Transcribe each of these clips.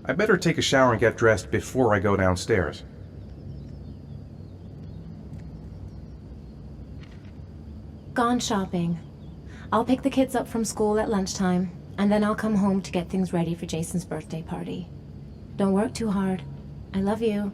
I better take a shower and get dressed before I go downstairs. Gone shopping. I'll pick the kids up from school at lunchtime, and then I'll come home to get things ready for Jason's birthday party. Don't work too hard. I love you.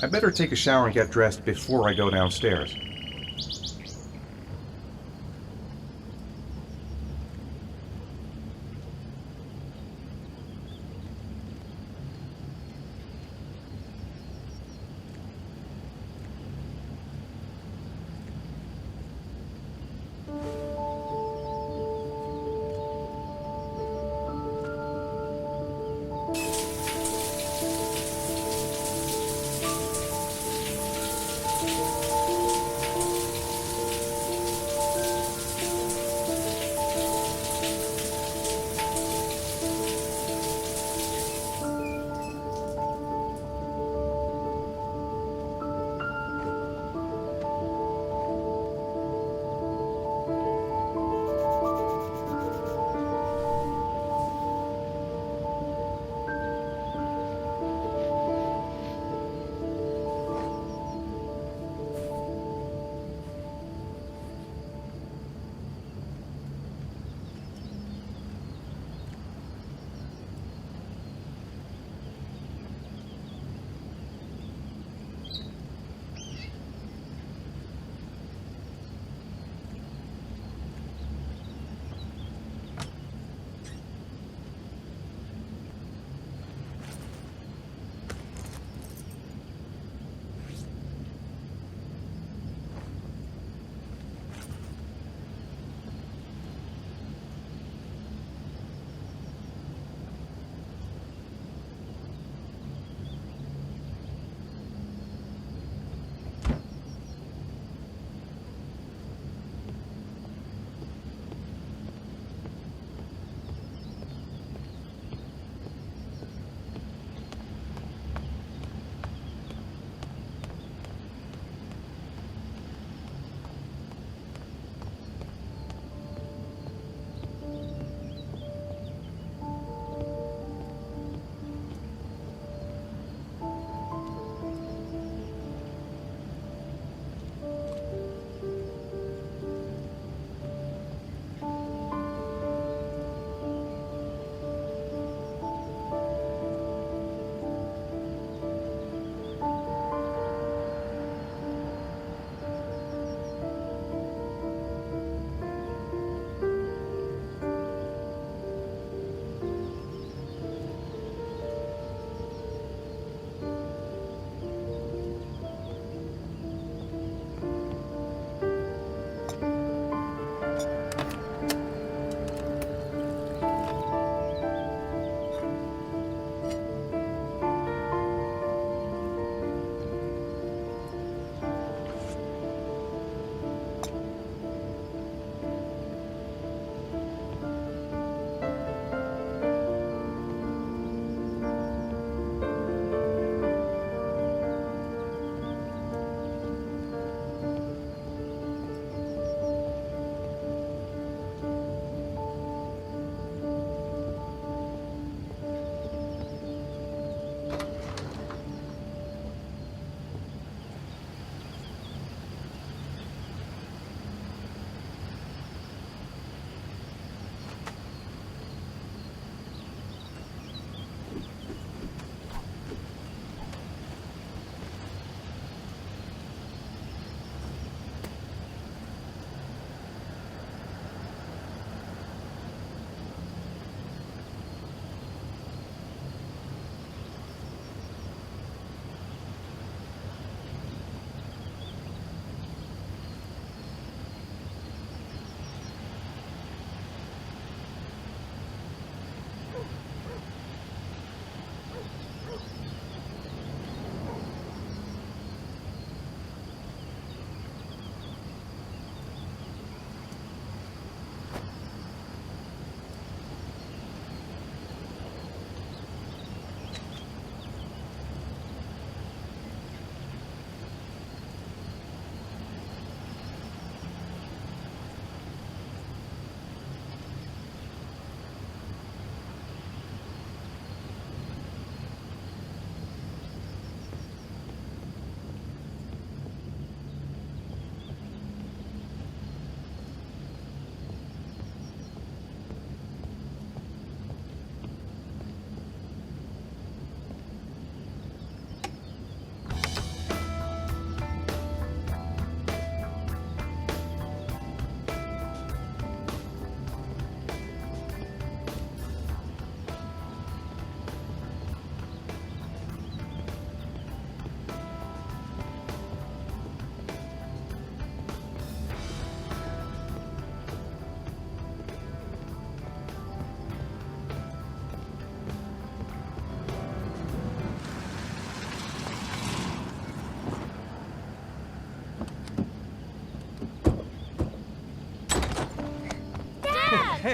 I better take a shower and get dressed before I go downstairs.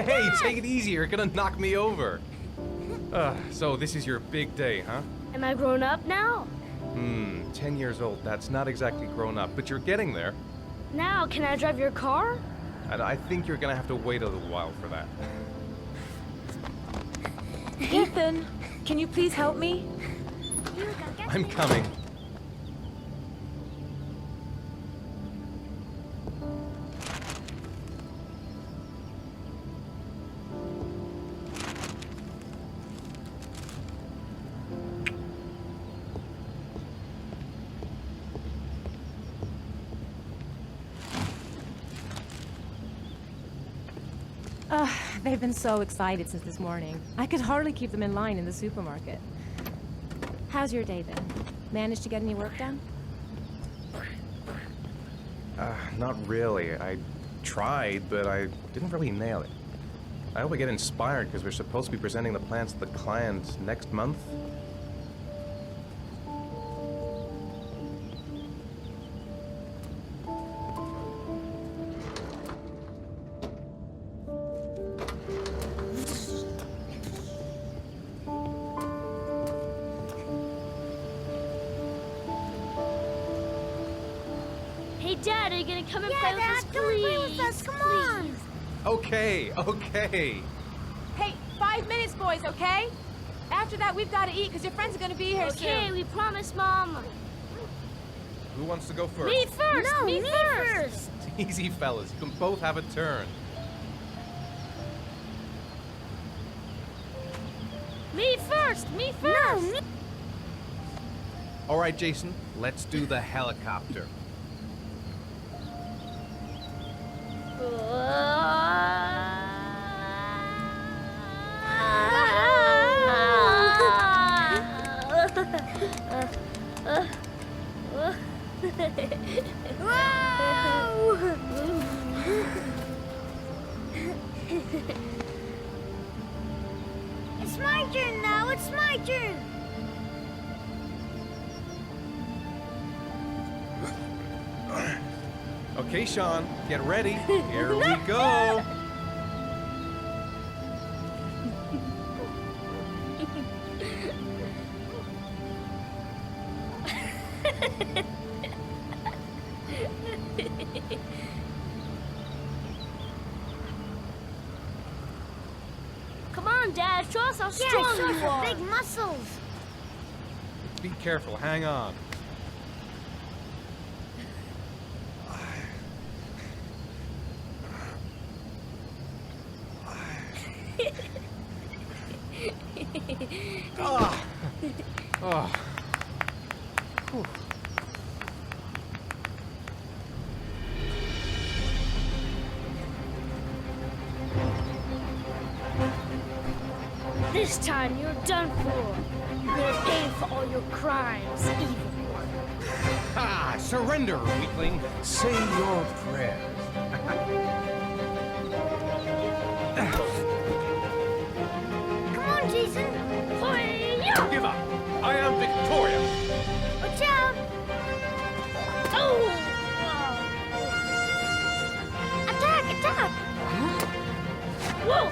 Hey, take it easy. You're gonna knock me over. So this is your big day, huh? Am I grown up now? 10 years old. That's not exactly grown up, but you're getting there. Now, can I drive your car? And I think you're gonna have to wait a little while for that. Ethan, can you please help me? I'm coming. They've been so excited since this morning. I could hardly keep them in line in the supermarket. How's your day been? Managed to get any work done? Not really. I tried, but I didn't really nail it. I hope I get inspired because we're supposed to be presenting the plans to the client next month. Hey, Dad, are you gonna come and Yeah, play with Dad, us, come and please? play with us, come on! Okay. Hey, 5 minutes, boys, okay? After that, we've got to eat because your friends are going to be here Okay, soon. we promise, Mom. Who wants to go first? Me first! No, me me first! Easy, fellas. You can both have a turn. Me first! Me first! No, me. All right, Jason. Let's do the helicopter. It's my turn now, it's my turn! Okay, Sean, get ready. Here we go. Come on, Dad, show us how Yeah, strong show you us the are. big muscles! Be careful. Hang on. Oh. Whew. This time you're done for. You're gonna pay for all your crimes, evil one. Ah, surrender, weakling. Say your prayers. Come on, Jason! Hoya! Give up. I am victorious. Watch out! Oh! Attack, attack! Whoa!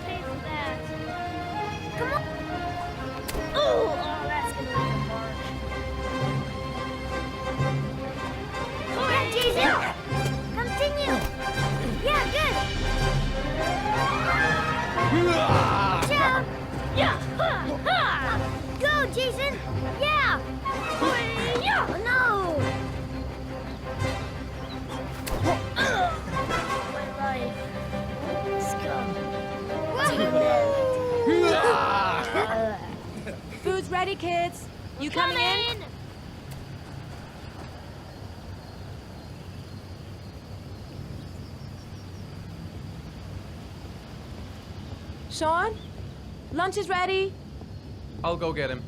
Pay for that. Come on! Oh, that's gonna leave a mark. Yeah, Jason! Continue! Yeah, good! Watch out! Yeah! Ha! Ha! Go, Jason! Yeah! Hoya! Oh, no! My life. Scum. Food's ready, kids. You coming in? Sean? Lunch is ready. I'll go get him.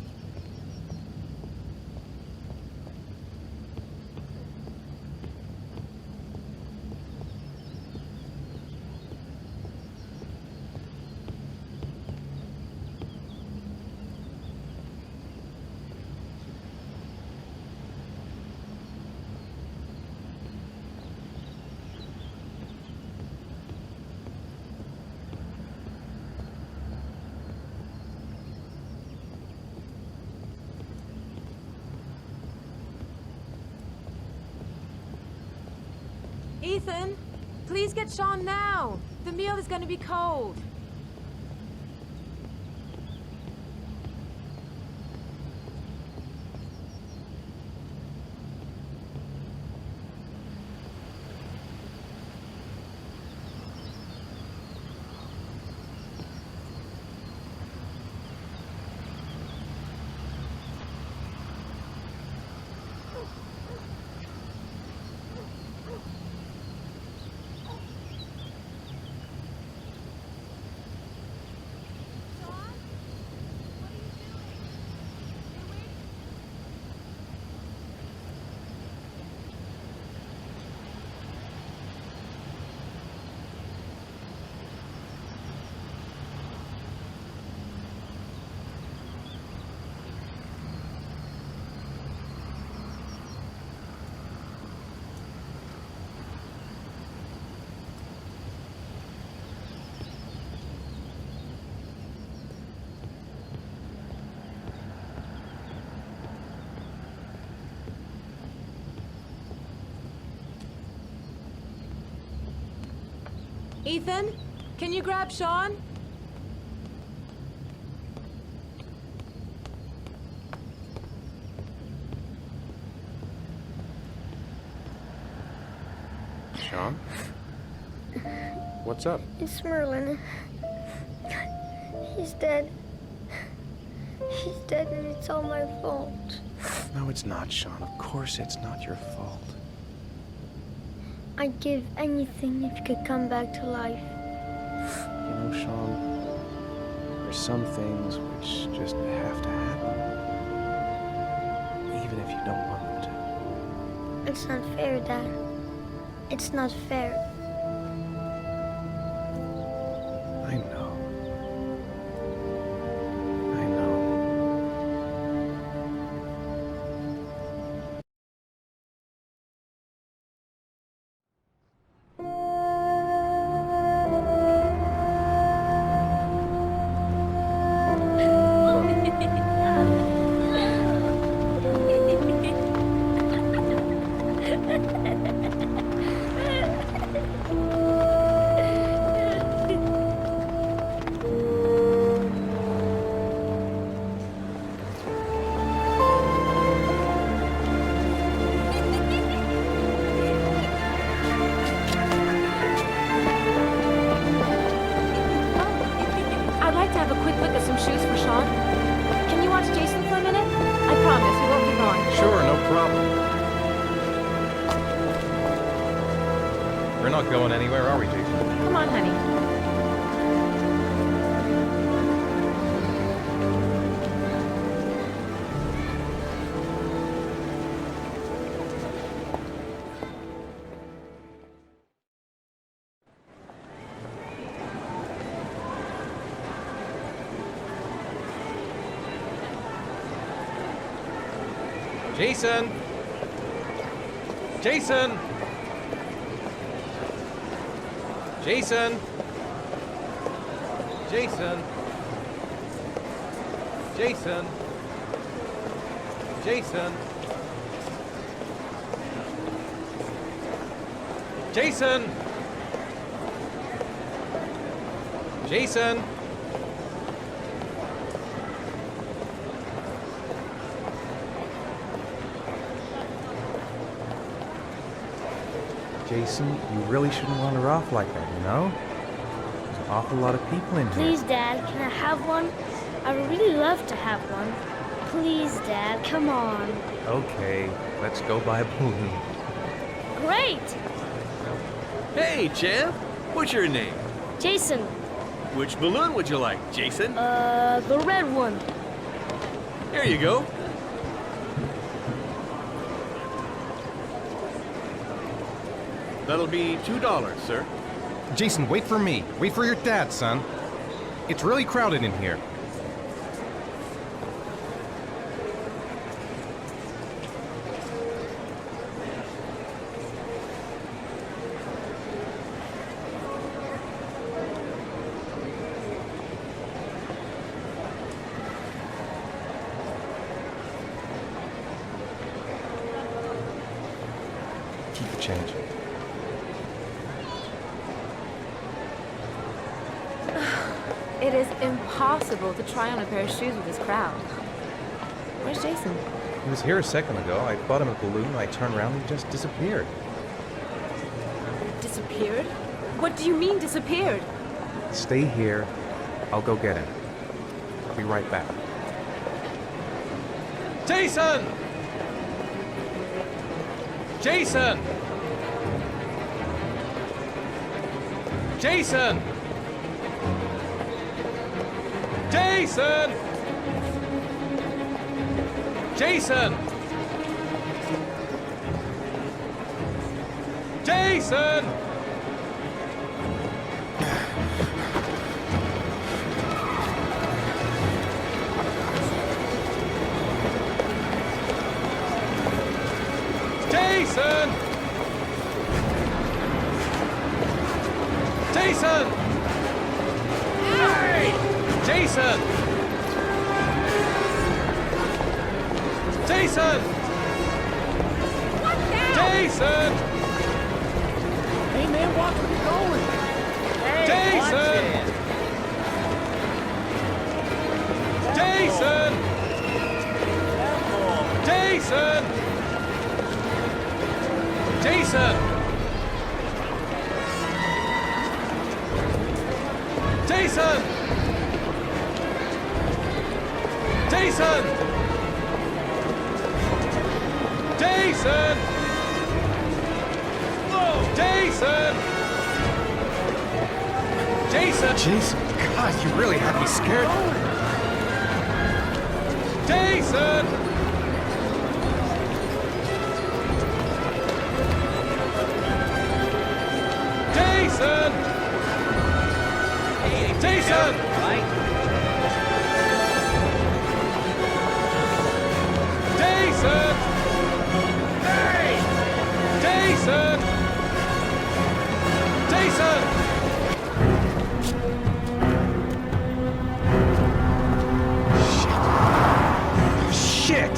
Ethan, please get Sean now. The meal is going to be cold. Ethan, can you grab Sean? Sean? What's up? It's Merlin. He's dead. He's dead and it's all my fault. No, it's not, Sean. Of course it's not your fault. I'd give anything if you could come back to life. You know, Sean, there's some things which just have to happen. Even if you don't want them to. It's not fair, Dad. It's not fair. I know. I know. I'd like to have a quick look at some shoes for Sean. Can you watch Jason for a minute? I promise, we won't be long. Sure, no problem. We're not going anywhere, are we, Jason? Come on, honey. Jason! Jason! Jason! Jason! Jason! Jason! Jason! Jason! Jason, you really shouldn't wander off like that, you know? There's an awful lot of people in here. Please, Dad, can I have one? I would really love to have one. Please, Dad, come on. Okay, let's go buy a balloon. Great! Hey, champ. What's your name? Jason, Which balloon would you like, Jason? the red one. Here you go. That'll be $2, sir. Jason, wait for me. Wait for your dad, son. It's really crowded in here. Keep the change. It is impossible to try on a pair of shoes with this crowd. Where's Jason? He was here a second ago. I bought him a balloon, I turned around and he just disappeared. Disappeared? What do you mean disappeared? Stay here. I'll go get him. I'll be right back. Jason! Jason! Jason! Jason! Jason! Jason! Jason! Jason! Hey! Jason! Jason! What now? Jason! Hey, man, watch where you're going. Hey, Jason! Jason! Jason! Jason! Jason! Jason! Jason! Whoa! Jason! Jason! Jason, God, you really had me scared. Jason! Jason! Hey, Jason! Right? Jason! Hey! Jason! Jason! Shit! Shit!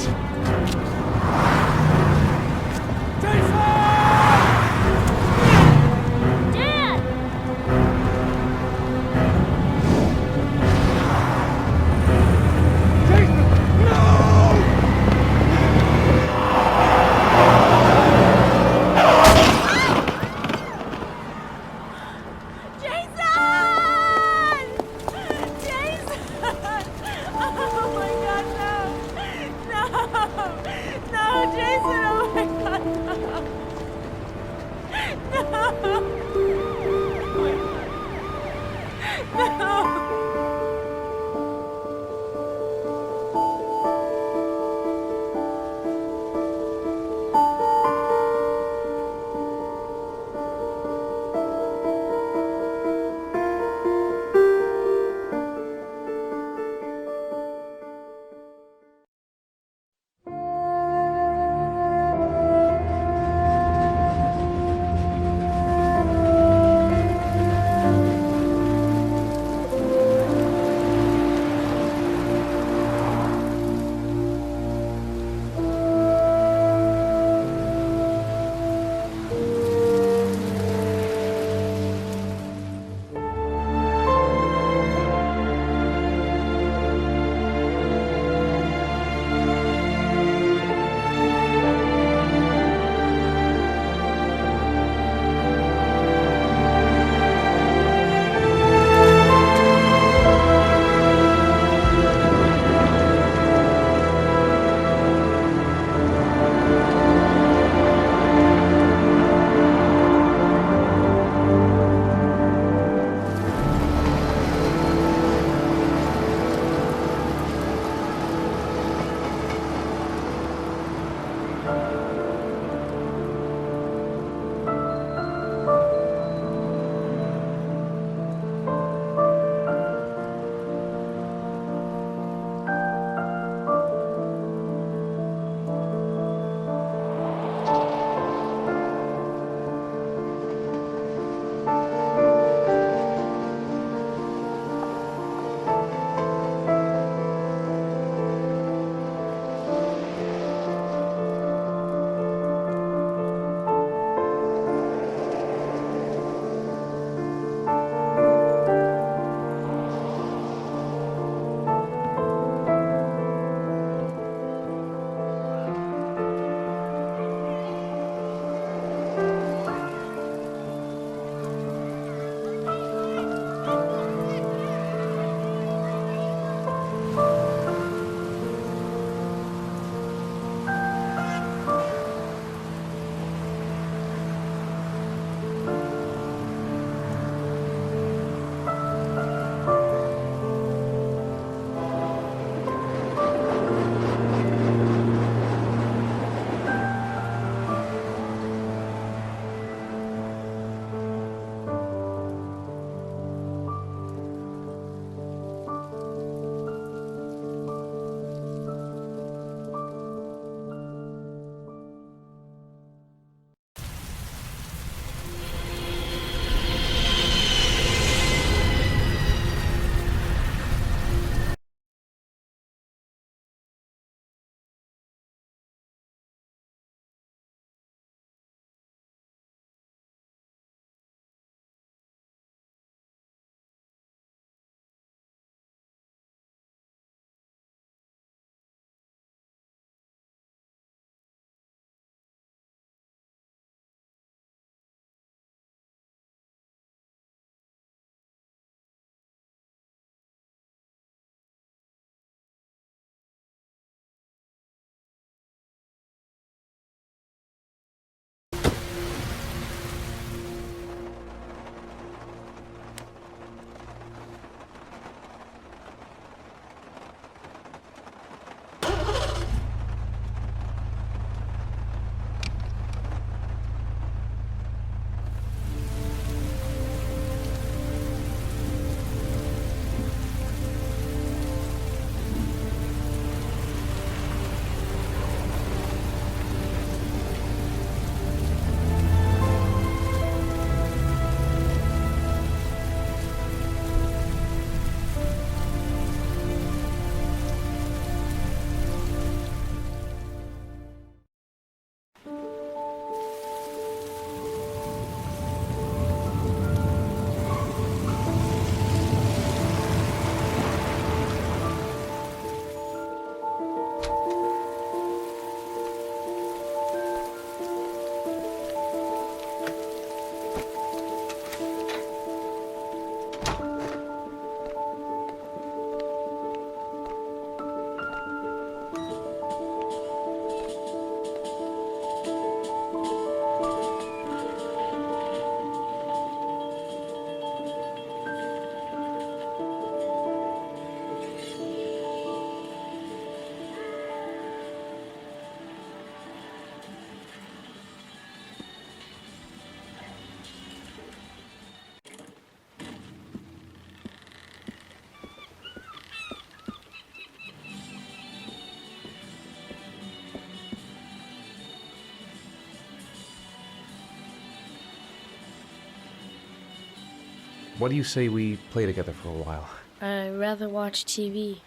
What do you say we play together for a while? I'd rather watch TV.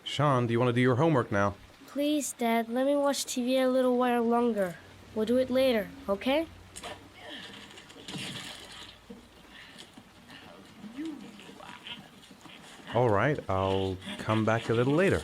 Sean, do you want to do your homework now? Please, Dad, let me watch TV a little while longer. We'll do it later, okay? All right, I'll come back a little later.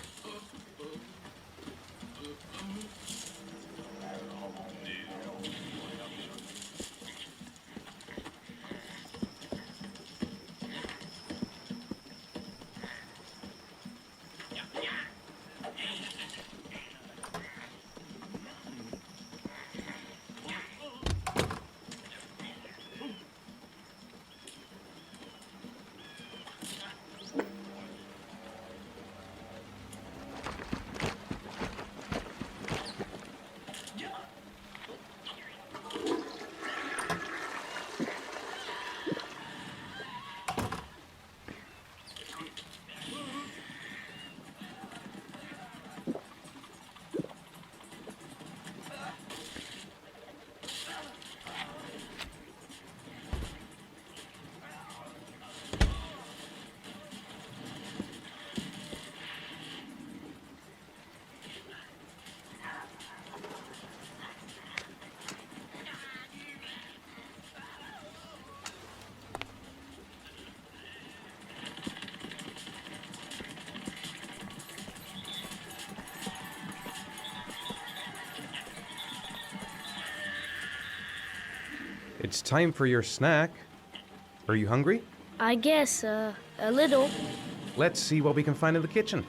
It's time for your snack. Are you hungry? I guess, a little. Let's see what we can find in the kitchen.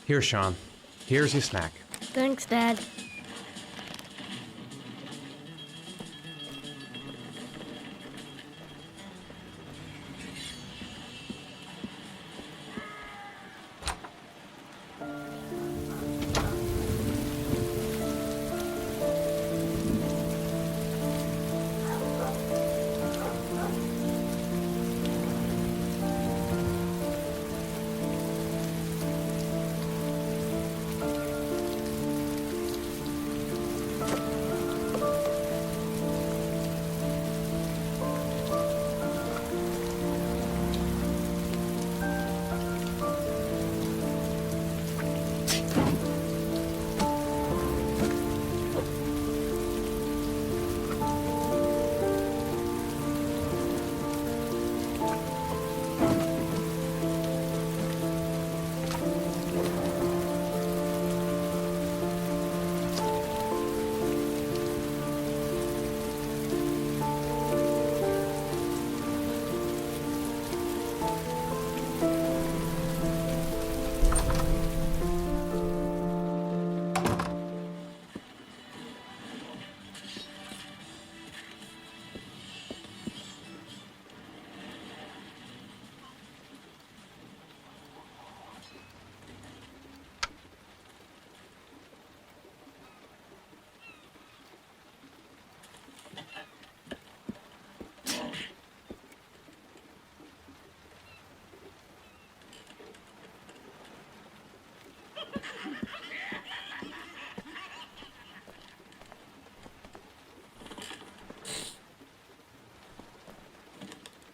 Here, Sean. Here's your snack. Thanks, Dad.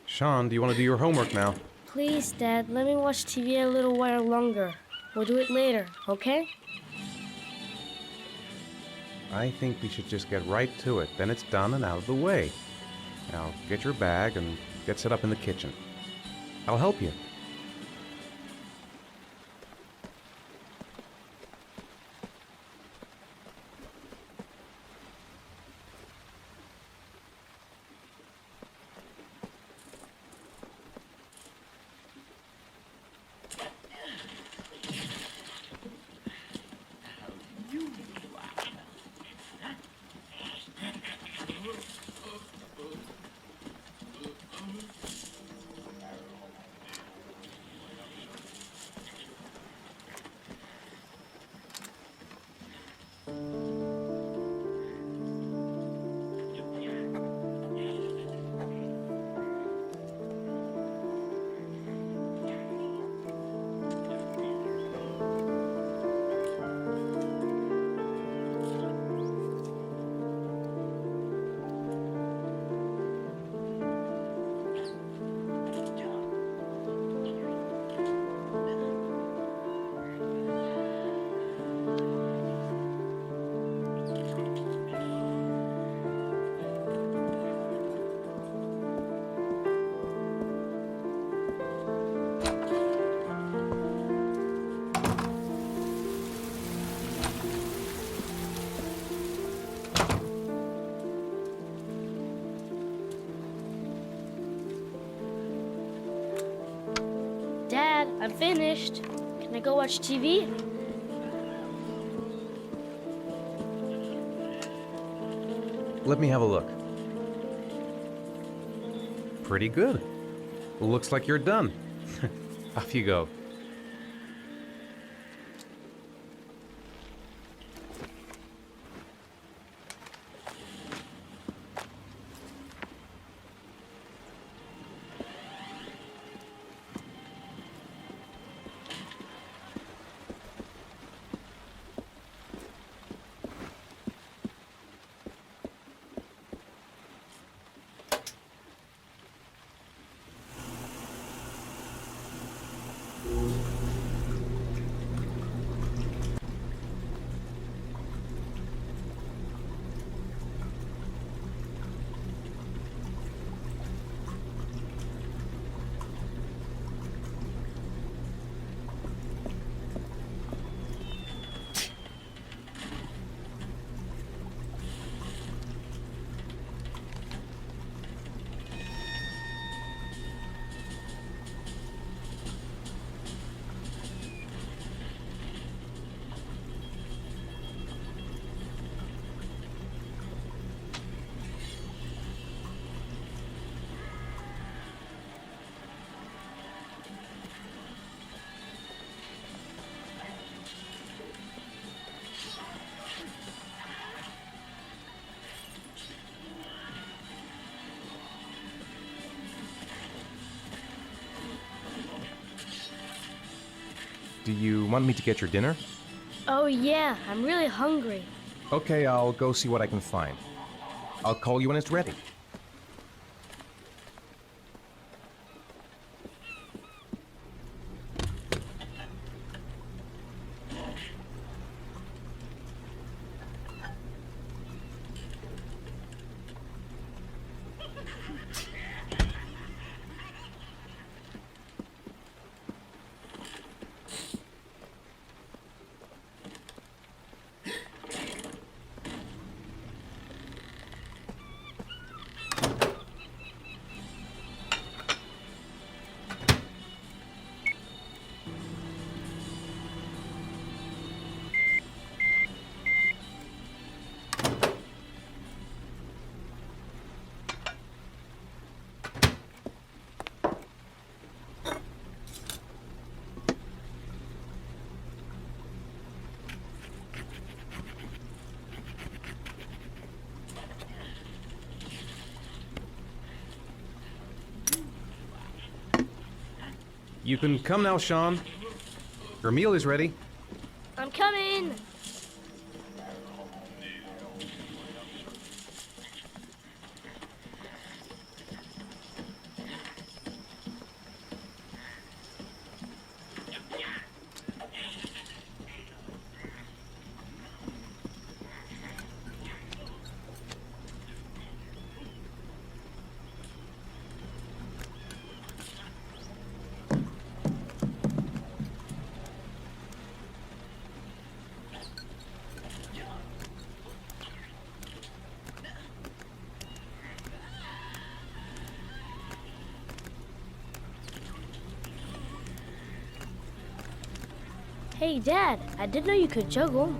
Sean, do you want to do your homework now? Please, Dad, let me watch TV a little while longer. We'll do it later, okay? I think we should just get right to it. Then it's done and out of the way. Now, get your bag and get set up in the kitchen. I'll help you. I'm finished. Can I go watch TV? Let me have a look. Pretty good. Looks like you're done. Off you go. Do you want me to get your dinner? Oh yeah, I'm really hungry. Okay, I'll go see what I can find. I'll call you when it's ready. You can come now, Sean. Your meal is ready. I'm coming! Hey, Dad, I didn't know you could juggle.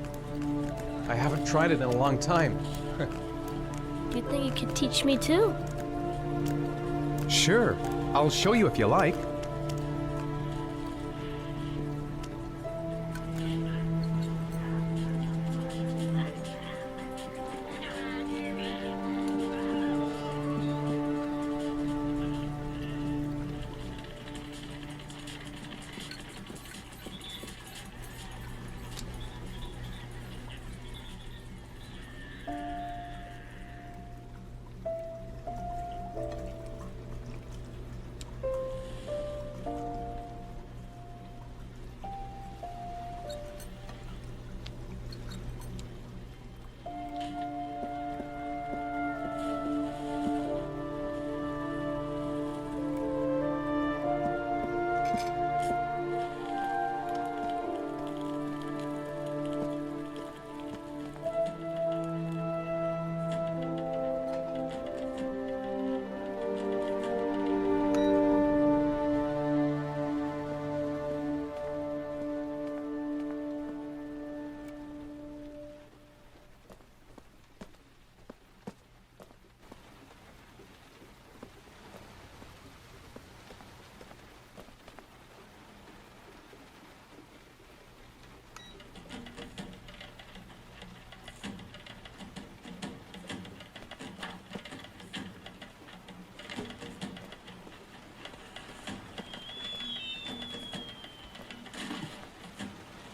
I haven't tried it in a long time. Do you think you could teach me too? Sure. I'll show you if you like.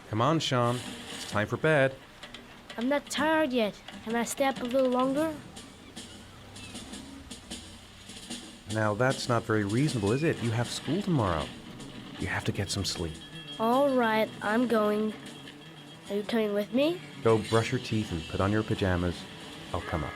Come on, Sean. It's time for bed. I'm not tired yet. Can I stay up a little longer? Now, that's not very reasonable, is it? You have school tomorrow. You have to get some sleep. All right, I'm going. Are you coming with me? Go brush your teeth and put on your pajamas. I'll come up.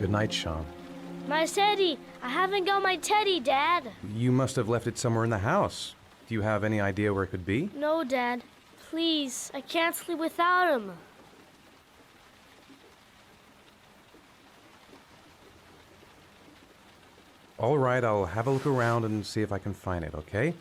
Good night, Sean. My teddy! I haven't got my teddy, Dad. You must have left it somewhere in the house. Do you have any idea where it could be? No, Dad. Please, I can't sleep without him. All right, I'll have a look around and see if I can find it, okay?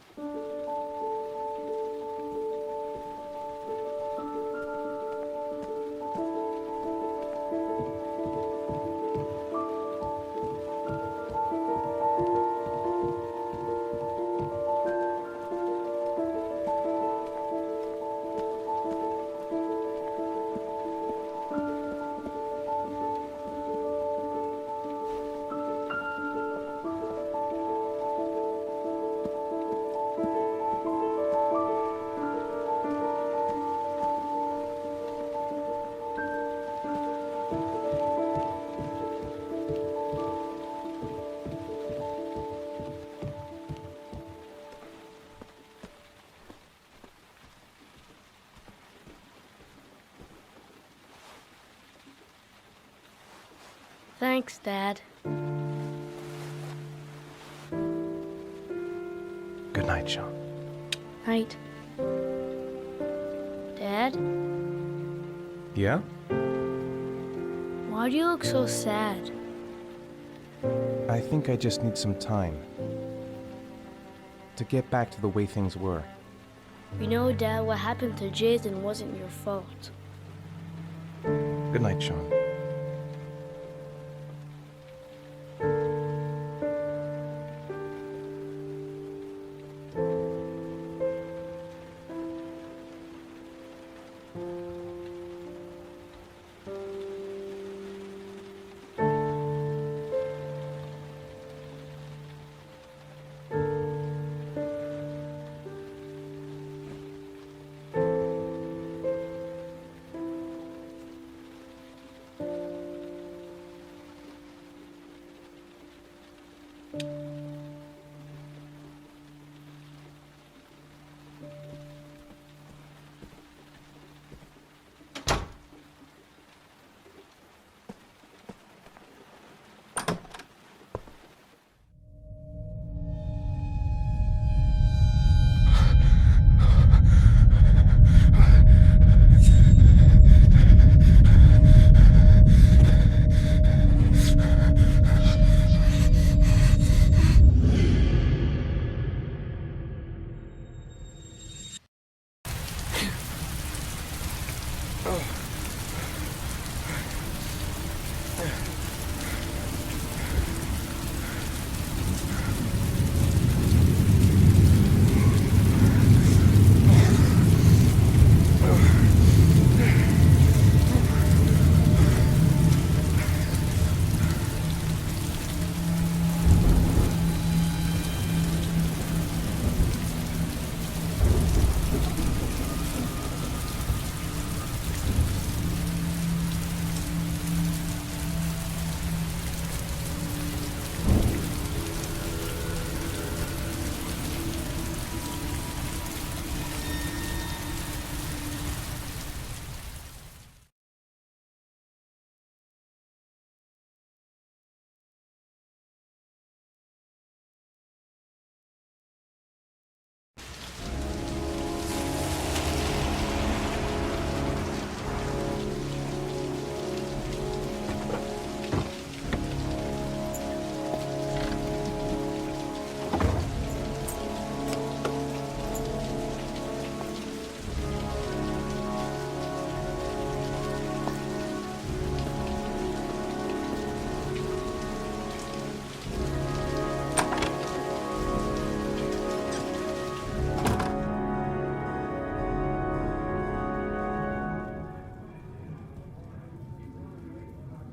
Thanks, Dad. Good night, Sean. Night. Dad, Yeah? why do you look so sad? I think I just need some time to get back to the way things were. You know, Dad, what happened to Jayden wasn't your fault. Good night, Sean.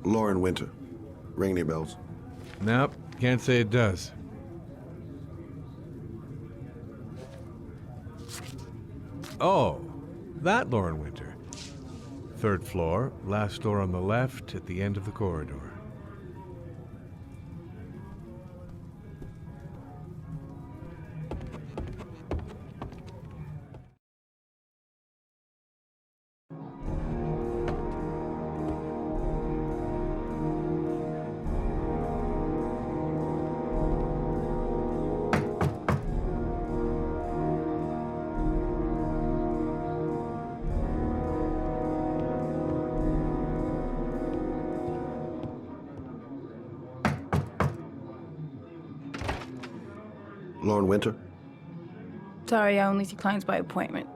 Lauren Winter. Ring any bells? Nope, can't say it does. Oh, that Lauren Winter. 3rd floor, last door on the left at the end of the corridor. Lauren Winter? Sorry, I only see clients by appointment.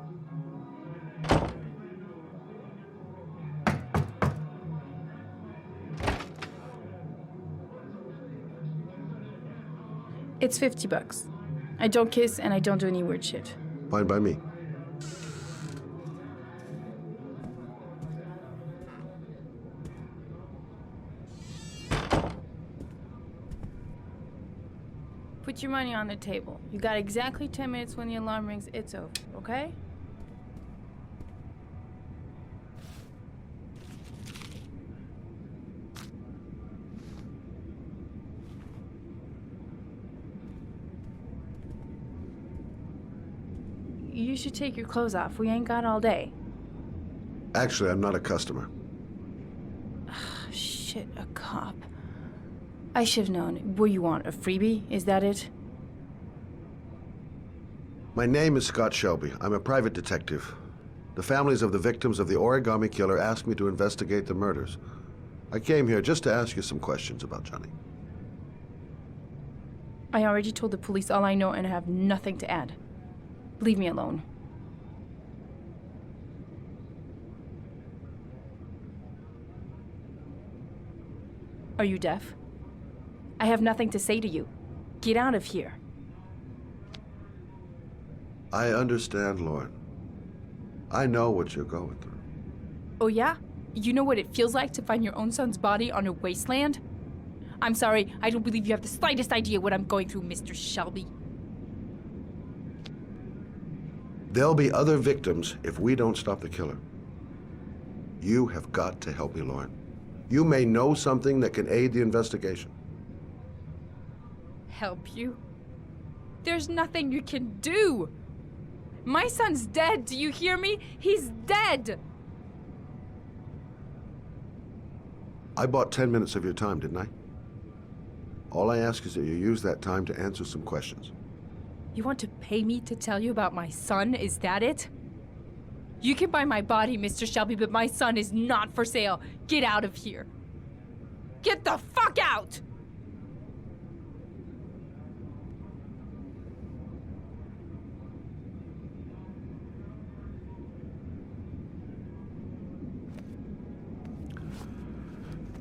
It's $50. I don't kiss and I don't do any weird shit. Fine by me. Put your money on the table. You got exactly 10 minutes. When the alarm rings, it's over, okay? You should take your clothes off. We ain't got all day. Actually, I'm not a customer. Shit, a cop. I should have known. What do you want, a freebie? Is that it? My name is Scott Shelby. I'm a private detective. The families of the victims of the origami killer asked me to investigate the murders. I came here just to ask you some questions about Johnny. I already told the police all I know and I have nothing to add. Leave me alone. Are you deaf? I have nothing to say to you. Get out of here. I understand, Lauren. I know what you're going through. Oh yeah? You know what it feels like to find your own son's body on a wasteland? I'm sorry, I don't believe you have the slightest idea what I'm going through, Mr. Shelby. There'll be other victims if we don't stop the killer. You have got to help me, Lauren. You may know something that can aid the investigation. Help you? There's nothing you can do! My son's dead, do you hear me? He's dead! I bought 10 minutes of your time, didn't I? All I ask is that you use that time to answer some questions. You want to pay me to tell you about my son? Is that it? You can buy my body, Mr. Shelby, but my son is not for sale. Get out of here. Get the fuck out!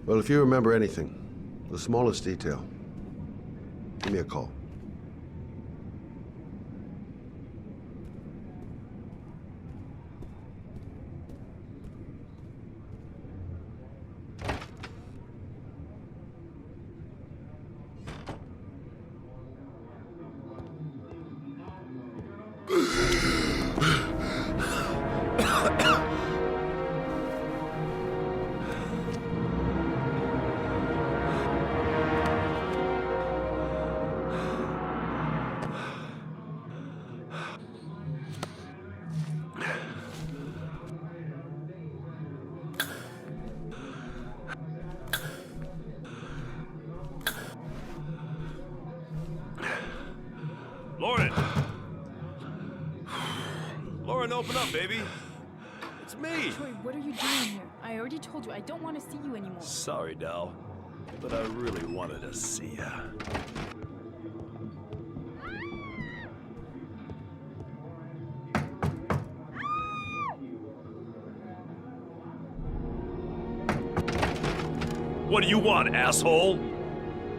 Well, if you remember anything, the smallest detail, give me a call. Lauren! Lauren, open up, baby. It's me. Troy, what are you doing here? I already told you I don't want to see you anymore. Sorry, Dal, but I really wanted to see ya. What do you want, asshole?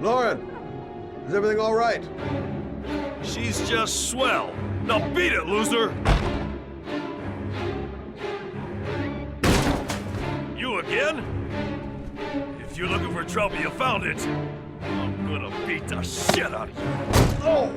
Lauren, is everything all right? She's just swell. Now beat it, loser! You again? If If you're looking for trouble, you found it. I'm gonna beat the shit out of you. Oh!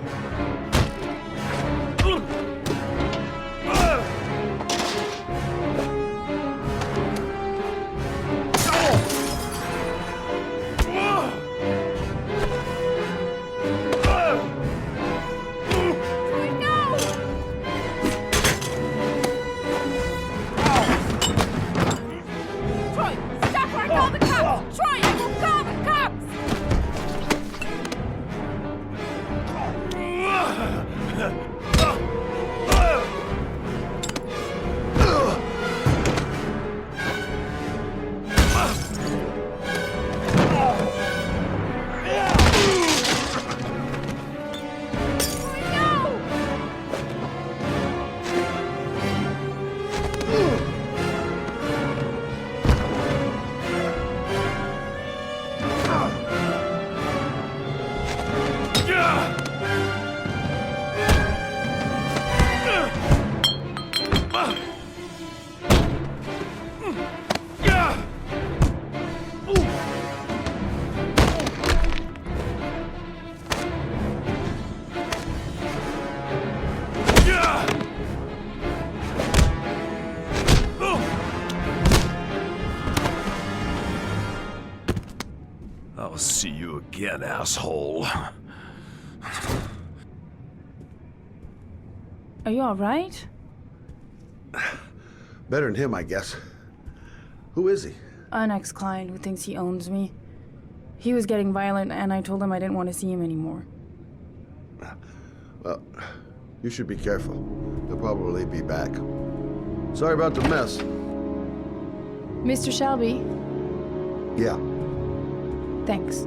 I'll see you again, asshole. Are you alright? Better than him, I guess. Who is he? An ex-client who thinks he owns me. He was getting violent, and I told him I didn't want to see him anymore. Well, you should be careful. He'll probably be back. Sorry about the mess. Mr. Shelby? Yeah. Thanks.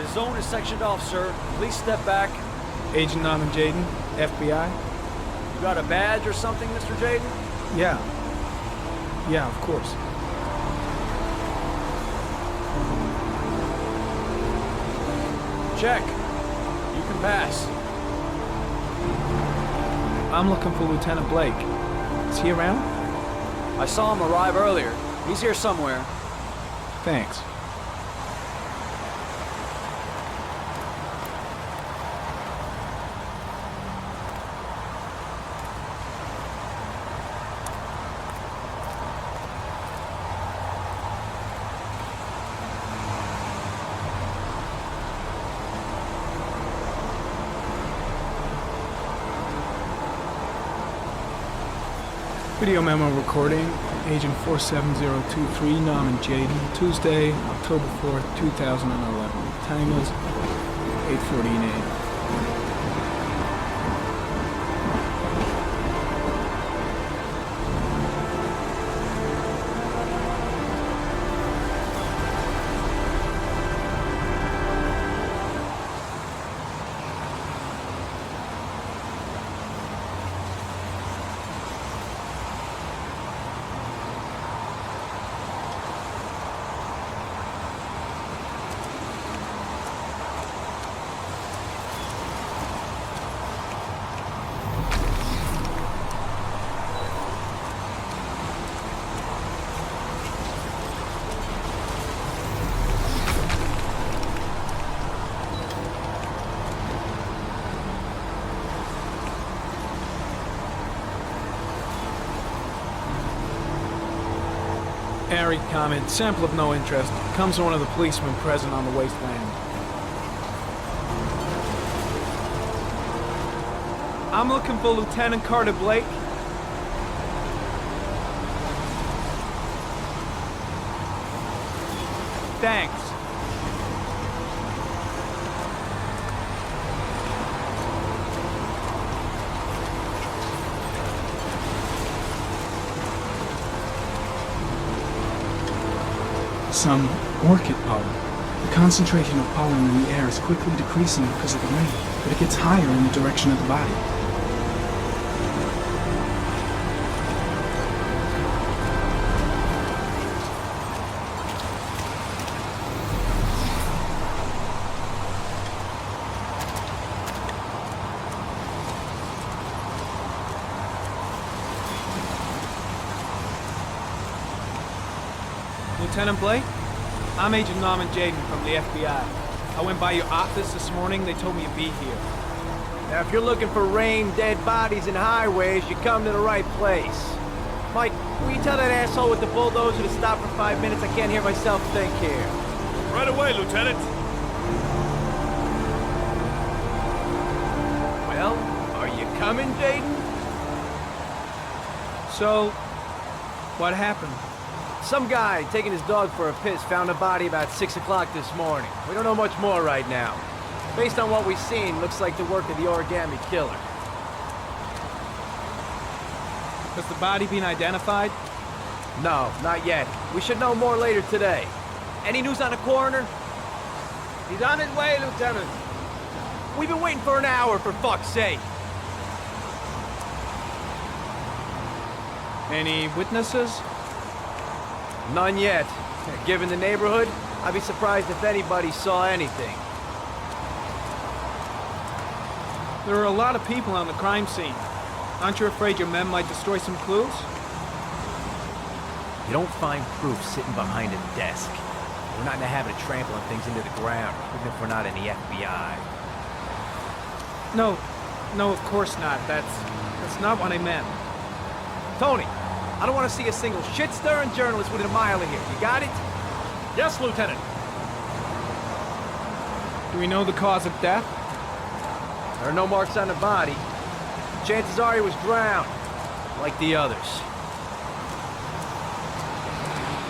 The zone is sectioned off, sir. Please step back. Agent Jayden, FBI. You got a badge or something, Mr. Jayden? Yeah. Yeah, of course. Check. You can pass. I'm looking for Lieutenant Blake. Is he around? I saw him arrive earlier. He's here somewhere. Thanks. Video memo recording, Agent 47023, Norman Jayden, Tuesday, October 4th, 2011. Time is 8:14 a.m. Harry, comment, sample of no interest. Comes from one of the policemen present on the wasteland. I'm looking for Lieutenant Carter Blake. Thanks. Some orchid pollen. The concentration of pollen in the air is quickly decreasing because of the rain, but it gets higher in the direction of the body. Lieutenant Blake? I'm Agent Norman Jayden from the FBI. I went by your office this morning. They told me you'd be here. Now, if you're looking for rain, dead bodies, and highways, you come to the right place. Mike, will you tell that asshole with the bulldozer to stop for 5 minutes? I can't hear myself think here. Right away, Lieutenant. Well, are you coming, Jayden? So, what happened? Some guy taking his dog for a piss found a body about 6 o'clock this morning. We don't know much more right now. Based on what we've seen, looks like the work of the origami killer. Has the body been identified? No, not yet. We should know more later today. Any news on the coroner? He's on his way, Lieutenant. We've been waiting for an hour, for fuck's sake. Any witnesses? None yet. Given the neighborhood, I'd be surprised if anybody saw anything. There are a lot of people on the crime scene. Aren't you afraid your men might destroy some clues? You don't find proof sitting behind a desk. We're not in the habit of trampling things into the ground, even if we're not in the FBI. No, of course not. That's not what I meant. Tony, I don't want to see a single shit-stirring journalist within a mile of here. You got it? Yes, Lieutenant. Do we know the cause of death? There are no marks on the body. Chances are he was drowned, like the others.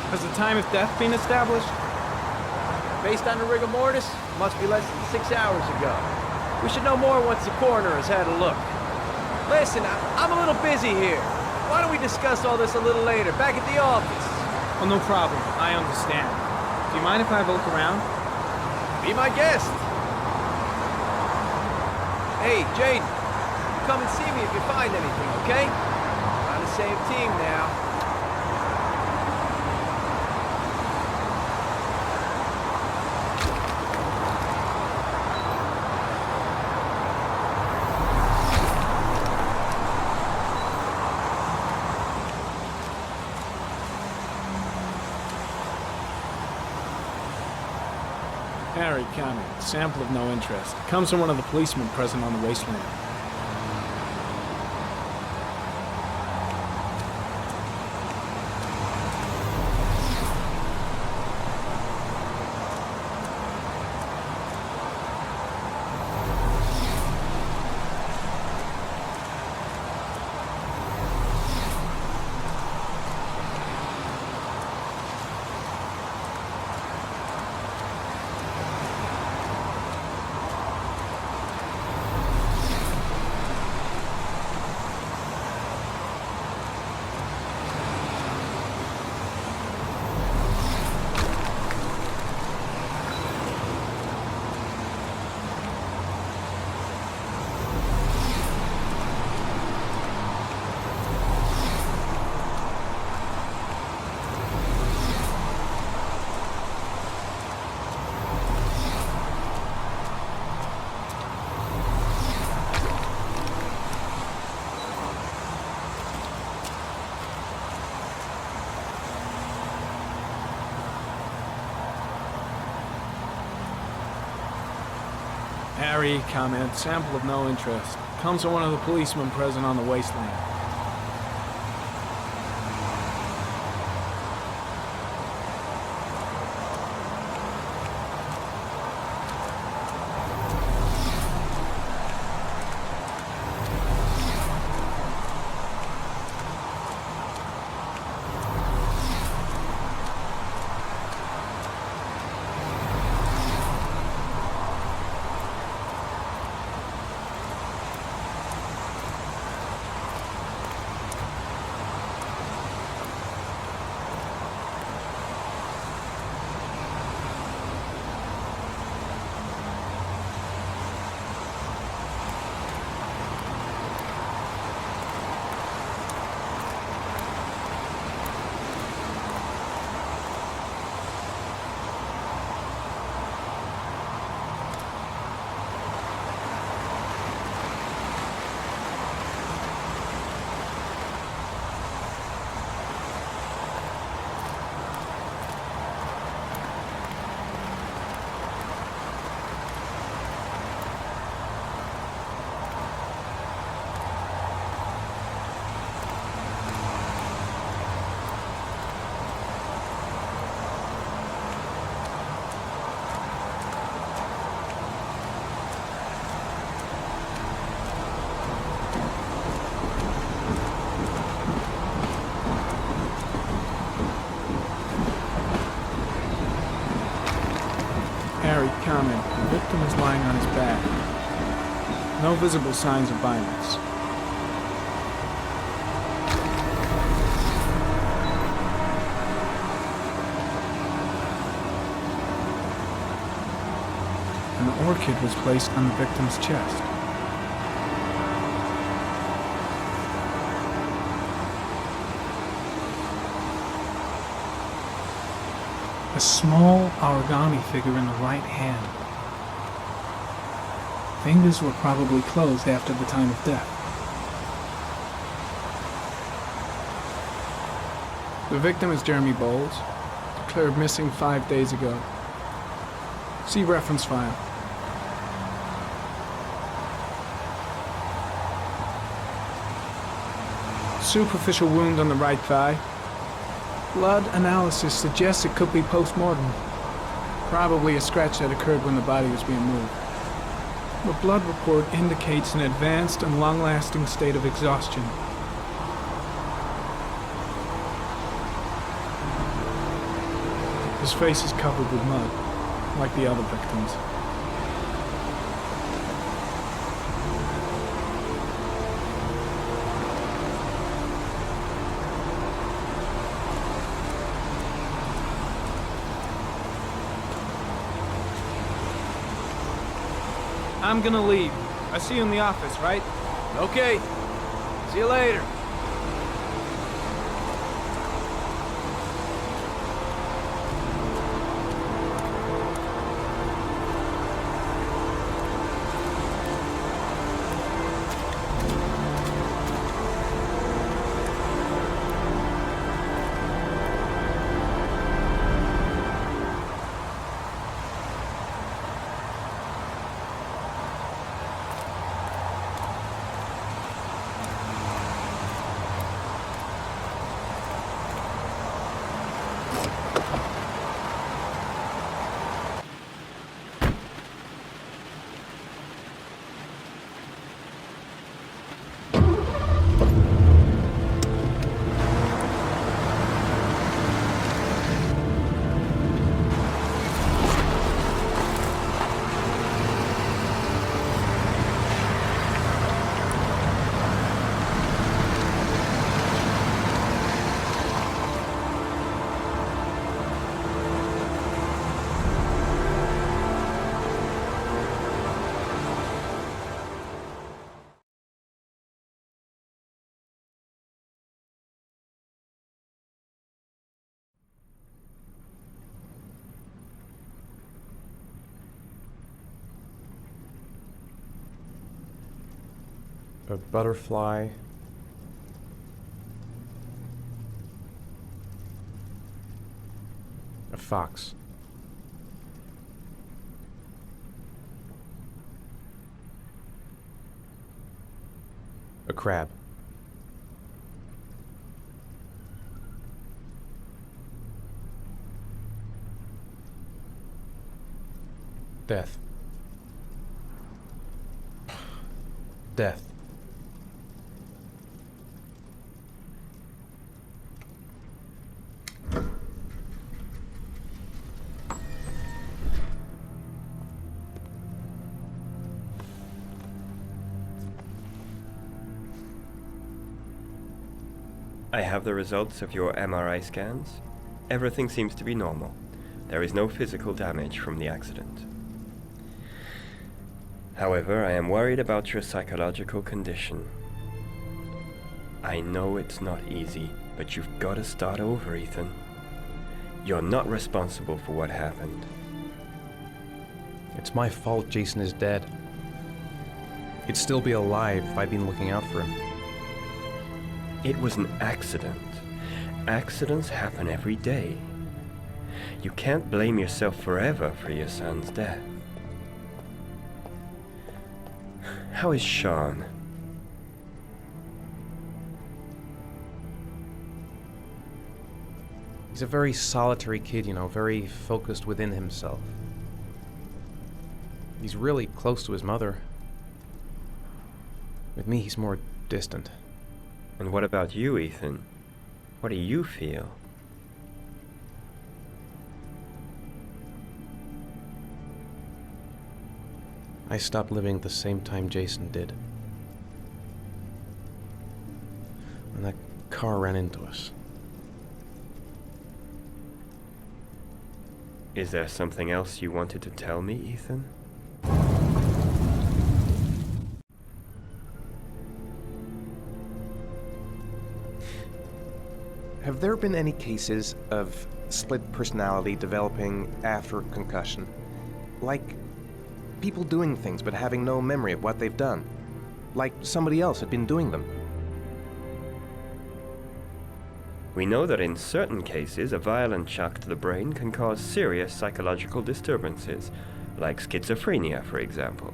Has the time of death been established? Based on the rigor mortis, must be less than 6 hours ago. We should know more once the coroner has had a look. Listen, I'm a little busy here. Why don't we discuss all this a little later, back at the office? Oh, no problem. I understand. Do you mind if I have a look around? Be my guest. Hey, Jayden, come and see me if you find anything, okay? We're on the same team now. Harry, comment. Sample of no interest. Comes from one of the policemen present on the wasteland. Harry, comment. Sample of no interest. Comes from one of the policemen present on the wasteland. victim is lying on his back. No visible signs of violence. An orchid was placed on the victim's chest. A small origami figure in the right hand. Fingers were probably closed after the time of death. The victim is Jeremy Bowles, declared missing 5 days ago. See reference file. Superficial wound on the right thigh. Blood analysis suggests it could be post-mortem. Probably a scratch that occurred when the body was being moved. The blood report indicates an advanced and long-lasting state of exhaustion. His face is covered with mud, like the other victims. I'm gonna leave. I see you in the office, right? Okay. See you later. A butterfly. A fox. A crab. Death. Death. I have the results of your MRI scans. Everything seems to be normal. There is no physical damage from the accident. However, I am worried about your psychological condition. I know it's not easy, but you've got to start over, Ethan. You're not responsible for what happened. It's my fault Jason is dead. He'd still be alive if I'd been looking out for him. It was an accident. Accidents happen every day. You can't blame yourself forever for your son's death. How is Sean? He's a very solitary kid, you know, very focused within himself. He's really close to his mother. With me, he's more distant. And what about you, Ethan? What do you feel? I stopped living at the same time Jason did. When that car ran into us. Is there something else you wanted to tell me, Ethan? Have there been any cases of split personality developing after a concussion? Like people doing things but having no memory of what they've done? Like somebody else had been doing them? We know that in certain cases, a violent shock to the brain can cause serious psychological disturbances, like schizophrenia, for example.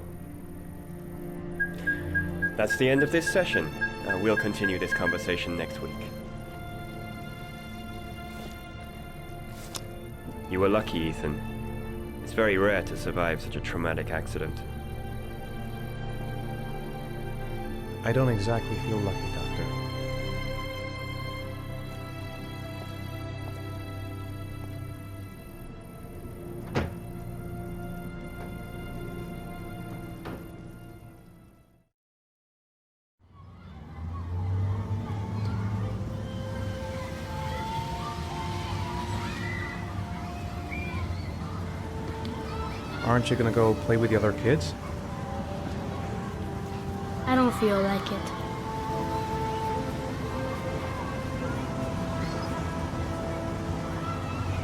That's the end of this session. We'll continue this conversation next week. You were lucky, Ethan. It's very rare to survive such a traumatic accident. I don't exactly feel lucky, Doctor. Aren't you gonna go play with the other kids? I don't feel like it.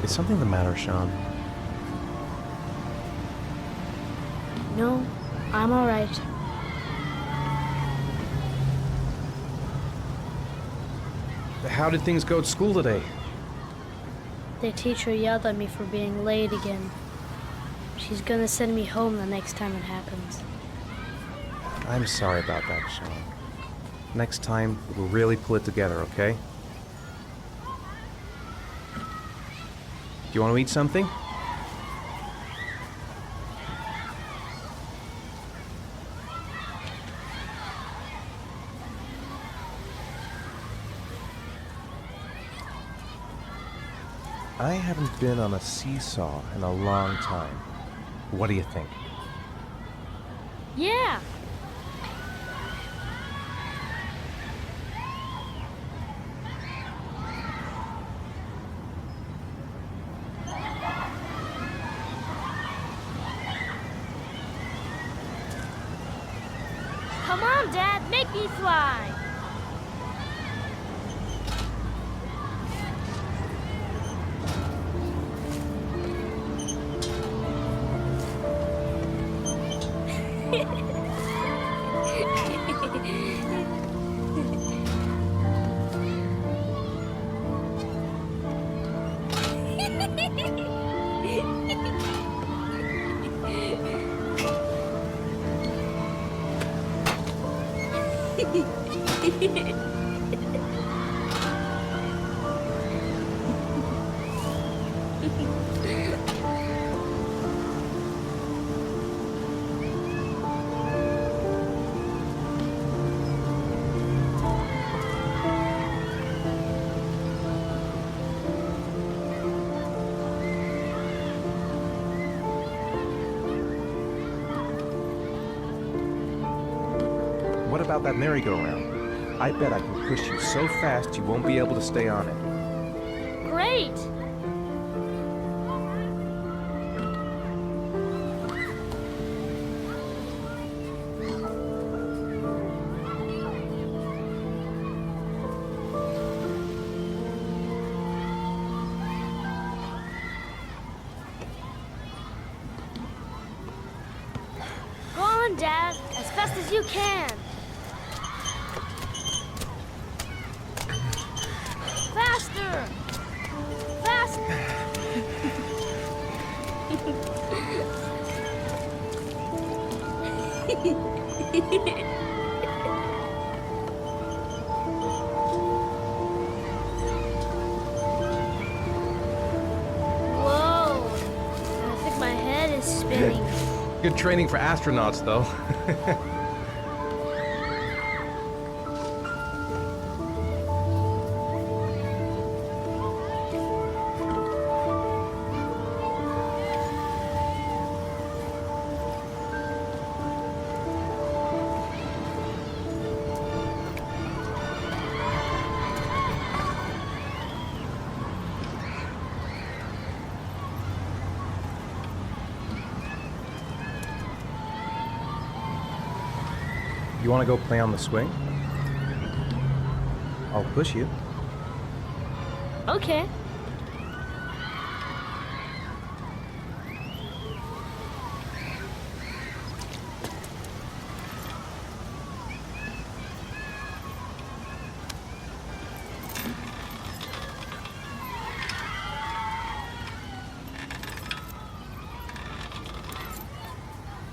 Is something the matter, Sean? No, I'm alright. How did things go at school today? The teacher yelled at me for being late again. She's gonna send me home the next time it happens. I'm sorry about that, Sean. Next time, we'll really pull it together, okay? Do you want to eat something? I haven't been on a seesaw in a long time. What do you think? Yeah! Come on, Dad, make me fly! What about that merry-go-round? I bet I can push you so fast you won't be able to stay on it. Great! Go on, Dad, as fast as you can. Faster! Faster! Whoa! I think my head is spinning. Good training for astronauts, though. You want to go play on the swing? I'll push you. Okay.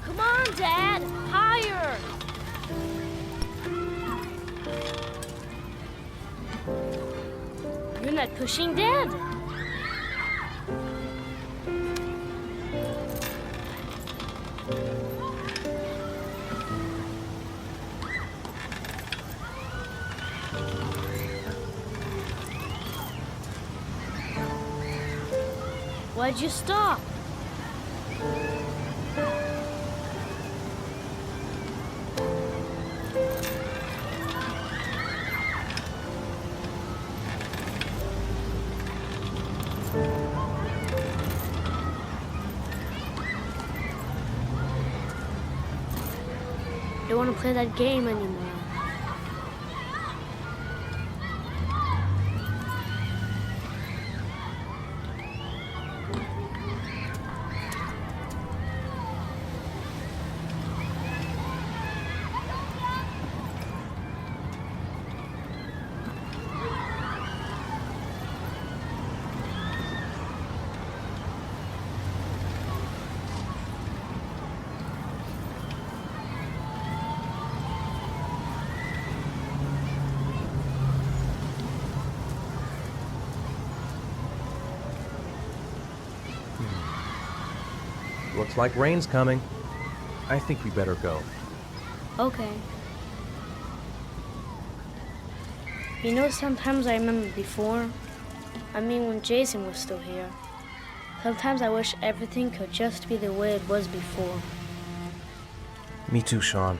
Come on, Dad! Higher! You're not pushing, Dad. Why'd you stop? Don't want to play that game anymore. Looks like rain's coming. I think we better go. Okay. You know, sometimes I remember before. I mean, when Jason was still here. Sometimes I wish everything could just be the way it was before. Me too, Sean.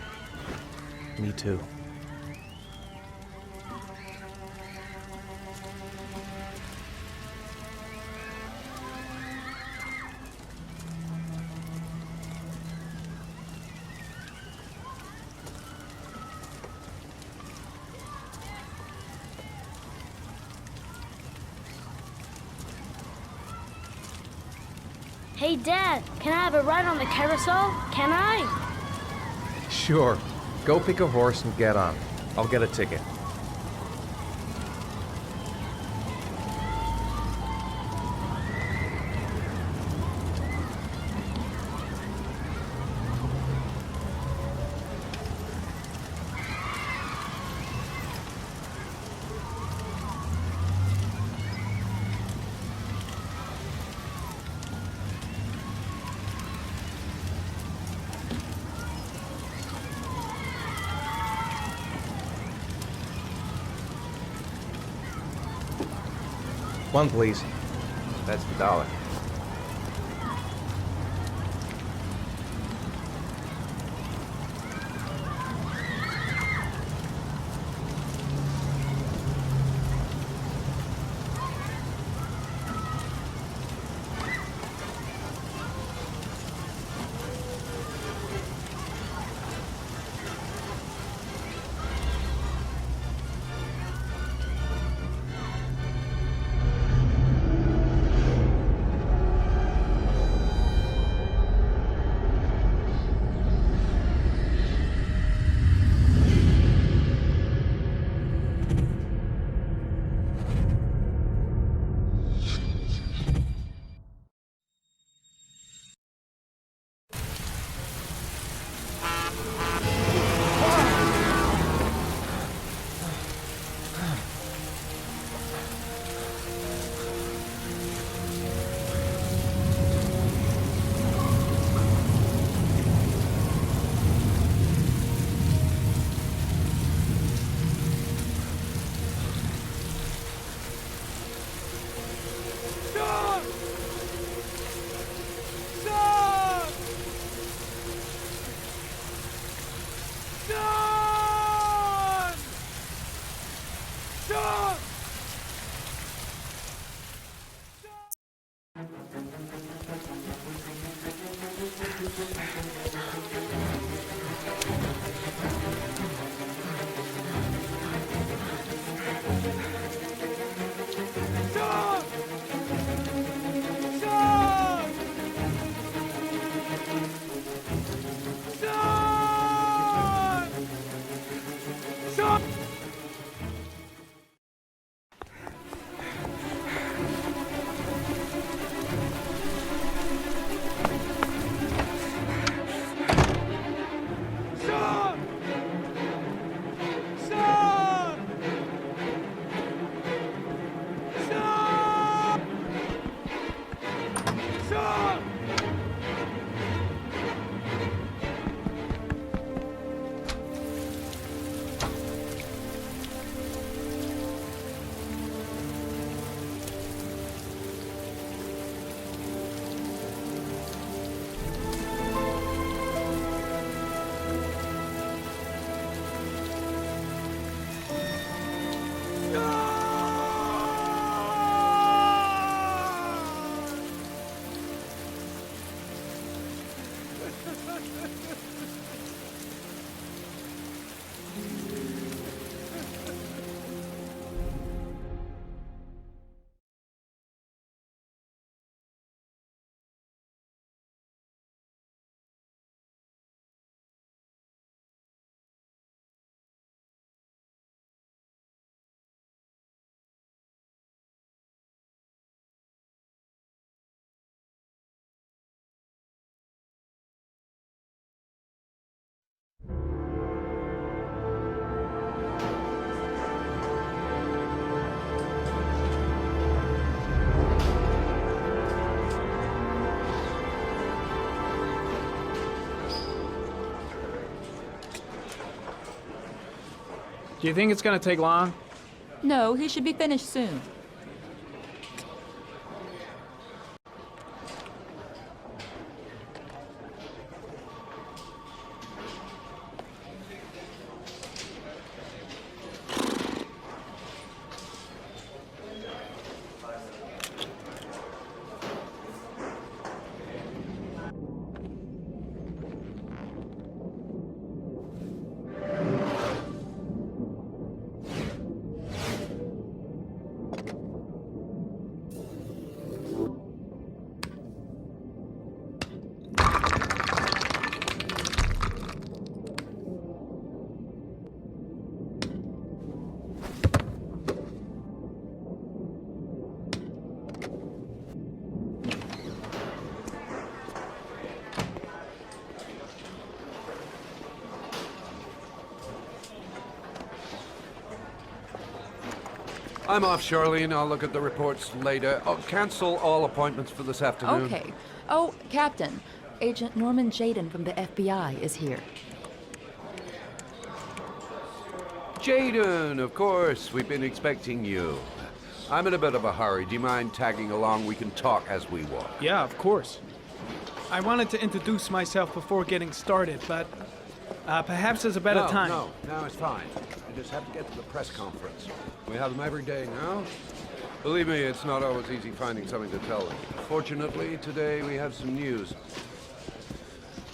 Me too. Hey, Dad, can I have a ride on the carousel? Can I? Sure. Go pick a horse and get on. I'll get a ticket. One, please. That's the dollar. Do you think it's gonna take long? No, he should be finished soon. I'm off, Charlene. I'll look at the reports later. I'll cancel all appointments for this afternoon. Okay. Oh, Captain. Agent Norman Jayden from the FBI is here. Jayden, of course. We've been expecting you. I'm in a bit of a hurry. Do you mind tagging along? We can talk as we walk. Yeah, of course. I wanted to introduce myself before getting started, but perhaps there's a better time. No, it's fine. I just have to get to the press conference. We have them every day now. Believe me, it's not always easy finding something to tell them. Fortunately, today we have some news.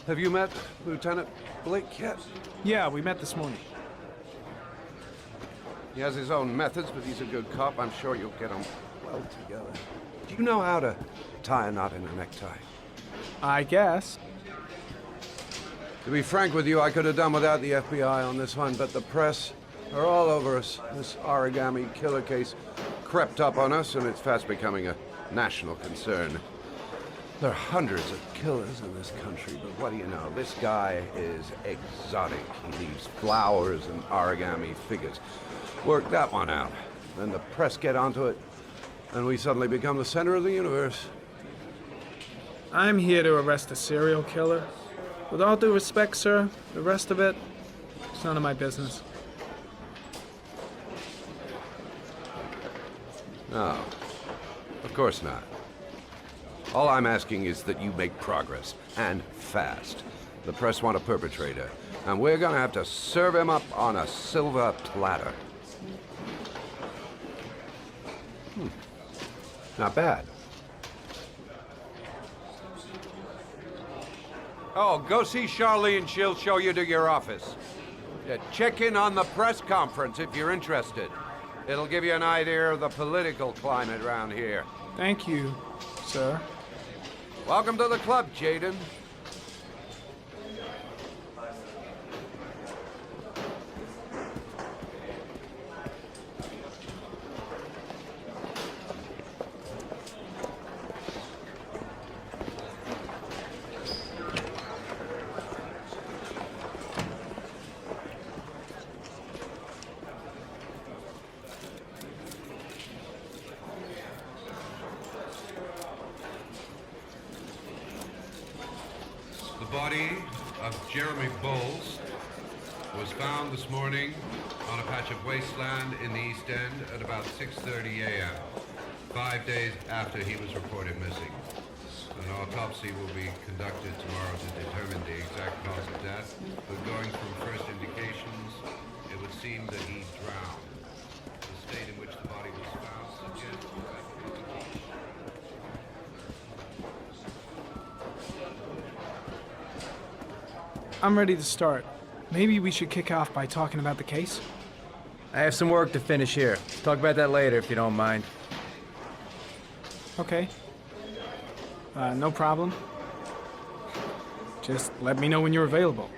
Have you met Lieutenant Blake yet? Yeah, we met this morning. He has his own methods, but he's a good cop. I'm sure you'll get on well together. Do you know how to tie a knot in a necktie? I guess. To be frank with you, I could have done without the FBI on this one, but the press are all over us. This origami killer case crept up on us, and it's fast becoming a national concern. There are hundreds of killers in this country, but what do you know? This guy is exotic. He leaves flowers and origami figures. Work that one out. Then the press get onto it, and we suddenly become the center of the universe. I'm here to arrest a serial killer. With all due respect, sir, the rest of it, it's none of my business. No, of course not. All I'm asking is that you make progress, and fast. The press want a perpetrator, and we're gonna have to serve him up on a silver platter. Not bad. Oh, go see Charlene. She'll show you to your office. Yeah, check in on the press conference if you're interested. It'll give you an idea of the political climate around here. Thank you, sir. Welcome to the club, Jayden. The body of Jeremy Bowles was found this morning on a patch of wasteland in the East End at about 6:30 a.m., 5 days after he was reported missing. An autopsy will be conducted tomorrow to determine the exact cause of death, but going from first indications, it would seem that he drowned. The state in which the body was found suggests that I'm ready to start. Maybe we should kick off by talking about the case? I have some work to finish here. Talk about that later if you don't mind. Okay. No problem. Just let me know when you're available.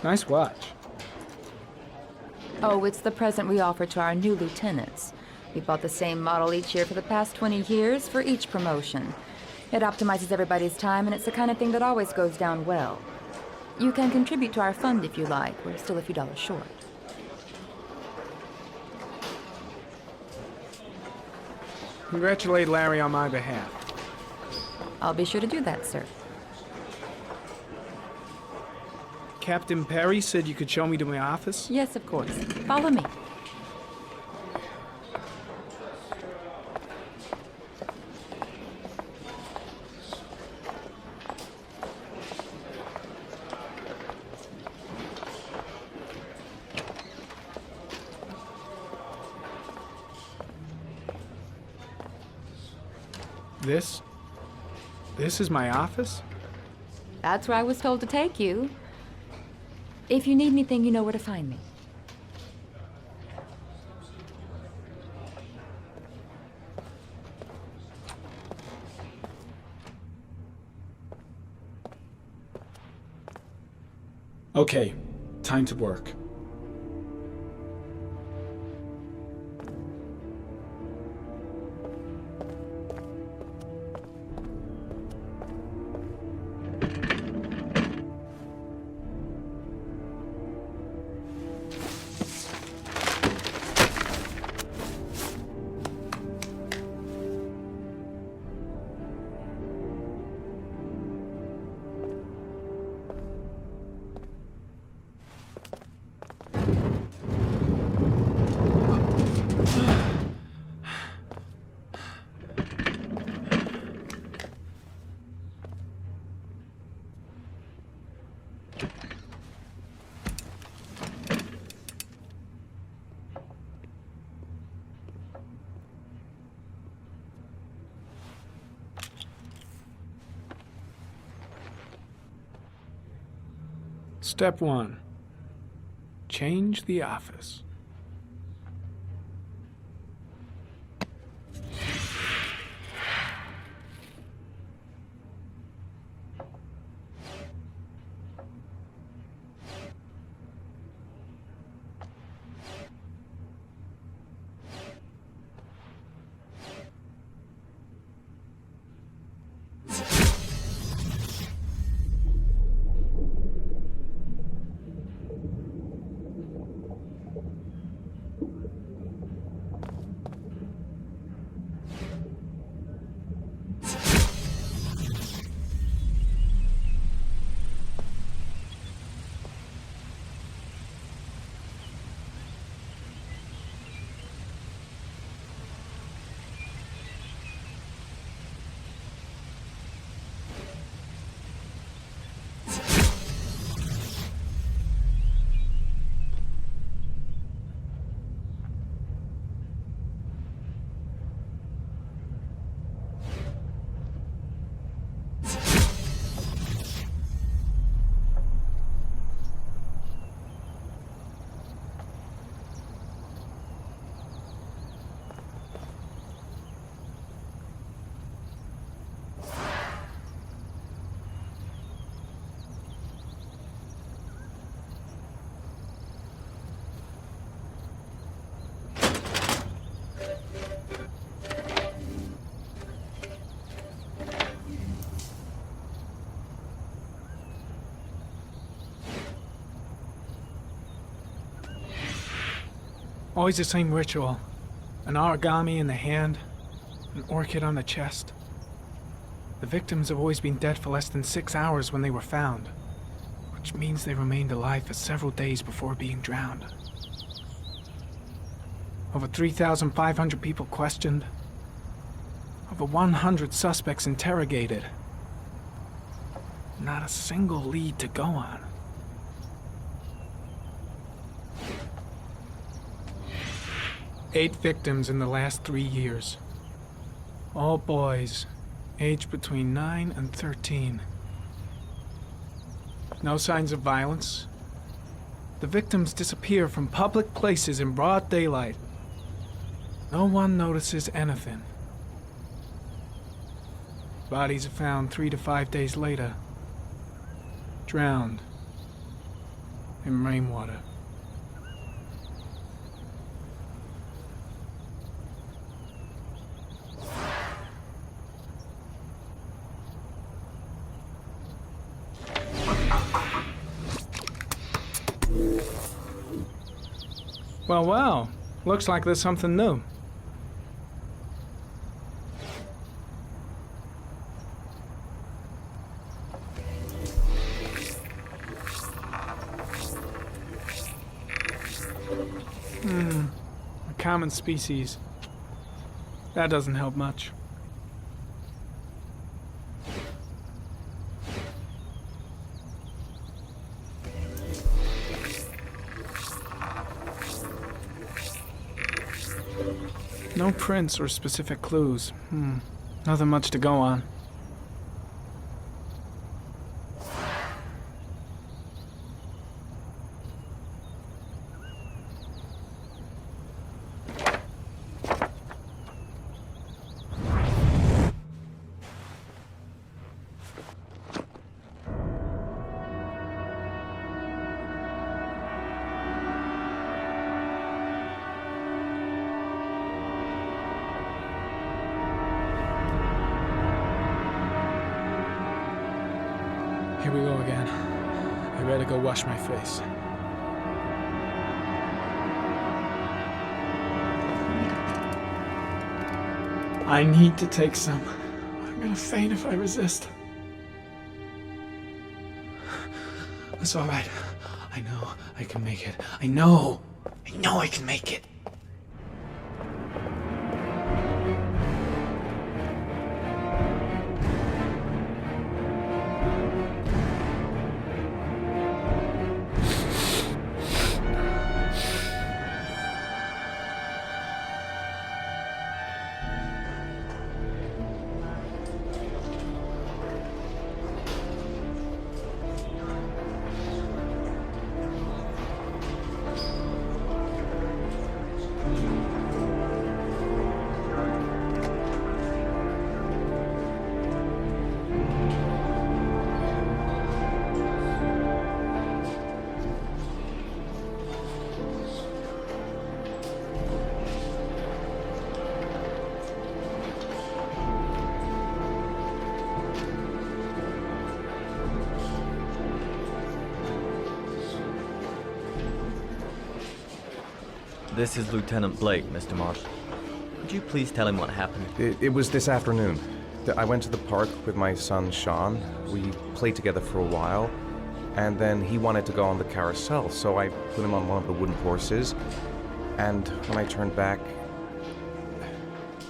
Nice watch. Oh, it's the present we offer to our new lieutenants. We bought the same model each year for the past 20 years for each promotion. It optimizes everybody's time, and it's the kind of thing that always goes down well. You can contribute to our fund if you like. We're still a few dollars short. Congratulate Larry on my behalf. I'll be sure to do that, sir. Captain Perry said you could show me to my office? Yes, of course. Follow me. This is my office? That's where I was told to take you. If you need anything, you know where to find me. Okay, time to work. Step 1. Change the office. Always the same ritual. An origami in the hand, an orchid on the chest. The victims have always been dead for less than 6 hours when they were found, which means they remained alive for several days before being drowned. Over 3,500 people questioned. Over 100 suspects interrogated. Not a single lead to go on. Eight victims in the last 3 years. All boys, aged between 9 and 13. No signs of violence. The victims disappear from public places in broad daylight. No one notices anything. Bodies are found 3 to 5 days later. Drowned. in rainwater. Well, well. Looks like there's something new. A common species. That doesn't help much. No prints or specific clues. Nothing much to go on. Here we go again. I better go wash my face. I need to take some. I'm gonna faint if I resist. It's all right. I know I can make it. I know I can make it. This is Lieutenant Blake, Mr. Marsh. Could you please tell him what happened? It was this afternoon. I went to the park with my son, Sean. We played together for a while, and then he wanted to go on the carousel, so I put him on one of the wooden horses, and when I turned back,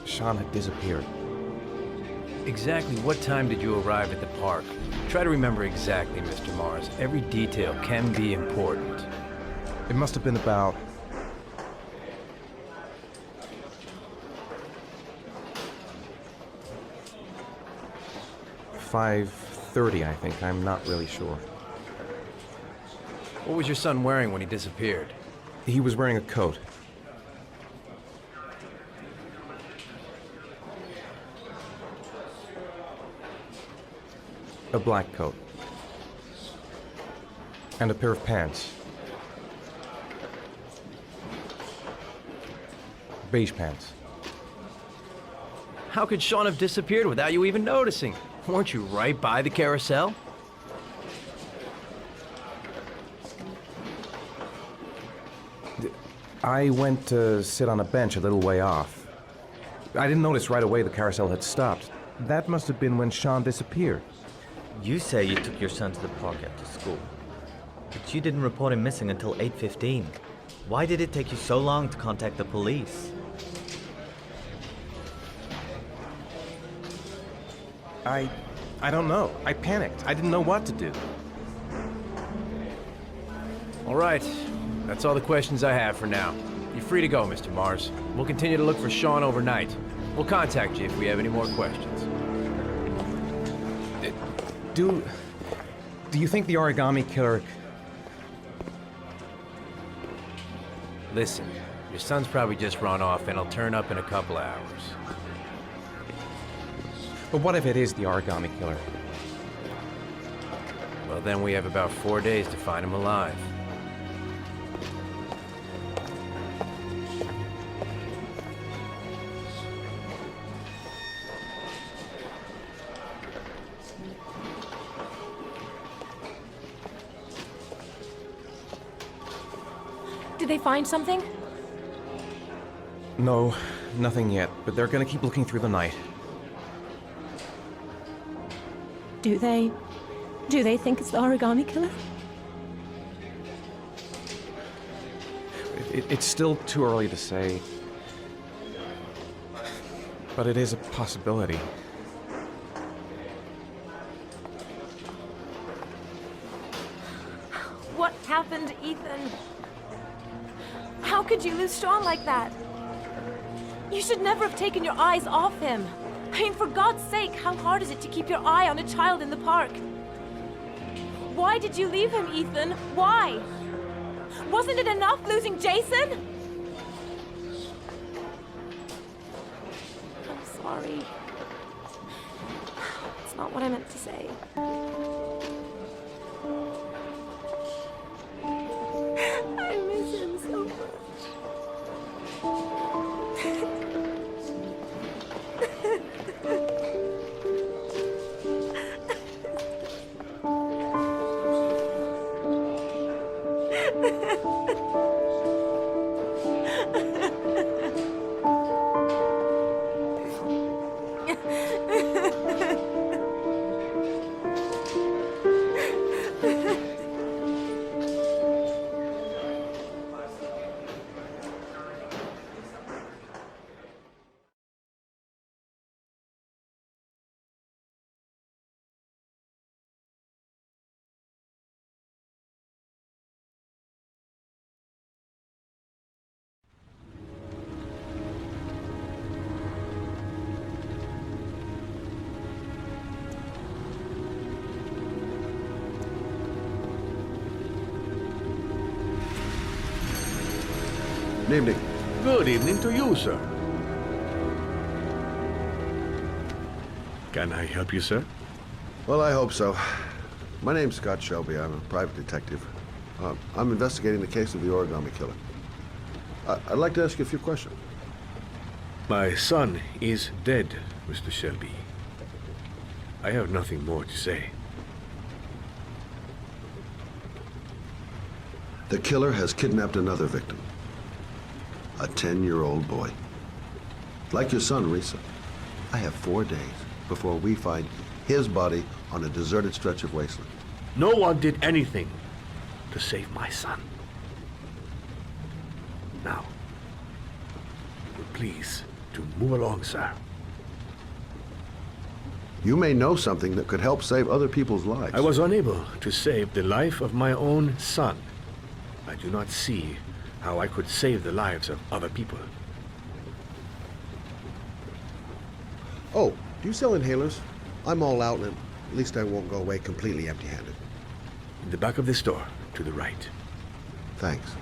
Sean had disappeared. Exactly what time did you arrive at the park? Try to remember exactly, Mr. Mars. Every detail can be important. It must have been about 5:30, I think. I'm not really sure. What was your son wearing when he disappeared? He was wearing a coat. A black coat. And a pair of pants. Beige pants. How could Sean have disappeared without you even noticing? Weren't you right by the carousel? I went to sit on a bench a little way off. I didn't notice right away the carousel had stopped. That must have been when Sean disappeared. You say you took your son to the park after school, but you didn't report him missing until 8:15. Why did it take you so long to contact the police? I don't know. I panicked. I didn't know what to do. All right. That's all the questions I have for now. You're free to go, Mr. Mars. We'll continue to look for Sean overnight. We'll contact you if we have any more questions. Do you think the origami killer... Listen, your son's probably just run off and he'll turn up in a couple hours. But what if it is the origami killer? Well, then we have about 4 days to find him alive. Did they find something? No, nothing yet, but they're gonna keep looking through the night. Do they think it's the origami killer? It's still too early to say. But it is a possibility. What happened, Ethan? How could you lose Sean like that? You should never have taken your eyes off him. I mean, for God's sake, how hard is it to keep your eye on a child in the park? Why did you leave him, Ethan? Why? Wasn't it enough losing Jason? I'm sorry. It's not what I meant to say. I miss him so much. Good evening. Good evening to you, sir. Can I help you, sir? Well, I hope so. My name's Scott Shelby. I'm a private detective. I'm investigating the case of the origami killer. I'd like to ask you a few questions. My son is dead, Mr. Shelby. I have nothing more to say. The killer has kidnapped another victim. A 10-year-old boy. Like your son, Risa. I have 4 days before we find his body on a deserted stretch of wasteland. No one did anything to save my son. Now, please, to move along, sir. You may know something that could help save other people's lives. I was unable to save the life of my own son. I do not see how I could save the lives of other people. Oh, do you sell inhalers? I'm all out, and at least I won't go away completely empty-handed. In the back of the store, to the right. Thanks.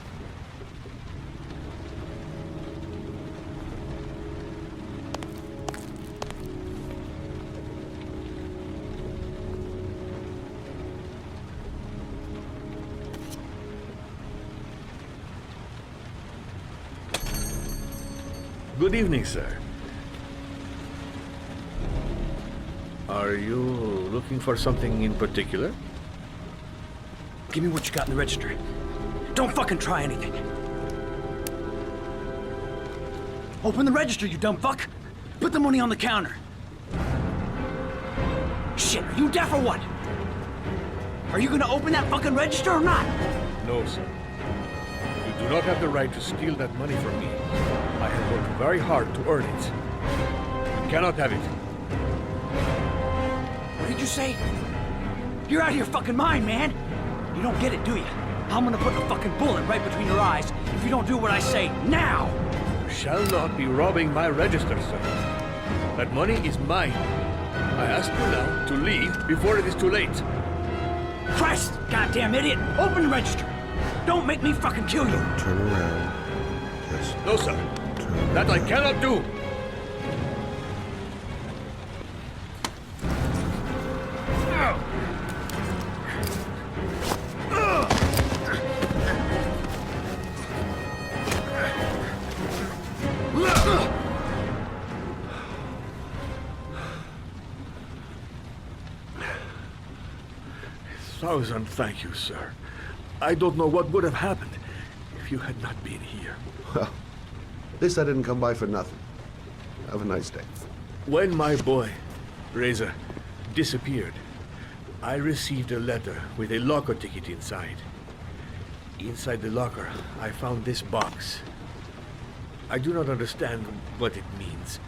Good evening, sir. Are you looking for something in particular? Give me what you got in the register. Don't fucking try anything. Open the register, you dumb fuck. Put the money on the counter. Shit, are you deaf or what? Are you gonna open that fucking register or not? No, sir. You do not have the right to steal that money from me. I have worked very hard to earn it. You cannot have it. What did you say? You're out of your fucking mind, man. You don't get it, do you? I'm gonna put a fucking bullet right between your eyes if you don't do what I say now! You shall not be robbing my register, sir. That money is mine. I ask you now to leave before it is too late. Christ, goddamn idiot! Open the register! Don't make me fucking kill you! Turn around. Yes. No, sir. That I cannot do. Thousand thank you, sir. I don't know what would have happened if you had not been here. Well, at least I didn't come by for nothing. Have a nice day. When my boy, Reza, disappeared, I received a letter with a locker ticket inside. Inside the locker, I found this box. I do not understand what it means,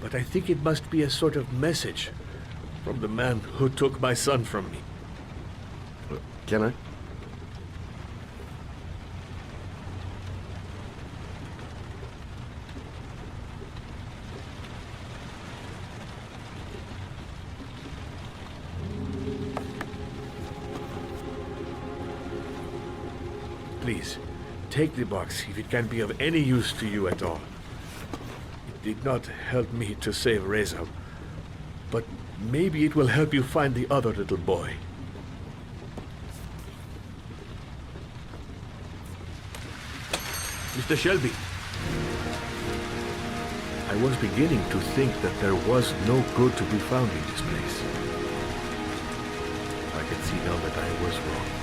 but I think it must be a sort of message from the man who took my son from me. Can I? Please, take the box if it can be of any use to you at all. It did not help me to save Reza, but maybe it will help you find the other little boy. Mr. Shelby, I was beginning to think that there was no good to be found in this place. I can see now that I was wrong.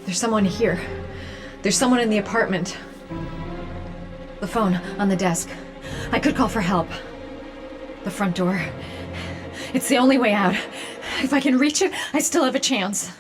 There's someone here. There's someone in the apartment. The phone on the desk. I could call for help. The front door. It's the only way out. If I can reach it, I still have a chance.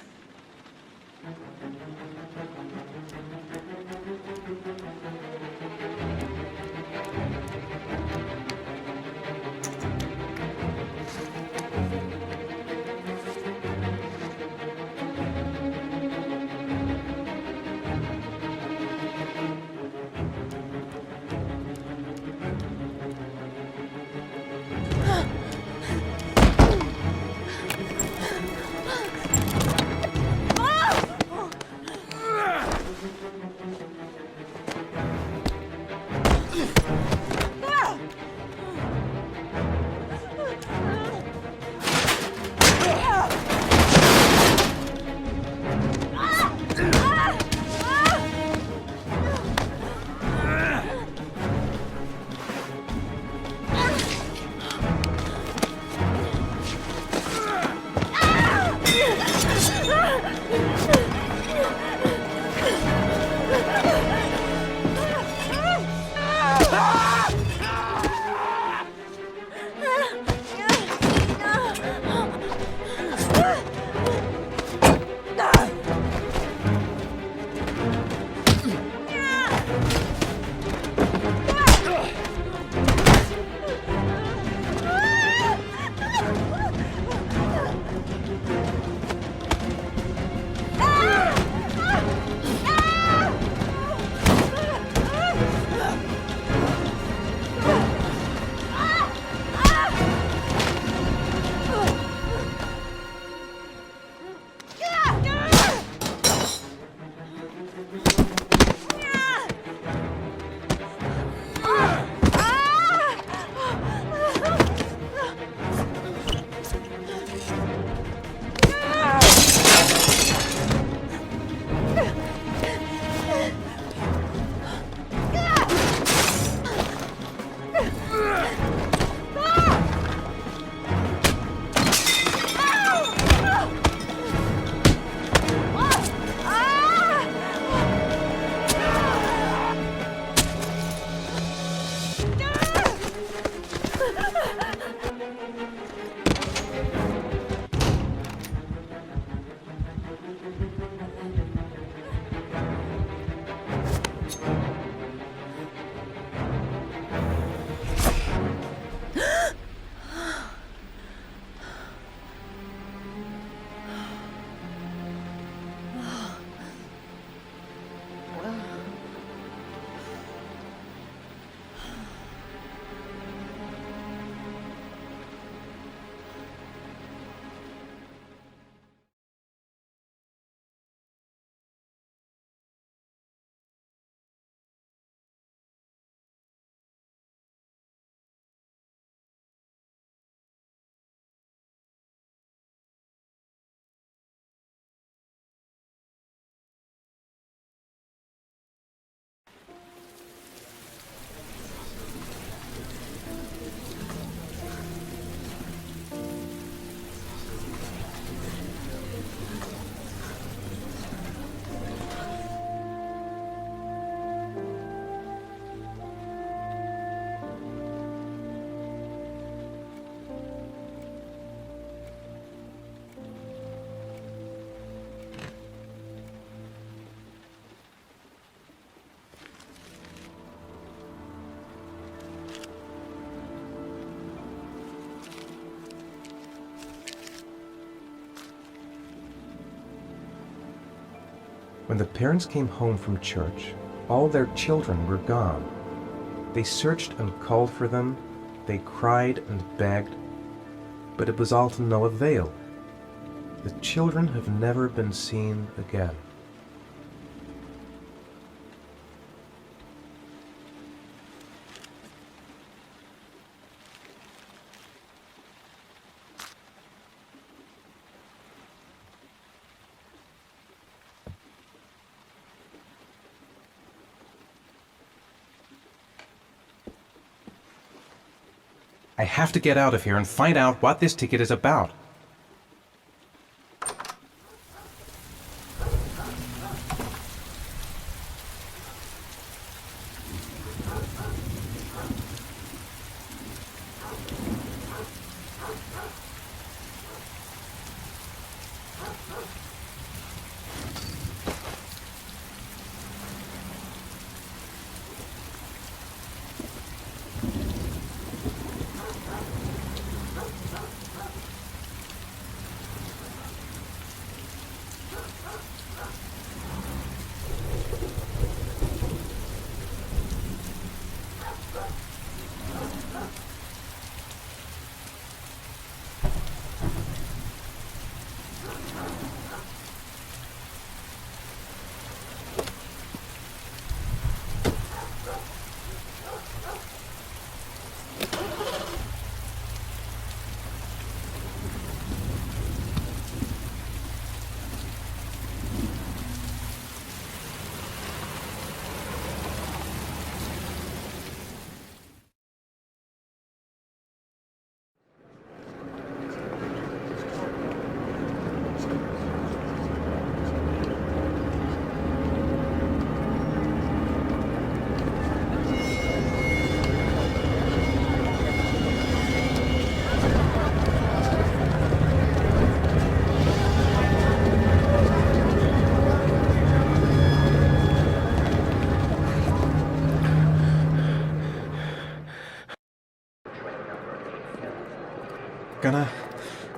When the parents came home from church, all their children were gone. They searched and called for them, they cried and begged, but it was all to no avail. The children have never been seen again. I have to get out of here and find out what this ticket is about.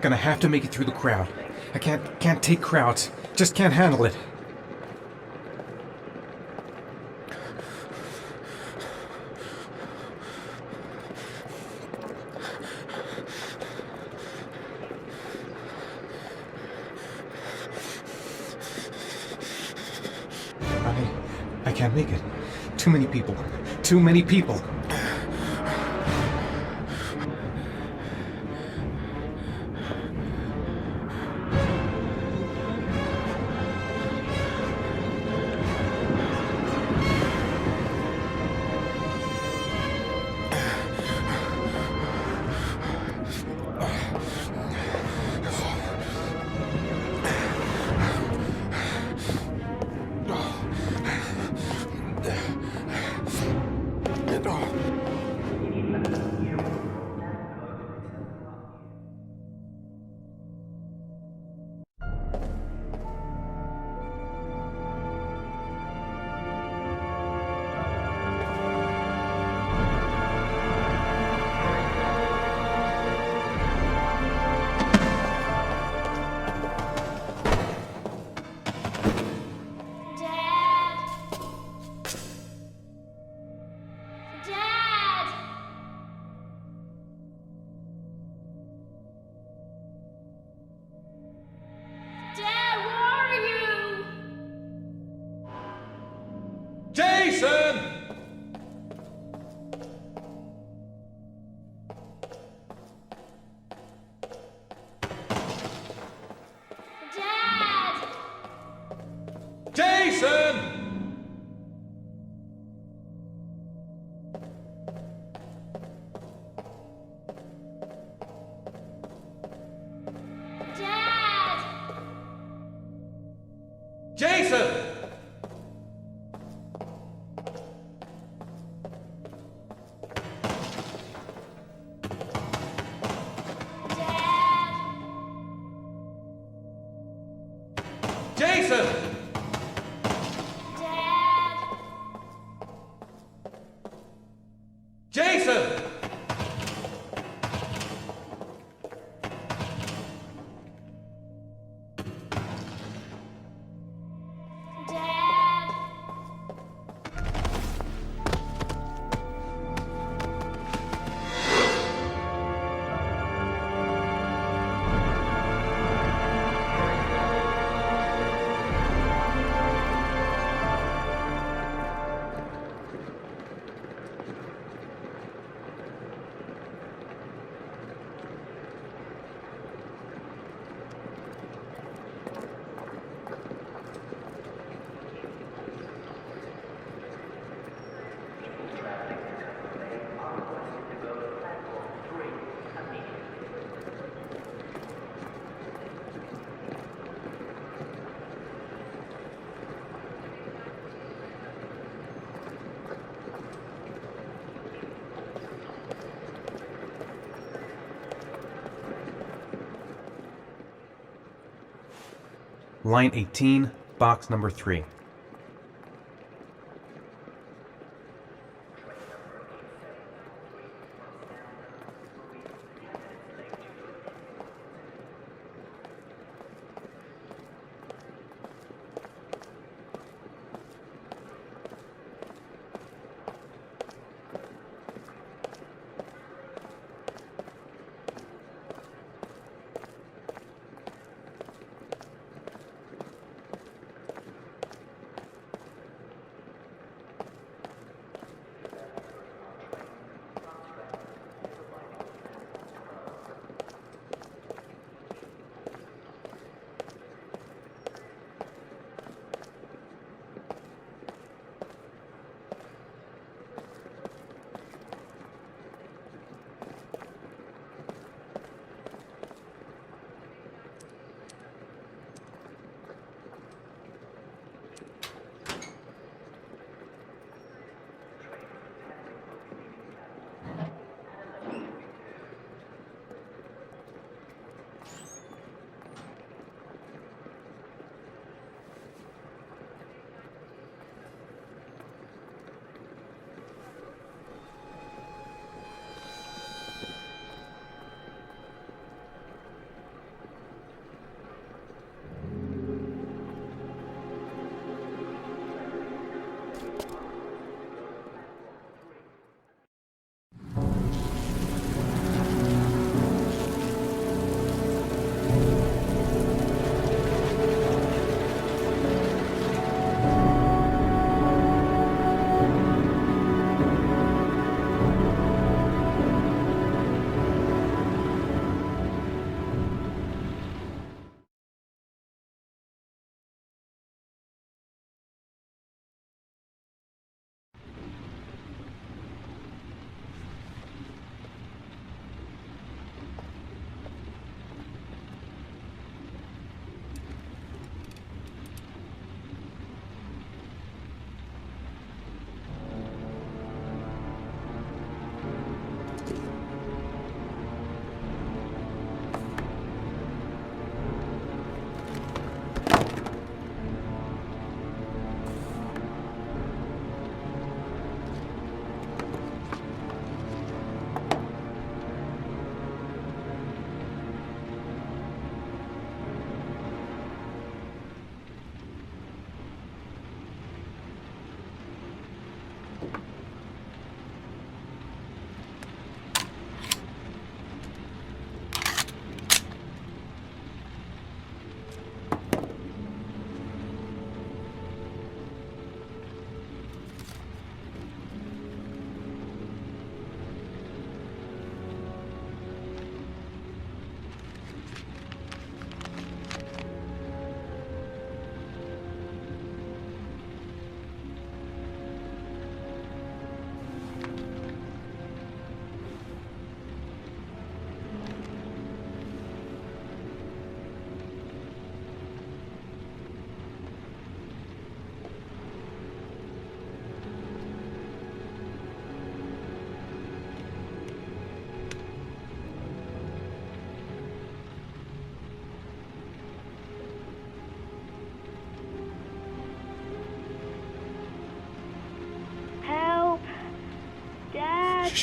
Gonna have to make it through the crowd. I can't take crowds. Just can't handle it. I can't make it. Too many people. Too many people. Line 18, box number 3.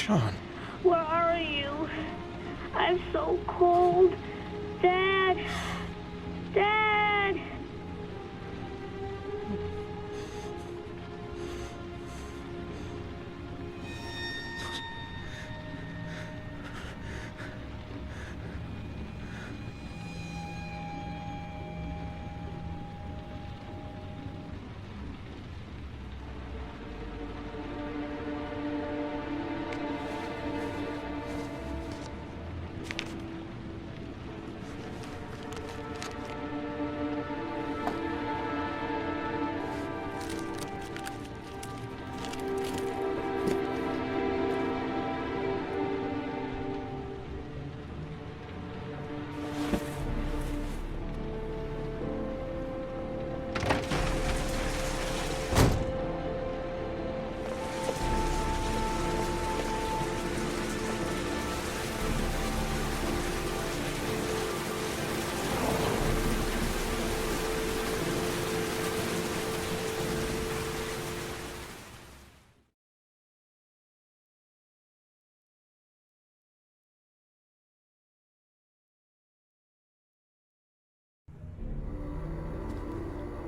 Sean. Where are you? I'm so cold. Dad! Dad!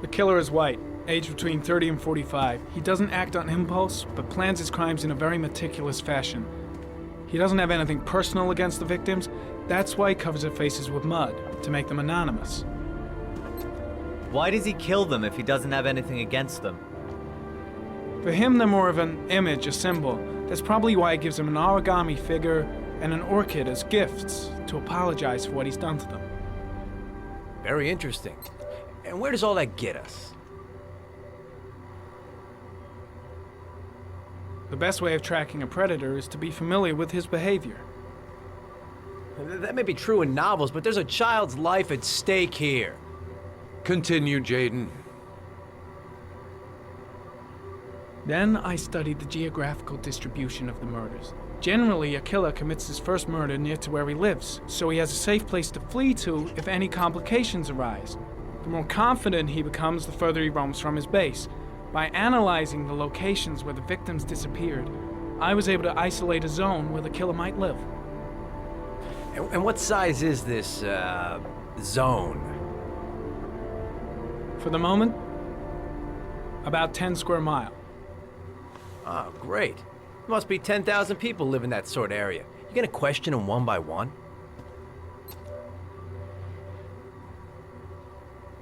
The killer is white, aged between 30 and 45. He doesn't act on impulse, but plans his crimes in a very meticulous fashion. He doesn't have anything personal against the victims. That's why he covers their faces with mud, to make them anonymous. Why does he kill them if he doesn't have anything against them? For him, they're more of an image, a symbol. That's probably why he gives them an origami figure and an orchid as gifts to apologize for what he's done to them. Very interesting. And where does all that get us? The best way of tracking a predator is to be familiar with his behavior. That may be true in novels, but there's a child's life at stake here. Continue, Jayden. Then I studied the geographical distribution of the murders. Generally, a killer commits his first murder near to where he lives, so he has a safe place to flee to if any complications arise. The more confident he becomes, the further he roams from his base. By analyzing the locations where the victims disappeared, I was able to isolate a zone where the killer might live. And what size is this, zone? For the moment, about 10 square miles. Oh, great. There must be 10,000 people live in that sort of area. You gonna question them one by one?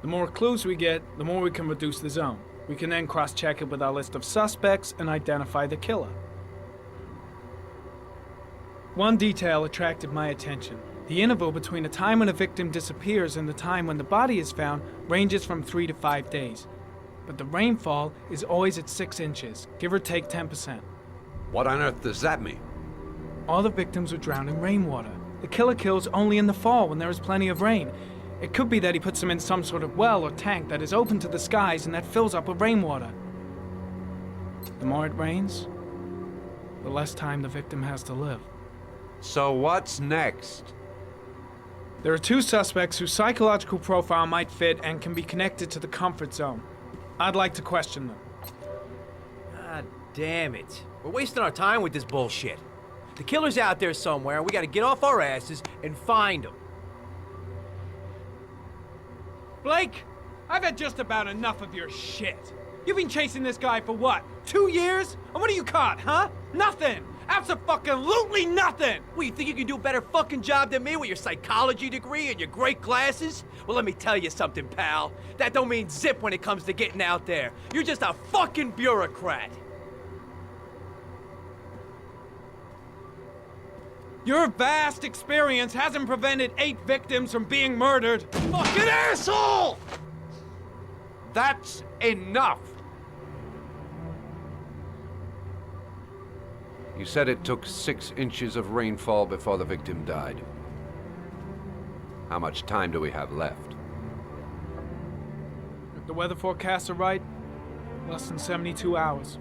The more clues we get, the more we can reduce the zone. We can then cross-check it with our list of suspects and identify the killer. One detail attracted my attention. The interval between the time when a victim disappears and the time when the body is found ranges from 3 to 5 days. But the rainfall is always at 6 inches, give or take 10%. What on earth does that mean? All the victims were drowned in rainwater. The killer kills only in the fall when there is plenty of rain. It could be that he puts them in some sort of well or tank that is open to the skies and that fills up with rainwater. The more it rains, the less time the victim has to live. So what's next? There are 2 suspects whose psychological profile might fit and can be connected to the comfort zone. I'd like to question them. God damn it. We're wasting our time with this bullshit. The killer's out there somewhere, and we gotta get off our asses and find him. Blake, I've had just about enough of your shit. You've been chasing this guy for what, 2 years? And what are you caught, huh? Nothing! Abso-fucking-lutely nothing! What, you think you can do a better fucking job than me with your psychology degree and your great glasses? Well, let me tell you something, pal. That don't mean zip when it comes to getting out there. You're just a fucking bureaucrat. Your vast experience hasn't prevented 8 victims from being murdered. Fucking asshole! That's enough! You said it took 6 inches of rainfall before the victim died. How much time do we have left? If the weather forecasts are right, less than 72 hours.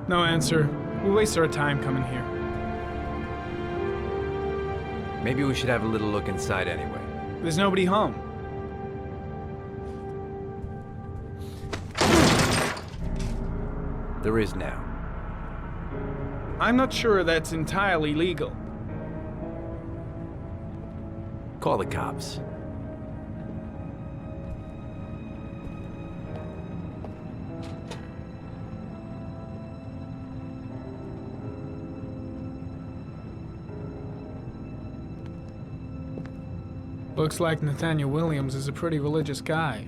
No answer. We waste our time coming here. Maybe we should have a little look inside anyway. There's nobody home. There is now. I'm not sure that's entirely legal. Call the cops. Looks like Nathaniel Williams is a pretty religious guy.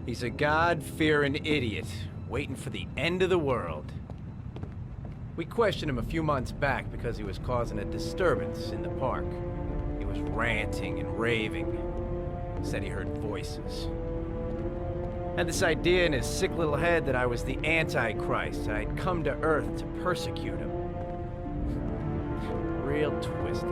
He's a God-fearing idiot, waiting for the end of the world. We questioned him a few months back because he was causing a disturbance in the park. He was ranting and raving. Said he heard voices. Had this idea in his sick little head that I was the Antichrist, and I'd come to Earth to persecute him. Real twisted.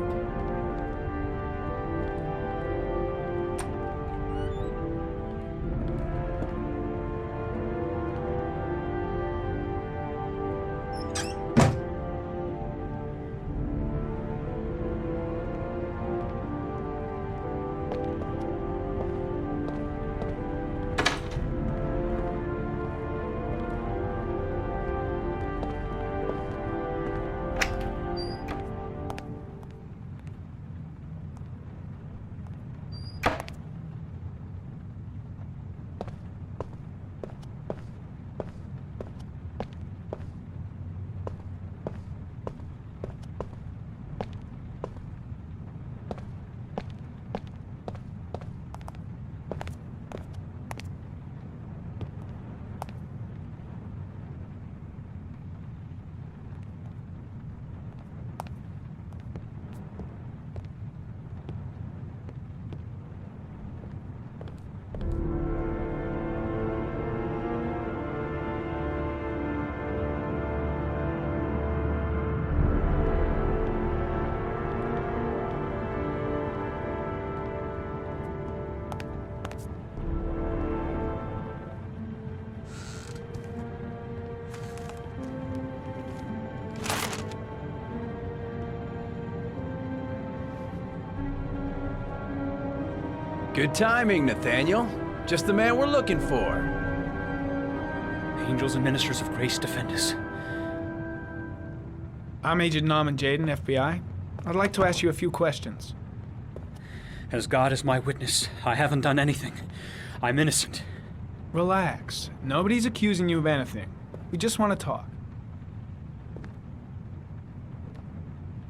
Good timing, Nathaniel. Just the man we're looking for. Angels and ministers of grace defend us. I'm Agent Norman Jayden, FBI. I'd like to ask you a few questions. As God is my witness, I haven't done anything. I'm innocent. Relax. Nobody's accusing you of anything. We just want to talk.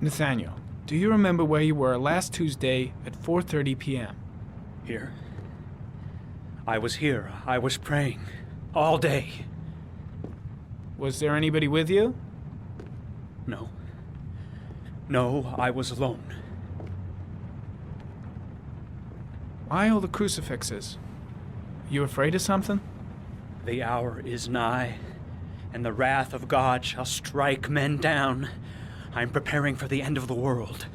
Nathaniel, do you remember where you were last Tuesday at 4:30 p.m.? Here? I was here. I was praying. All day. Was there anybody with you? No. No, I was alone. Why all the crucifixes? You afraid of something? The hour is nigh, and the wrath of God shall strike men down. I'm preparing for the end of the world.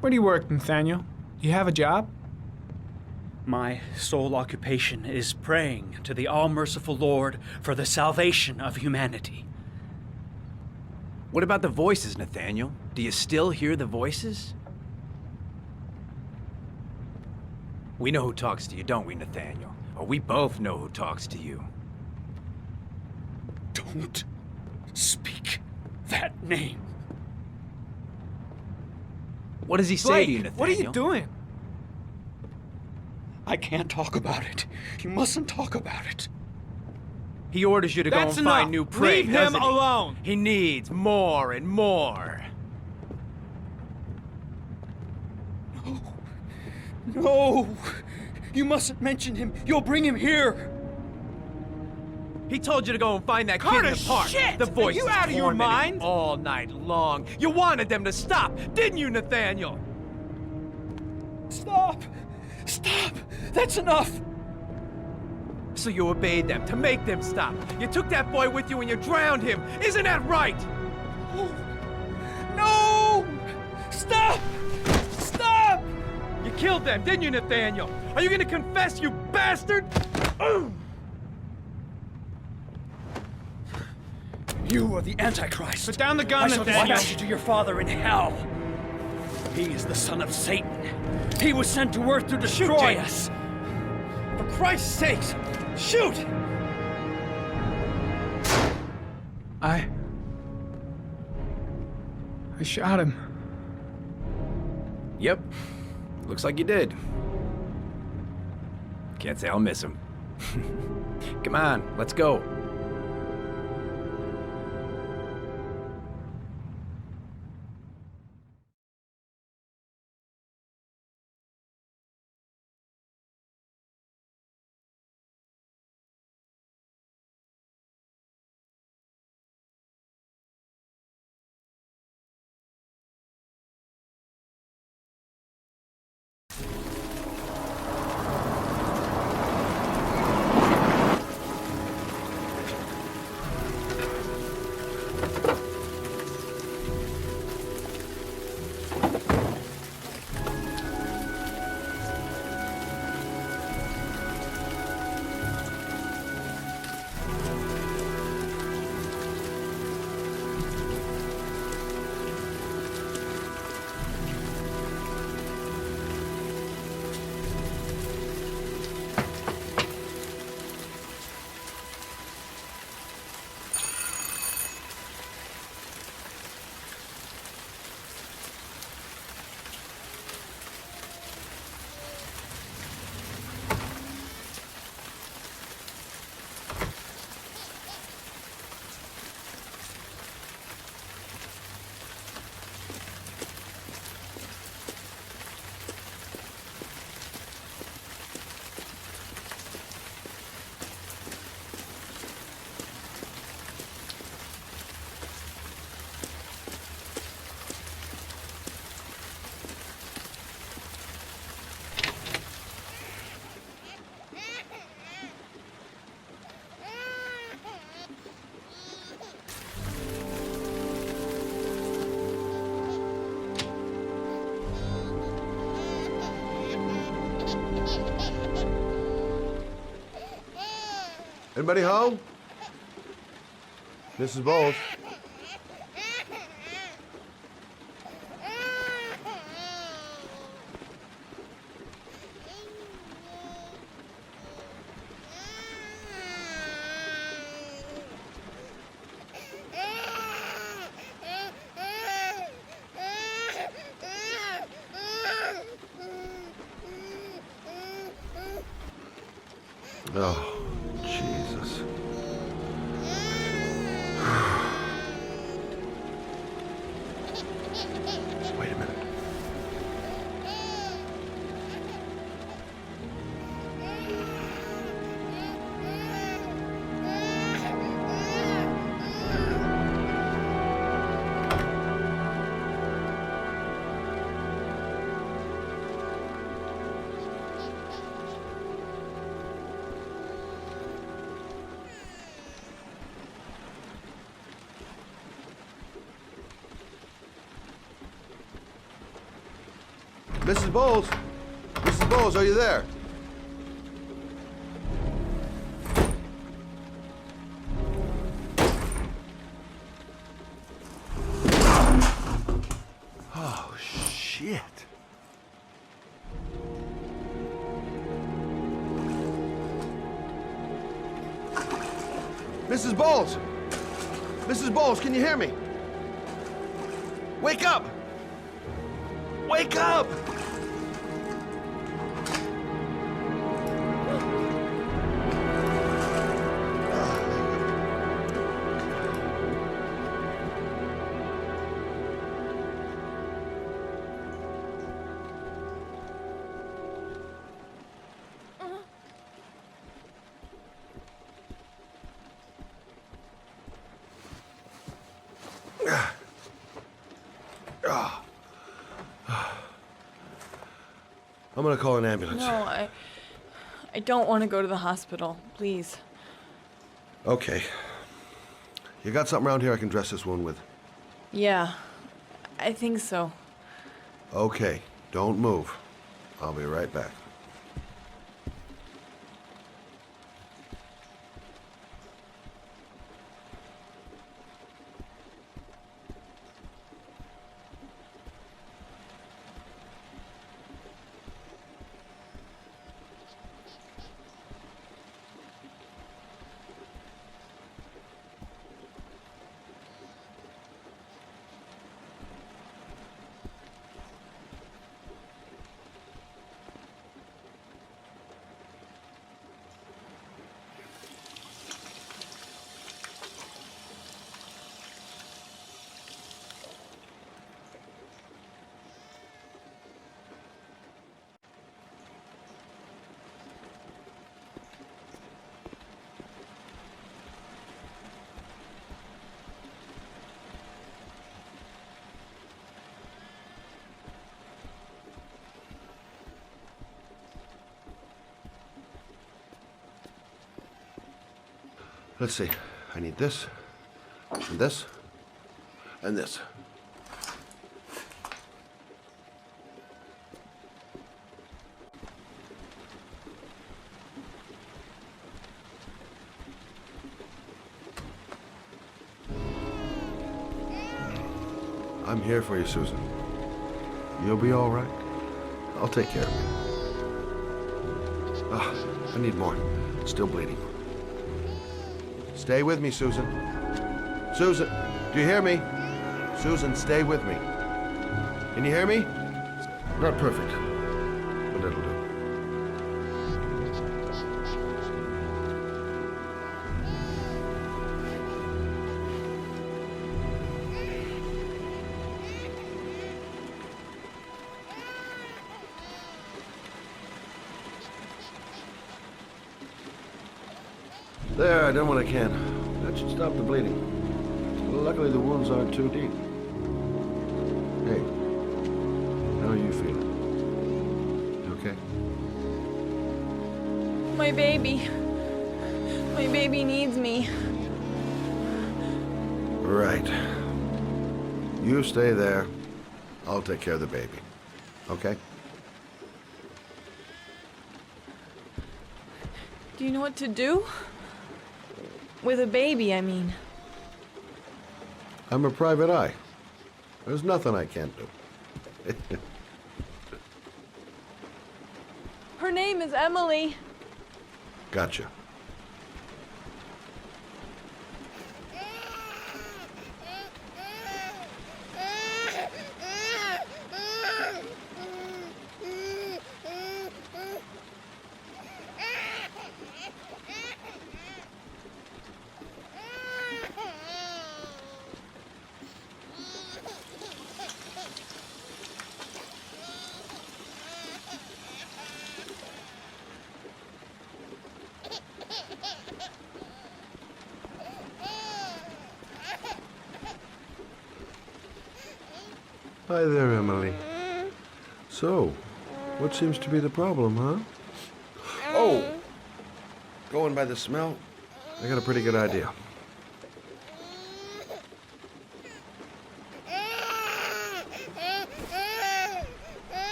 Where do you work, Nathaniel? Do you have a job? My sole occupation is praying to the all-merciful Lord for the salvation of humanity. What about the voices, Nathaniel? Do you still hear the voices? We know who talks to you, don't we, Nathaniel? Or we both know who talks to you. Don't speak that name. What does he say Blake, to you, Nathaniel? what are you doing? I can't talk about it. You mustn't talk about it. He orders you to go and find new prey, Leave him doesn't he? alone. He needs more and more. No! You mustn't mention him. You'll bring him here. He told you to go and find that kid in Carter, the park. shit! The Are voice you is out of your tormenting mind? all night long. You wanted them to stop, didn't you, Nathaniel? Stop! Stop! That's enough! So you obeyed them to make them stop. You took that boy with you and you drowned him. Isn't that right? No! Stop! Stop! You killed them, didn't you, Nathaniel? Are you gonna confess, you bastard? You are the Antichrist. Put down the gun, I shall Nathaniel. dispatch you to your father in hell. He is the son of Satan. He was sent to earth to destroy us. For Christ's sakes, shoot! I shot him. Yep. Looks like you did. Can't say I'll miss him. Come on, let's go. Anybody home? Mrs. Bowles. Oh, Jesus. Wait a minute. Mrs. Bowles? Mrs. Bowles, are you there? Oh, shit. Mrs. Bowles! Mrs. Bowles, can you hear me? Wake up! Wake up! I'm gonna call an ambulance. No, I don't want to go to the hospital. Please. Okay. You got something around here I can dress this wound with? Yeah, I think so. Okay, don't move. I'll be right back. Let's see. I need this, and this, and this. I'm here for you, Susan. You'll be all right. I'll take care of you. Ah, I need more. Still bleeding. Stay with me, Susan. Susan, do you hear me? Susan, stay with me. Can you hear me? Not perfect, but it'll do. There, I done what I can. That should stop the bleeding. Luckily, the wounds aren't too deep. Hey, how are you feeling? You okay? My baby. My baby needs me. Right. You stay there. I'll take care of the baby. Okay? Do you know what to do? With a baby, I mean. I'm a private eye. There's nothing I can't do. Her name is Emily. Gotcha. Hi there, Emily. So, what seems to be the problem, huh? Oh! Going by the smell, I got a pretty good idea.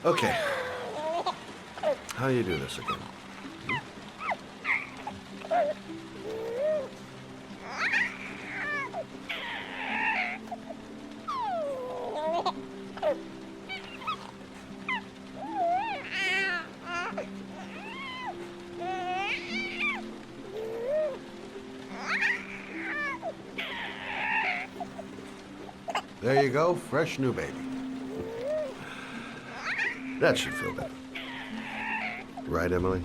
Okay. How do you do this again? There you go, fresh new baby. That should feel better. Right, Emily?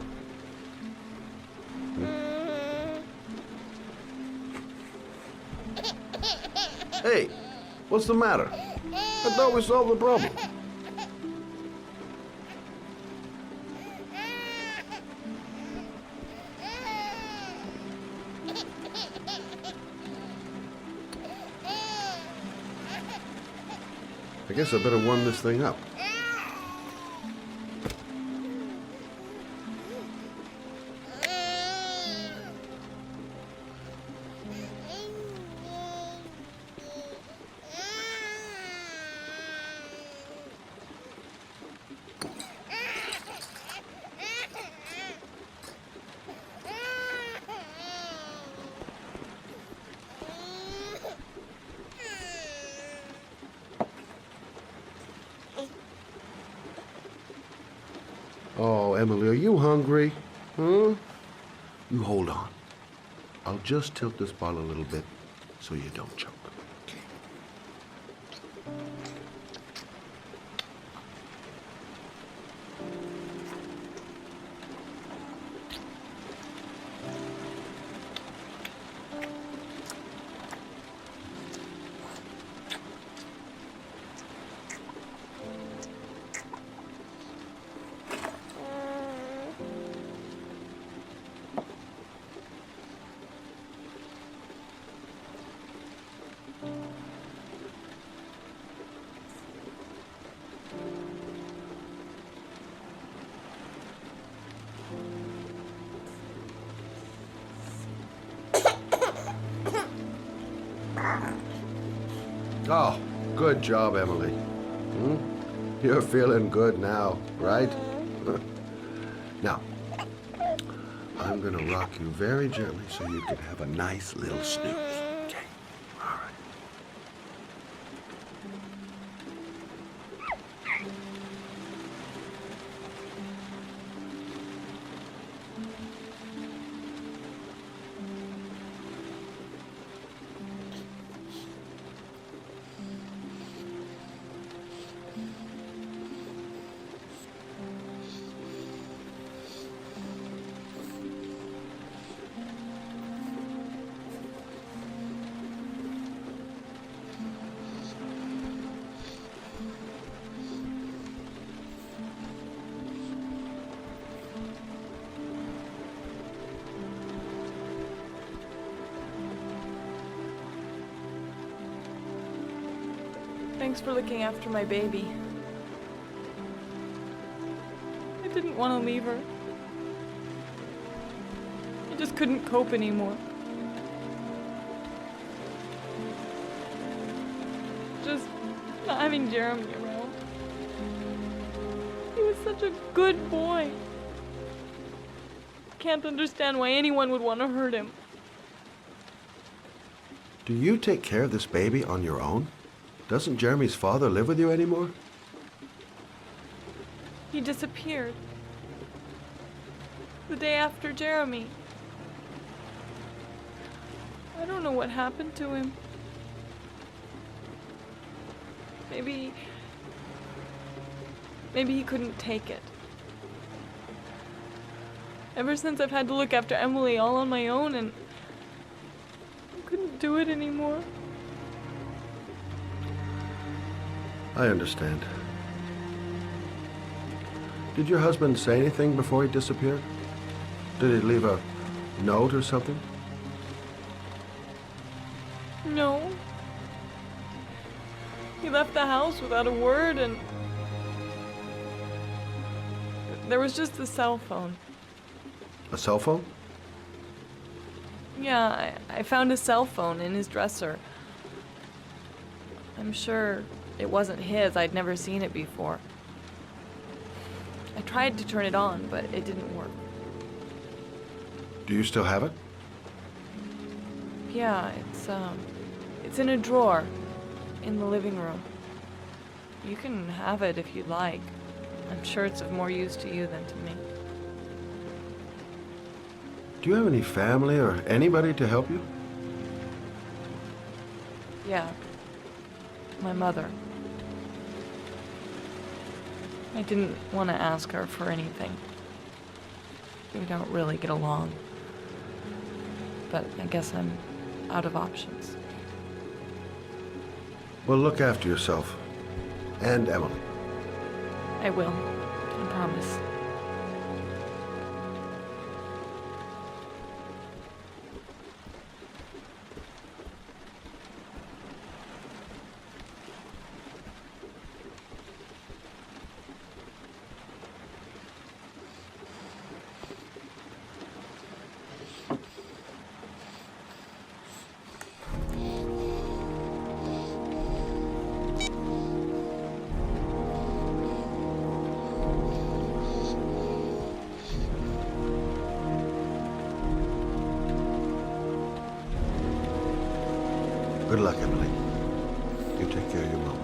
Hey, what's the matter? I thought we solved the problem. I guess I better warm this thing up. Oh, Emily, are you hungry? Huh? You hold on. I'll just tilt this bottle a little bit so you don't choke. Oh, good job, Emily. Hmm? You're feeling good now, right? Now, I'm gonna rock you very gently so you can have a nice little snooze. Okay, all right. Thanks for looking after my baby. I didn't want to leave her. I just couldn't cope anymore. Just not having Jeremy around. He was such a good boy. Can't understand why anyone would want to hurt him. Do you take care of this baby on your own? Doesn't Jeremy's father live with you anymore? He disappeared. The day after Jeremy. I don't know what happened to him. Maybe he couldn't take it. Ever since I've had to look after Emily all on my own, and I couldn't do it anymore. I understand. Did your husband say anything before he disappeared? Did he leave a note or something? No. He left the house without a word, and there was just the cell phone. A cell phone? Yeah, I found a cell phone in his dresser. I'm sure it wasn't his. I'd never seen it before. I tried to turn it on, but it didn't work. Do you still have it? Yeah, it's in a drawer in the living room. You can have it if you'd like. I'm sure it's of more use to you than to me. Do you have any family or anybody to help you? Yeah. My mother. I didn't want to ask her for anything. We don't really get along. But I guess I'm out of options. Well, look after yourself. And Emily. I will. I promise. Good luck, Emily. You take care of your mama.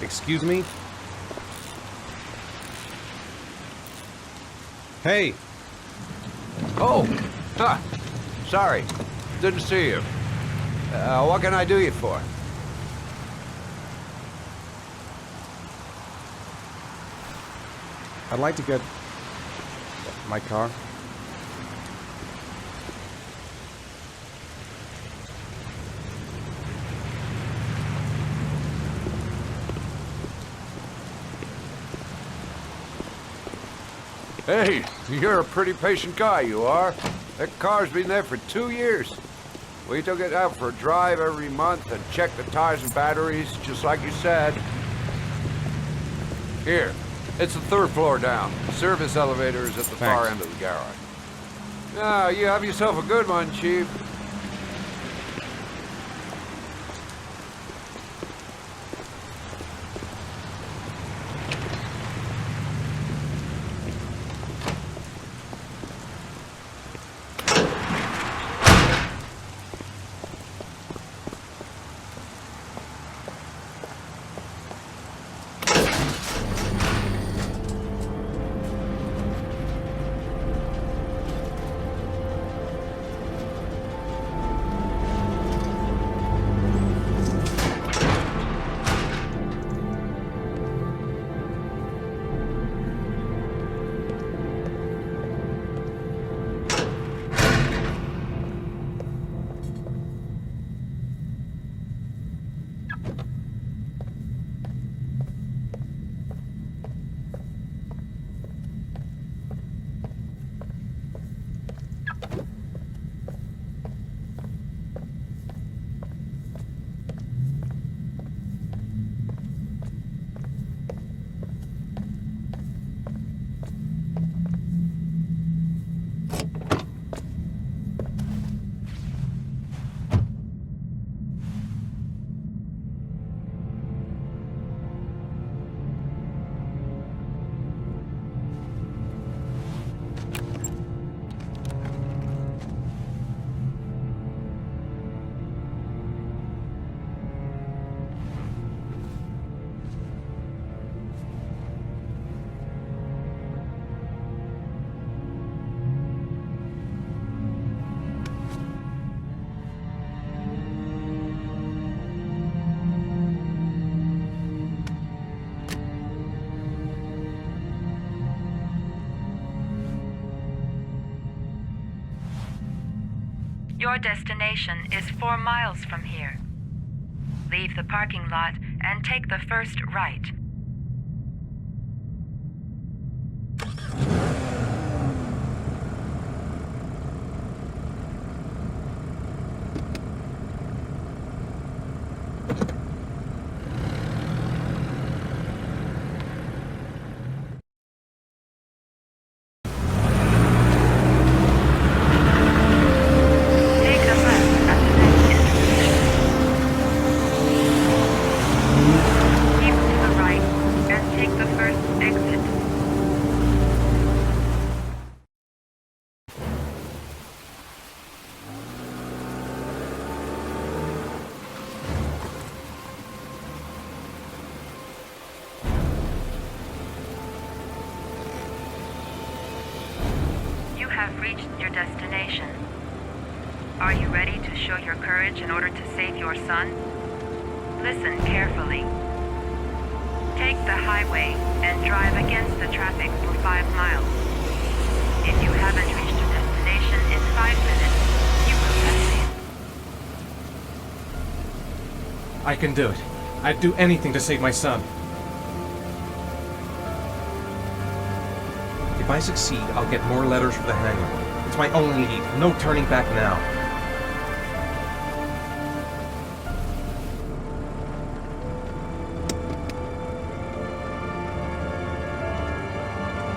Excuse me? Hey! Oh! Huh. Sorry. Didn't see you. What can I do you for? I'd like to get my car. Hey, you're a pretty patient guy, you are. That car's been there for 2 years. We took it out for a drive every month and checked the tires and batteries, just like you said. Here, it's the 3rd floor down. The service elevator is at the far end of the garage. Now, you have yourself a good one, Chief. Your destination is 4 miles from here. Leave the parking lot and take the first right. Have reached your destination. Are you ready to show your courage in order to save your son? Listen carefully. Take the highway and drive against the traffic for 5 miles. If you haven't reached your destination in 5 minutes, you will have failed. I can do it. I'd do anything to save my son. If I succeed, I'll get more letters for the hangar. It's my only lead. No turning back now.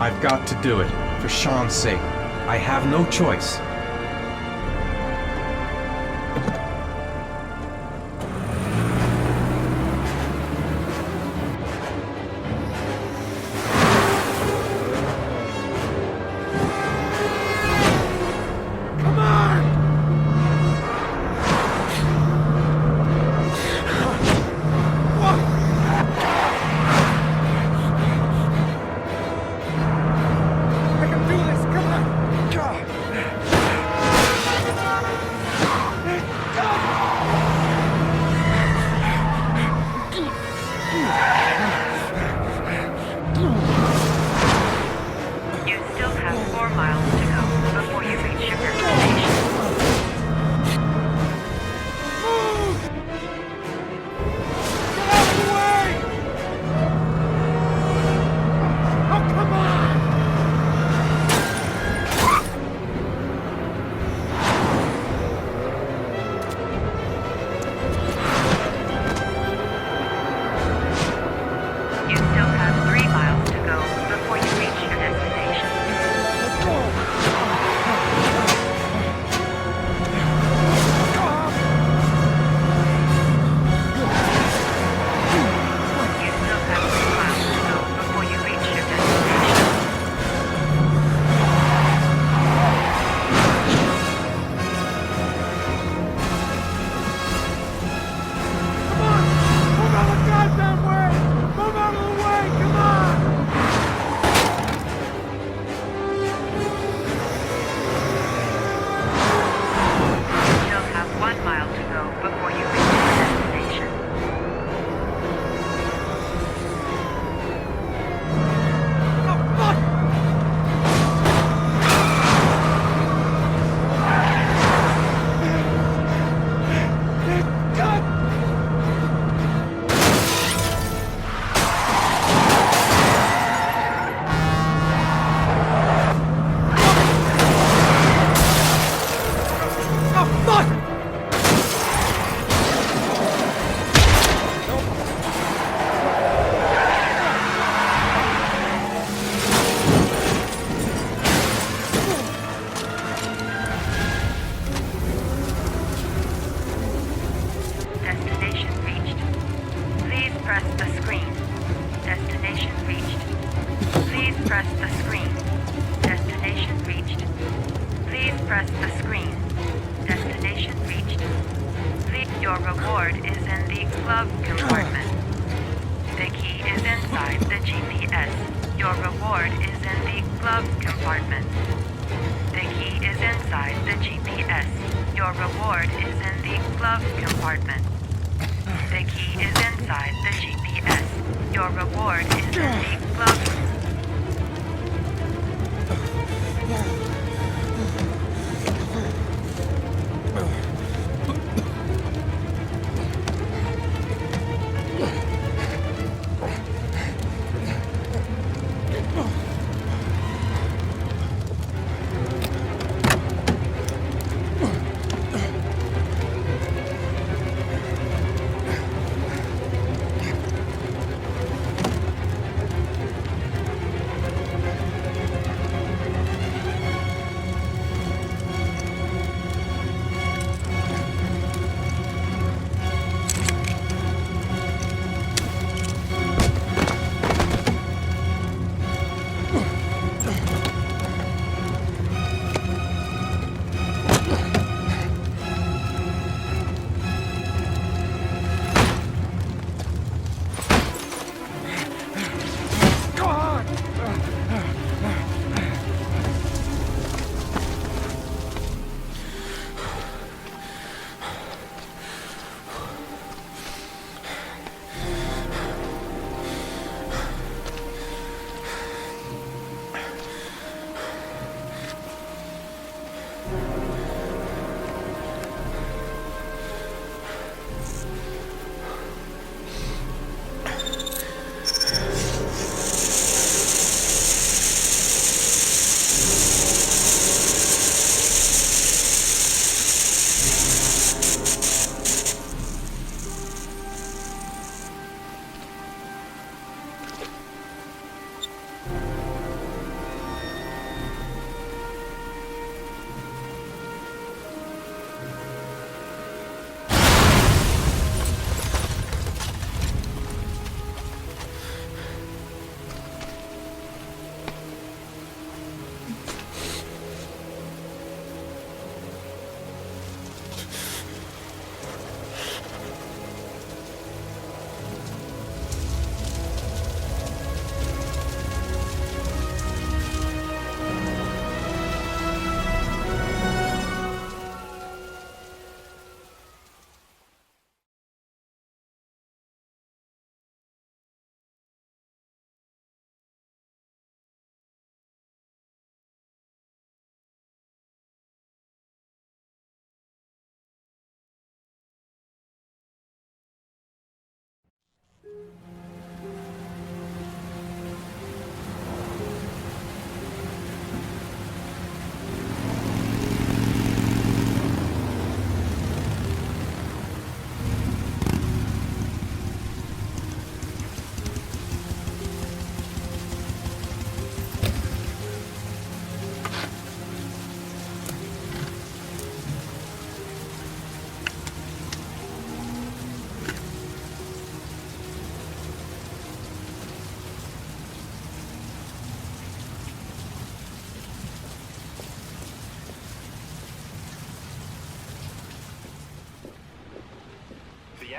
I've got to do it. For Sean's sake. I have no choice.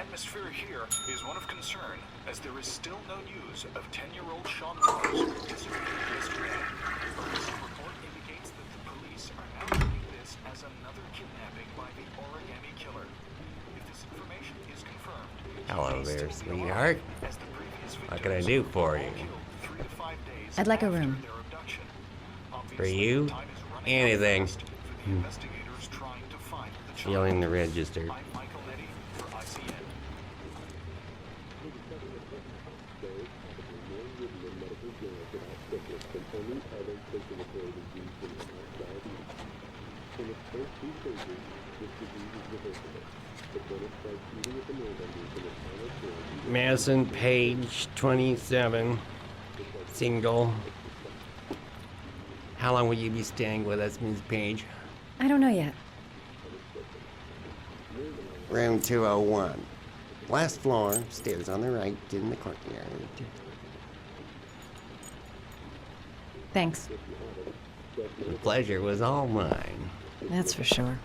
atmosphere here is one of concern, as there is still no news of 10-year-old Sean Rose, who disappeared yesterday. A recent report indicates that the police are now treating this as another kidnapping by the origami killer. If this information is confirmed, Hello there, sweetheart. What can I do for you? I'd like a room. For you? Anything. Feeling the register. Madison, page 27, single. How long will you be staying with us, Ms. Page? I don't know yet. Room 201. Last floor, stairs on the right, in the courtyard. Thanks. The pleasure was all mine. That's for sure.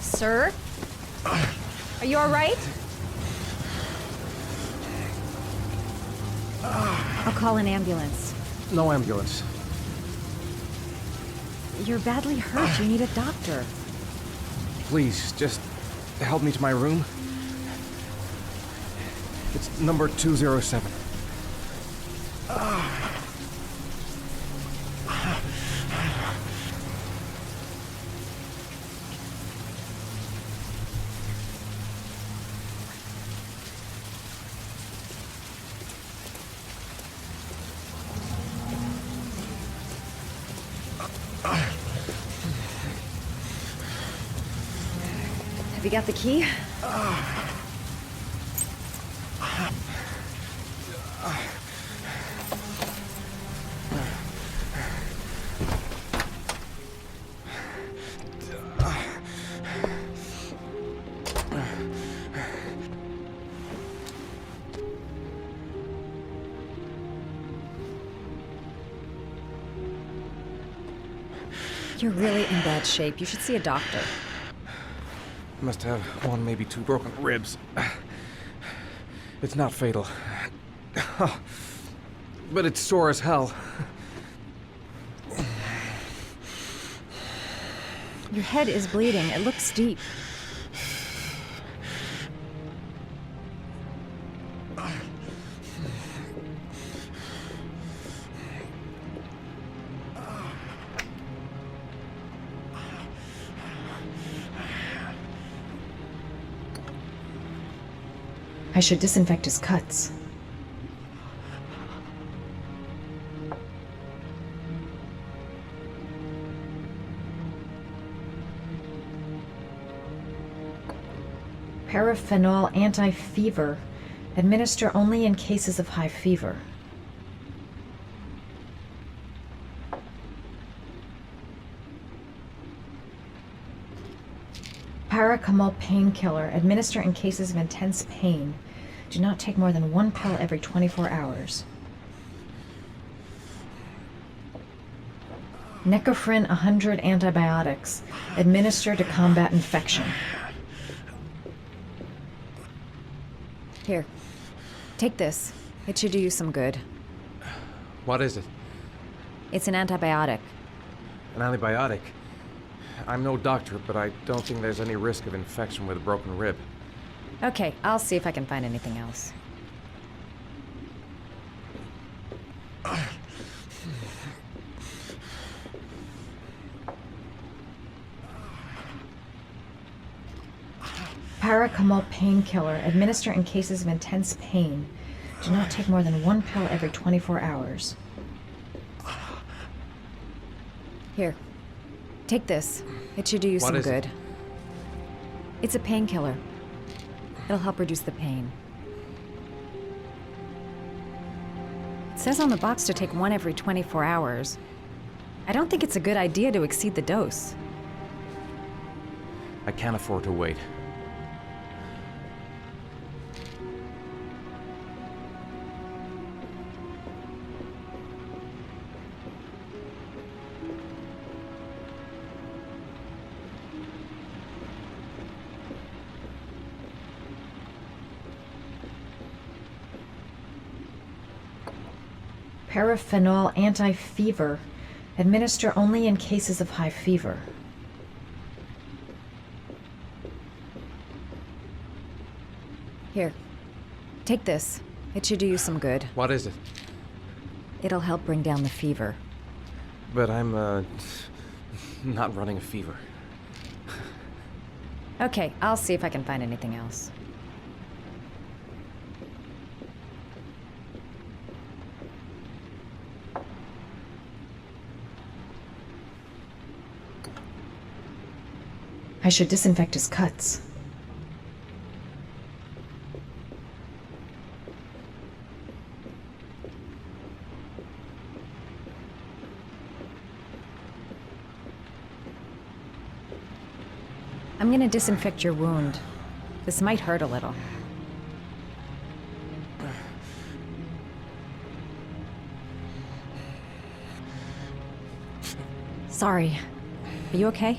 Sir? Are you all right? I'll call an ambulance. No ambulance. You're badly hurt. You need a doctor. Please, just help me to my room. It's number 207. Have you got the key? You're really in bad shape. You should see a doctor. Must have one, maybe two broken ribs. It's not fatal. But it's sore as hell. Your head is bleeding. It looks deep. I should disinfect his cuts. Paraphenol anti-fever. Administer only in cases of high fever. Paracetamol painkiller. Administer in cases of intense pain. Do not take more than one pill every 24 hours. Necophren 100 antibiotics. Administer to combat infection. Here. Take this. It should do you some good. What is it? It's an antibiotic. An antibiotic? I'm no doctor, but I don't think there's any risk of infection with a broken rib. Okay, I'll see if I can find anything else. Paracetamol painkiller. Administer in cases of intense pain. Do not take more than 1 pill every 24 hours. Here. Take this. It should do you some good. It's a painkiller. It'll help reduce the pain. It says on the box to take 1 every 24 hours. I don't think it's a good idea to exceed the dose. I can't afford to wait. Paraphenol anti-fever. Administer only in cases of high fever. Here. Take this. It should do you some good. What is it? It'll help bring down the fever. But I'm, not running a fever. Okay, I'll see if I can find anything else. I should disinfect his cuts. I'm gonna disinfect your wound. This might hurt a little. Sorry. Are you okay?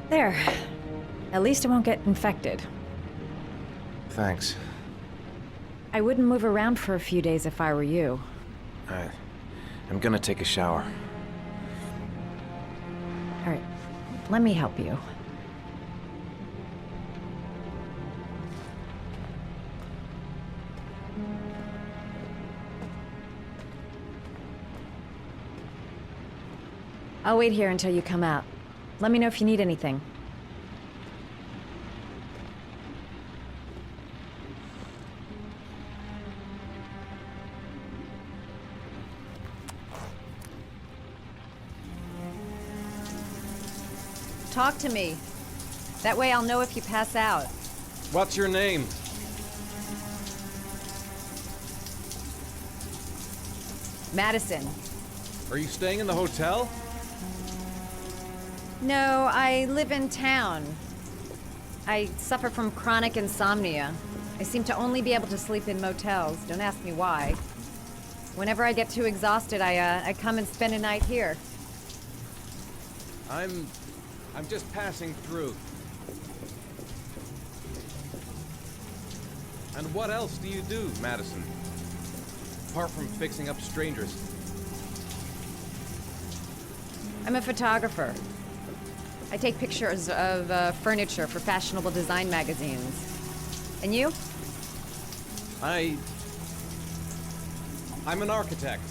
There. At least it won't get infected. Thanks. I wouldn't move around for a few days if I were you. I'm gonna take a shower. All right. Let me help you. I'll wait here until you come out. Let me know if you need anything. Talk to me. That way I'll know if you pass out. What's your name? Madison. Are you staying in the hotel? No, I live in town. I suffer from chronic insomnia. I seem to only be able to sleep in motels. Don't ask me why. Whenever I get too exhausted, I come and spend a night here. I'm just passing through. And what else do you do, Madison? Apart from fixing up strangers. I'm a photographer. I take pictures of furniture for fashionable design magazines. And you? I'm an architect.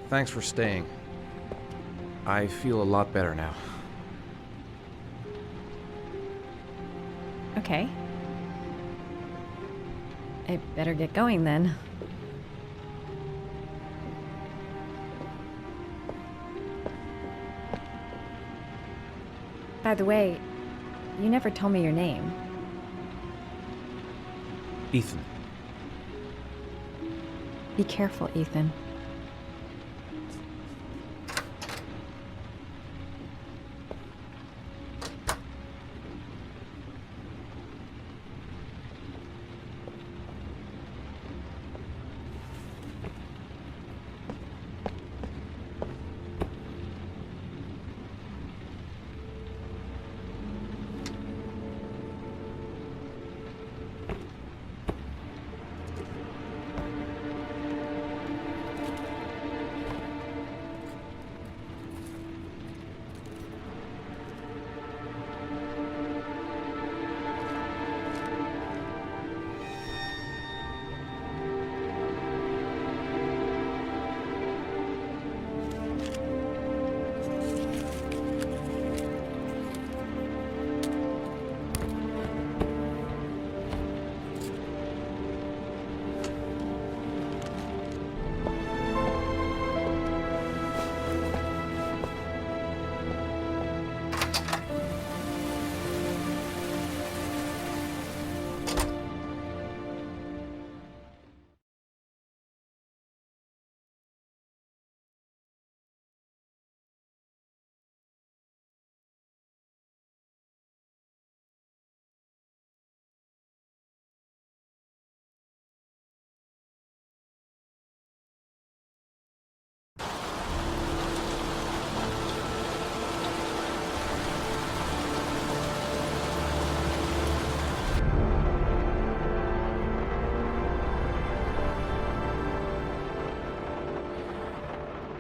Thanks for staying. I feel a lot better now. Okay. I better get going then. By the way, you never told me your name. Ethan. Be careful, Ethan.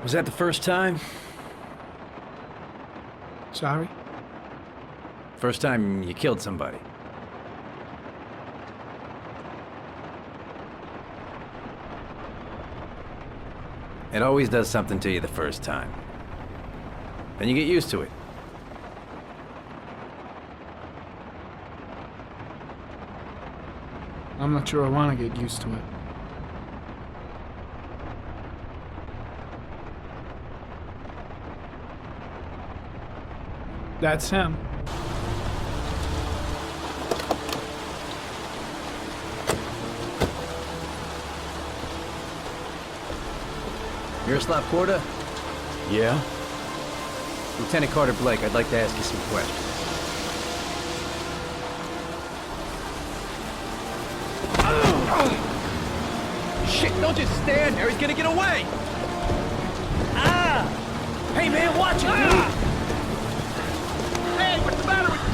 Was that the first time? Sorry? First time you killed somebody. It always does something to you the first time. Then you get used to it. I'm not sure I want to get used to it. That's him. Miroslav Korda? Yeah? Lieutenant Carter Blake, I'd like to ask you some questions. Shit, don't just stand there. He's gonna get away. Ah! Hey, man, watch it, dude. Hey, what's the matter with you?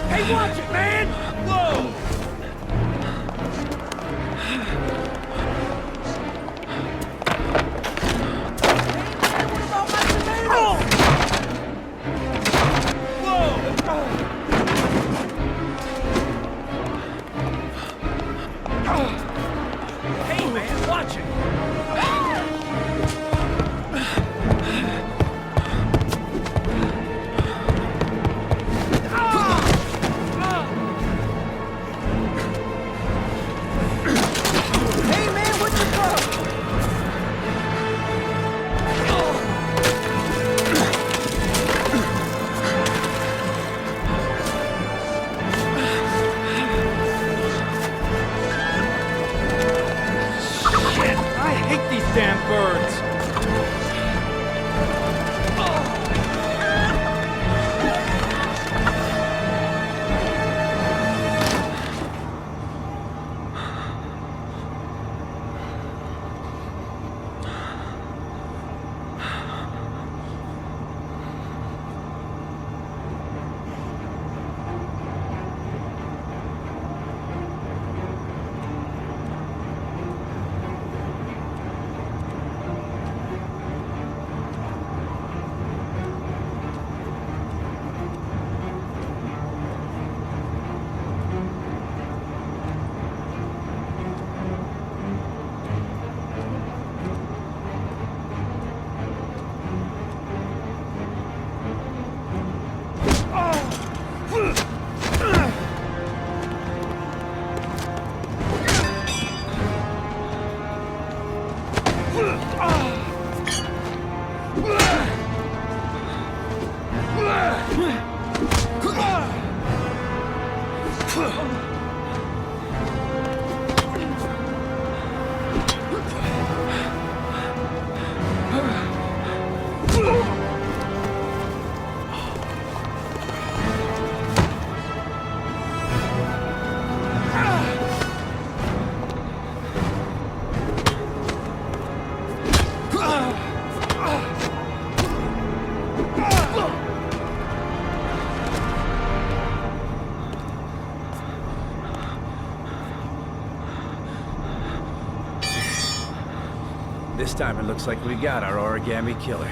Hey, watch it, man! Whoa! Hey, man, watch it! This time it looks like we got our origami killer.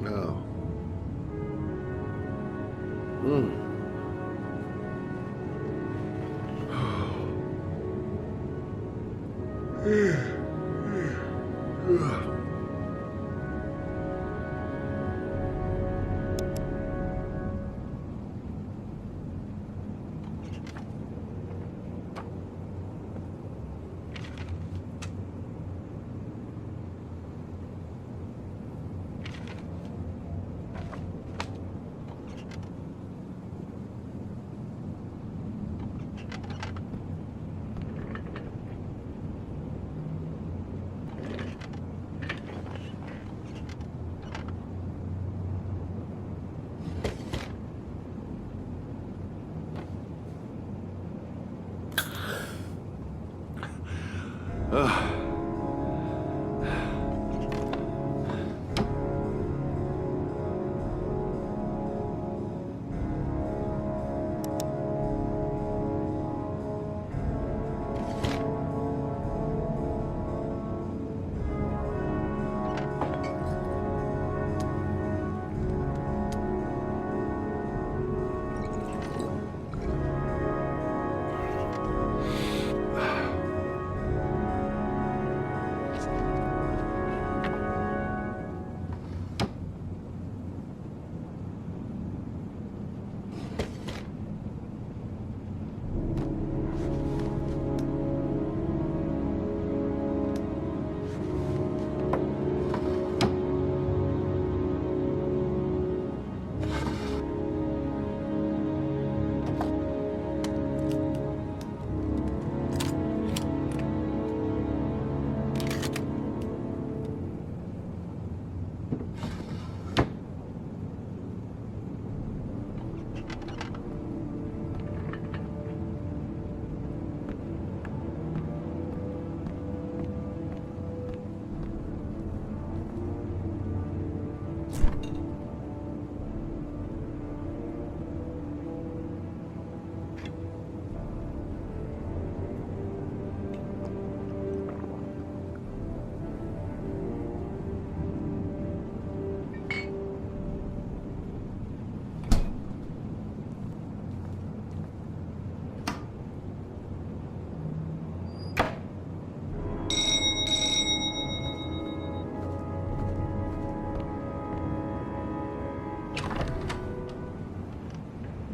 No.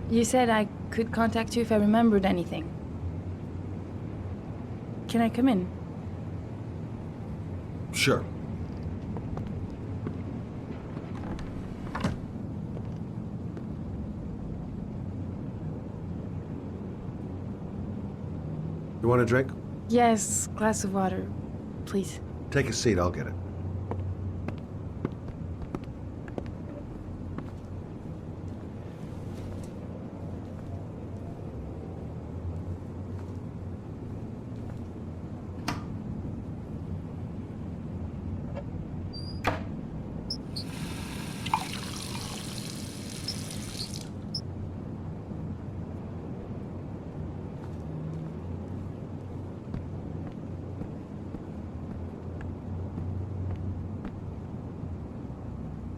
You said I could contact you if I remembered anything. Can I come in? Sure. You want a drink? Yes, glass of water, please. Take a seat, I'll get it.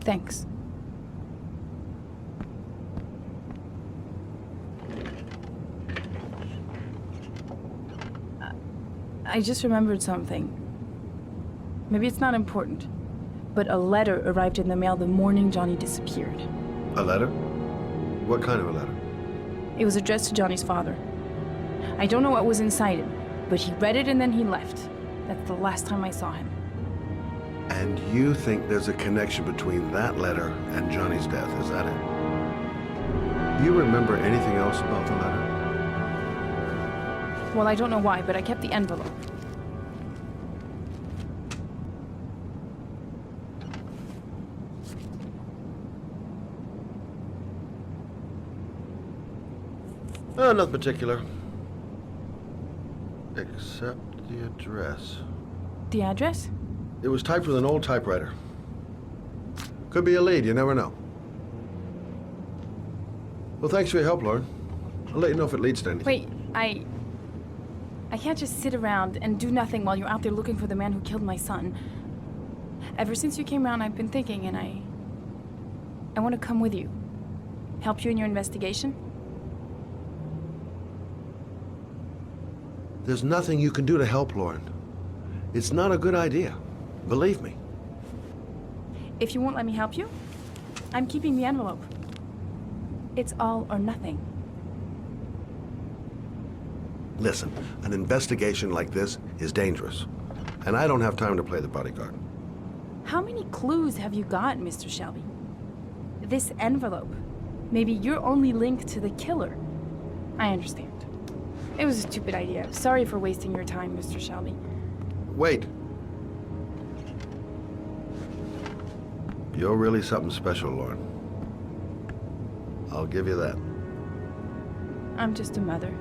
Thanks. I just remembered something. Maybe it's not important, but a letter arrived in the mail the morning Johnny disappeared. A letter? What kind of a letter? It was addressed to Johnny's father. I don't know what was inside it, but he read it and then he left. That's the last time I saw him. And you think there's a connection between that letter and Johnny's death, is that it? Do you remember anything else about the letter? Well, I don't know why, but I kept the envelope. Nothing particular. Except the address. The address? It was typed with an old typewriter. Could be a lead, you never know. Well, thanks for your help, Lauren. I'll let you know if it leads to anything. Wait, I can't just sit around and do nothing while you're out there looking for the man who killed my son. Ever since you came around, I've been thinking, and I want to come with you. Help you in your investigation? There's nothing you can do to help, Lauren. It's not a good idea. Believe me. If you won't let me help you, I'm keeping the envelope. It's all or nothing. Listen, an investigation like this is dangerous. And I don't have time to play the bodyguard. How many clues have you got, Mr. Shelby? This envelope. Maybe your only link to the killer. I understand. It was a stupid idea. Sorry for wasting your time, Mr. Shelby. Wait. You're really something special, Lauren. I'll give you that. I'm just a mother.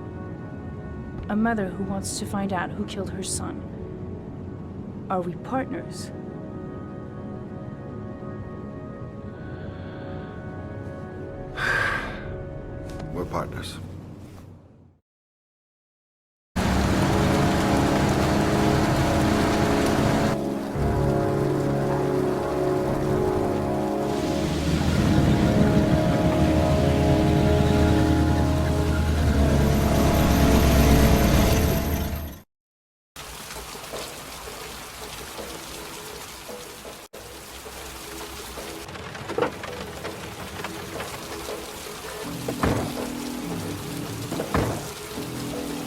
A mother who wants to find out who killed her son. Are we partners? We're partners.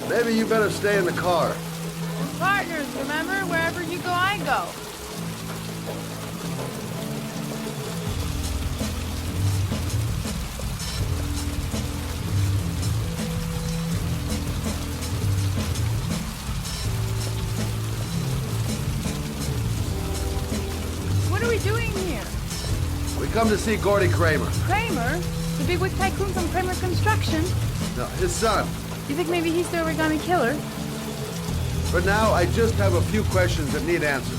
Maybe you better stay in the car. Partners, remember? Wherever you go, I go. What are we doing here? We come to see Gordy Kramer. Kramer? The bigwig tycoon from Kramer Construction? No, his son. You think maybe he's the origami killer? For now, I just have a few questions that need answers.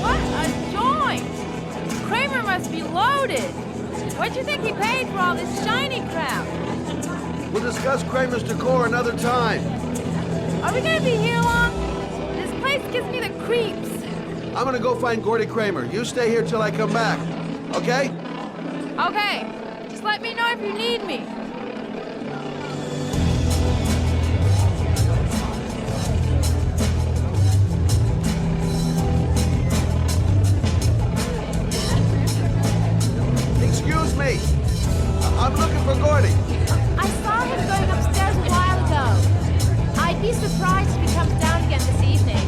What a joint! Kramer must be loaded! What'd you think he paid for all this shiny crap? We'll discuss Kramer's decor another time. Are we gonna be here long? This place gives me the creeps. I'm gonna go find Gordy Kramer. You stay here till I come back, okay? Okay, just let me know if you need me. Excuse me. I'm looking for Gordy. I saw him going upstairs a while ago. I'd be surprised if he comes down again this evening.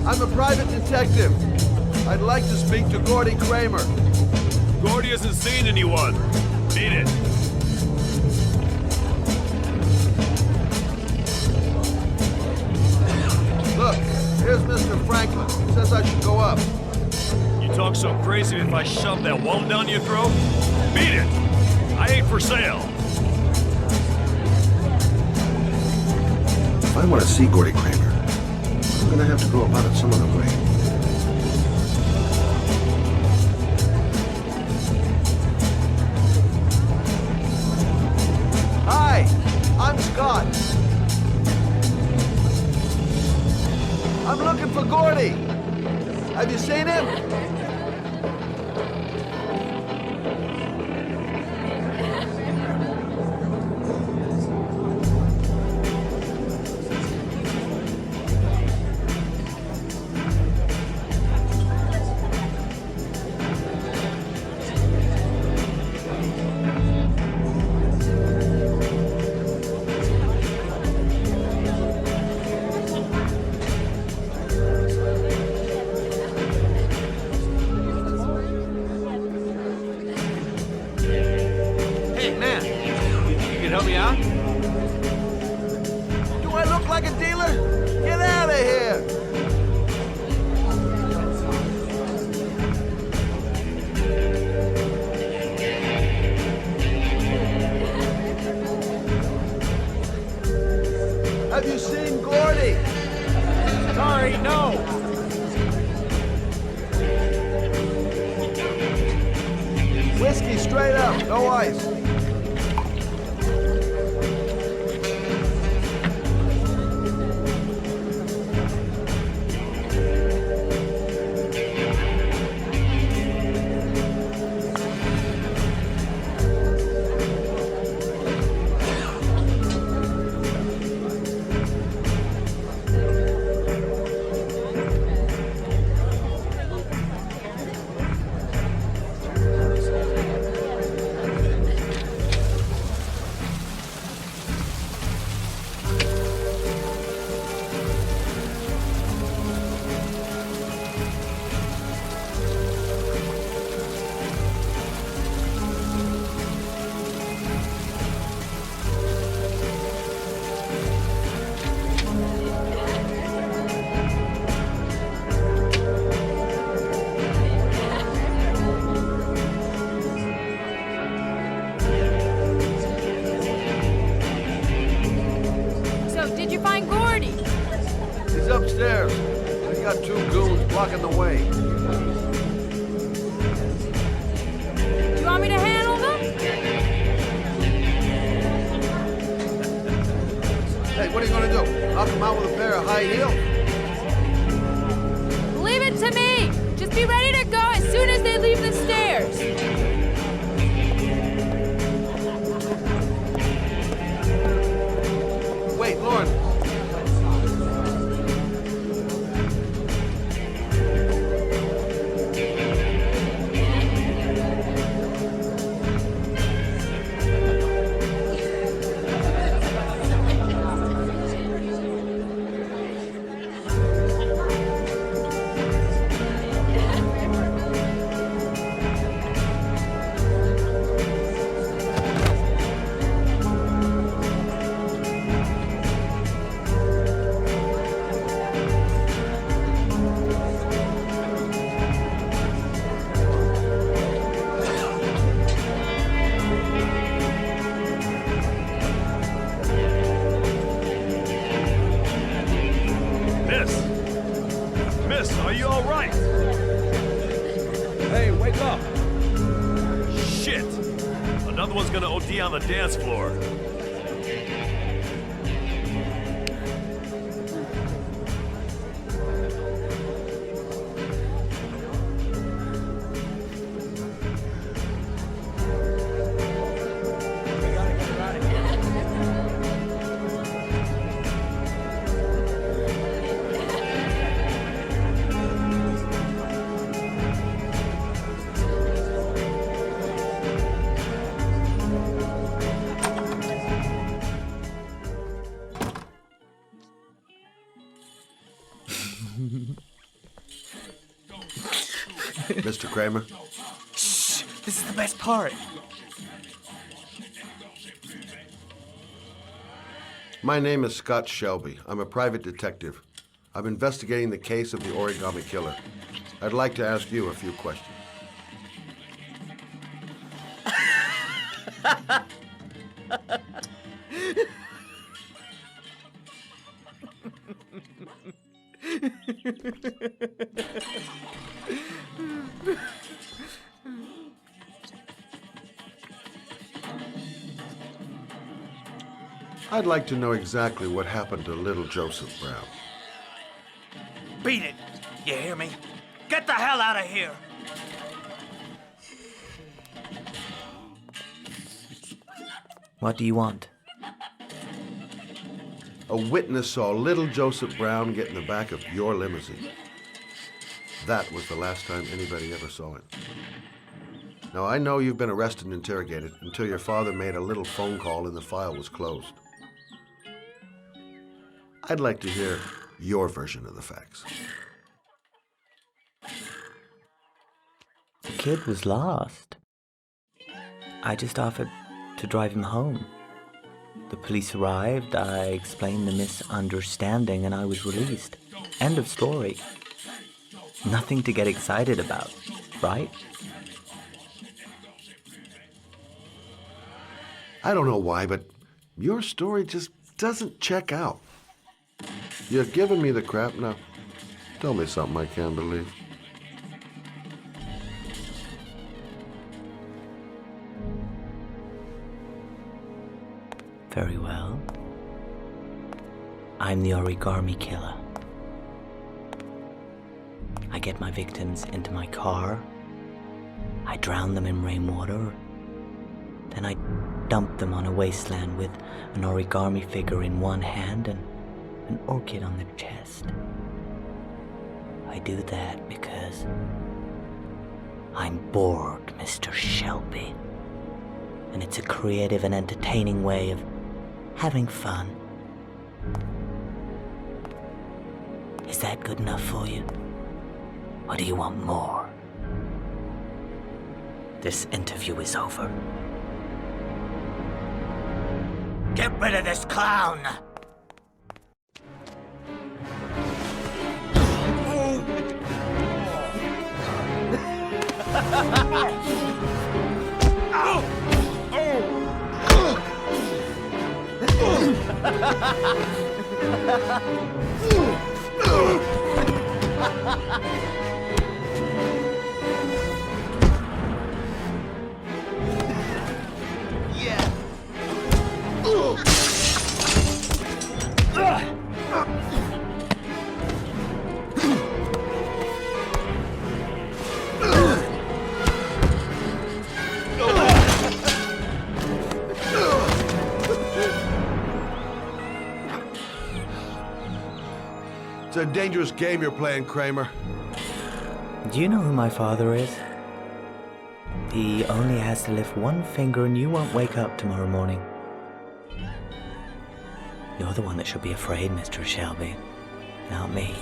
I'm a private detective. I'd like to speak to Gordy Kramer. Gordy hasn't seen anyone. Beat it. Look, here's Mr. Franklin. Says I should go up. You talk so crazy if I shove that wallet down your throat? Beat it! I ain't for sale. If I want to see Gordy Kramer, I'm gonna have to go about it some other way. Hi, I'm Scott. I'm looking for Gordy. Have you seen him? Gordy, no! Whiskey straight up, no ice. Did you find Gordy? He's upstairs. He's got 2 goons blocking the way. Do you want me to handle them? Hey, what are you gonna do? Knock him out with a pair of high heels? Leave it to me. Just be ready to go as soon as they leave the stairs. Wait, Lauren. Miss, are you all right? Hey, wake up! Shit! Another one's gonna OD on the dance floor. Mr. Kramer? Shh! This is the best part. My name is Scott Shelby. I'm a private detective. I'm investigating the case of the origami killer. I'd like to ask you a few questions. I'd like to know exactly what happened to little Joseph Brown. Beat it! You hear me? Get the hell out of here! What do you want? A witness saw little Joseph Brown get in the back of your limousine. That was the last time anybody ever saw him. Now, I know you've been arrested and interrogated until your father made a little phone call and the file was closed. I'd like to hear your version of the facts. The kid was lost. I just offered to drive him home. The police arrived, I explained the misunderstanding, and I was released. End of story. Nothing to get excited about, right? I don't know why, but your story just doesn't check out. You're giving me the crap now. Tell me something I can't believe. Very well. I'm the origami killer. I get my victims into my car. I drown them in rainwater. Then I dump them on a wasteland with an origami figure in one hand and an orchid on their chest. I do that because I'm bored, Mr. Shelby. And it's a creative and entertaining way of having fun. Is that good enough for you? Or do you want more? This interview is over. Get rid of this clown! It's a dangerous game you're playing, Kramer. Do you know who my father is? He only has to lift one finger and you won't wake up tomorrow morning. You're the one that should be afraid, Mr. Shelby, not me.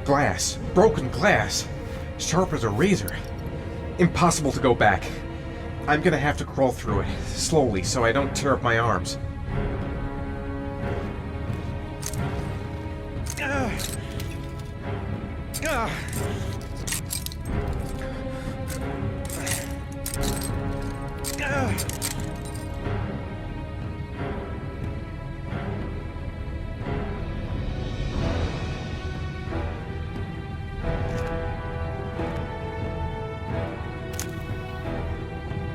Glass. Broken glass. Sharp as a razor. Impossible to go back. I'm gonna have to crawl through it, slowly, so I don't tear up my arms.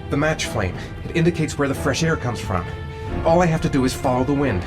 The match flame. It indicates where the fresh air comes from. All I have to do is follow the wind.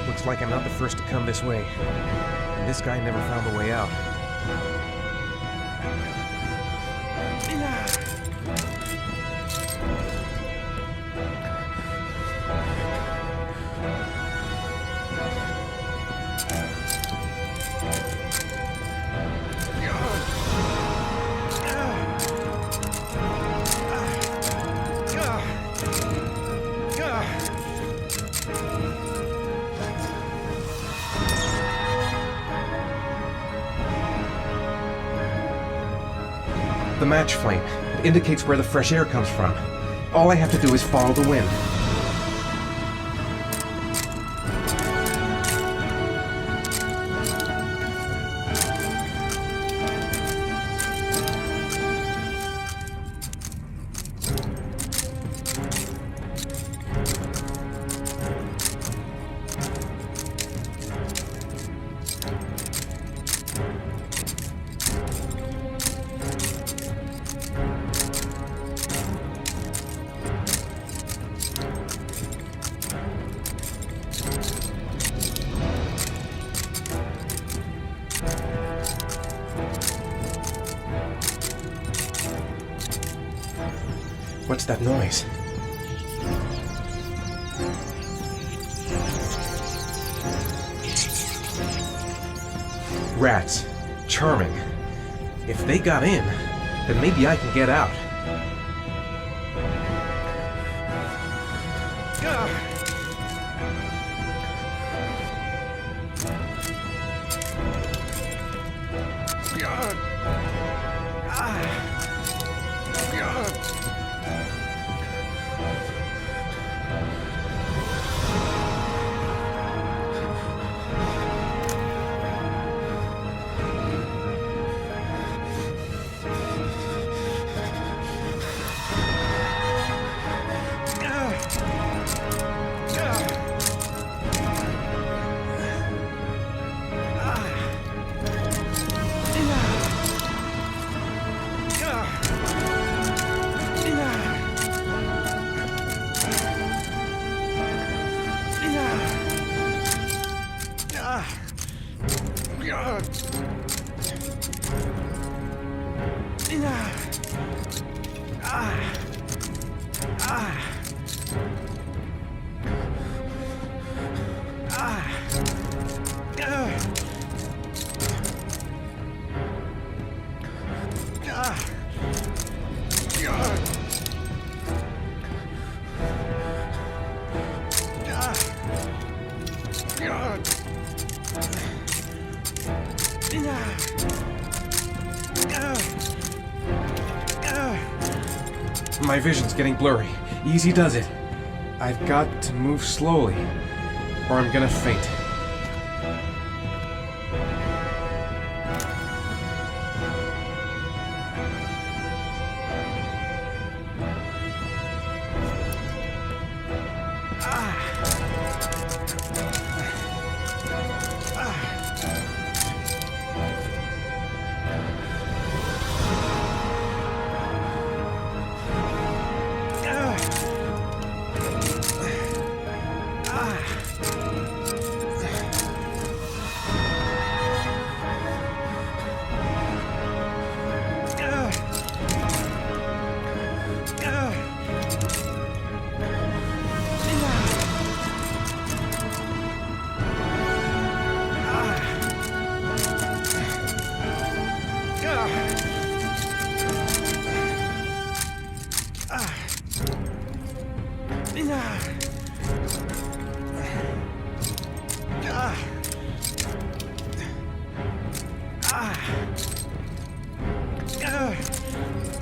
Looks like I'm not the first to come this way. And this guy never found a way out. The match flame. It indicates where the fresh air comes from. All I have to do is follow the wind. What's that noise? Rats. Charming. If they got in, then maybe I can get out. My vision's getting blurry. Easy does it. I've got to move slowly, or I'm gonna faint.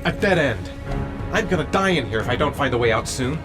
A dead end. I'm gonna die in here if I don't find a way out soon.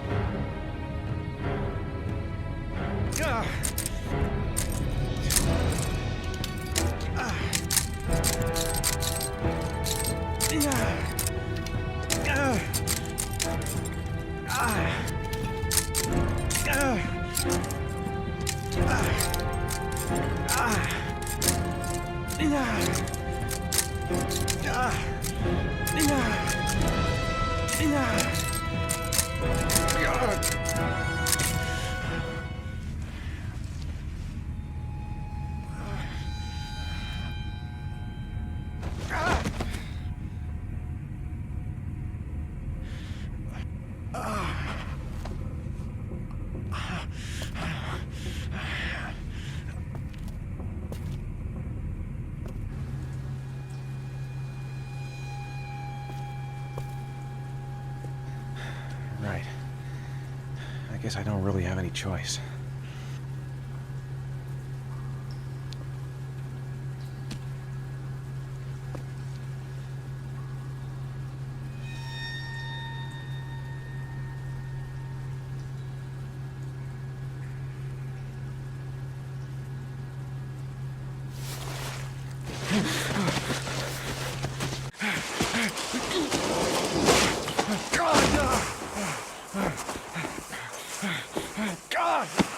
Right. I guess I don't really have any choice. God!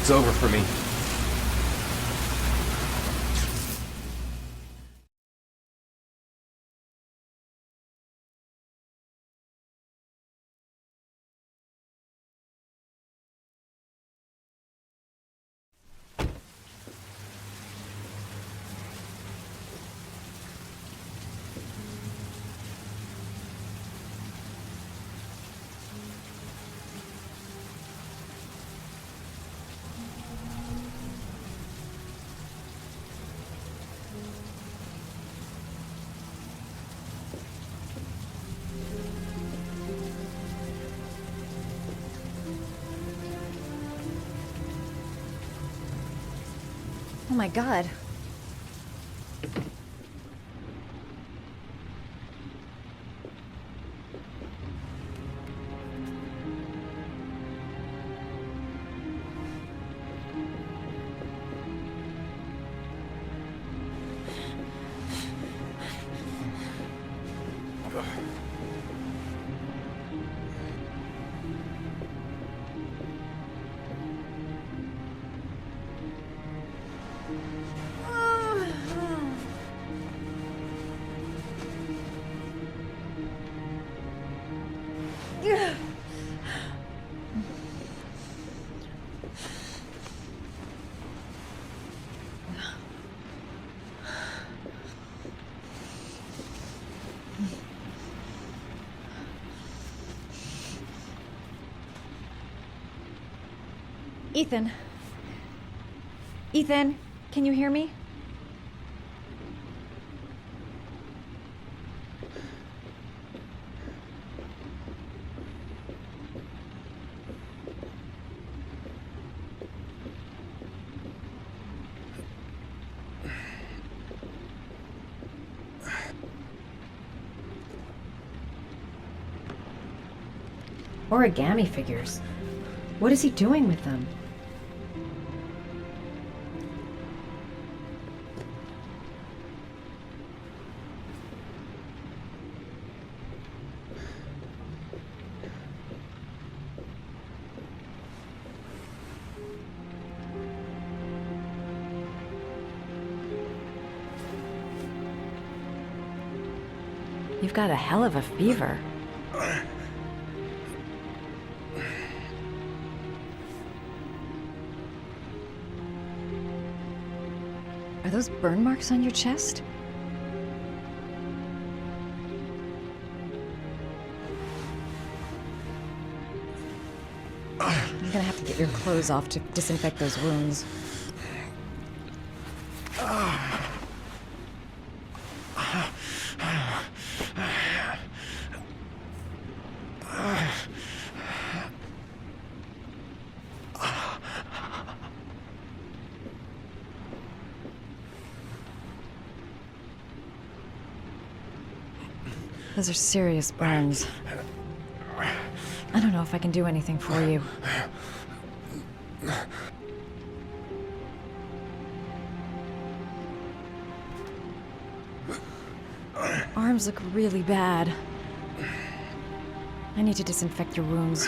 It's over for me. Oh my god. Ethan. Ethan, can you hear me? Origami figures. What is he doing with them? You've got a hell of a fever. Are those burn marks on your chest? I'm gonna have to get your clothes off to disinfect those wounds. Those are serious burns. I don't know if I can do anything for you. Arms look really bad. I need to disinfect your wounds.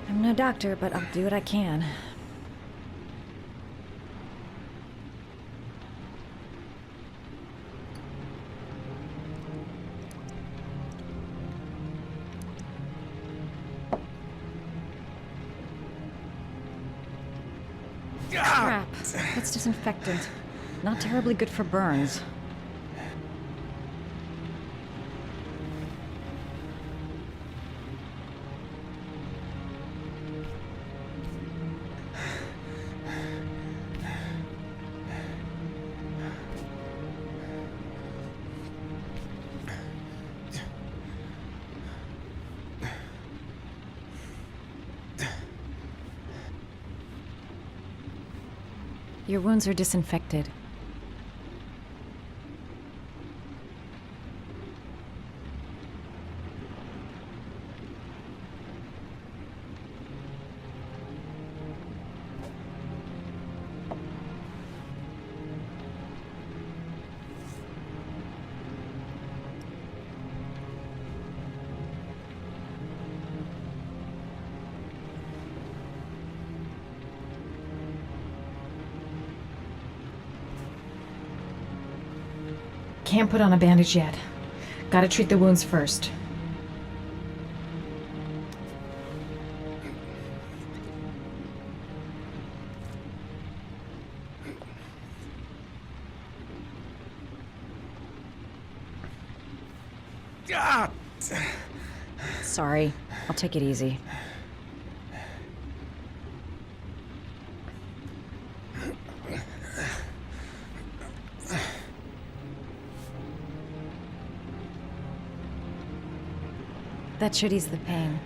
I'm no doctor, but I'll do what I can. Crap. It's disinfectant. Not terribly good for burns. Your wounds are disinfected. Can't put on a bandage yet. Gotta treat the wounds first. Ah! Sorry. I'll take it easy. That should ease the pain.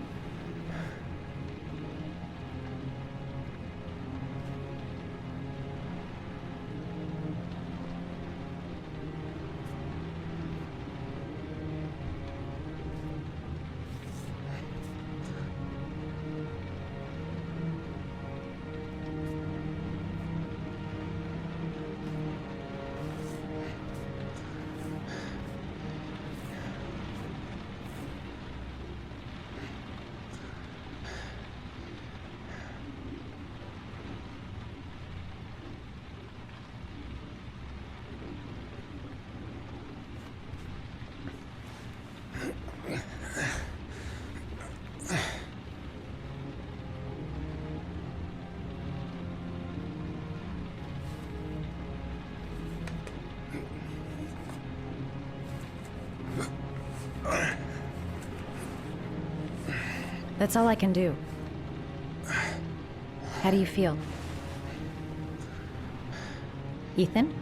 That's all I can do. How do you feel? Ethan?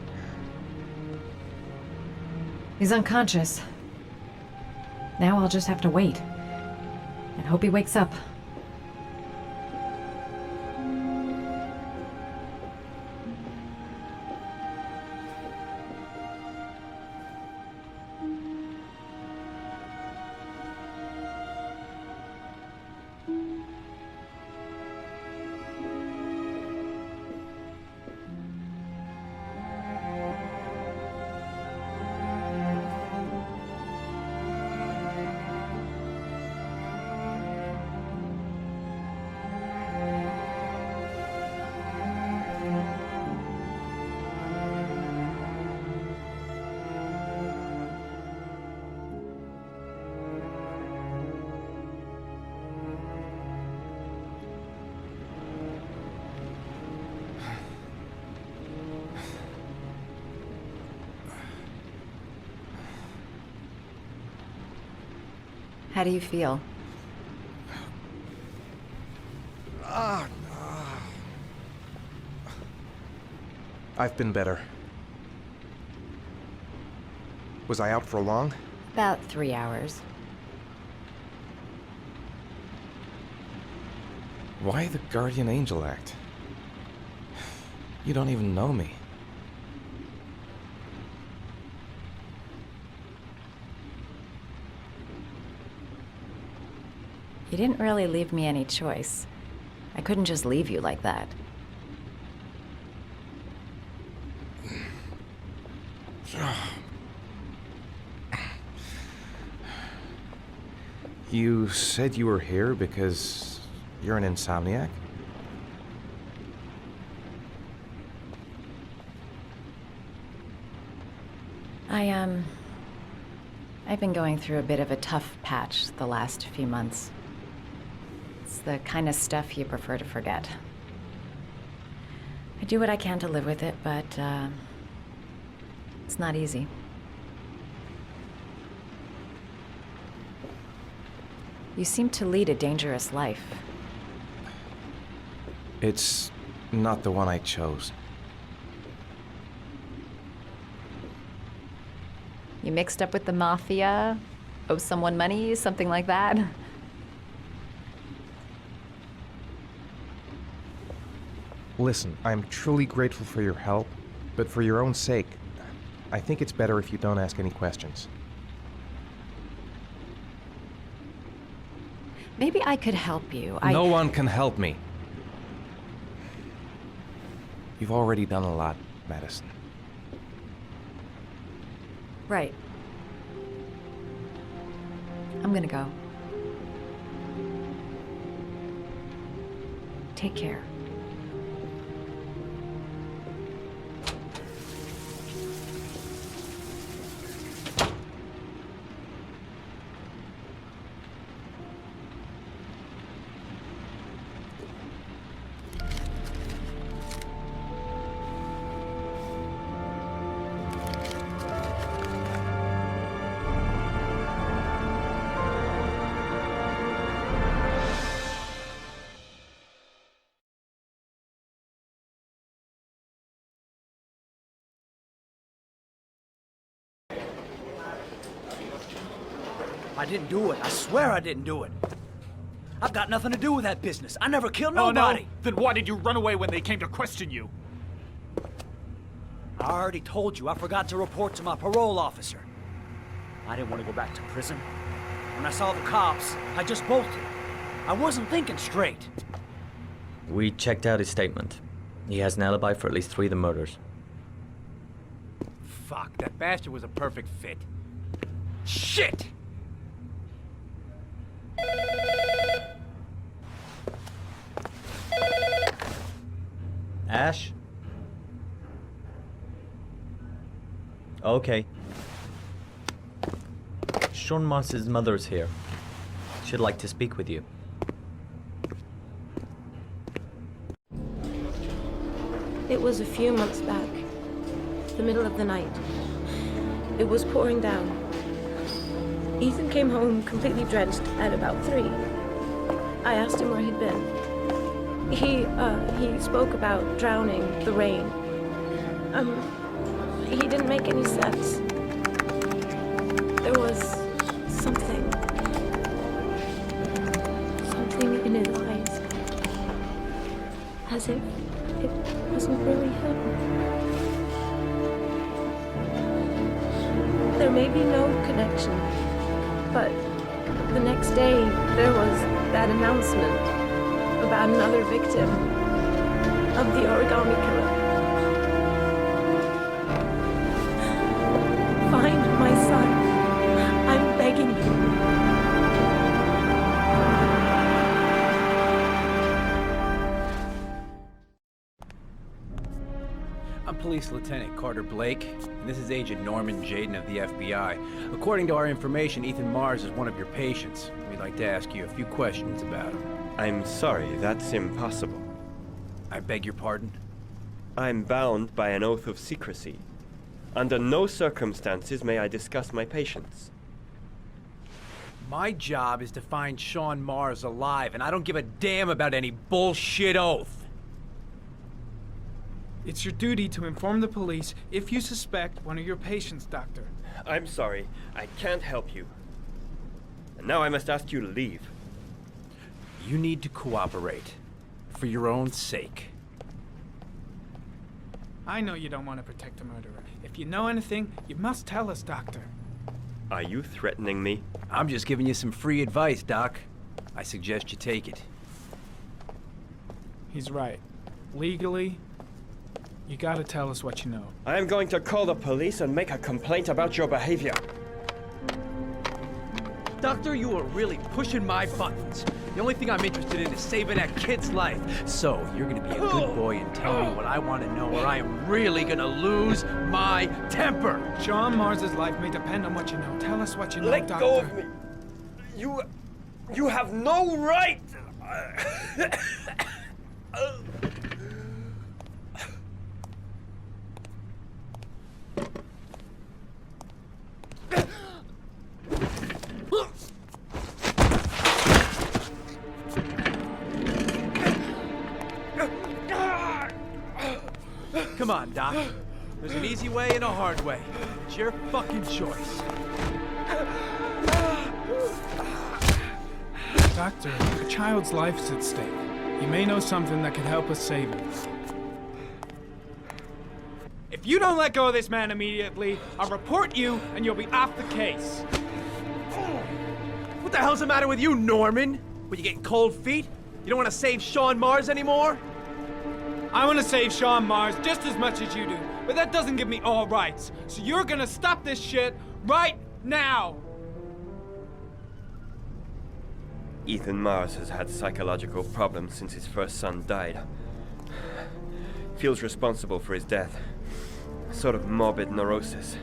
He's unconscious. Now I'll just have to wait. And hope he wakes up. How do you feel? I've been better. Was I out for long? About 3 hours. Why the guardian angel act? You don't even know me. You didn't really leave me any choice. I couldn't just leave you like that. You said you were here because you're an insomniac? I've been going through a bit of a tough patch the last few months. It's the kind of stuff you prefer to forget. I do what I can to live with it, but it's not easy. You seem to lead a dangerous life. It's not the one I chose. You mixed up with the mafia? Owe someone money? Something like that? Listen, I'm truly grateful for your help, but for your own sake, I think it's better if you don't ask any questions. Maybe I could help you. No one can help me. You've already done a lot, Madison. Right. I'm gonna go. Take care. I didn't do it. I swear I didn't do it. I've got nothing to do with that business. I never killed Oh, nobody. no? Then why did you run away when they came to question you? I already told you I forgot to report to my parole officer. I didn't want to go back to prison. When I saw the cops, I just bolted. I wasn't thinking straight. We checked out his statement. He has an alibi for at least 3 of the murders. Fuck, that bastard was a perfect fit. Shit! Ash? Okay. Sean Mars's mother's here. She'd like to speak with you. It was a few months back, the middle of the night. It was pouring down. Ethan came home completely drenched at about 3. I asked him where he'd been. He spoke about drowning, the rain. He didn't make any sense. There was something in his eyes. As if it wasn't really him. There may be no connection, but the next day there was that announcement about another victim of the origami killer. Find my son. I'm begging you. I'm Police Lieutenant Carter Blake, and this is Agent Norman Jayden of the FBI. According to our information, Ethan Mars is one of your patients. We'd like to ask you a few questions about him. I'm sorry, that's impossible. I beg your pardon? I'm bound by an oath of secrecy. Under no circumstances may I discuss my patients. My job is to find Sean Mars alive, and I don't give a damn about any bullshit oath. It's your duty to inform the police if you suspect one of your patients, Doctor. I'm sorry, I can't help you. And now I must ask you to leave. You need to cooperate. For your own sake. I know you don't want to protect a murderer. If you know anything, you must tell us, Doctor. Are you threatening me? I'm just giving you some free advice, Doc. I suggest you take it. He's right. Legally, you gotta tell us what you know. I am going to call the police and make a complaint about your behavior. Doctor, you are really pushing my buttons. The only thing I'm interested in is saving that kid's life. So, you're gonna be a good boy and tell me what I want to know, or I am really gonna lose my temper. Sean Mars's life may depend on what you know. Tell us what you know, Let Doctor. go of me. You have no right. Come on, Doc. There's an easy way and a hard way. It's your fucking choice. Doctor, a child's life is at stake. You may know something that could help us save him. If you don't let go of this man immediately, I'll report you and you'll be off the case. What the hell's the matter with you, Norman? Were you getting cold feet? You don't want to save Sean Mars anymore? I want to save Sean Mars just as much as you do, but that doesn't give me all rights. So you're gonna stop this shit right now! Ethan Mars has had psychological problems since his first son died. Feels responsible for his death. A sort of morbid neurosis.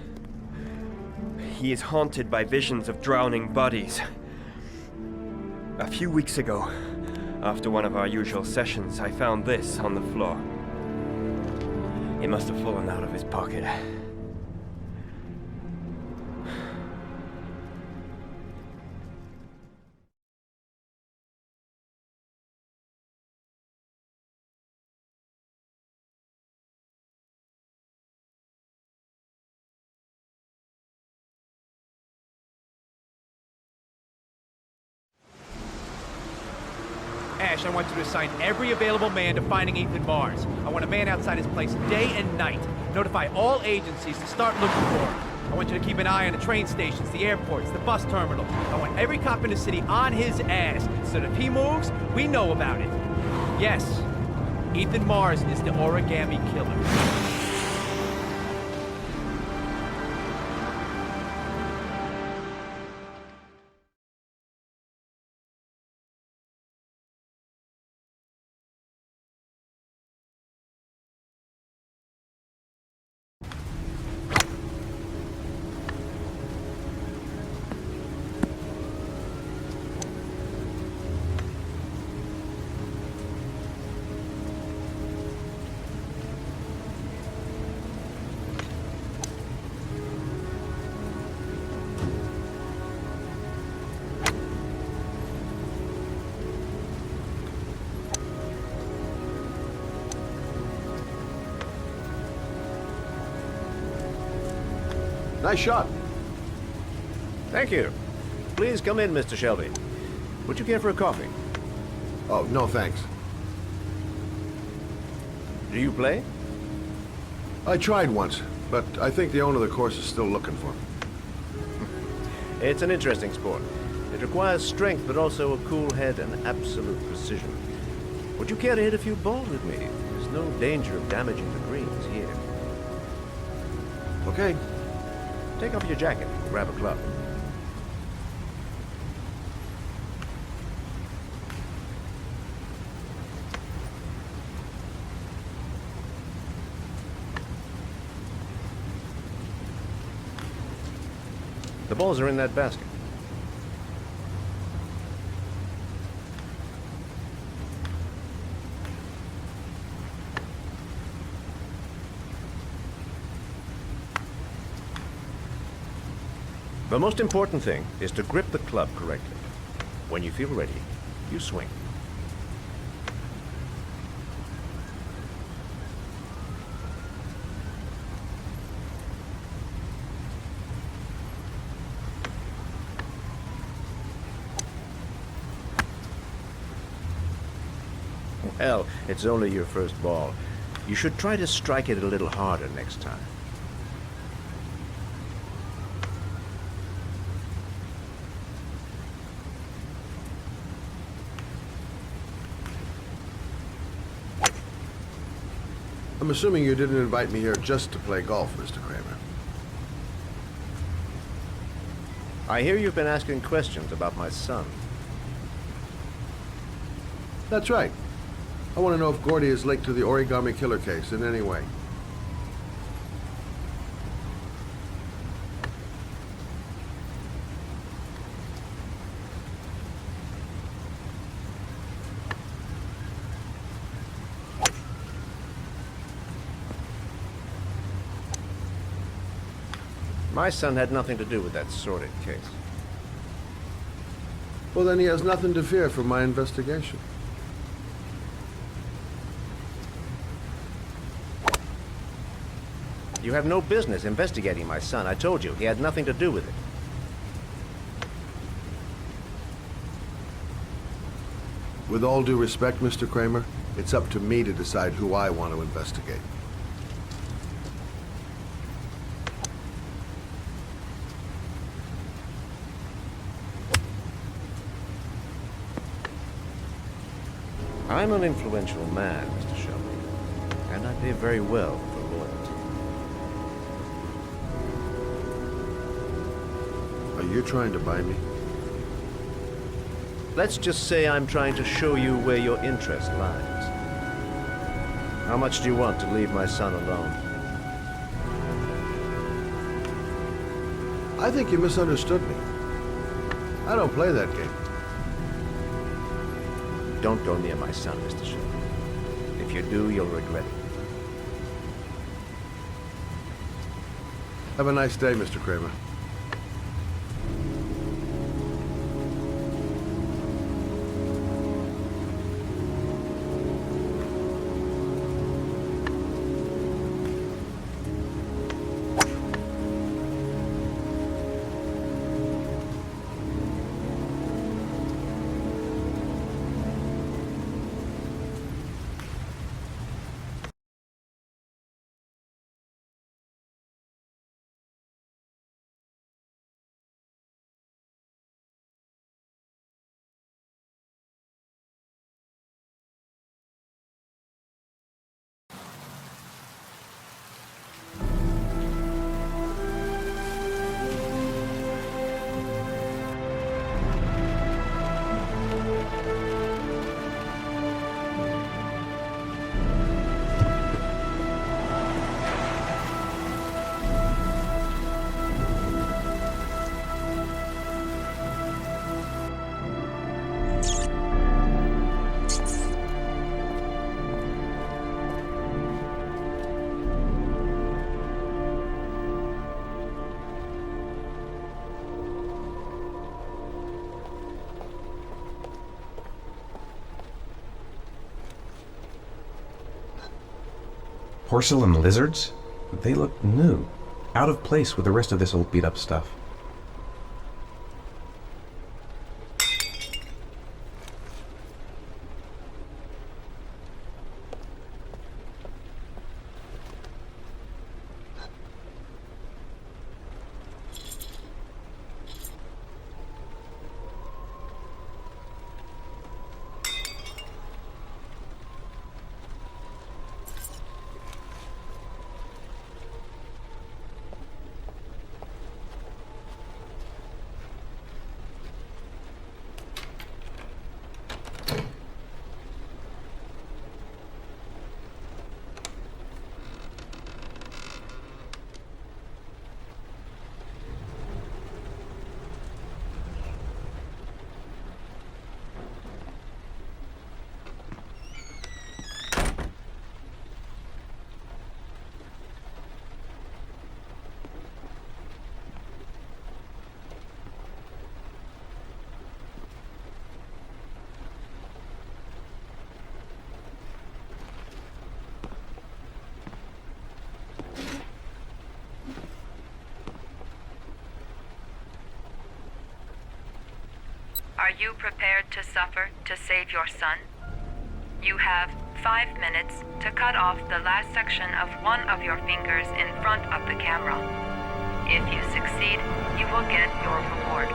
He is haunted by visions of drowning bodies. A few weeks ago, after one of our usual sessions, I found this on the floor. It must have fallen out of his pocket. cash, I want you to assign every available man to finding Ethan Mars. I want a man outside his place day and night. Notify all agencies to start looking for him. I want you to keep an eye on the train stations, the airports, the bus terminals. I want every cop in the city on his ass, so that if he moves, we know about it. Yes, Ethan Mars is the origami killer. Nice shot. Thank you. Please come in, Mr. Shelby. Would you care for a coffee? Oh, no thanks. Do you play? I tried once, but I think the owner of the course is still looking for me. It's an interesting sport. It requires strength, but also a cool head and absolute precision. Would you care to hit a few balls with me? There's no danger of damaging the greens here. Okay. Take off your jacket and grab a club. The balls are in that basket. The most important thing is to grip the club correctly. When you feel ready, you swing. Well, it's only your first ball. You should try to strike it a little harder next time. I'm assuming you didn't invite me here just to play golf, Mr. Kramer. I hear you've been asking questions about my son. That's right. I want to know if Gordy is linked to the origami killer case in any way. My son had nothing to do with that sordid case. Well, then he has nothing to fear from my investigation. You have no business investigating my son. I told you, he had nothing to do with it. With all due respect, Mr. Kramer, it's up to me to decide who I want to investigate. I'm an influential man, Mr. Shelby, and I pay very well for loyalty. Are you trying to buy me? Let's just say I'm trying to show you where your interest lies. How much do you want to leave my son alone? I think you misunderstood me. I don't play that game. Don't go near my son, Mr. Shephard. If you do, you'll regret it. Have a nice day, Mr. Kramer. Porcelain lizards? They look new, out of place with the rest of this old beat-up stuff. Are you prepared to suffer to save your son? You have 5 minutes to cut off the last section of one of your fingers in front of the camera. If you succeed, you will get your reward.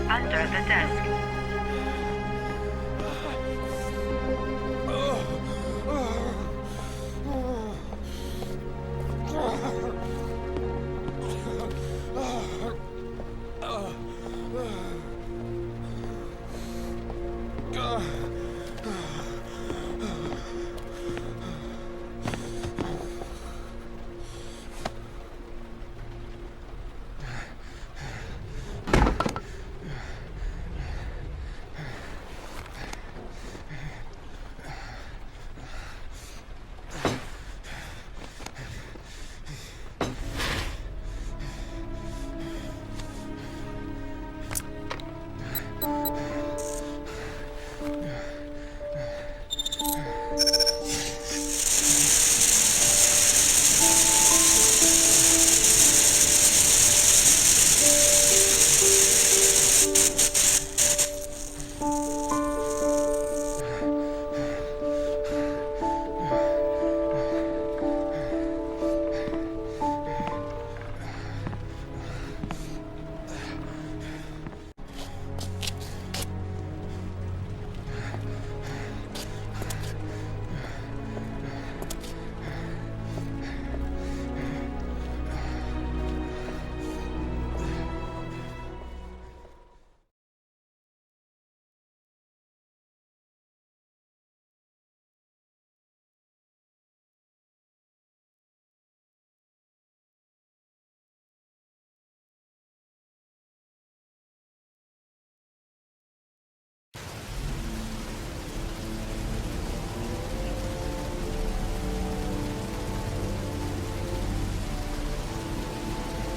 Under the desk.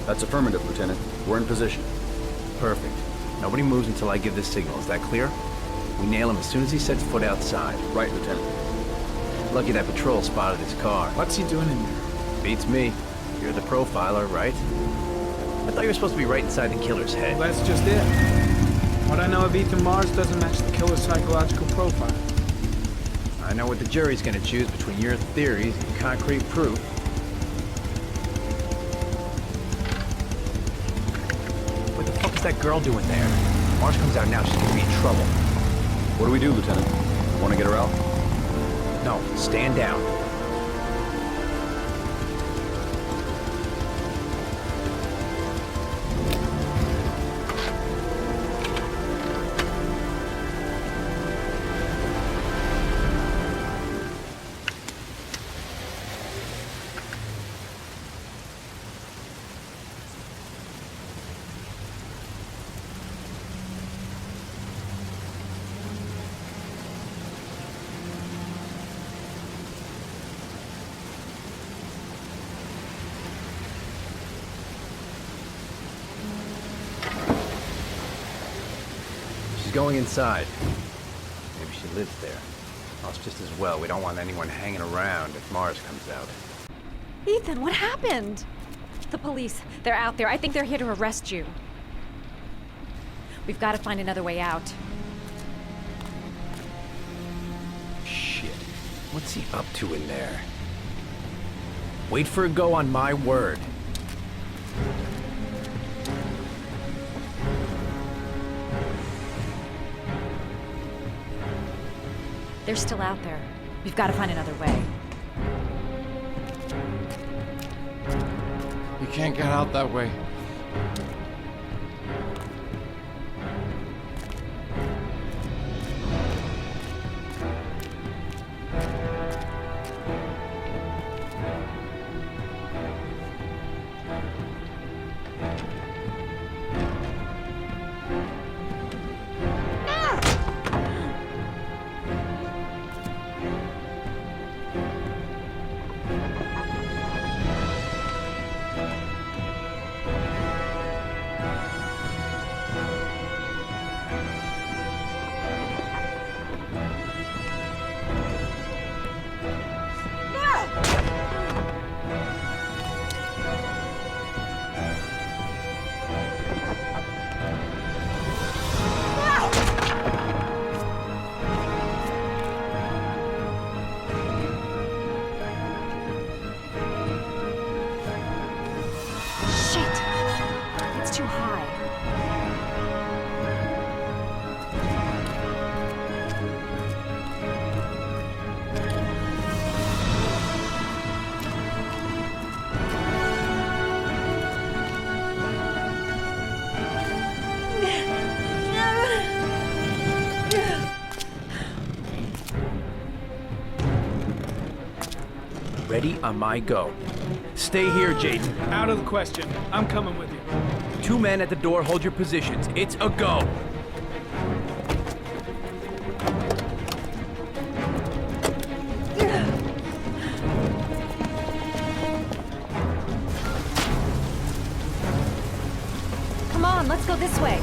That's affirmative, Lieutenant. We're in position. Perfect. Nobody moves until I give the signal. Is that clear? We nail him as soon as he sets foot outside. Right, Lieutenant. Lucky that patrol spotted his car. What's he doing in there? Beats me. You're the profiler, right? I thought you were supposed to be right inside the killer's head. Well, that's just it. What I know of Ethan Mars doesn't match the killer's psychological profile. I know what the jury's gonna choose between your theories and concrete proof. What the fuck is that girl doing there? Mars comes out now, she's gonna be in trouble. What do we do, Lieutenant? Want to get her out? No, stand down. She's going inside. Maybe she lives there. Well, it's just as well. We don't want anyone hanging around if Mars comes out. Ethan, what happened? The police. They're out there. I think they're here to arrest you. We've got to find another way out. Shit. What's he up to in there? Wait for a go on my word. They're still out there. We've got to find another way. You can't get out that way. Ready on my go. Stay here, Jayden. Out of the question. I'm coming with you. 2 men at the door, hold your positions. It's a go. Come on, let's go this way.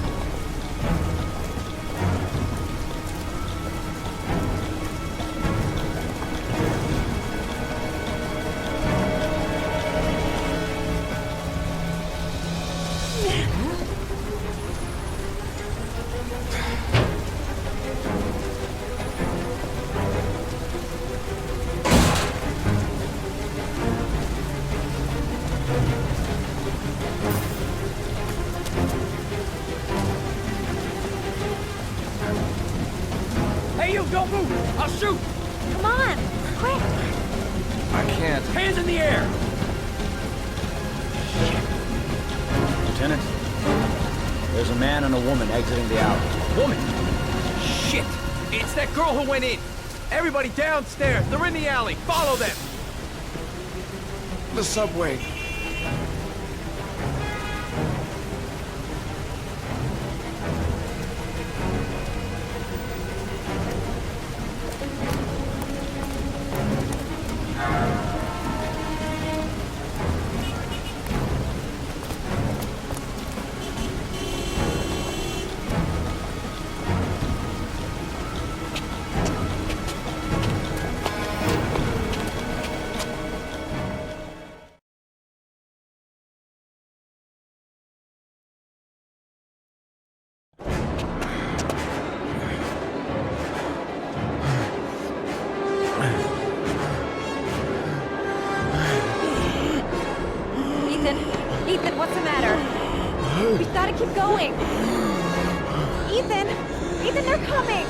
Don't move! I'll shoot! Come on! Quick! I can't. Hands in the air! Lieutenant, there's a man and a woman exiting the alley. Woman? Shit! It's that girl who went in! Everybody downstairs! They're in the alley! Follow them! The subway. Ethan! Ethan, what's the matter? We've got to keep going! Ethan! Ethan, they're coming!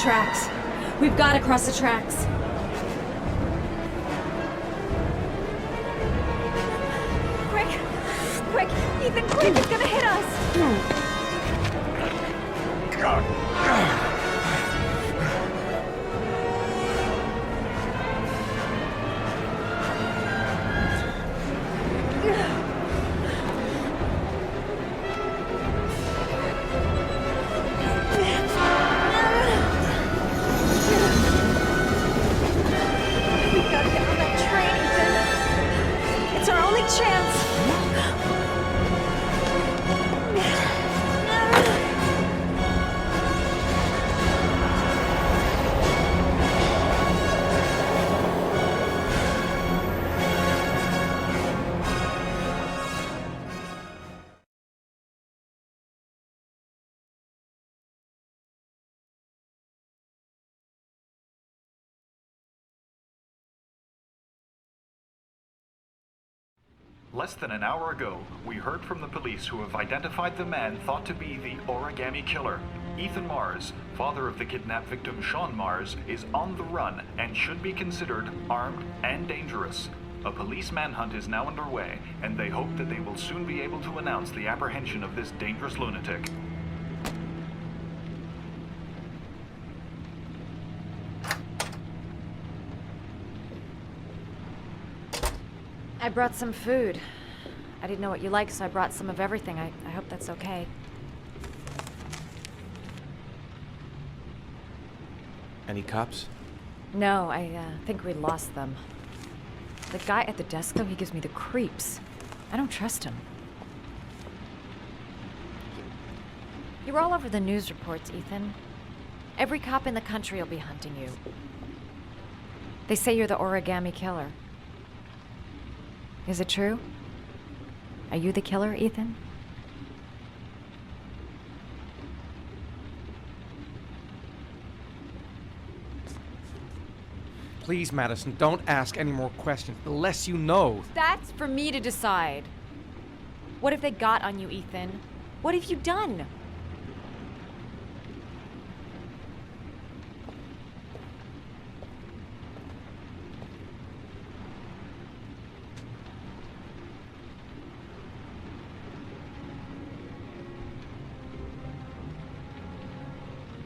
Tracks. We've got to cross the tracks. Quick! Quick! Ethan, quick! It's gonna hit us! Less than an hour ago, we heard from the police who have identified the man thought to be the origami killer. Ethan Mars, father of the kidnapped victim Sean Mars, is on the run and should be considered armed and dangerous. A police manhunt is now underway, and they hope that they will soon be able to announce the apprehension of this dangerous lunatic. I brought some food. I didn't know what you liked, so I brought some of everything. I hope that's okay. Any cops? No, I think we lost them. The guy at the desk, though, he gives me the creeps. I don't trust him. You're all over the news reports, Ethan. Every cop in the country will be hunting you. They say you're the origami killer. Is it true? Are you the killer, Ethan? Please, Madison, don't ask any more questions. The less you know. That's for me to decide. What if they got on you, Ethan? What have you done?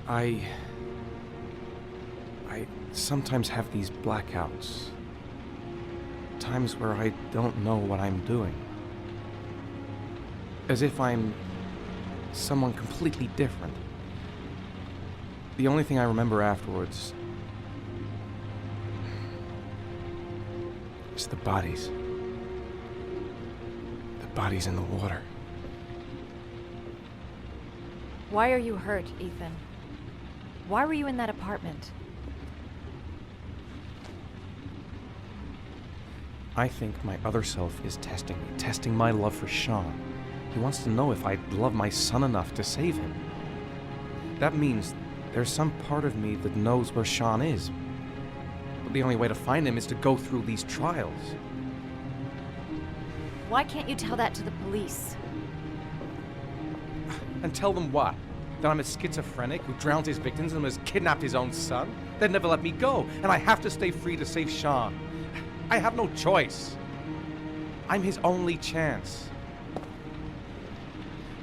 I sometimes have these blackouts. Times where I don't know what I'm doing. As if I'm someone completely different. The only thing I remember afterwards is the bodies. body's in the water. Why are you hurt, Ethan? Why were you in that apartment? I think my other self is testing me, testing my love for Sean. He wants to know if I love my son enough to save him. That means there's some part of me that knows where Sean is. But the only way to find him is to go through these trials. Why can't you tell that to the police? And tell them what? That I'm a schizophrenic who drowned his victims and has kidnapped his own son? They'd never let me go, and I have to stay free to save Sean. I have no choice. I'm his only chance.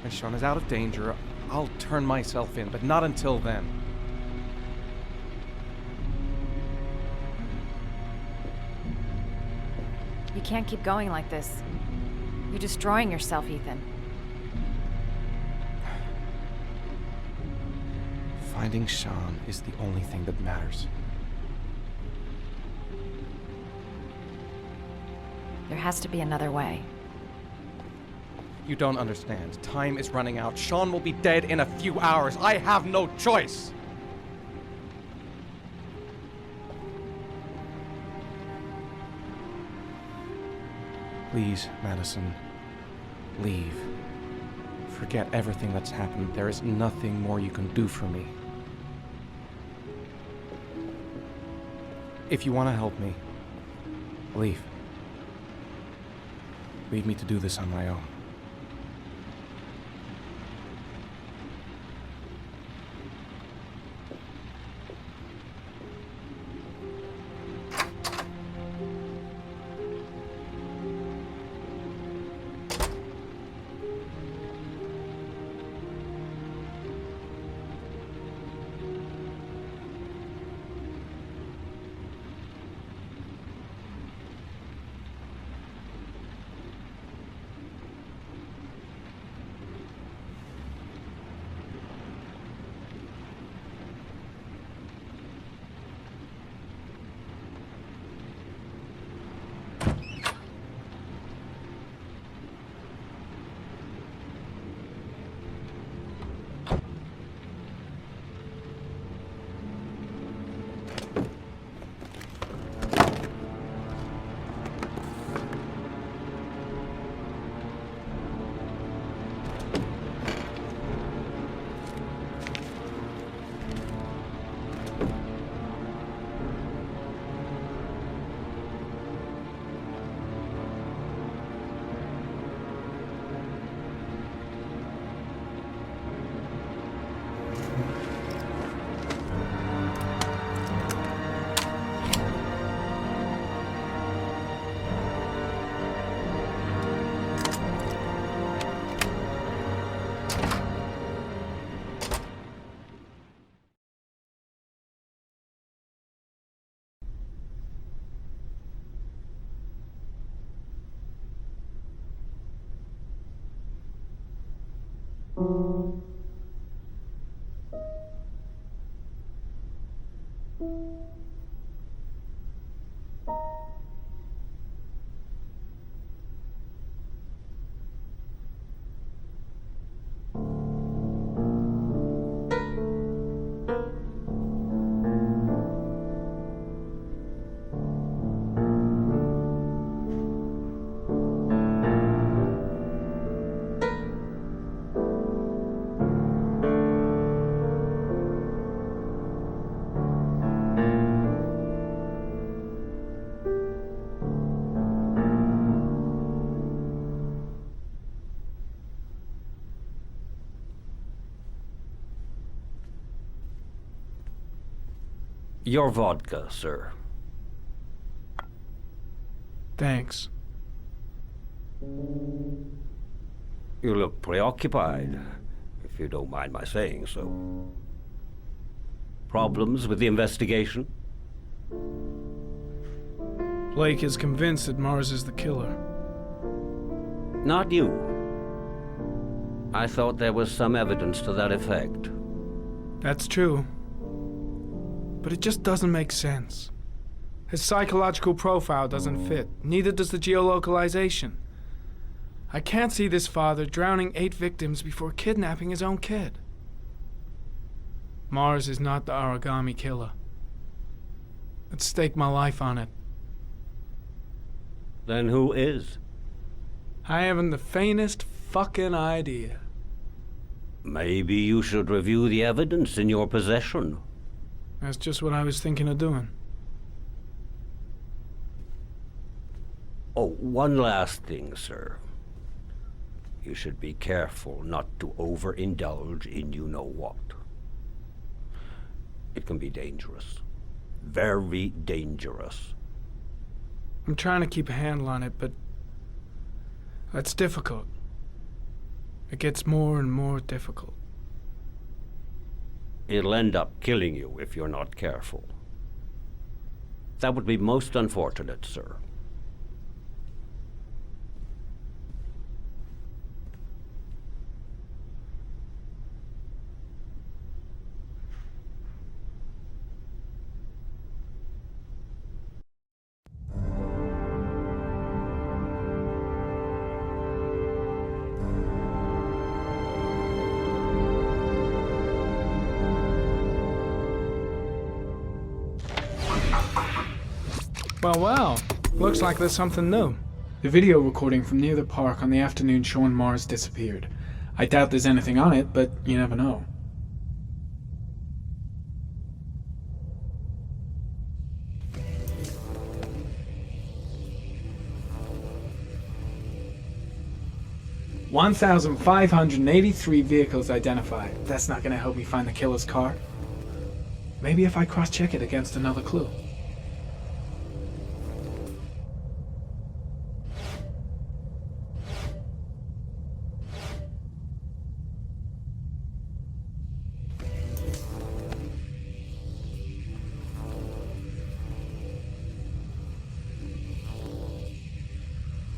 When Sean is out of danger, I'll turn myself in, but not until then. You can't keep going like this. You're destroying yourself, Ethan. Finding Sean is the only thing that matters. There has to be another way. You don't understand. Time is running out. Sean will be dead in a few hours. I have no choice. Please, Madison, leave. Forget everything that's happened. There is nothing more you can do for me. If you want to help me, leave. Leave me to do this on my own. Your vodka, sir. Thanks. You look preoccupied, if you don't mind my saying so. Problems with the investigation? Blake is convinced that Mars is the killer. Not you. I thought there was some evidence to that effect. That's true. But it just doesn't make sense. His psychological profile doesn't fit. Neither does the geolocalization. I can't see this father drowning 8 victims before kidnapping his own kid. Mars is not the origami killer. I'd stake my life on it. Then who is? I haven't the faintest fucking idea. Maybe you should review the evidence in your possession. That's just what I was thinking of doing. Oh, one last thing, sir. You should be careful not to overindulge in you-know-what. It can be dangerous. Very dangerous. I'm trying to keep a handle on it, but that's difficult. It gets more and more difficult. It'll end up killing you if you're not careful. That would be most unfortunate, sir. Well, looks like there's something new. The video recording from near the park on the afternoon showing Mars disappeared. I doubt there's anything on it, but you never know. $1,583 vehicles identified. That's not gonna help me find the killer's car. Maybe if I cross-check it against another clue.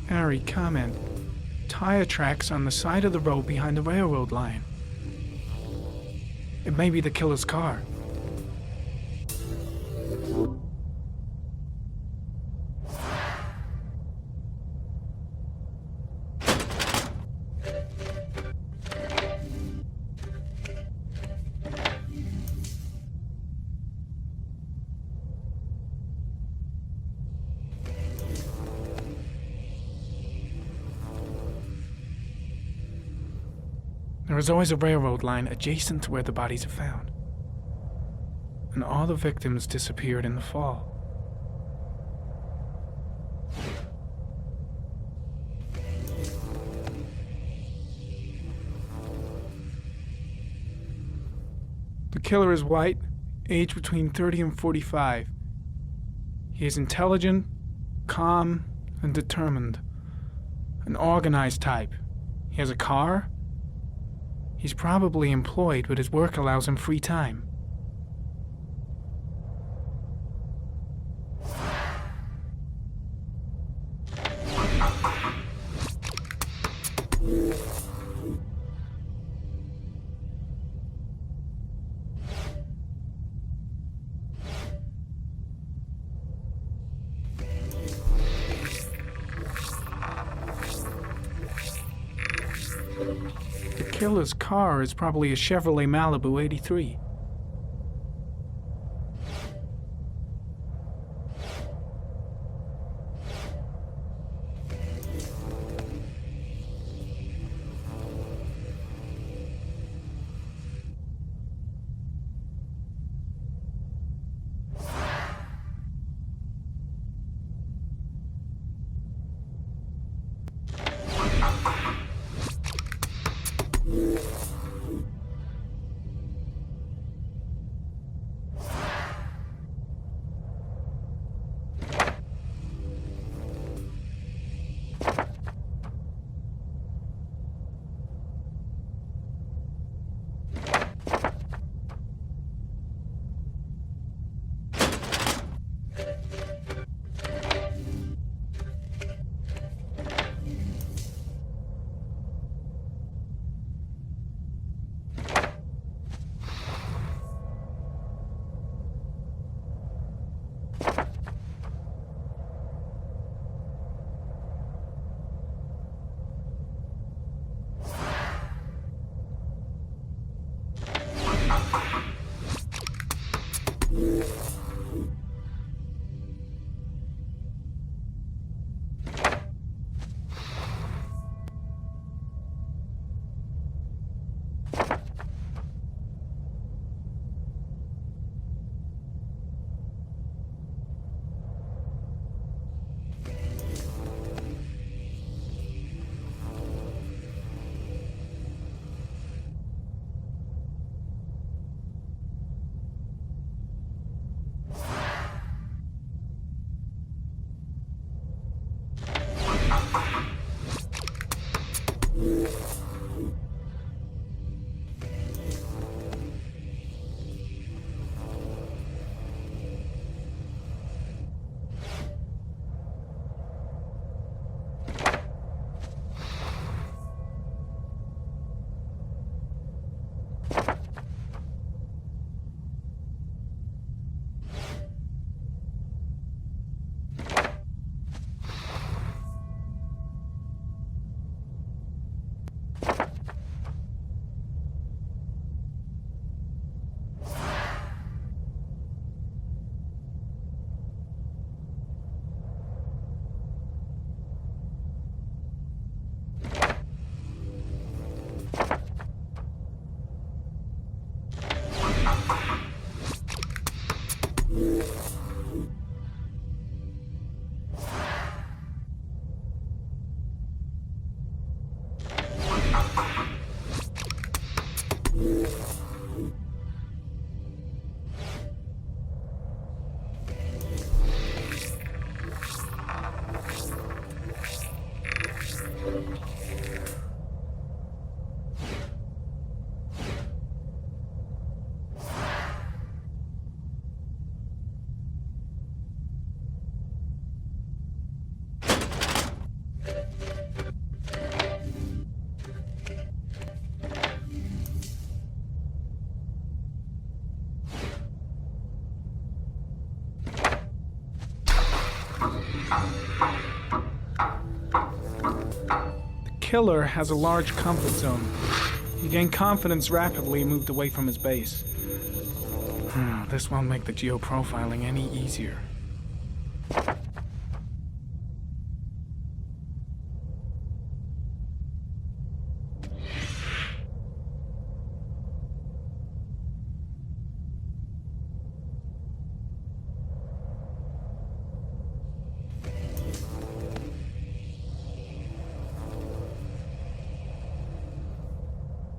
Harry, comment. Tire tracks on the side of the road behind the railroad line. It may be the killer's car. There is always a railroad line adjacent to where the bodies are found. And all the victims disappeared in the fall. The killer is white, aged between 30 and 45. He is intelligent, calm, and determined. An organized type. He has a car. He's probably employed, but his work allows him free time. The killer's car is probably a Chevrolet Malibu 83. Killer has a large comfort zone. He gained confidence rapidly and moved away from his base. This won't make the geoprofiling any easier.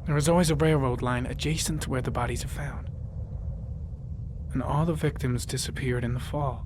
There is always a railroad line adjacent to where the bodies are found. And all the victims disappeared in the fall.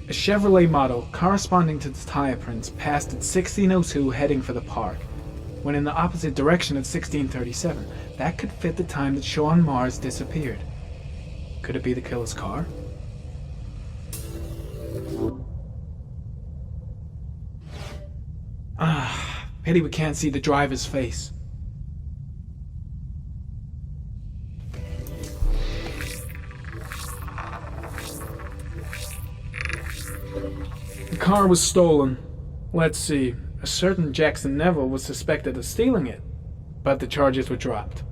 A Chevrolet model corresponding to the tire prints passed at 1602 heading for the park, when in the opposite direction at 1637. That could fit the time that Sean Mars disappeared. Could it be the killer's car? Pity we can't see the driver's face. The car was stolen. Let's see. A certain Jackson Neville was suspected of stealing it, but the charges were dropped.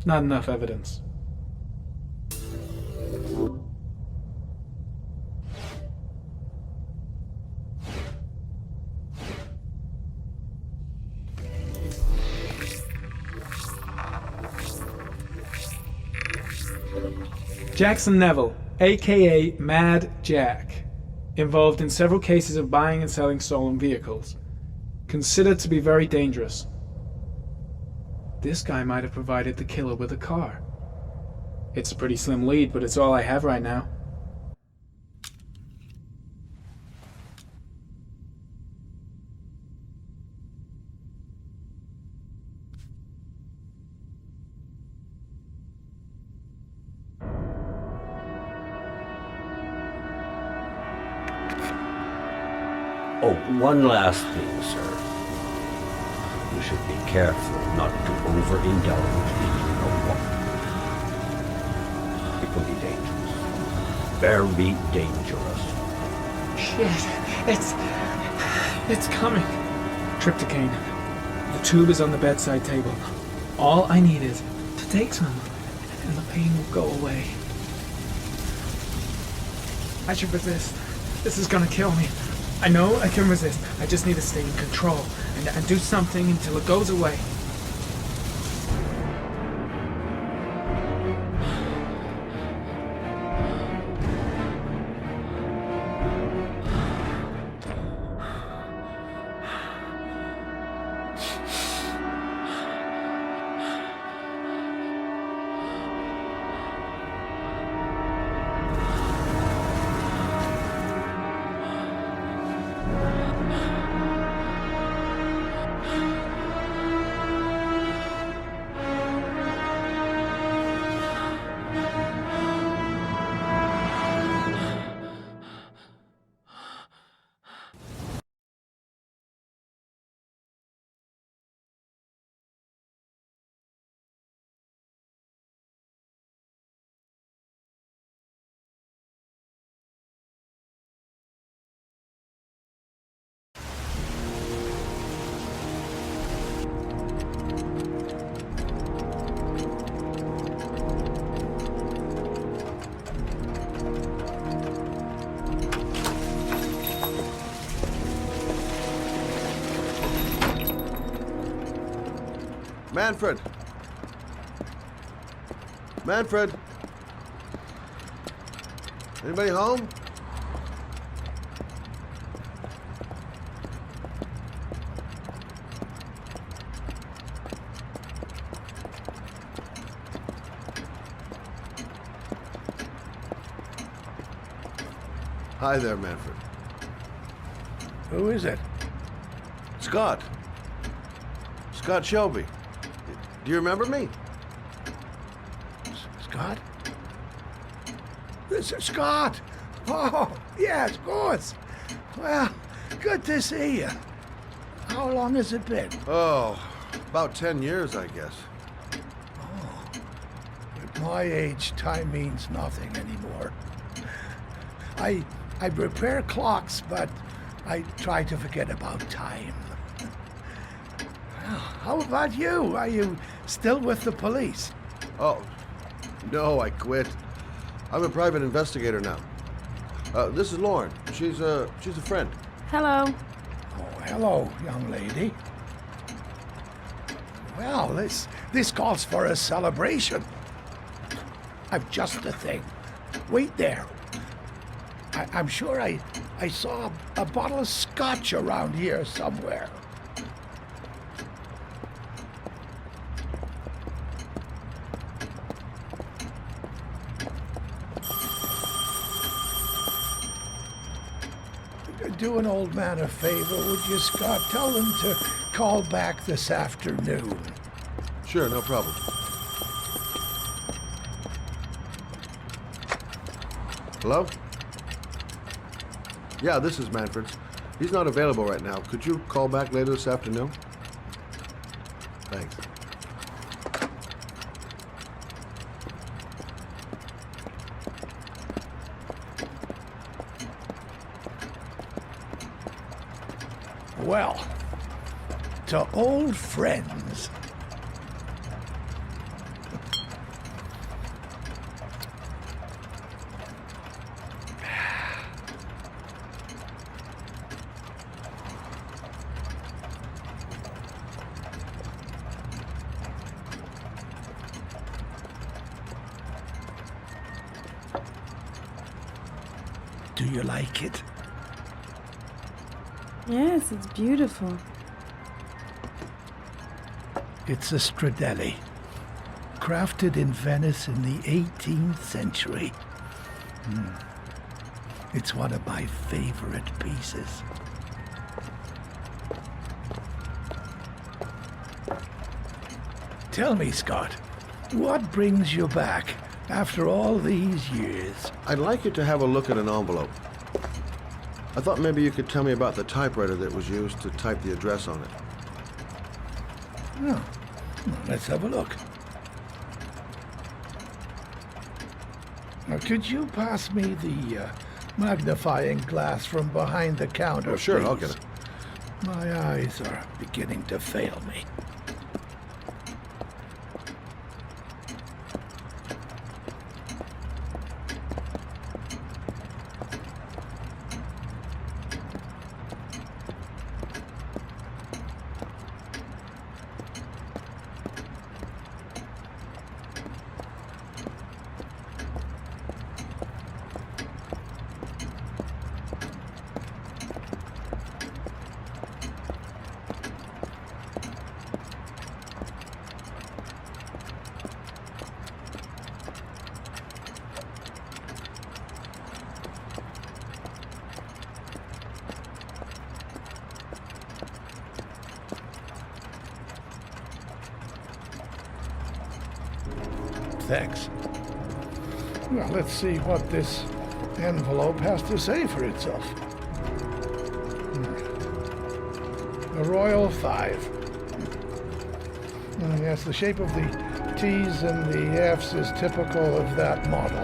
Not enough evidence. Jackson Neville, aka Mad Jack, involved in several cases of buying and selling stolen vehicles. Considered to be very dangerous. This guy might have provided the killer with a car. It's a pretty slim lead, but it's all I have right now. Oh, one last thing, sir. You should be careful not to overindulge in your walk. It can be dangerous. Very dangerous. Shit, it's coming. Trypticane. The tube is on the bedside table. All I need is to take some. and the pain will go away. I should resist. This is gonna kill me. I know I can resist. I just need to stay in control and do something until it goes away. Manfred! Manfred! Anybody home? Hi there, Manfred. Who is it? Scott. Scott Shelby. Do you remember me? Scott? This is Scott! Oh, yes, of course. Well, good to see you. How long has it been? Oh, about 10 years, I guess. Oh, at my age, time means nothing anymore. I repair clocks, but I try to forget about time. How about you? Are you still with the police? Oh, no, I quit. I'm a private investigator now. This is Lauren. She's a friend. Hello. Oh, hello, young lady. Well, this calls for a celebration. I've just the thing. Wait there. I'm sure I saw a bottle of scotch around here somewhere. Do an old man a favor, would you, Scott? Tell them to call back this afternoon. Sure, no problem. Hello? Yeah, this is Manfred's. He's not available right now. Could you call back later this afternoon? Thanks. Well, to old friends. Do you like it? Yes, it's beautiful. It's a Stradelli, crafted in Venice in the 18th century. It's one of my favorite pieces. Tell me, Scott, what brings you back after all these years? I'd like you to have a look at an envelope. I thought maybe you could tell me about the typewriter that was used to type the address on it. Oh, let's have a look. Now, could you pass me the magnifying glass from behind the counter, sure, please? I'll get it. My eyes are beginning to fail me. thanks. Well, let's see what this envelope has to say for itself. The Royal 5. Yes, the shape of the T's and the F's is typical of that model.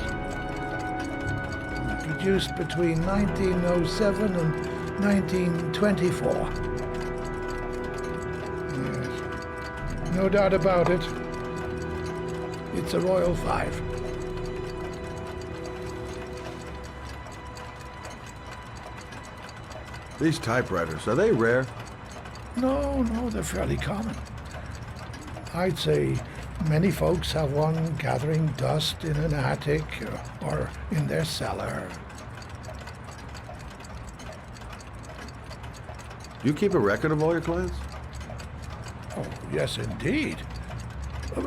Produced between 1907 and 1924. Yes. No doubt about it. It's a Royal 5. These typewriters, are they rare? No, they're fairly common. I'd say many folks have one gathering dust in an attic or in their cellar. Do you keep a record of all your clients? Oh, yes, indeed.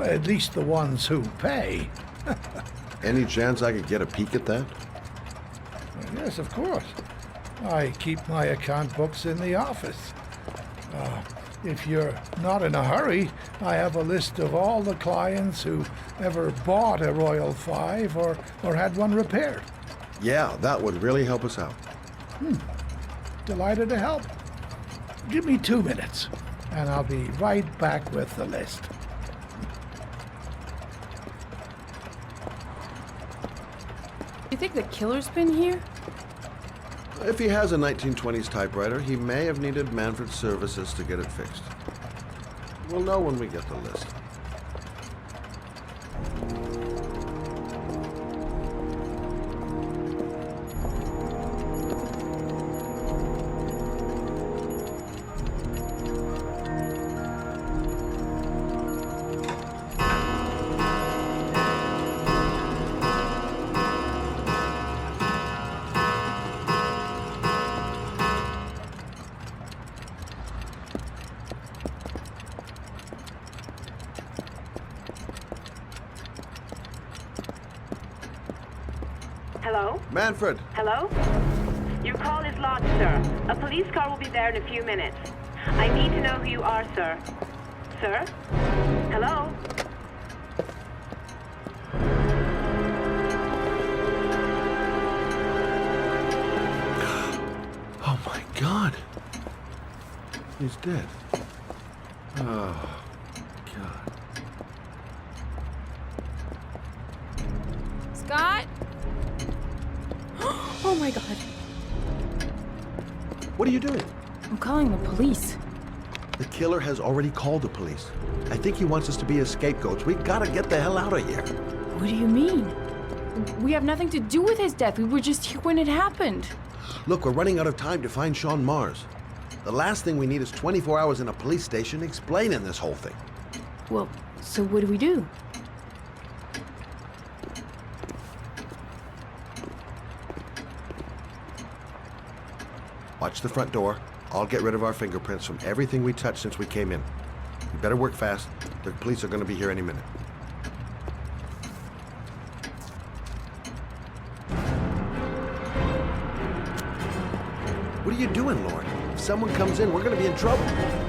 At least the ones who pay. Any chance I could get a peek at that? Yes, of course. I keep my account books in the office. If you're not in a hurry, I have a list of all the clients who ever bought a Royal 5 or had one repaired. Yeah, that would really help us out. Delighted to help. Give me 2 minutes, and I'll be right back with the list. You think the killer's been here? If he has a 1920s typewriter, he may have needed Manfred's services to get it fixed. We'll know when we get the list. Hello? Manfred! Hello? Your call is lodged, sir. A police car will be there in a few minutes. I need to know who you are, sir. Sir? Hello? Oh my God! He's dead. Oh, God. Scott? Oh my God. What are you doing? I'm calling the police. The killer has already called the police. I think he wants us to be his scapegoats. We gotta get the hell out of here. What do you mean? We have nothing to do with his death. We were just here when it happened. Look, we're running out of time to find Sean Mars. The last thing we need is 24 hours in a police station explaining this whole thing. Well, so what do we do? Watch the front door. I'll get rid of our fingerprints from everything we touched since we came in. You better work fast. The police are going to be here any minute. What are you doing, Lord? If someone comes in, we're going to be in trouble.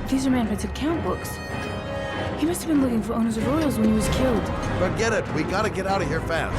These are Manfred's account books. He must have been looking for owners of Royals when he was killed. Forget it. We got to get out of here fast.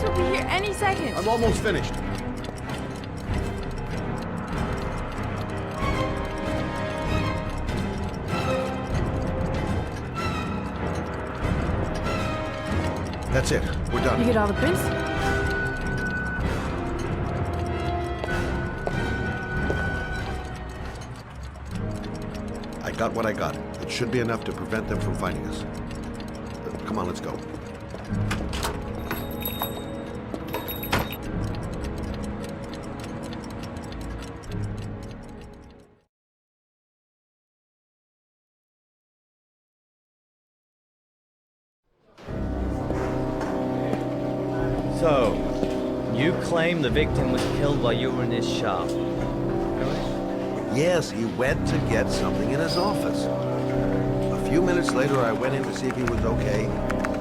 Police will be here any second. I'm almost finished. That's it. We're done. You get all the prints? I got what I got. It should be enough to prevent them from finding us. Come on, let's go. So, you claim the victim was killed while you were in his shop. Yes, he went to get something in his office. A few minutes later, I went in to see if he was okay.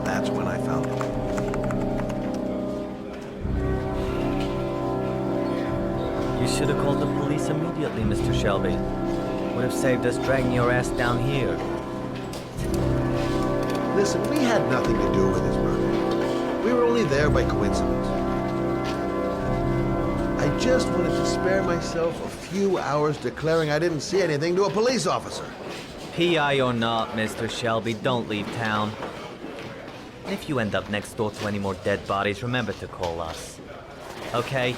That's when I found him. You should have called the police immediately, Mr. Shelby. Would have saved us dragging your ass down here. Listen, we had nothing to do with his murder. We were only there by coincidence. I just wanted to spare myself a few hours declaring I didn't see anything to a police officer. PI or not, Mr. Shelby, don't leave town. And if you end up next door to any more dead bodies, remember to call us. Okay?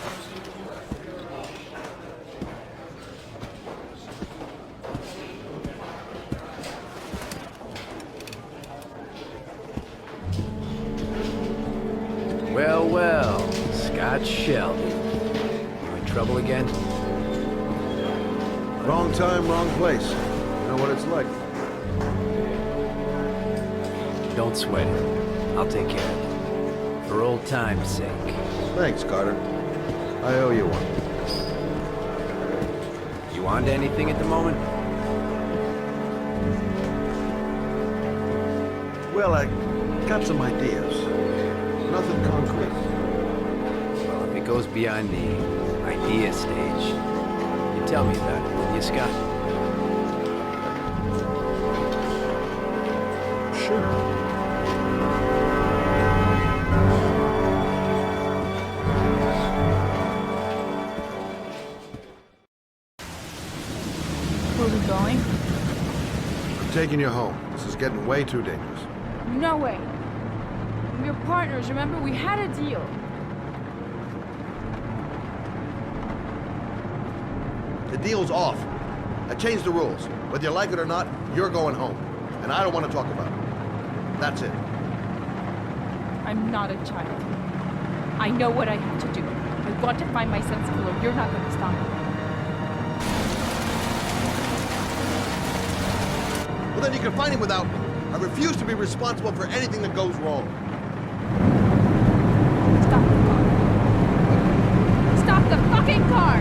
Well, well, Scott Shelby. You in trouble again? Wrong time, wrong place. You know what it's like. Don't sweat it. I'll take care of it. For old time's sake. Thanks, Carter. I owe you one. You on to anything at the moment? Well, I got some ideas. Nothing concrete. Well, if it goes beyond the idea stage, you tell me about it, will you, Scott? Sure. Where are we going? I'm taking you home. This is getting way too dangerous. No way. We're partners, remember? We had a deal. The deal's off. I changed the rules. Whether you like it or not, you're going home. And I don't want to talk about it. That's it. I'm not a child. I know what I have to do. I want to find my son's killer. You're not going to stop me. Well, then you can find him without me. I refuse to be responsible for anything that goes wrong. Stop the fucking car!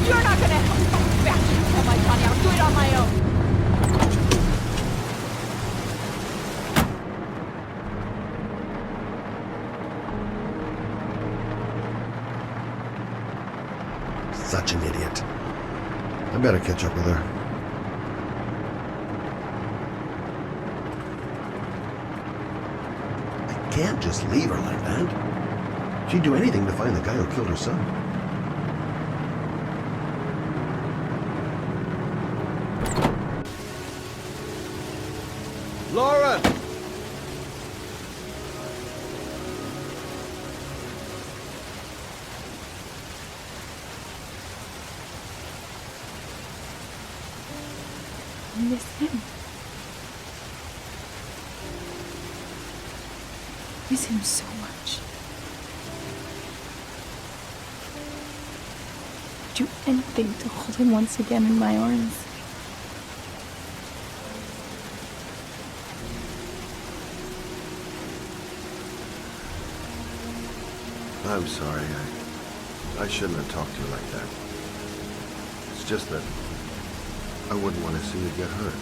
You're not gonna help me back to tell my Johnny. I'll do it on my own. Such an idiot. I better catch up with her. I can't just leave her like that. She'd do anything to find the guy who killed her son. Lauren! I miss him. Miss him so much. Do anything to hold him once again in my arms. I'm sorry. I shouldn't have talked to you like that. It's just that I wouldn't want to see you get hurt.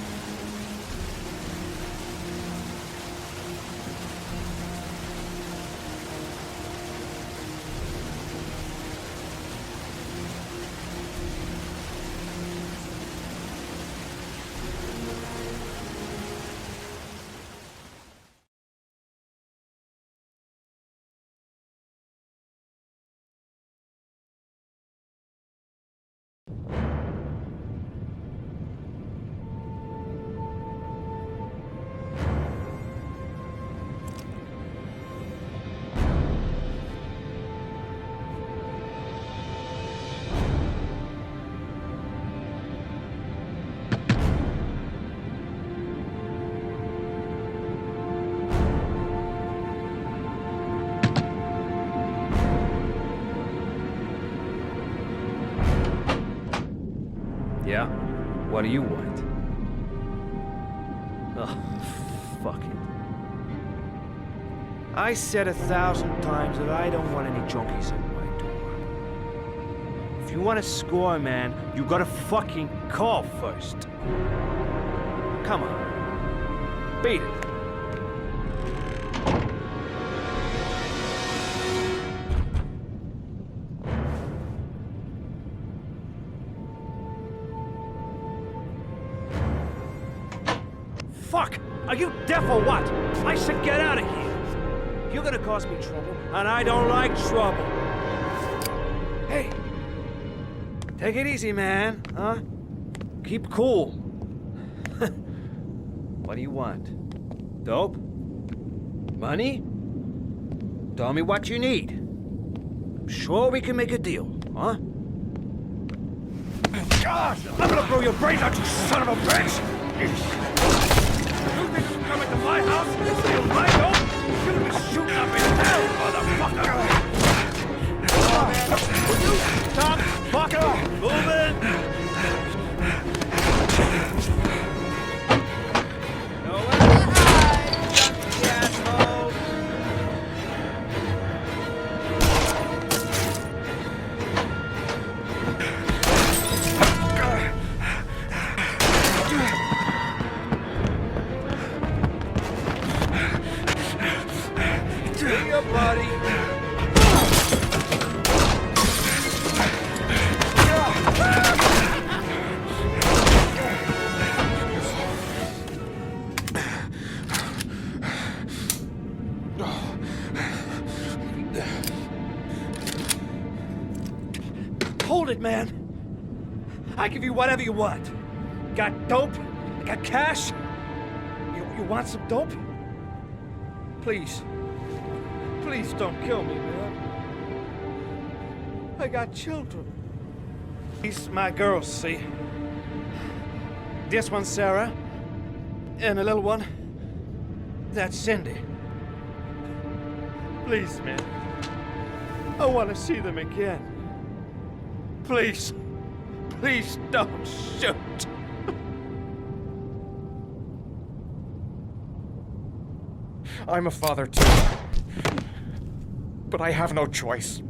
What do you want? Oh, fuck it. I said 1,000 times that I don't want any junkies at my door. If you want to score, man, you gotta fucking call first. Come on. Beat it. Fuck! Are you deaf or what? I said get out of here! You're gonna cause me trouble, and I don't like trouble. Hey! Take it easy, man, huh? Keep cool. What do you want? Dope? Money? Tell me what you need. I'm sure we can make a deal, huh? God! I'm gonna blow your brains out, you son of a bitch! You think you come into my house and steal my dope? You're gonna be shooting up in hell, motherfucker! Will you stop fucking moving? Nowhere to hide, junkie asshole! See ya, buddy. Hold it, man. I give you whatever you want. Got dope? Got cash? You want some dope? Please. Please don't kill me, man. I got children. These my girls, see? This one's Sarah. And the little one, that's Cindy. Please, man. I want to see them again. Please. Please don't shoot. I'm a father too. But I have no choice.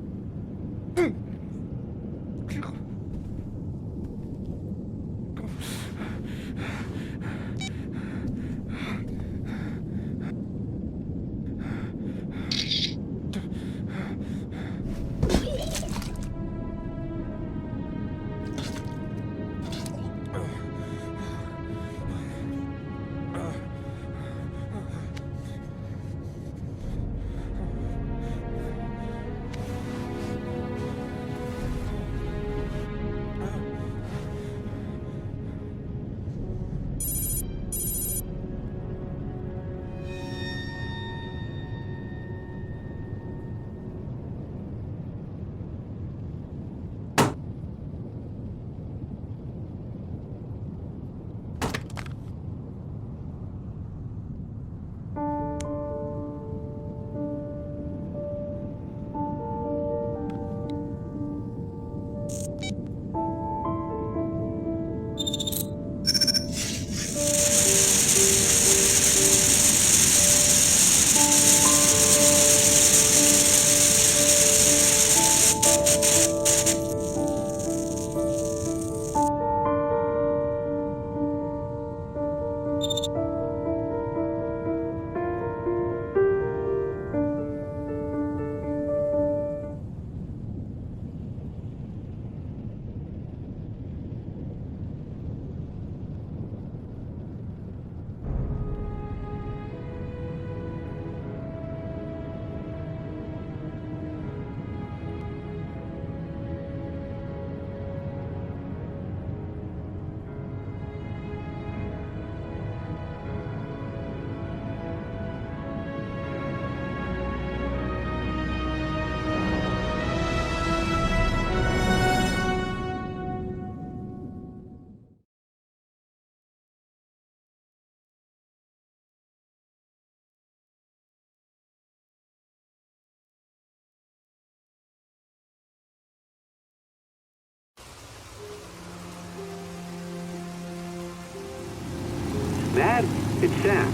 Mad? It's Sam.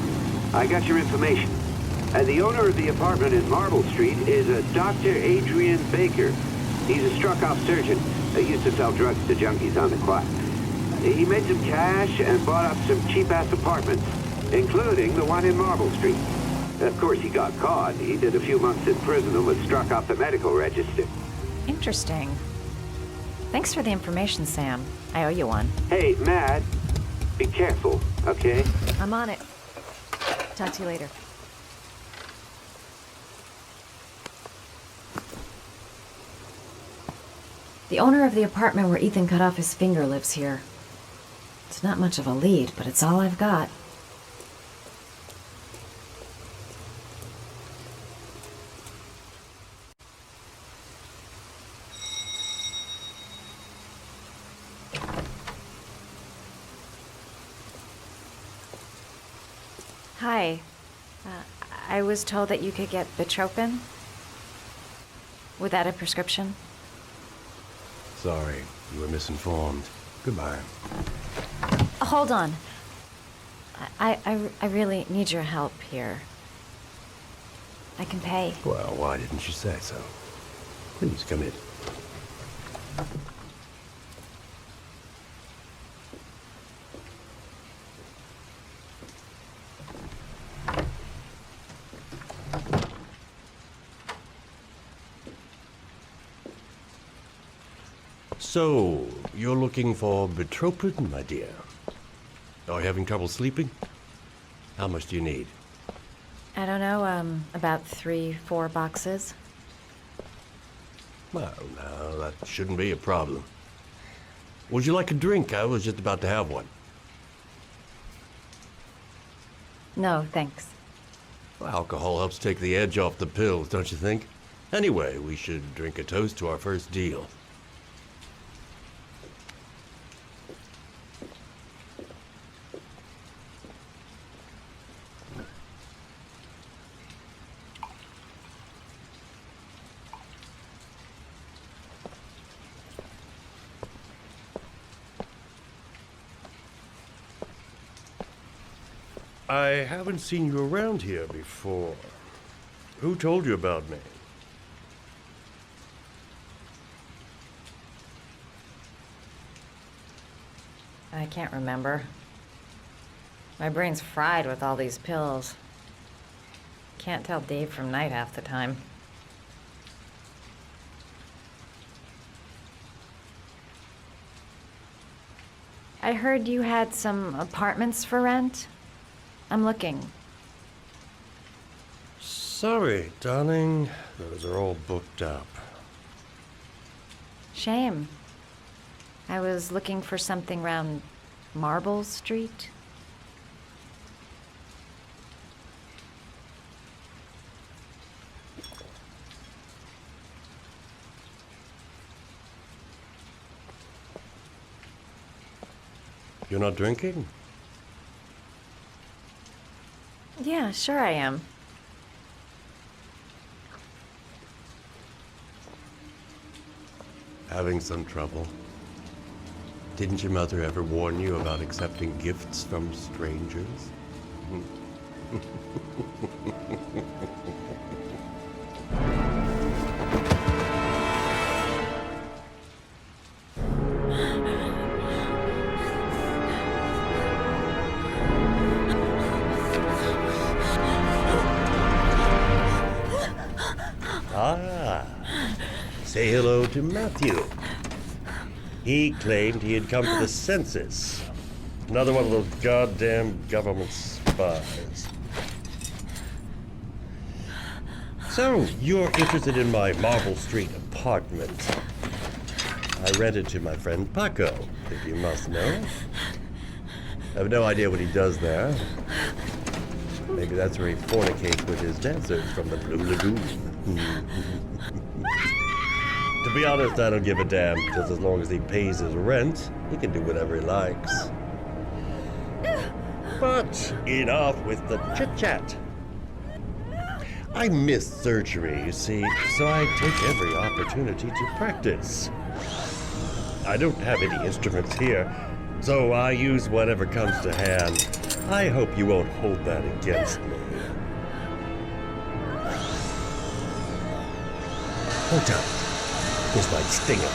I got your information. The owner of the apartment in Marble Street is a Dr. Adrian Baker. He's a struck-off surgeon. He used to sell drugs to junkies on the quiet. He made some cash and bought up some cheap-ass apartments, including the one in Marble Street. Of course, he got caught. He did a few months in prison and was struck off the medical register. Interesting. Thanks for the information, Sam. I owe you one. Hey, Mad, be careful, okay? I'm on it. Talk to you later. The owner of the apartment where Ethan cut off his finger lives here. It's not much of a lead, but it's all I've got. Hi. I was told that you could get Bitropin. Without a prescription? Sorry, you were misinformed. Goodbye. Hold on. I really need your help here. I can pay. Well, why didn't you say so? Please come in. So, you're looking for Bitropin, my dear? Are you having trouble sleeping? How much do you need? I don't know, about 3-4 boxes. Well, no, that shouldn't be a problem. Would you like a drink? I was just about to have one. No, thanks. Well, alcohol helps take the edge off the pills, don't you think? Anyway, we should drink a toast to our first deal. I haven't seen you around here before. Who told you about me? I can't remember. My brain's fried with all these pills. Can't tell day from night half the time. I heard you had some apartments for rent. I'm looking. Sorry, darling. Those are all booked up. Shame. I was looking for something around Marble Street. You're not drinking? Yeah, sure I am. Having some trouble? Didn't your mother ever warn you about accepting gifts from strangers? Say hello to Matthew. He claimed he had come for the census. Another one of those goddamn government spies. So, you're interested in my Marble Street apartment. I rented to my friend Paco, if you must know. I have no idea what he does there. Maybe that's where he fornicates with his dancers from the Blue Lagoon. To be honest, I don't give a damn. Just as long as he pays his rent, he can do whatever he likes. But enough with the chit-chat. I missed surgery, you see, so I take every opportunity to practice. I don't have any instruments here, so I use whatever comes to hand. I hope you won't hold that against me. Oh, don't. This might sting him.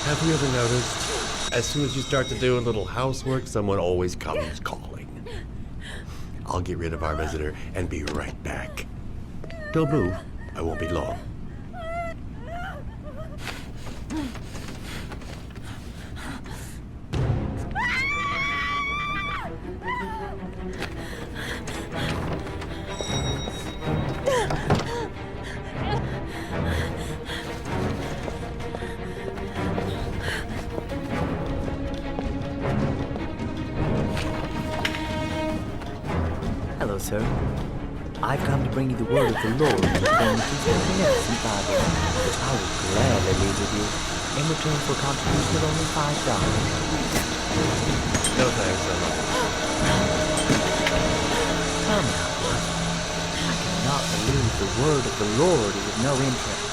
Have you ever noticed, as soon as you start to do a little housework, someone always comes calling? I'll get rid of our visitor and be right back. Don't move. I won't be long. Hello, sir. I've come to bring you the word of the Lord in return for your innocent Bible, which I will gladly leave with you in return for a contribution of only $5. No thanks, Emma. Come now, brother. I cannot believe the word of the Lord is of no interest.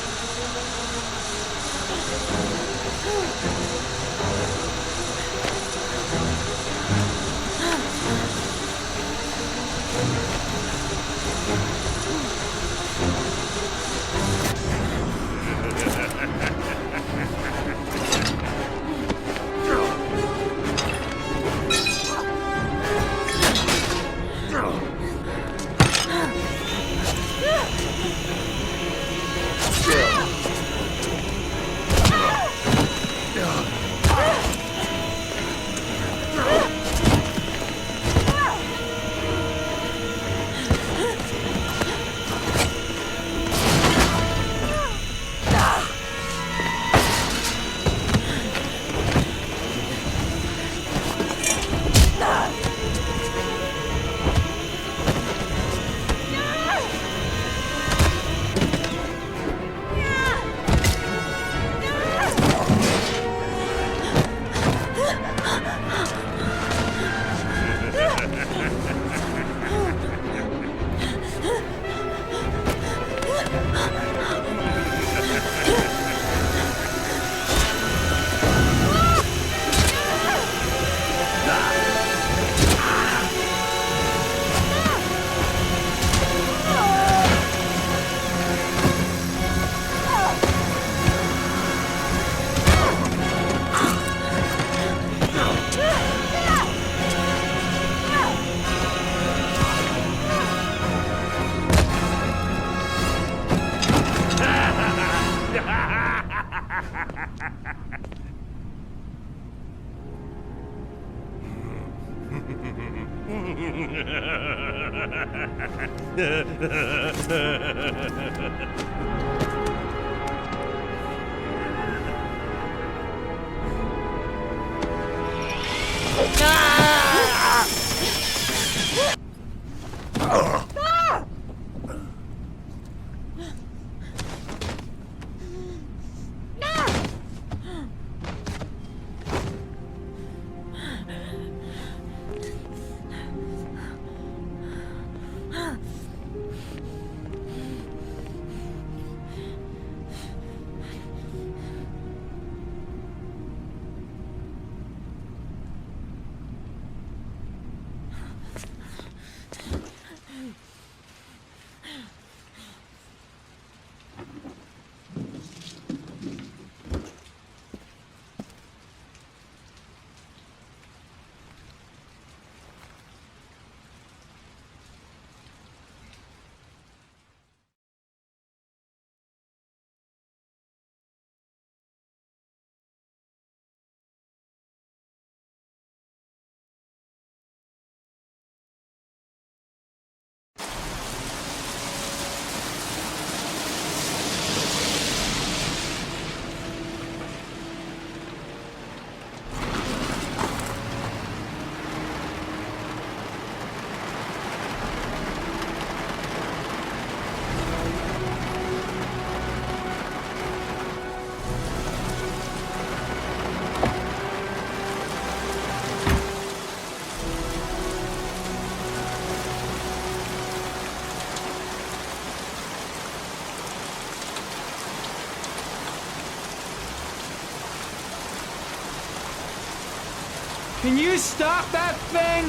Can you stop that thing?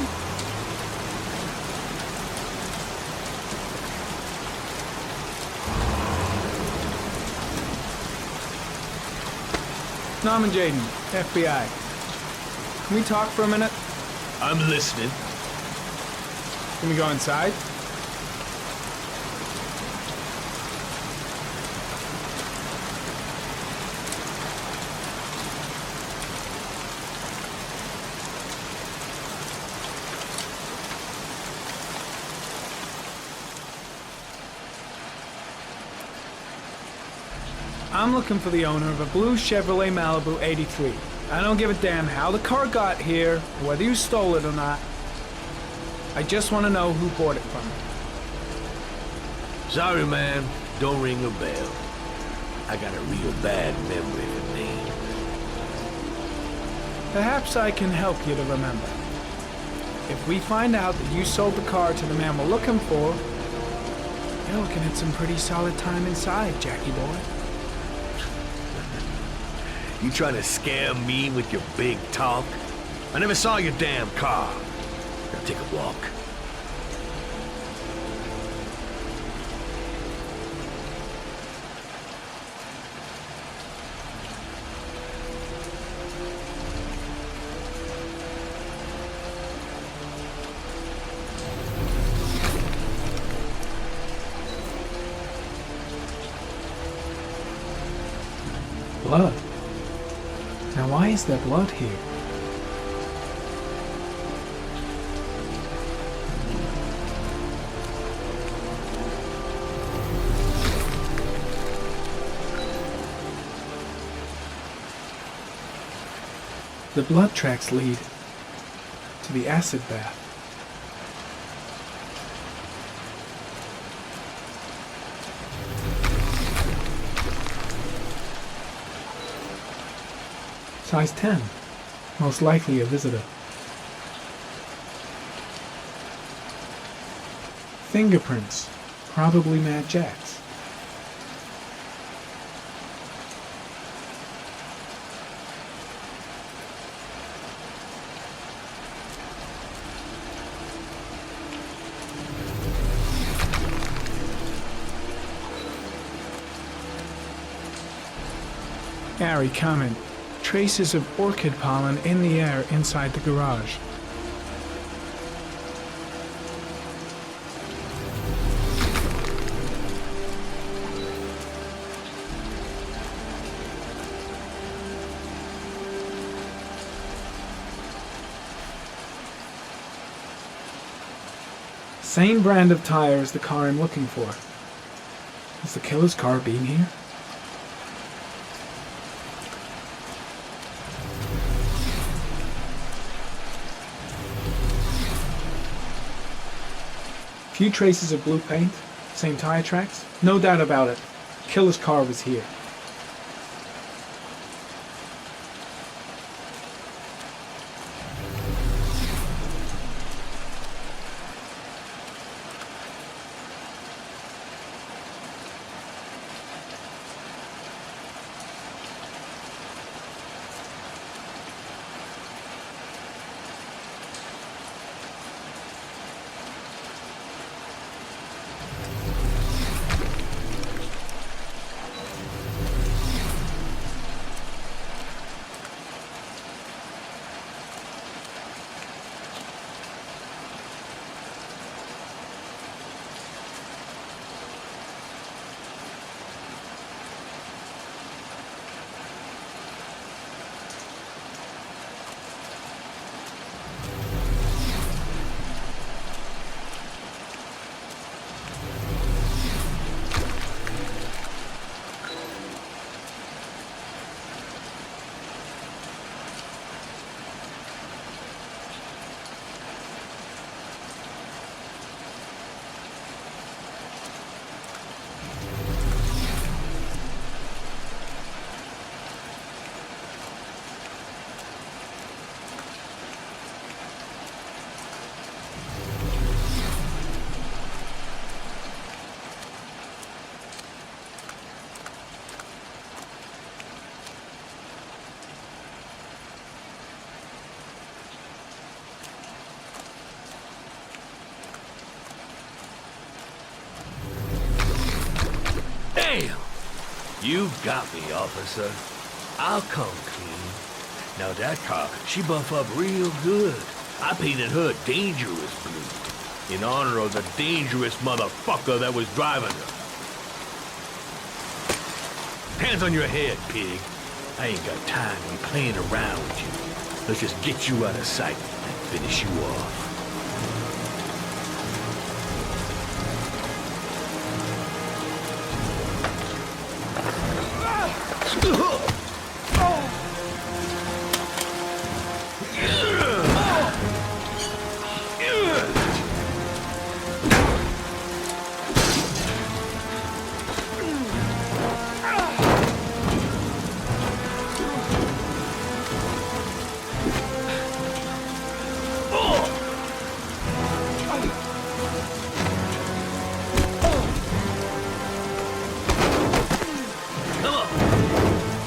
Norman Jayden, FBI. Can we talk for a minute? I'm listening. Can we go inside? I'm looking for the owner of a blue Chevrolet Malibu 83. I don't give a damn how the car got here, or whether you stole it or not. I just want to know who bought it from you. Sorry, man. Don't ring a bell. I got a real bad memory for names. Perhaps I can help you to remember. If we find out that you sold the car to the man we're looking for, you're looking at some pretty solid time inside, Jackie boy. You trying to scam me with your big talk? I never saw your damn car. Now take a walk. Blood. Now why is there blood here? The blood tracks lead to the acid bath. Size 10. Most likely a visitor. Fingerprints. Probably Mad Jack's. Gary, comment. Traces of orchid pollen in the air inside the garage. Same brand of tire as the car I'm looking for. Is the killer's car being here? Few traces of blue paint, same tire tracks, no doubt about it. Killer's car was here. You got me, officer. I'll come clean. Now that car, she buff up real good. I painted her dangerous blue, in honor of the dangerous motherfucker that was driving her. Hands on your head, pig. I ain't got time to be playing around with you. Let's just get you out of sight and finish you off.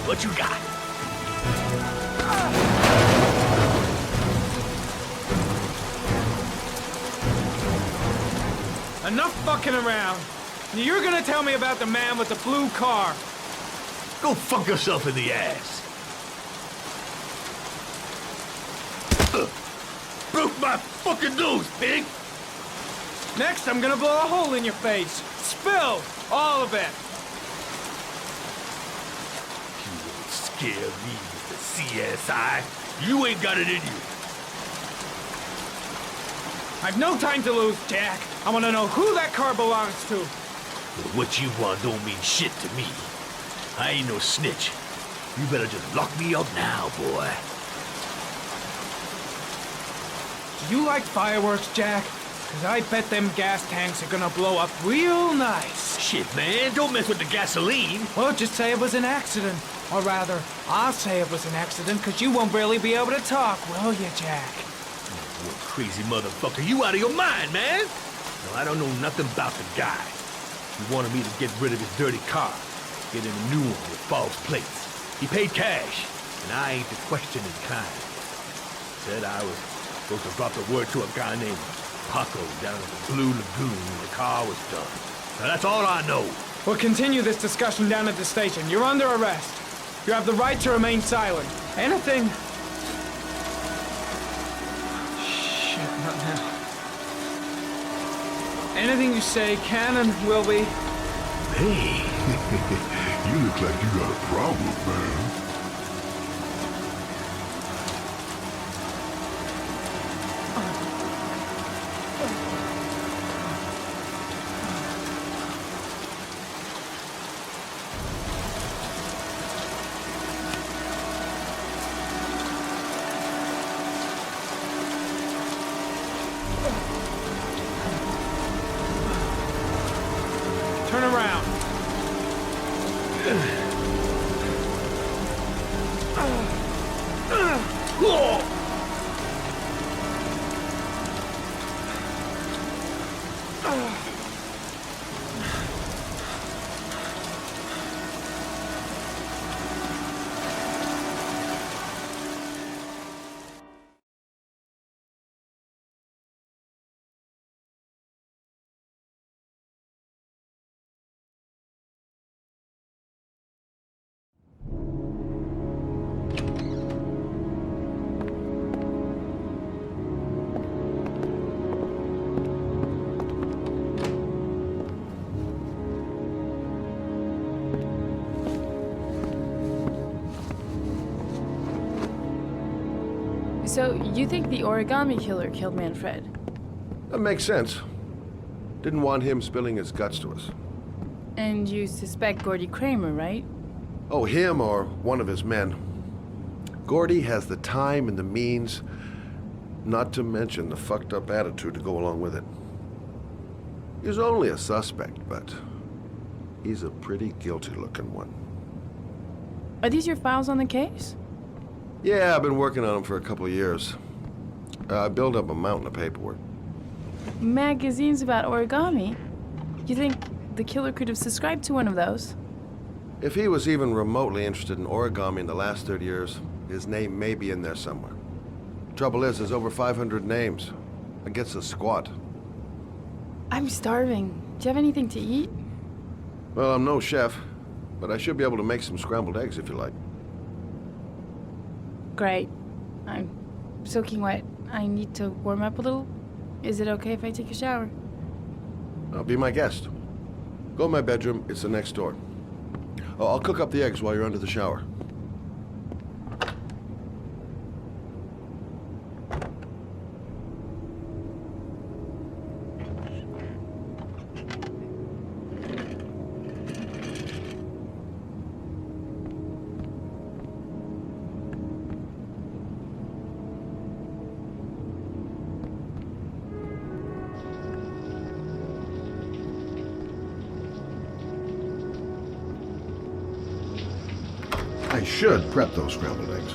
What you got? Enough fucking around. You're gonna tell me about the man with the blue car. Go fuck yourself in the ass. Broke my fucking nose, pig. Next, I'm gonna blow a hole in your face. Spill all of it. Scare me with the CSI. You ain't got it in you. I've no time to lose, Jack. I want to know who that car belongs to. But what you want don't mean shit to me. I ain't no snitch. You better just lock me up now, boy. You like fireworks, Jack? Because I bet them gas tanks are gonna blow up real nice. Shit, man, don't mess with the gasoline. Well, just say it was an accident. Or rather, I'll say it was an accident because you won't really be able to talk, will you, Jack? You crazy motherfucker, you out of your mind, man. No, I don't know nothing about the guy. He wanted me to get rid of his dirty car, get him a new one with false plates. He paid cash, and I ain't the questioning kind. Said I was supposed to drop the word to a guy named Paco down at the Blue Lagoon when the car was done. Now that's all I know. We'll continue this discussion down at the station. You're under arrest. You have the right to remain silent. Anything... Shit, not now. Anything you say can and will be... Hey, you look like you got a problem, man. Turn around. So, you think the origami killer killed Manfred? That makes sense. Didn't want him spilling his guts to us. And you suspect Gordy Kramer, right? Oh, him or one of his men. Gordy has the time and the means, not to mention the fucked up attitude to go along with it. He's only a suspect, but he's a pretty guilty looking one. Are these your files on the case? Yeah, I've been working on him for a couple of years. I built up a mountain of paperwork. Magazines about origami? You think the killer could have subscribed to one of those? If he was even remotely interested in origami in the last 30 years, his name may be in there somewhere. Trouble is, there's over 500 names. That gets us squat. I'm starving. Do you have anything to eat? Well, I'm no chef. but I should be able to make some scrambled eggs if you like. Great. I'm soaking wet. I need to warm up a little. Is it okay if I take a shower? Be my guest. Go in my bedroom. It's the next door. Oh, I'll cook up the eggs while you're under the shower. I should prep those scrambled eggs.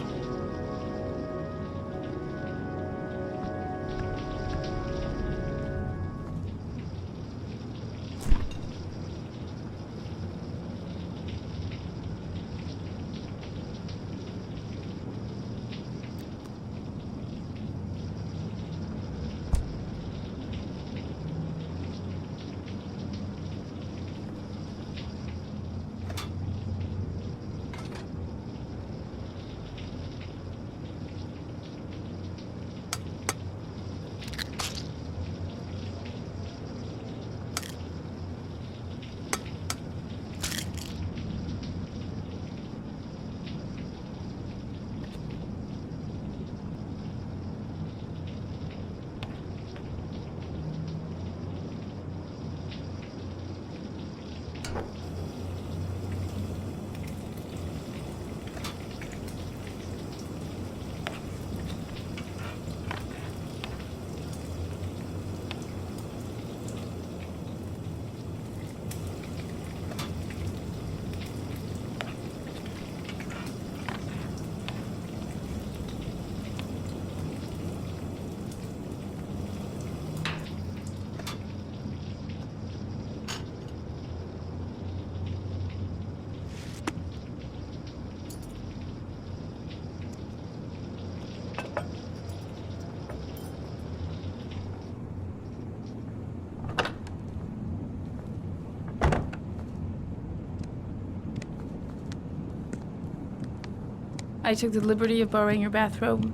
I took the liberty of borrowing your bathrobe.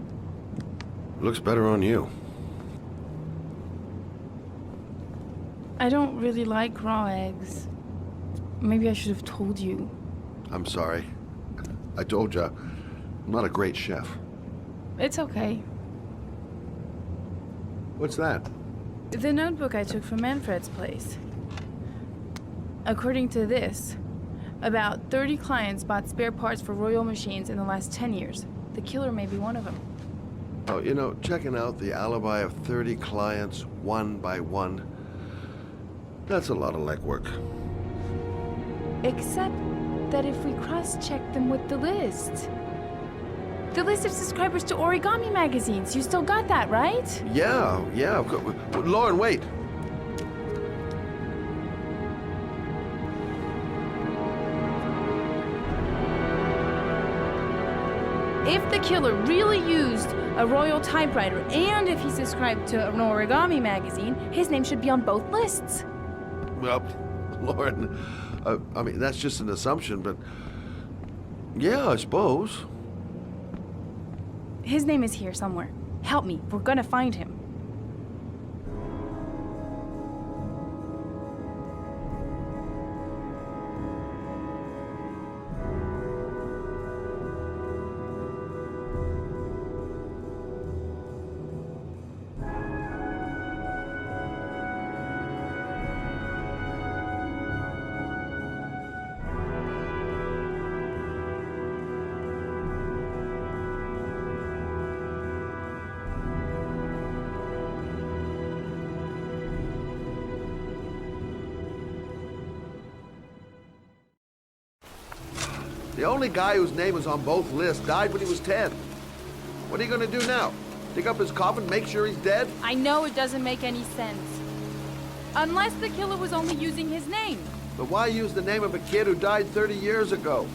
Looks better on you. I don't really like raw eggs. Maybe I should have told you. I'm sorry. I told you, I'm not a great chef. It's okay. What's that? The notebook I took from Manfred's place. According to this, about 30 clients bought spare parts for Royal machines in the last 10 years. The killer may be one of them. Oh, you know, checking out the alibi of 30 clients one by one, that's a lot of legwork. Except that if we cross-check them with the list. The list of subscribers to origami magazines. You still got that, right? Yeah, of course. Lauren, wait. If the killer really used a Royal typewriter and if he subscribed to an origami magazine, his name should be on both lists. Well, Lauren, I mean, that's just an assumption, but yeah, I suppose. His name is here somewhere. Help me. We're gonna find him. The only guy whose name is on both lists died when he was 10. What are you gonna do now? Dig up his coffin, make sure he's dead? I know it doesn't make any sense. Unless the killer was only using his name. But why use the name of a kid who died 30 years ago?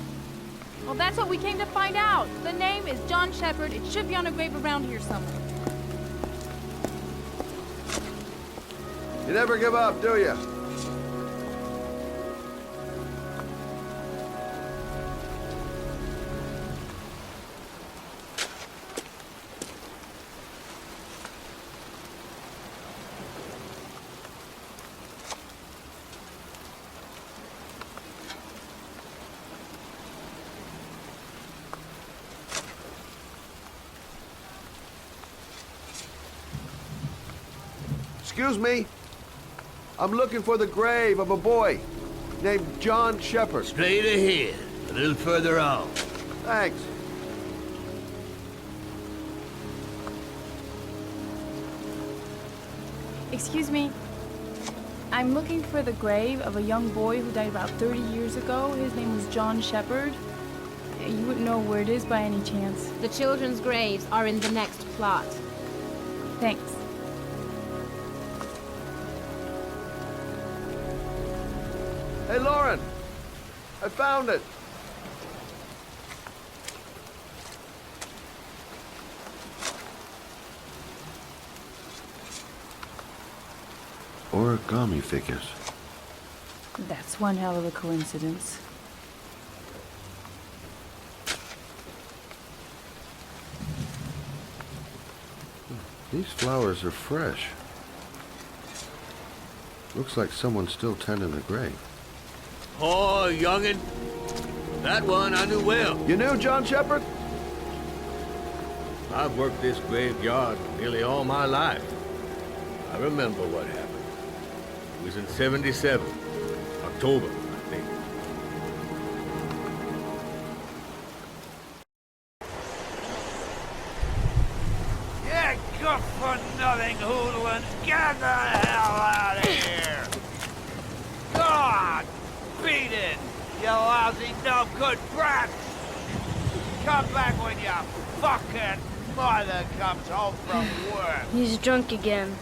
Well, that's what we came to find out. The name is John Shephard. It should be on a grave around here somewhere. You never give up, do you? Excuse me. I'm looking for the grave of a boy named John Shephard. Straight ahead, a little further on. Thanks. Excuse me. I'm looking for the grave of a young boy who died about 30 years ago. His name was John Shephard. You wouldn't know where it is by any chance. The children's graves are in the next plot. Thanks. Hey, Lauren. I found it. Origami figures. That's one hell of a coincidence. These flowers are fresh. Looks like someone's still tending the grave. Oh, youngin'. That one I knew well. You knew John Shephard? I've worked this graveyard nearly all my life. I remember what happened. It was in 77. October, I think. Yeah, good for nothing hoodlums. Get the hell out of here! God! Beat it! You lousy, no good brats! Come back when your fucking mother comes home from work! He's drunk again.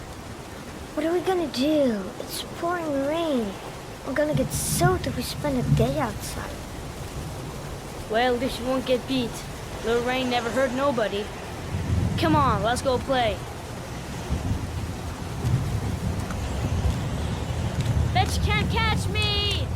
What are we gonna do? It's pouring rain. We're gonna get soaked if we spend a day outside. Well, at least you won't get beat. Little rain never hurt nobody. Come on, let's go play. Bet you can't catch me!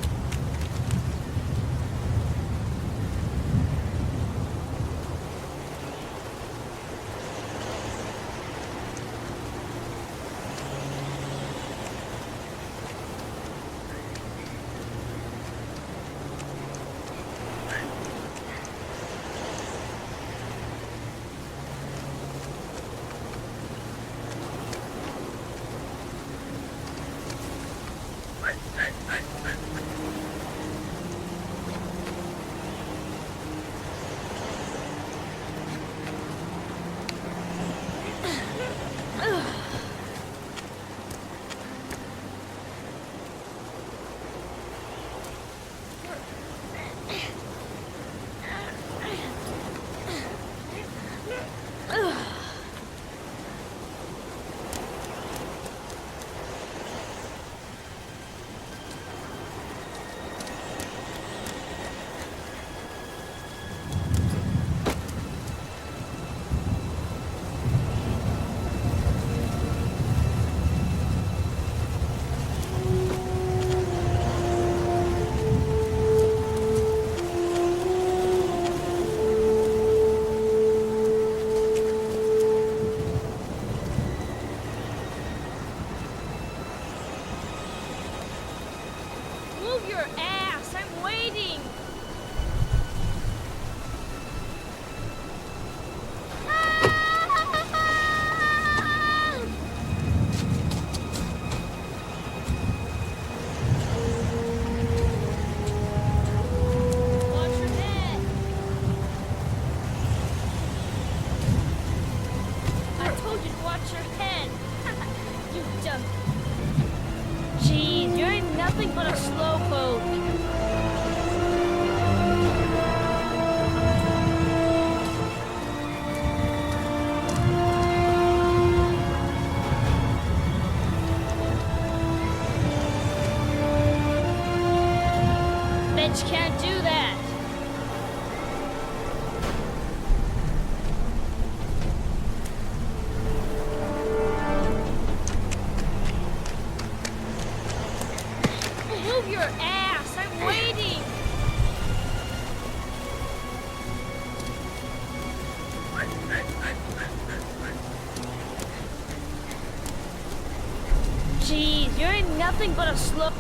Nothing but a slow...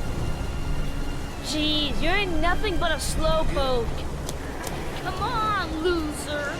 Jeez, you're nothing but a slowpoke. Come on, loser.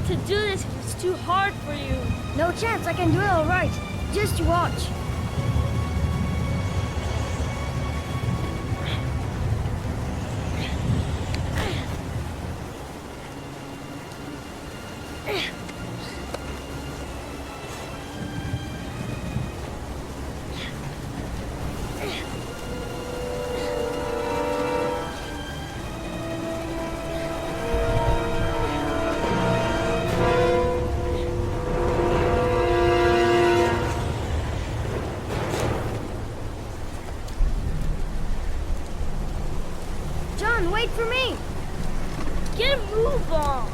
To do this, it's too hard for you. No chance, I can do it all right. Just watch. Wait for me! Get a move on!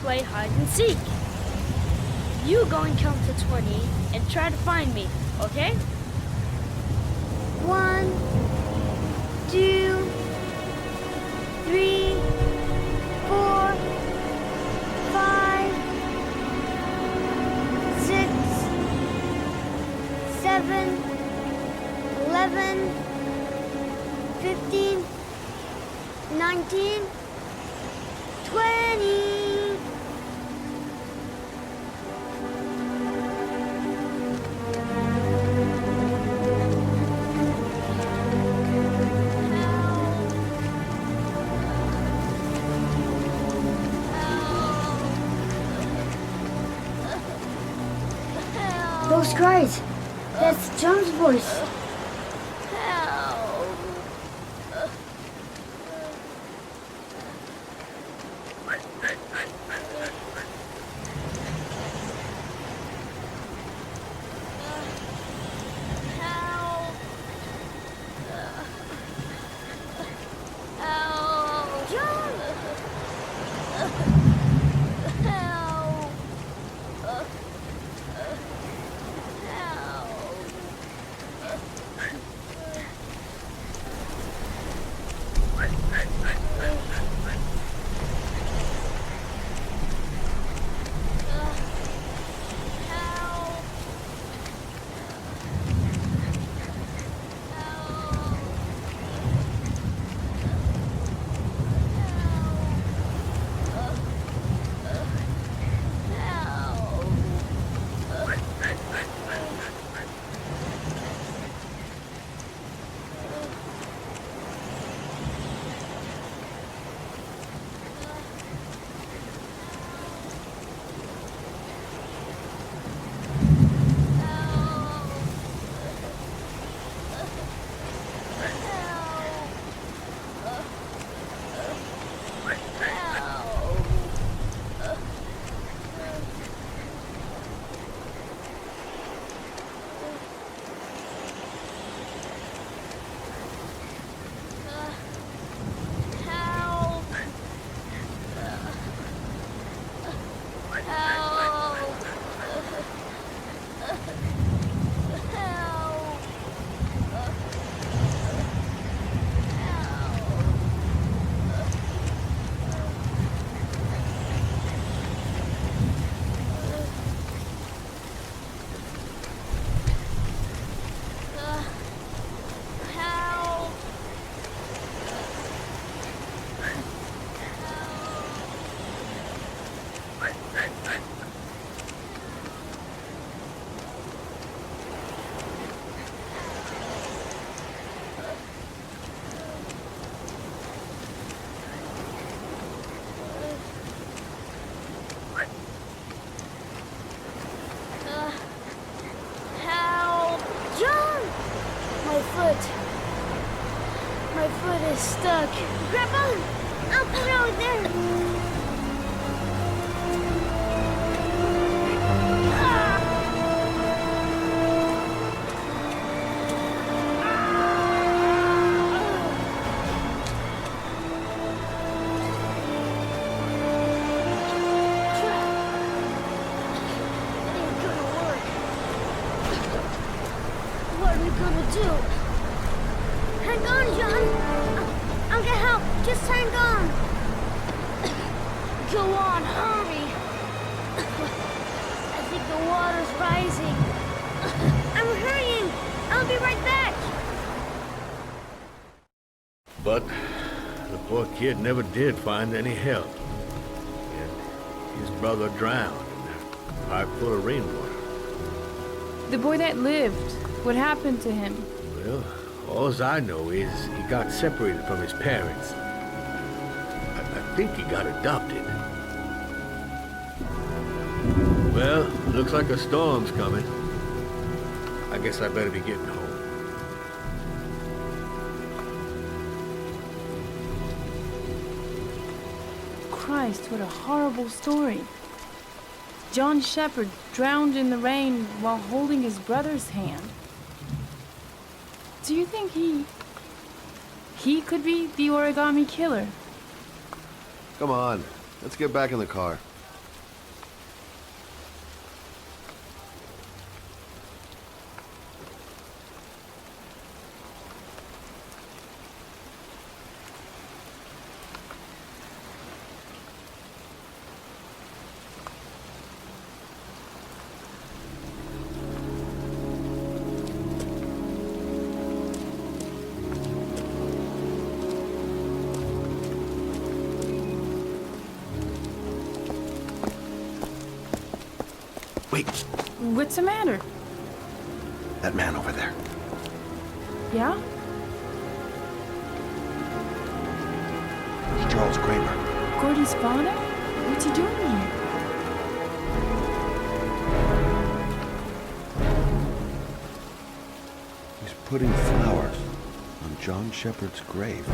Play hide and seek. You go and count to 20 and try to find me, okay? 1, 2, 3, 4, 5, 6, 7, 11, 15, 19, 20. Those cries, that's John's voice. foot. My foot is stuck. Grandpa, I'll put it over there. But the poor kid never did find any help. And his brother drowned in a pipe full of rainwater. The boy that lived, what happened to him? Well, all I know is he got separated from his parents. I think he got adopted. Well, looks like a storm's coming. I guess I better be getting home. Christ, what a horrible story. John Shephard drowned in the rain while holding his brother's hand. Do you think he could be the origami killer? Come on, let's get back in the car. Wait. What's the matter? That man over there. Yeah? It's Charles Kramer. Gordy's father? What's he doing here? He's putting flowers on John Shephard's grave.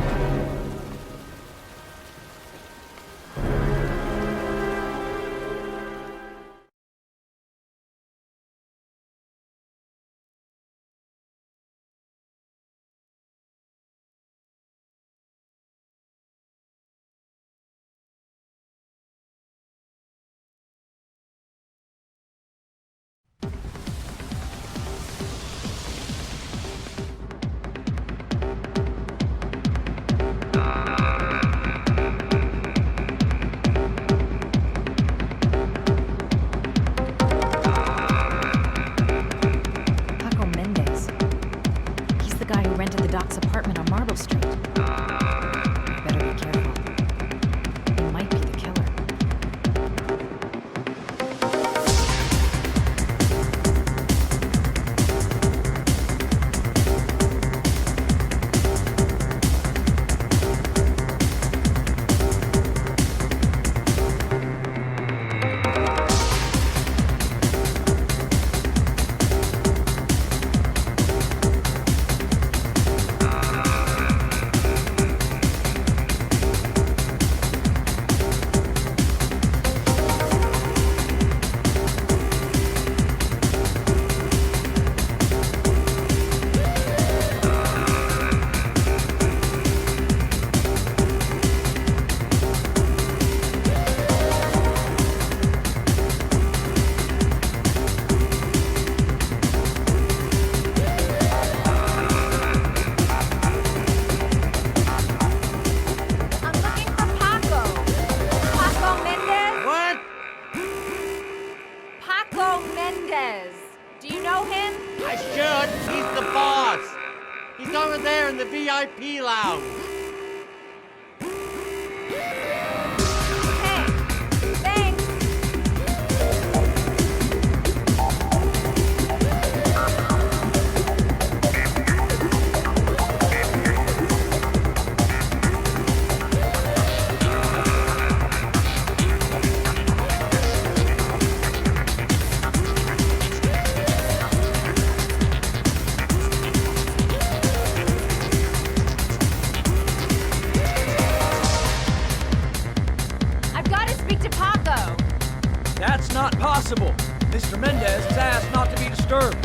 Apartment on Marble Street. Better be careful. He might be the killer. VIP lounge. Mr. Mendez has asked not to be disturbed.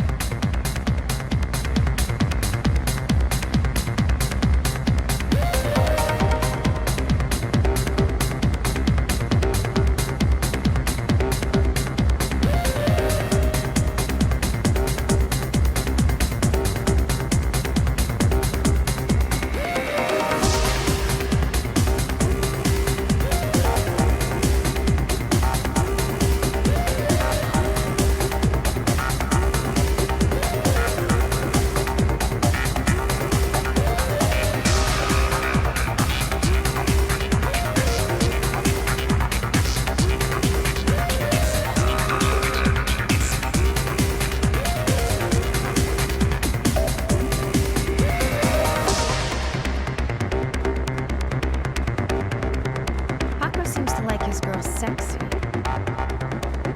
Paco seems to like his girls sexy.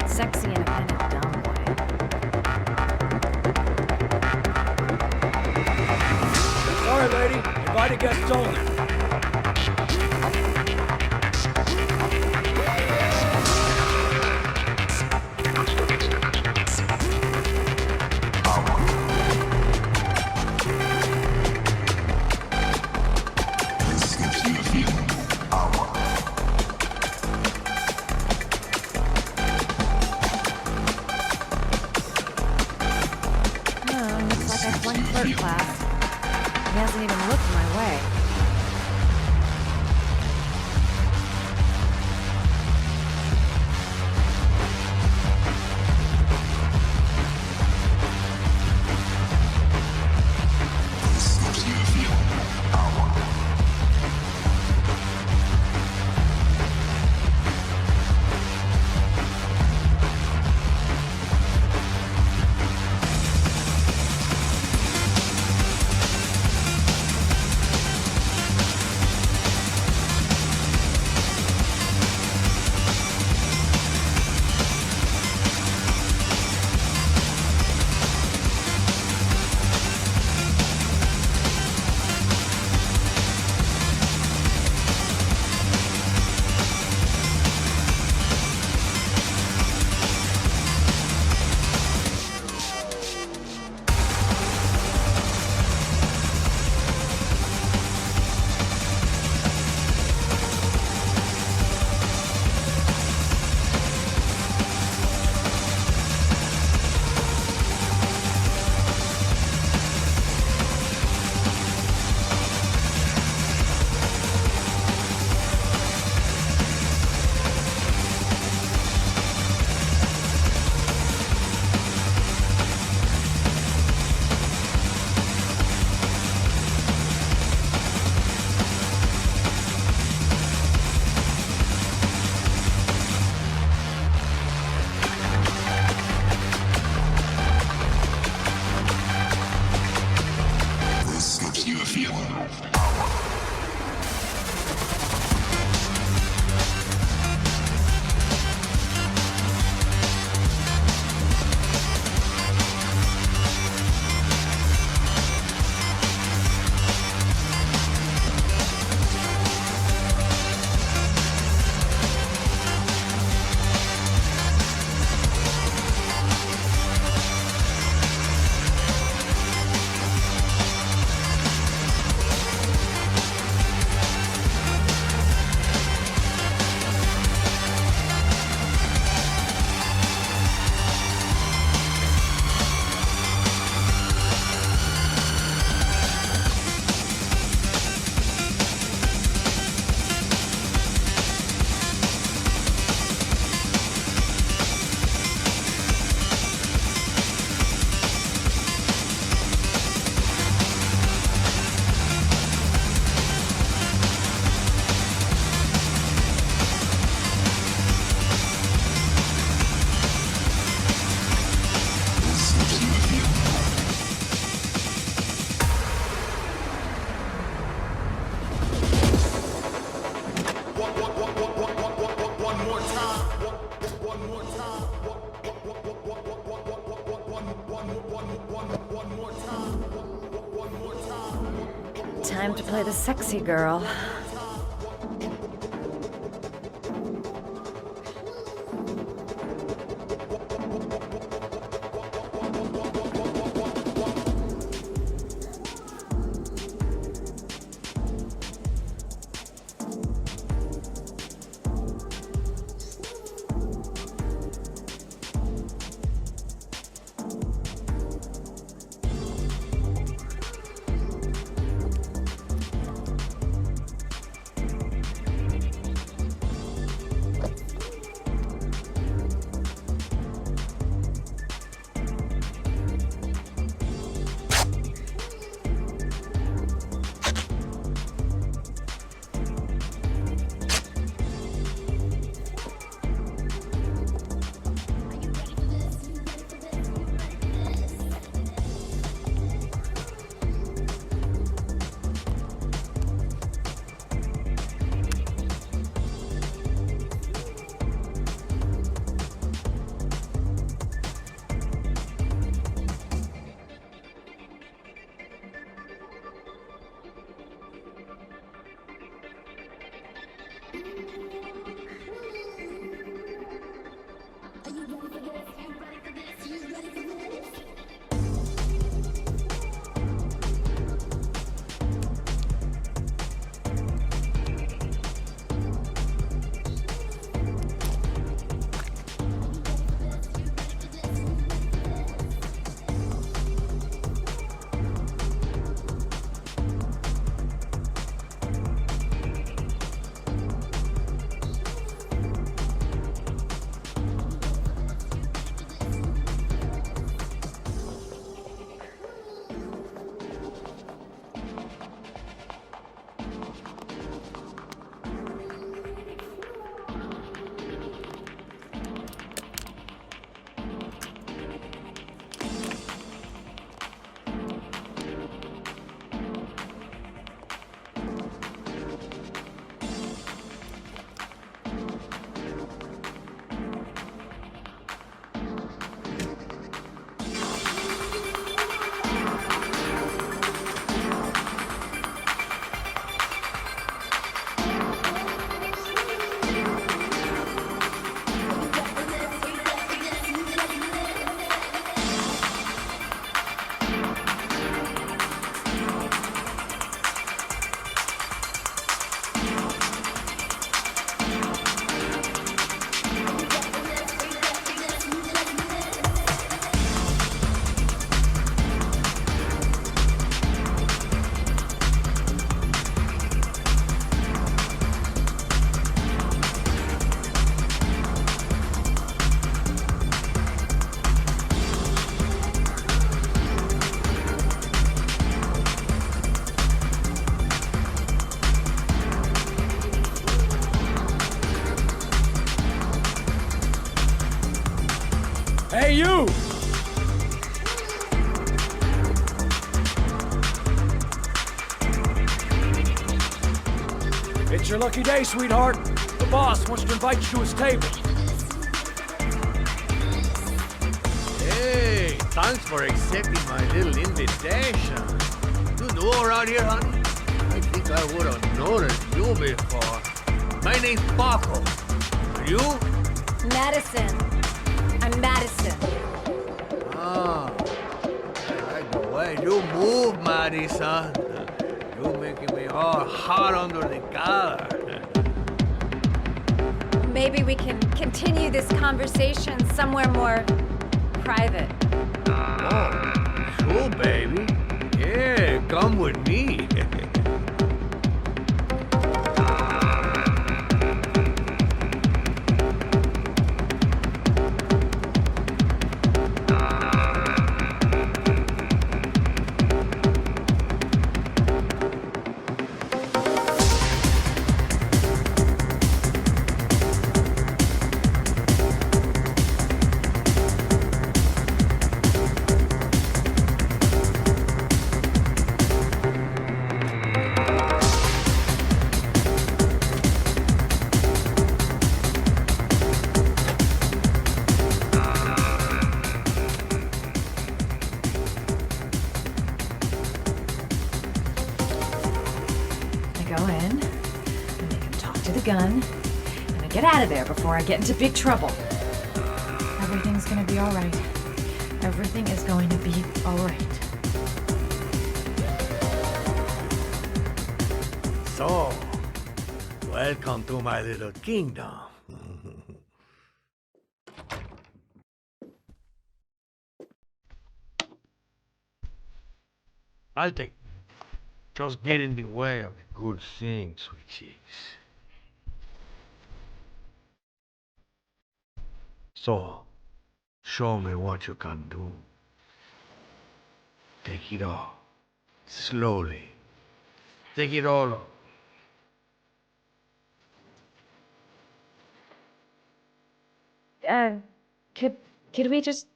Sexy in a kind of dumb way. Sorry, lady. Invited guests only. Oh, looks like I flunked flirt class. He hasn't even looked my way. Time to play the sexy girl. your lucky day, sweetheart. The boss wants to invite you to his table. Hey, thanks for accepting my little invitation. You new around here, honey? I think I would have noticed you before. My name's Paco. And you? Madison. I'm Madison. Ah, I like the way you move, Madison. You're making me all hot under the collar. Maybe we can continue this conversation somewhere more private. Oh, sure, baby. Yeah, come with me. gun, and I get out of there before I get into big trouble. Everything's gonna be all right. Everything is going to be all right. So, welcome to my little kingdom. I'll take. Just get in the way of good things, sweet cheeks. So, show me what you can do. Take it all. Slowly. Take it all. Could we just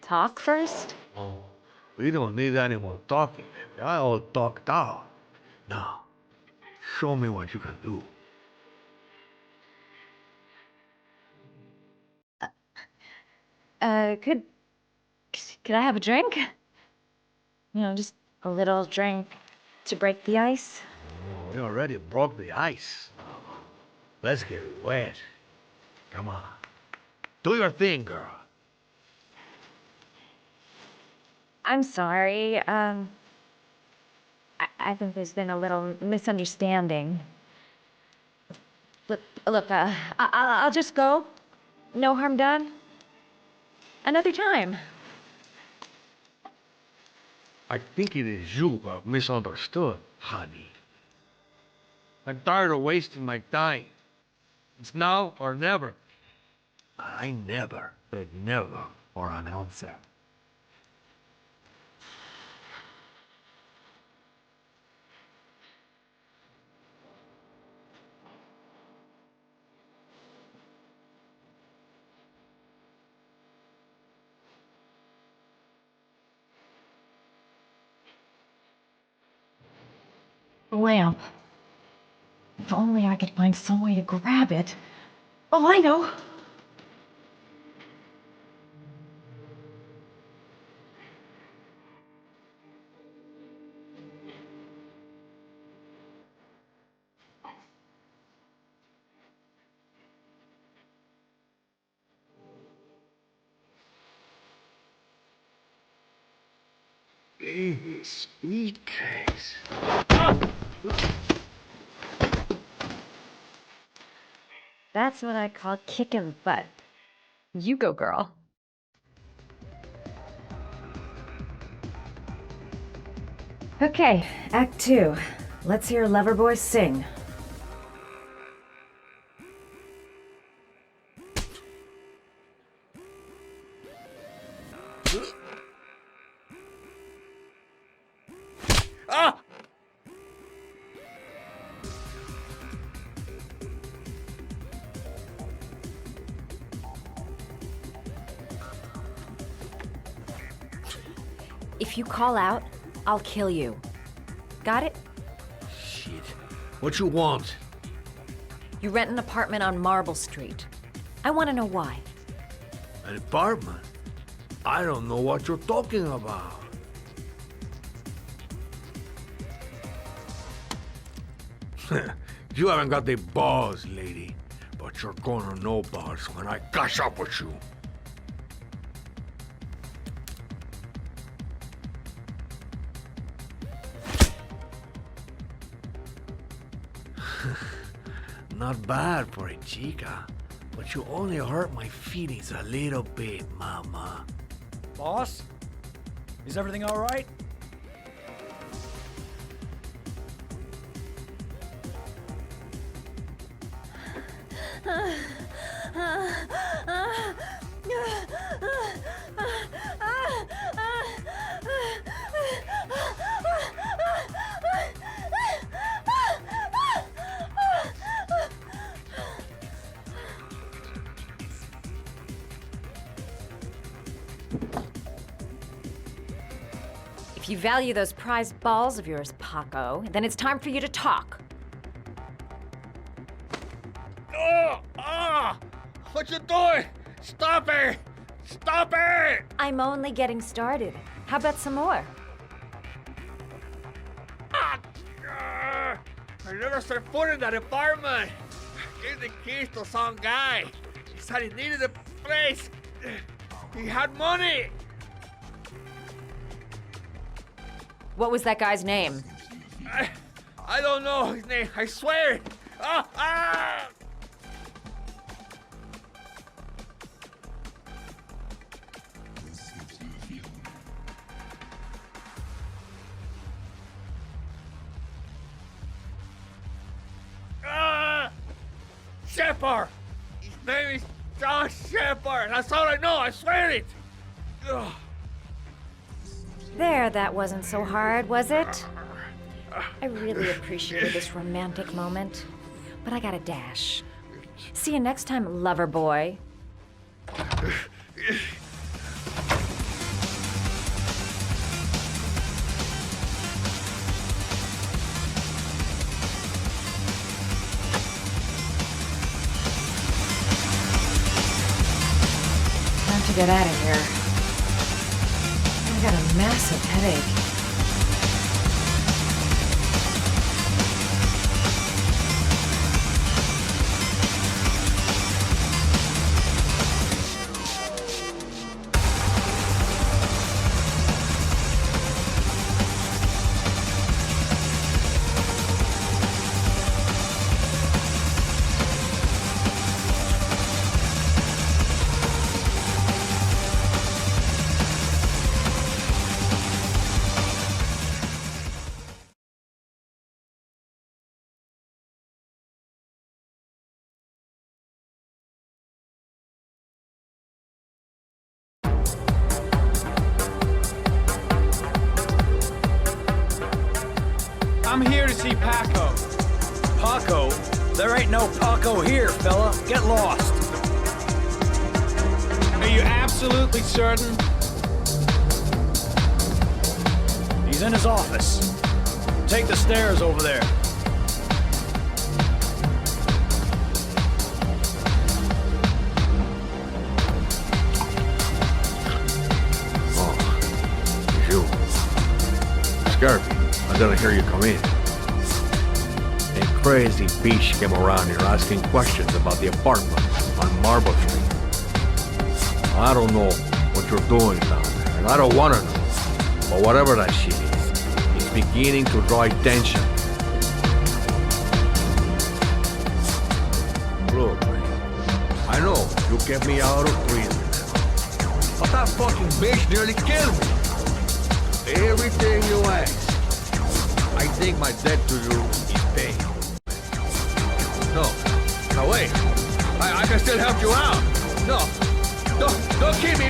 talk first? Oh, we don't need any more talking, baby. I all talked out. Now, show me what you can do. Could I have a drink? You know, just a little drink to break the ice. Oh, we already broke the ice. Let's get wet. Come on. Do your thing, girl. I'm sorry. I think there's been a little misunderstanding. Look, I'll just go. No harm done. Another time. I think it is you who have misunderstood, honey. I'm tired of wasting my time. It's now or never. I never said never for an answer. Lamp. If only I could find some way to grab it. Oh, I know. Baby, sweet cakes. That's what I call kicking butt. You go, girl. Okay, Act 2. Let's hear Loverboy sing. Ah! If you call out, I'll kill you. Got it? Shit. What you want? You rent an apartment on Marble Street. I want to know why. An apartment? I don't know what you're talking about. You haven't got the balls, lady. But you're gonna know balls when I catch up with you. Not bad for a chica, but you only hurt my feelings a little bit, mama. Boss? Is everything all right? If you value those prized balls of yours, Paco, then it's time for you to talk. What you doing? Stop it! Stop it! I'm only getting started. How about some more? I never set foot in that apartment. Gave the keys to some guy. He said he needed a place. He had money. What was that guy's name? I don't know his name. I swear. Shephard! His name is John Shephard! That's all I know, I swear it! Ugh. There, that wasn't so hard, was it? I really appreciated this romantic moment, but I gotta dash. See you next time, lover boy. To get out of here. I've got a massive headache. I'm here to see Paco. Paco? There ain't no Paco here, fella. Get lost. Are you absolutely certain? He's in his office. Take the stairs over there. Oh, you. Scared me. I didn't hear you come in. A crazy bitch came around here asking questions about the apartment on Marble Street. I don't know what you're doing down there, and I don't want to know. But whatever that shit is, it's beginning to draw attention. Look, man, I know you kept me out of prison, but that fucking bitch nearly killed me. Everything you ask. I think my debt to you is paid. No, wait. I can still help you out. No, don't kill me.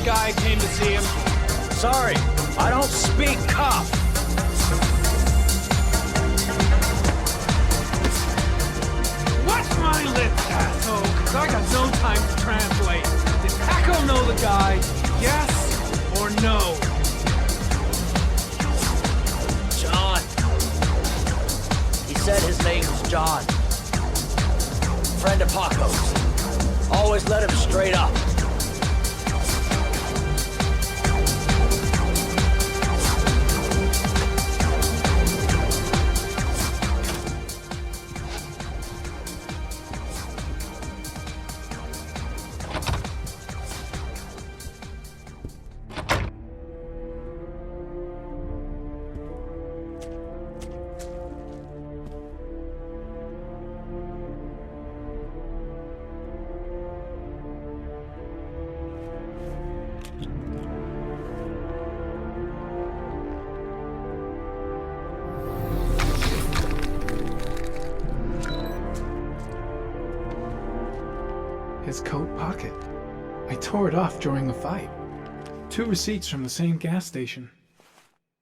Guy came to see him. Sorry, I don't speak cop. Watch my lips, asshole, cause I got no time to translate. Did Paco know the guy? Yes or no? John. He said his name was John. Friend of Paco's. Always let him straight up. His coat pocket. I tore it off during the fight. 2 receipts from the same gas station.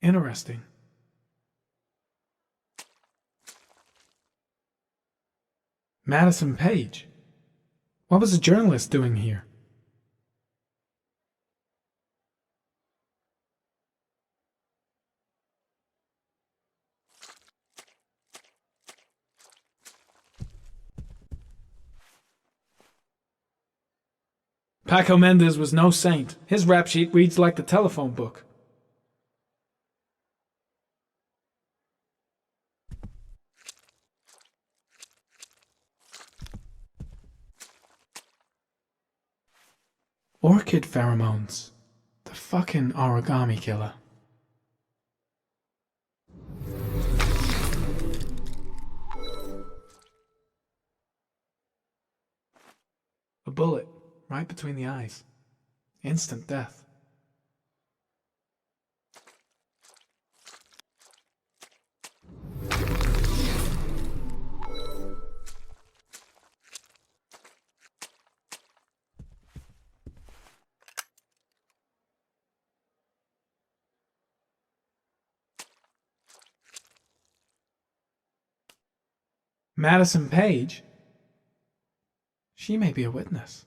Interesting. Madison Page. What was a journalist doing here? Paco Mendez was no saint. His rap sheet reads like the telephone book. Orchid pheromones. The fucking origami killer. A bullet. Right between the eyes. Instant death. Madison Page? She may be a witness.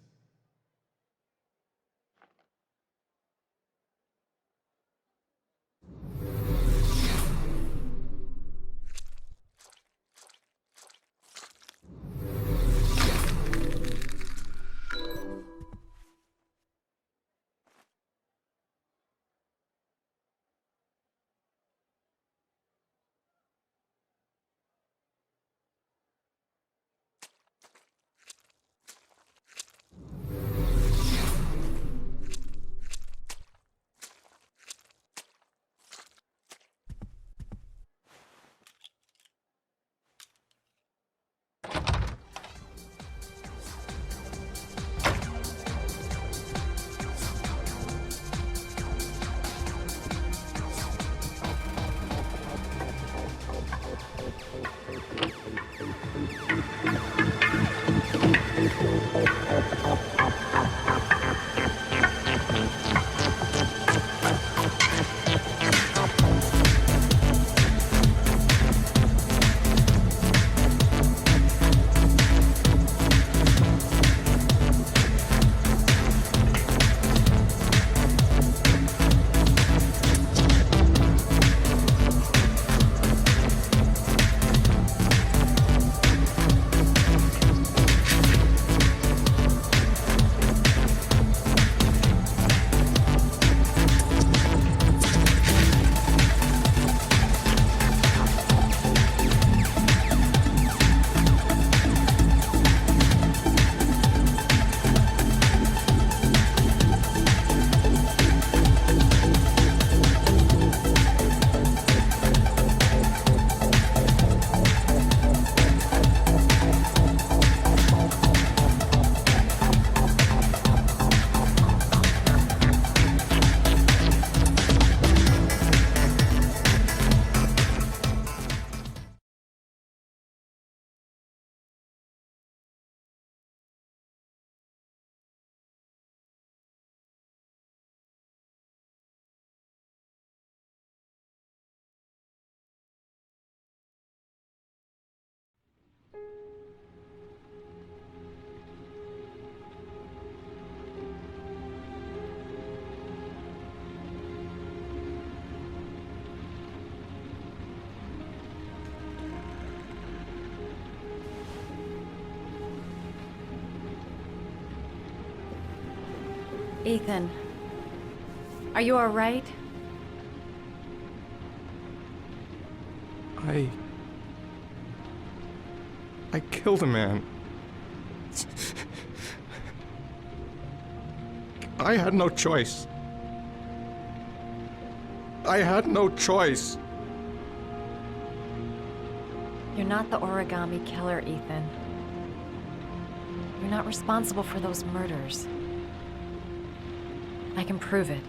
Ethan, are you all right? I killed a man. I had no choice. I had no choice. You're not the origami killer, Ethan. You're not responsible for those murders. I can prove it.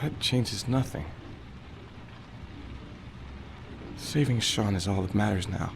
That changes nothing. Saving Sean is all that matters now.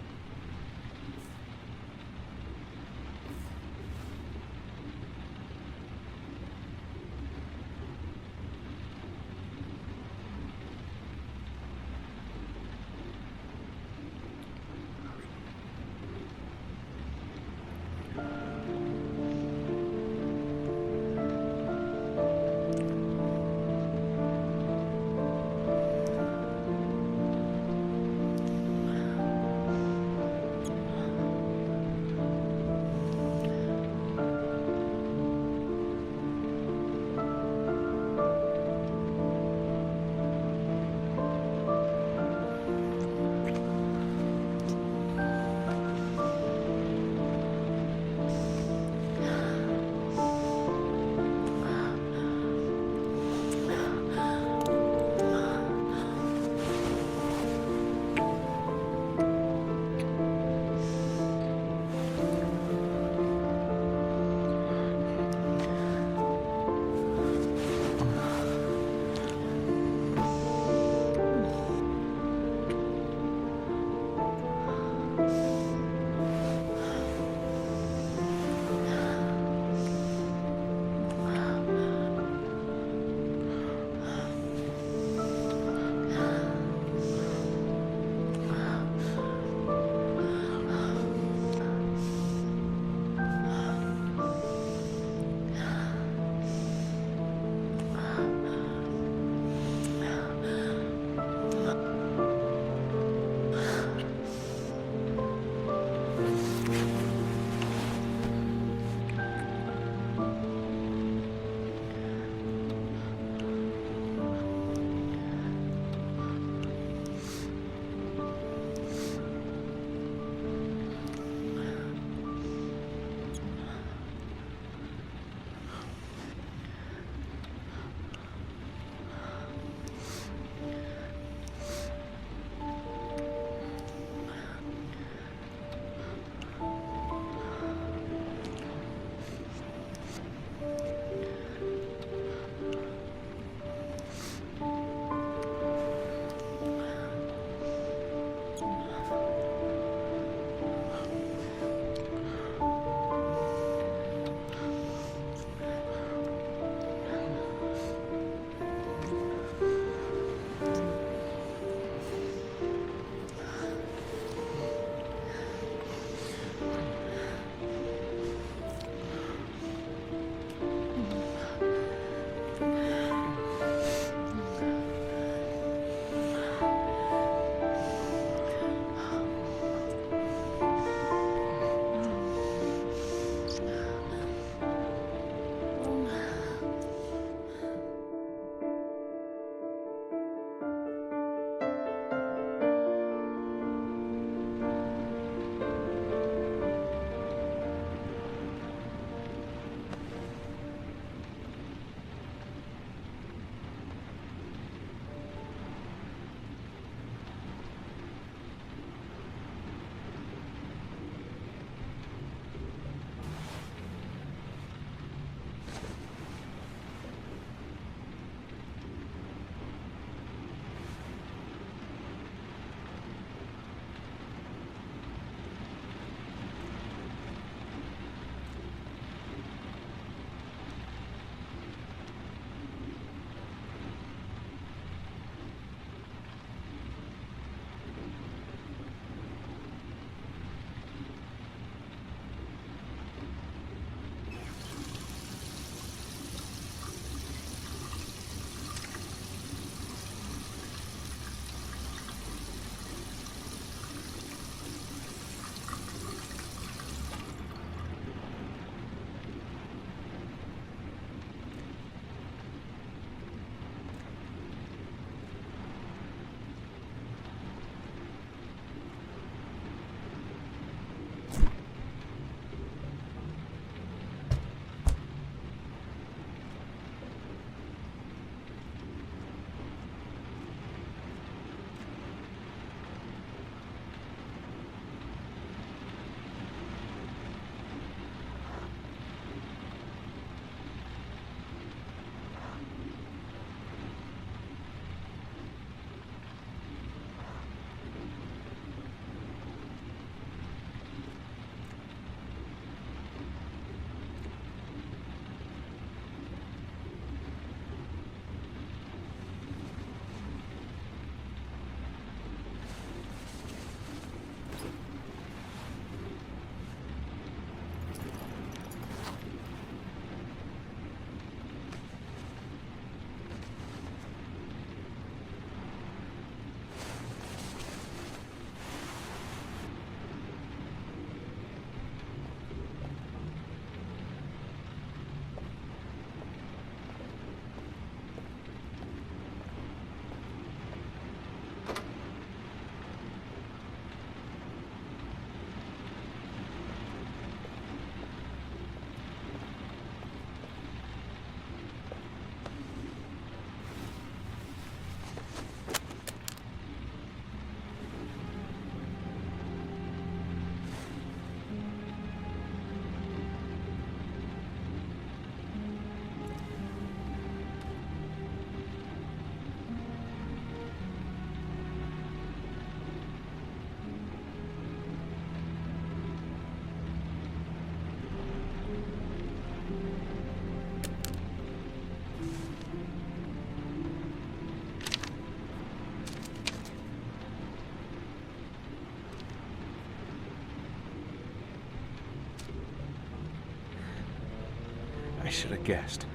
I should have guessed.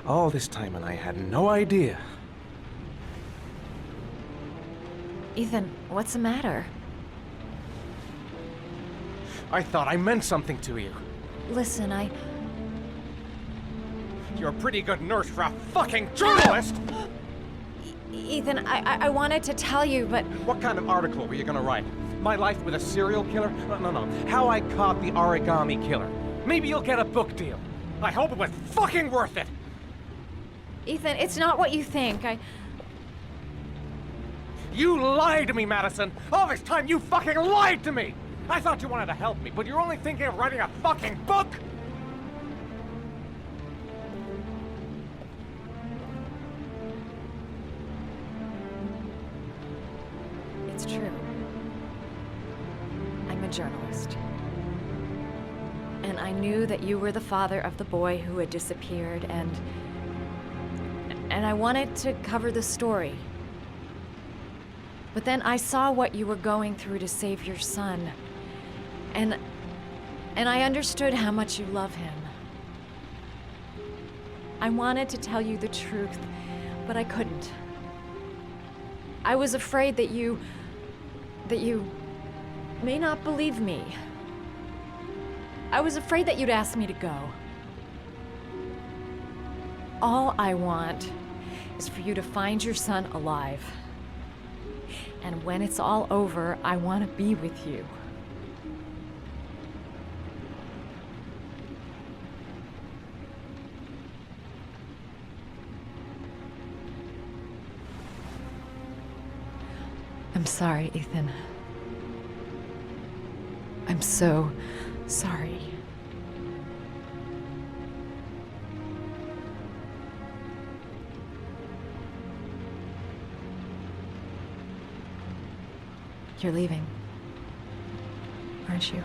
All this time and I had no idea. Ethan, what's the matter? I thought I meant something to you. Listen, You're a pretty good nurse for a fucking journalist! Ethan, I wanted to tell you, but... What kind of article were you gonna write? My life with a serial killer? No. How I caught the origami killer. Maybe you'll get a book deal. I hope it was fucking worth it! Ethan, it's not what you think. You lied to me, Madison! All this time you fucking lied to me! I thought you wanted to help me, but you're only thinking of writing a fucking book! It's true. I'm a journalist. And I knew that you were the father of the boy who had disappeared, and I wanted to cover the story. But then I saw what you were going through to save your son. And I understood how much you love him. I wanted to tell you the truth, but I couldn't. I was afraid that you may not believe me. I was afraid that you'd ask me to go. All I want is for you to find your son alive. And when it's all over, I want to be with you. I'm sorry, Ethan. I'm so sorry. You're leaving, aren't you?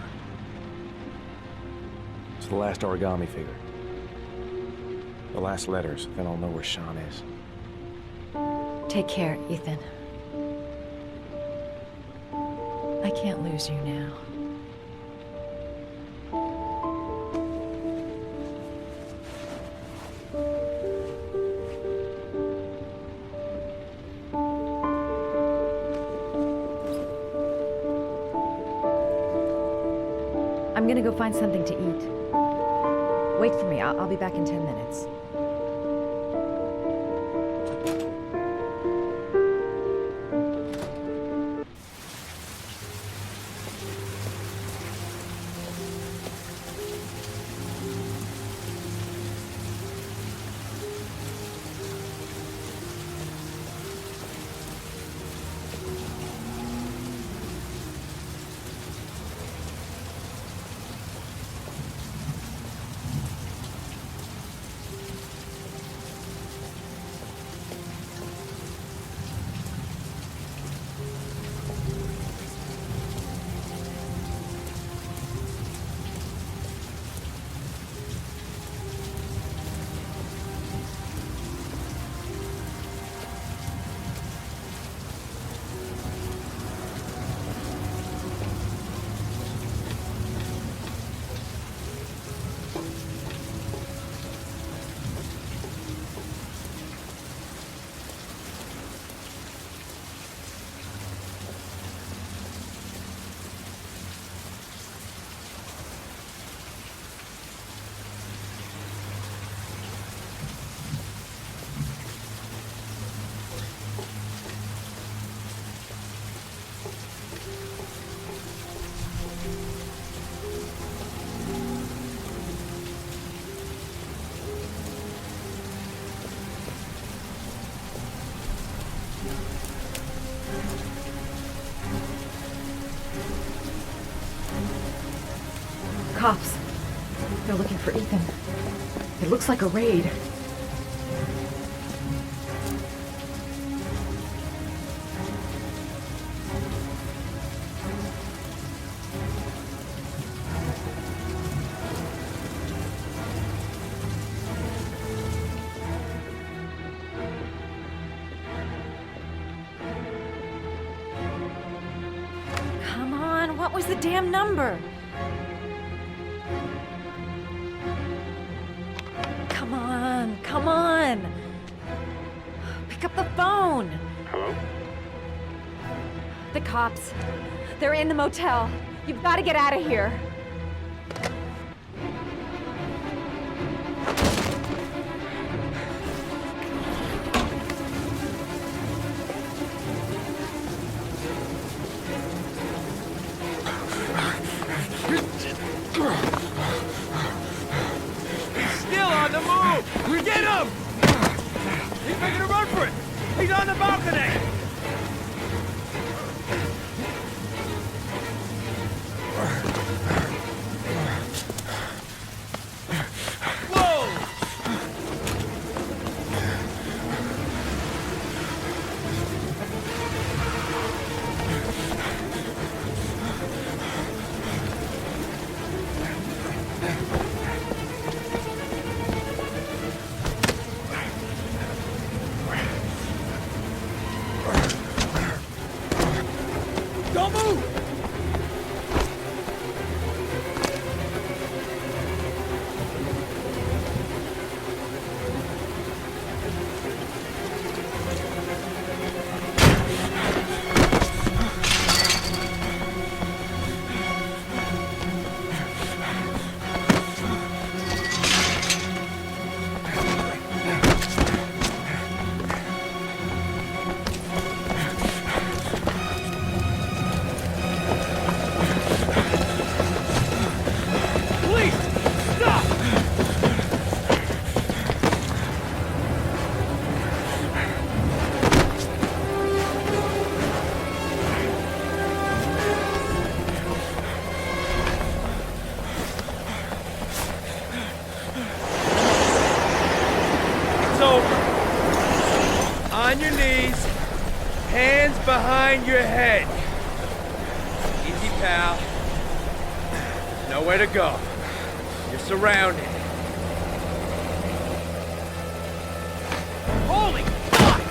It's the last origami figure. The last letters, then I'll know where Sean is. Take care, Ethan. I can't lose you now. I'm gonna go find something to eat. Wait for me. I'll be back in 10 minutes. Cops. They're looking for Ethan. It looks like a raid. Come on, what was the damn number? cops. They're in the motel. You've got to get out of here. Still on the move! Get him! He's making a run for it! He's on the balcony! Don't move! On your knees, hands behind your head. Easy, pal. Nowhere to go. You're surrounded. Holy fuck!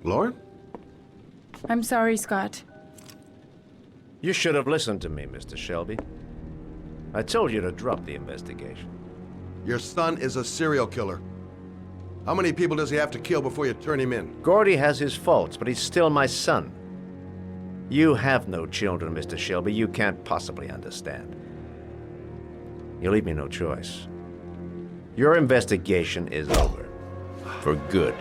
Lauren? I'm sorry, Scott. You should have listened to me, Mr. Shelby. I told you to drop the investigation. Your son is a serial killer. How many people does he have to kill before you turn him in? Gordy has his faults, but he's still my son. You have no children, Mr. Shelby. You can't possibly understand. You leave me no choice. Your investigation is over. For good.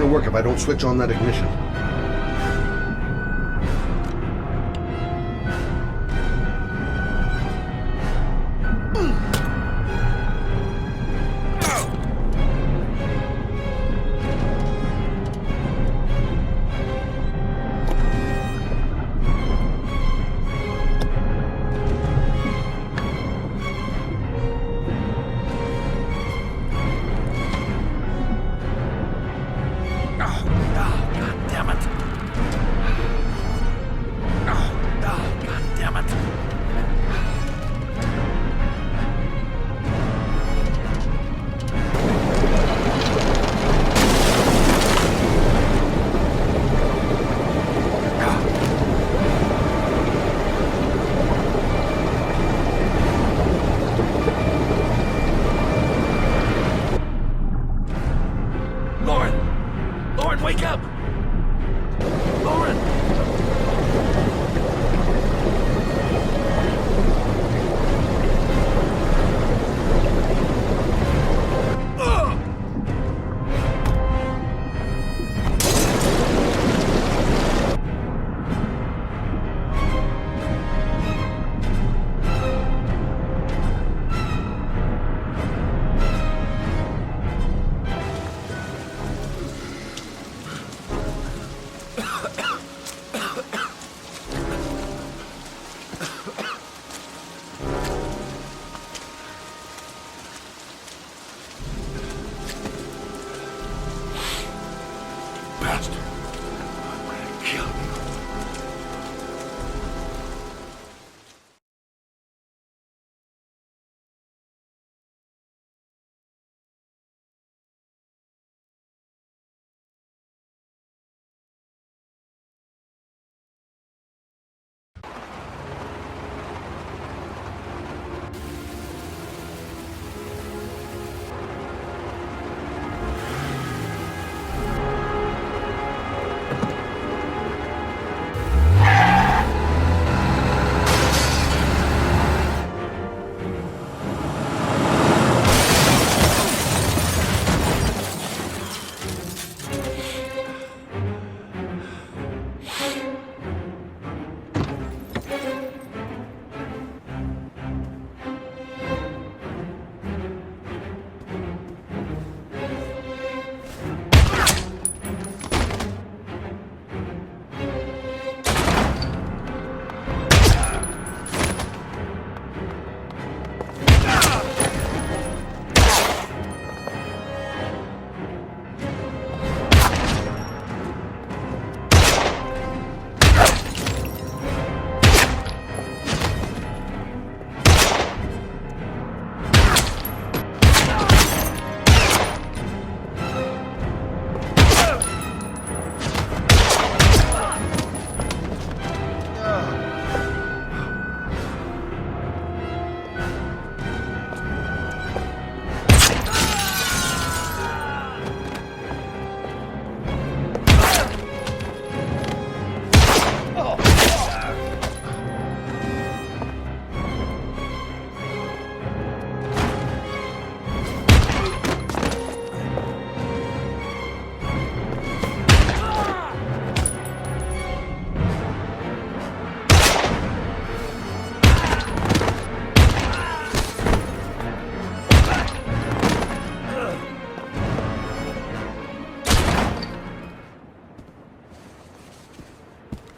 gonna work if I don't switch on that ignition.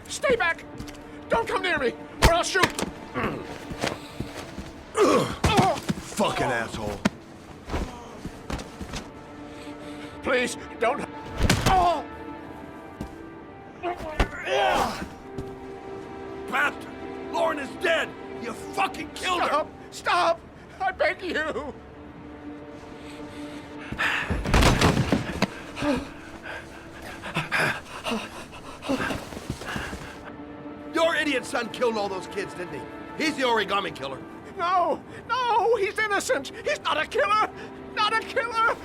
Stay back! Don't come near me, or I'll shoot! Fucking asshole. Please, don't... Oh! Bastard! Lauren is dead! You fucking killed her! Stop! I beg you! Your idiot son killed all those kids, didn't he? He's the origami killer. No! No! He's innocent! He's not a killer! Not a killer!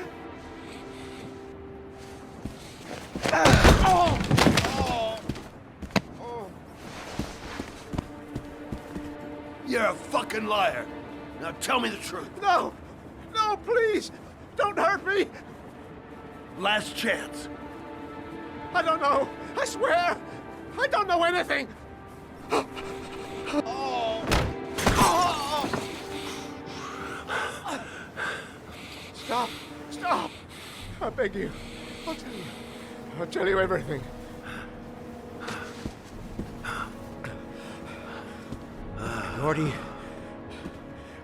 Oh! Oh! Oh! You're a fucking liar. Now tell me the truth. No! No, please! Don't hurt me! Last chance. I don't know. I swear. I don't know anything. Stop. Stop. I beg you. I'll tell you. I'll tell you everything.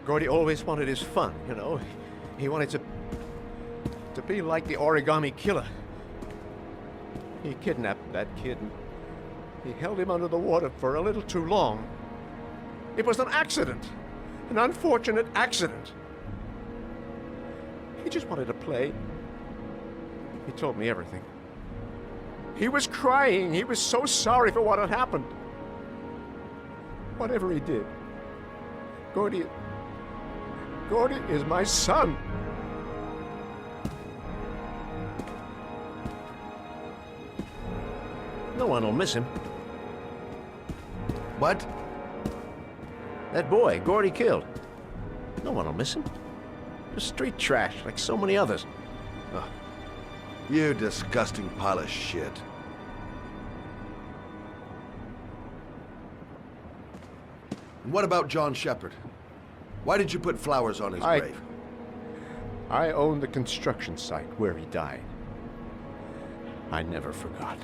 Gordy always wanted his fun, you know. He wanted to be like the origami killer. He kidnapped that kid and he held him under the water for a little too long. It was an accident, an unfortunate accident. He just wanted to play. He told me everything. He was crying. He was so sorry for what had happened. Whatever he did, Gordy is my son. No one will miss him. What? That boy, Gordy killed. No one will miss him. Just street trash, like so many others. Oh, you disgusting pile of shit. And what about John Shephard? Why did you put flowers on his grave? I own the construction site where he died. I never forgot.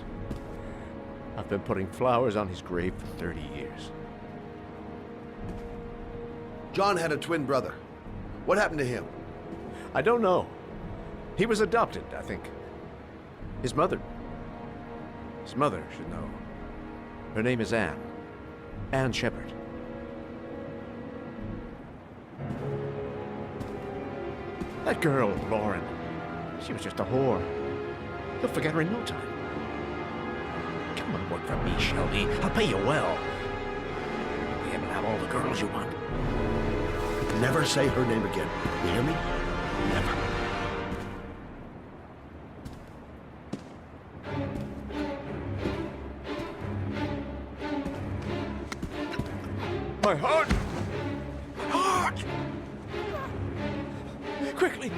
I've been putting flowers on his grave for 30 years. John had a twin brother. What happened to him? I don't know. He was adopted, I think. His mother should know. Her name is Anne. Anne Shephard. That girl, Lauren, she was just a whore. You'll forget her in no time. Come and work for me, Shelby. I'll pay you well. You'll be able to have all the girls you want. Never say her name again. You hear me? Never. My heart! My heart! Quickly!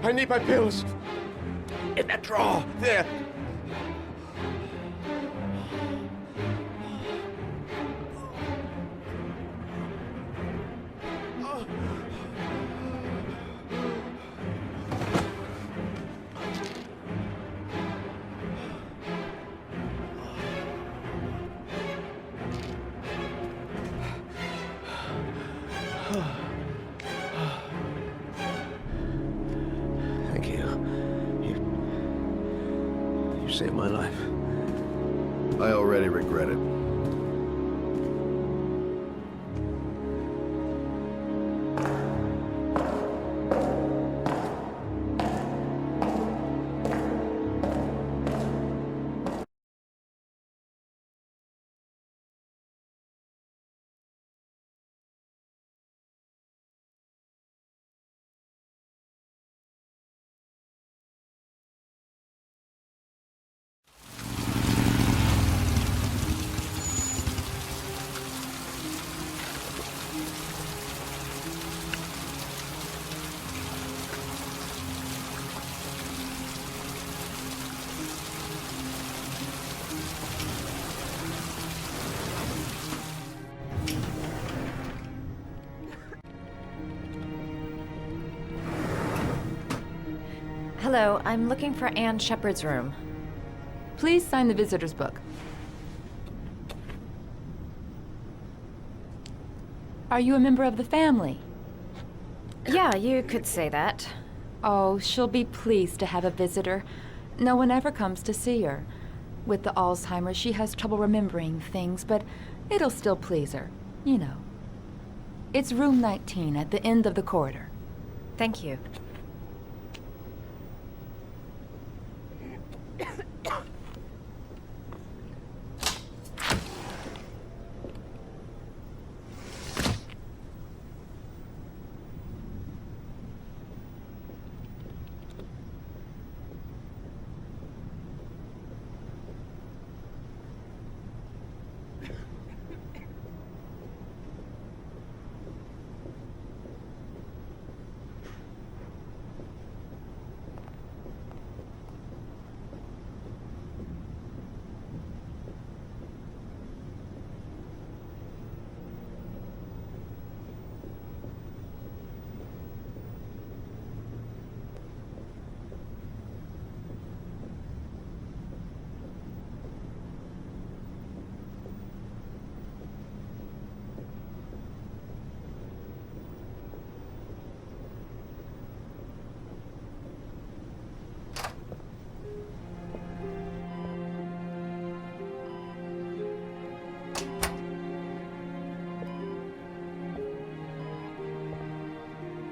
I need my pills. In that drawer, there. Thank you. You saved my life. I already regret it. Hello, I'm looking for Anne Shephard's room. Please sign the visitor's book. Are you a member of the family? Yeah, you could say that. Oh, she'll be pleased to have a visitor. No one ever comes to see her. With the Alzheimer's, she has trouble remembering things, but it'll still please her, you know. It's room 19 at the end of the corridor. Thank you.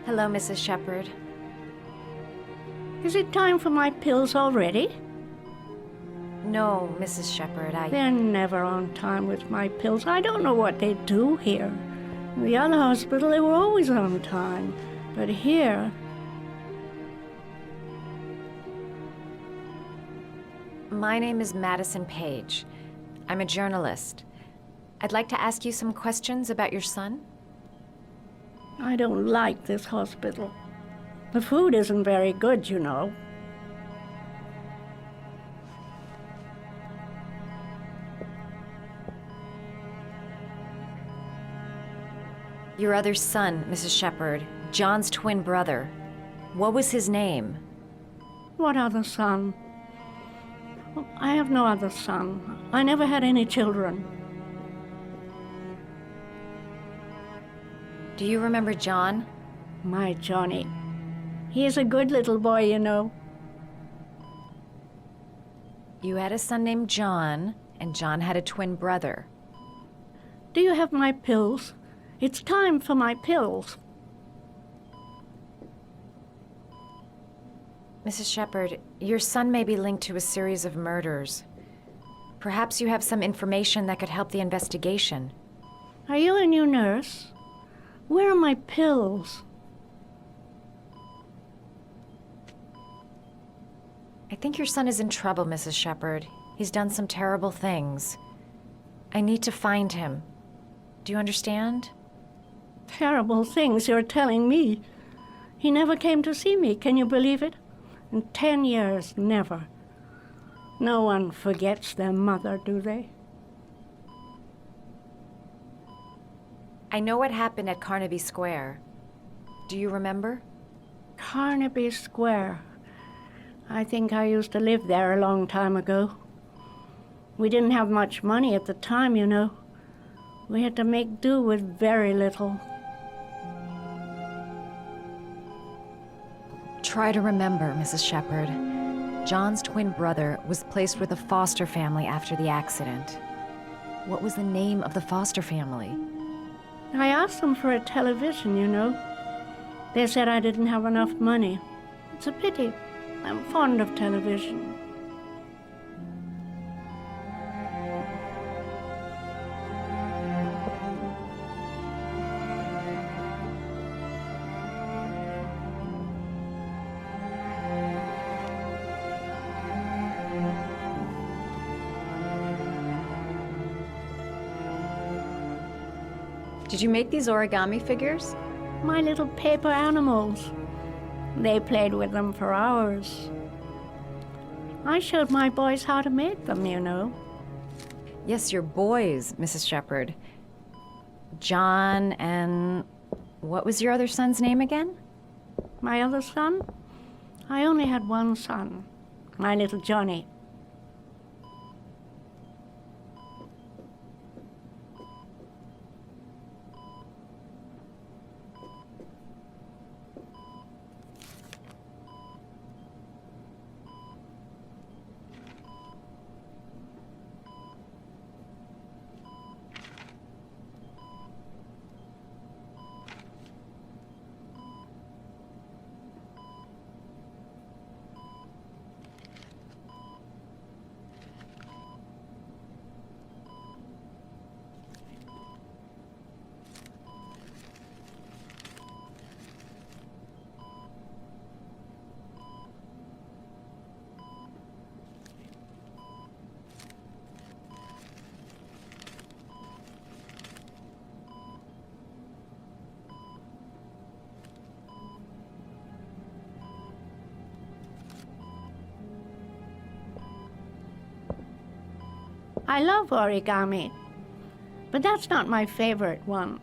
Hello, Mrs. Shephard. Is it time for my pills already? No, Mrs. Shephard, They're never on time with my pills. I don't know what they do here. In the other hospital, they were always on time. But here... My name is Madison Page. I'm a journalist. I'd like to ask you some questions about your son. I don't like this hospital. The food isn't very good, you know. Your other son, Mrs. Shephard, John's twin brother. What was his name? What other son? I have no other son. I never had any children. Do you remember John? My Johnny. He is a good little boy, you know. You had a son named John, and John had a twin brother. Do you have my pills? It's time for my pills. Mrs. Shephard, your son may be linked to a series of murders. Perhaps you have some information that could help the investigation. Are you a new nurse? Where are my pills? I think your son is in trouble, Mrs. Shephard. He's done some terrible things. I need to find him. Do you understand? Terrible things you're telling me. He never came to see me, can you believe it? In 10 years, never. No one forgets their mother, do they? I know what happened at Carnaby Square. Do you remember? Carnaby Square. I think I used to live there a long time ago. We didn't have much money at the time, you know. We had to make do with very little. Try to remember, Mrs. Shephard. John's twin brother was placed with a foster family after the accident. What was the name of the foster family? I asked them for a television, you know. They said I didn't have enough money. It's a pity. I'm fond of television. Did you make these origami figures? My little paper animals. They played with them for hours. I showed my boys how to make them, you know. Yes, your boys, Mrs. Shephard. John and... what was your other son's name again? My other son? I only had one son. My little Johnny. I love origami, but that's not my favorite one.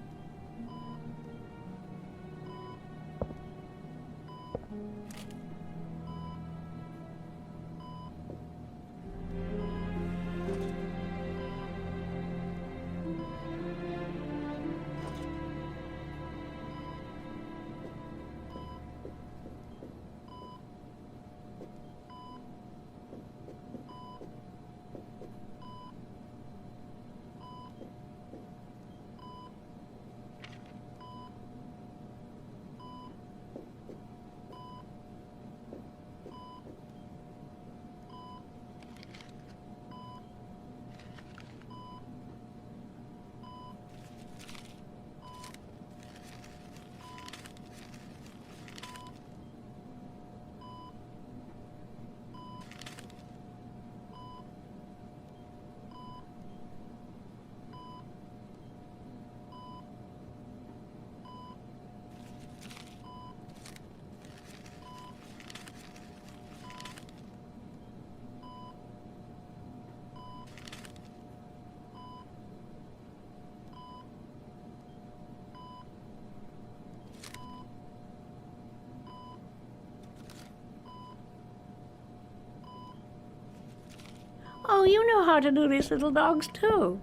Oh, you know how to do these little dogs, too.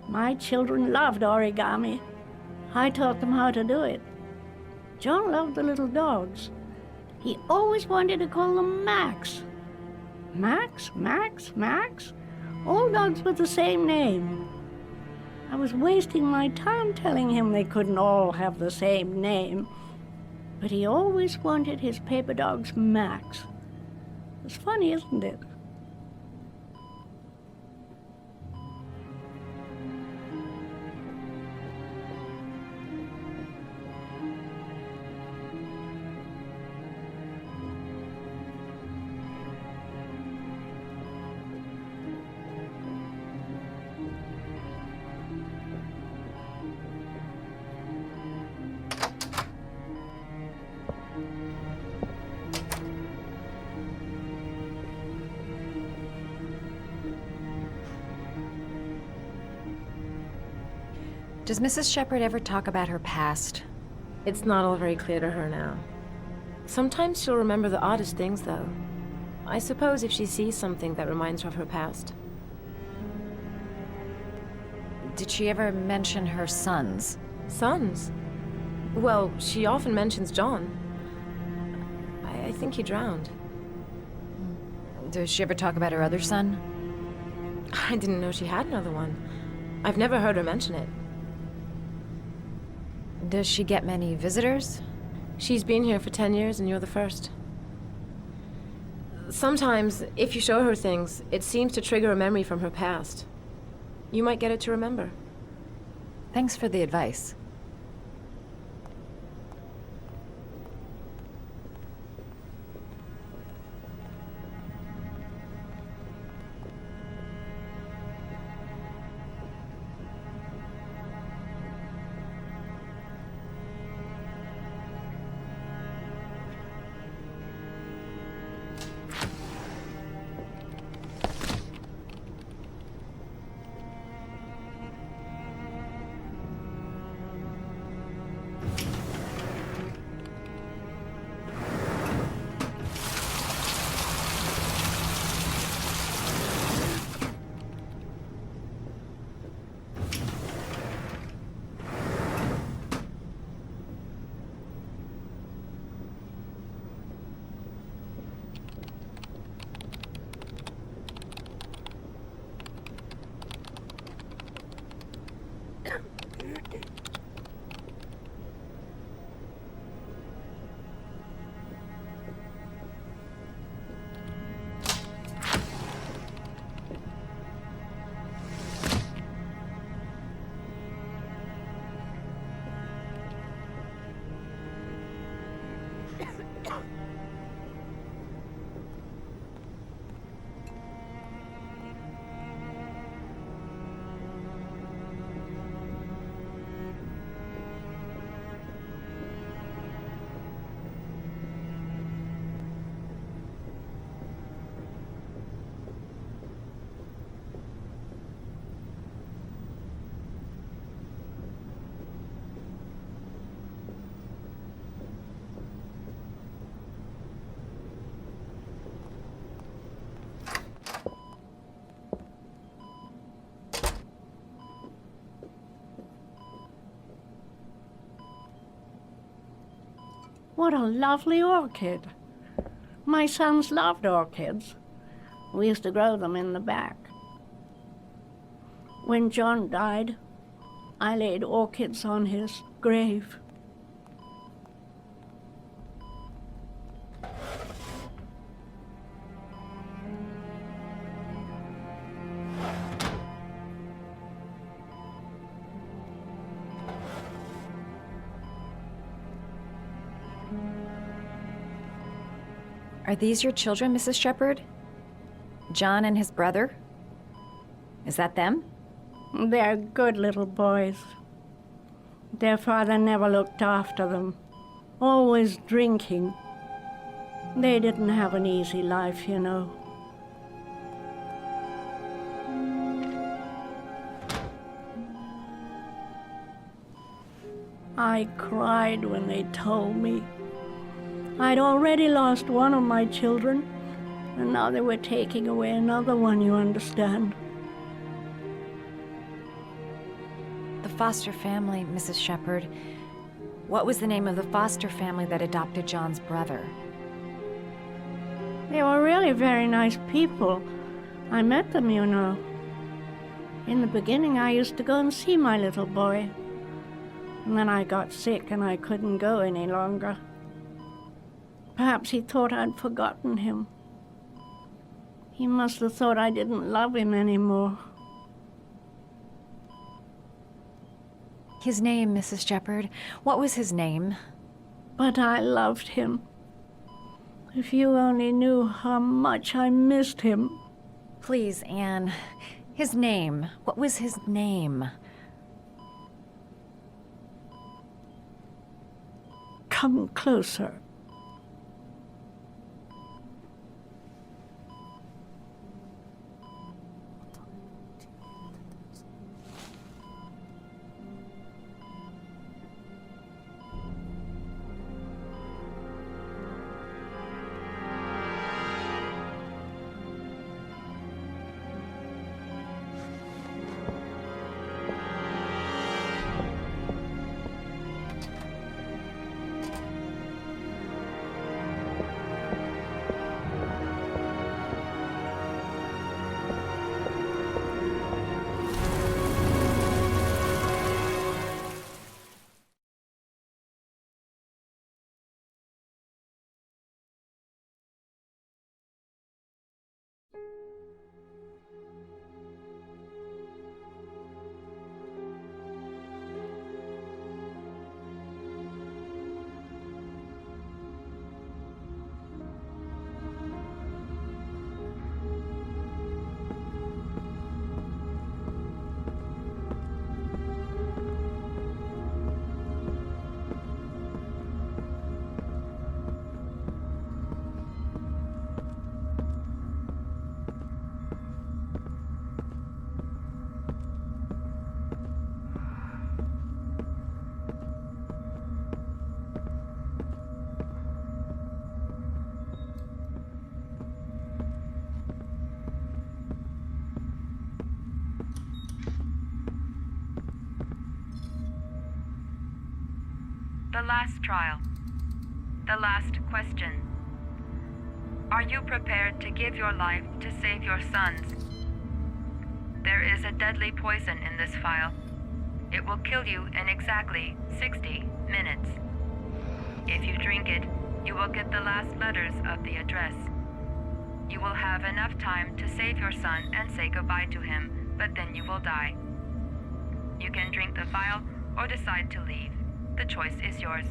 My children loved origami. I taught them how to do it. John loved the little dogs. He always wanted to call them Max. Max, Max, Max. All dogs with the same name. I was wasting my time telling him they couldn't all have the same name. But he always wanted his paper dogs Max. It's funny, isn't it? Does Mrs. Shephard ever talk about her past? It's not all very clear to her now. Sometimes she'll remember the oddest things, though. I suppose if she sees something that reminds her of her past. Did she ever mention her sons? Sons? Well, she often mentions John. I think he drowned. Does she ever talk about her other son? I didn't know she had another one. I've never heard her mention it. Does she get many visitors? She's been here for 10 years and you're the first. Sometimes, if you show her things, it seems to trigger a memory from her past. You might get it to remember. Thanks for the advice. What a lovely orchid. My sons loved orchids. We used to grow them in the back. When John died, I laid orchids on his grave. Are these your children, Mrs. Shephard? John and his brother? Is that them? They're good little boys. Their father never looked after them, always drinking. They didn't have an easy life, you know. I cried when they told me. I'd already lost one of my children, And now they were taking away another one, you understand. The foster family, Mrs. Shephard. What was the name of the foster family that adopted John's brother? They were really very nice people. I met them, you know. In the beginning, I used to go and see my little boy. And then I got sick and I couldn't go any longer. Perhaps he thought I'd forgotten him. He must have thought I didn't love him anymore. His name, Mrs. Shephard. What was his name? But I loved him. If you only knew how much I missed him. Please, Anne. His name. What was his name? Come closer. The last trial. The last question. Are you prepared to give your life to save your sons? There is a deadly poison in this vial. It will kill you in exactly 60 minutes. If you drink it, you will get the last letters of the address. You will have enough time to save your son and say goodbye to him, but then you will die. You can drink the vial or decide to leave. The choice is yours.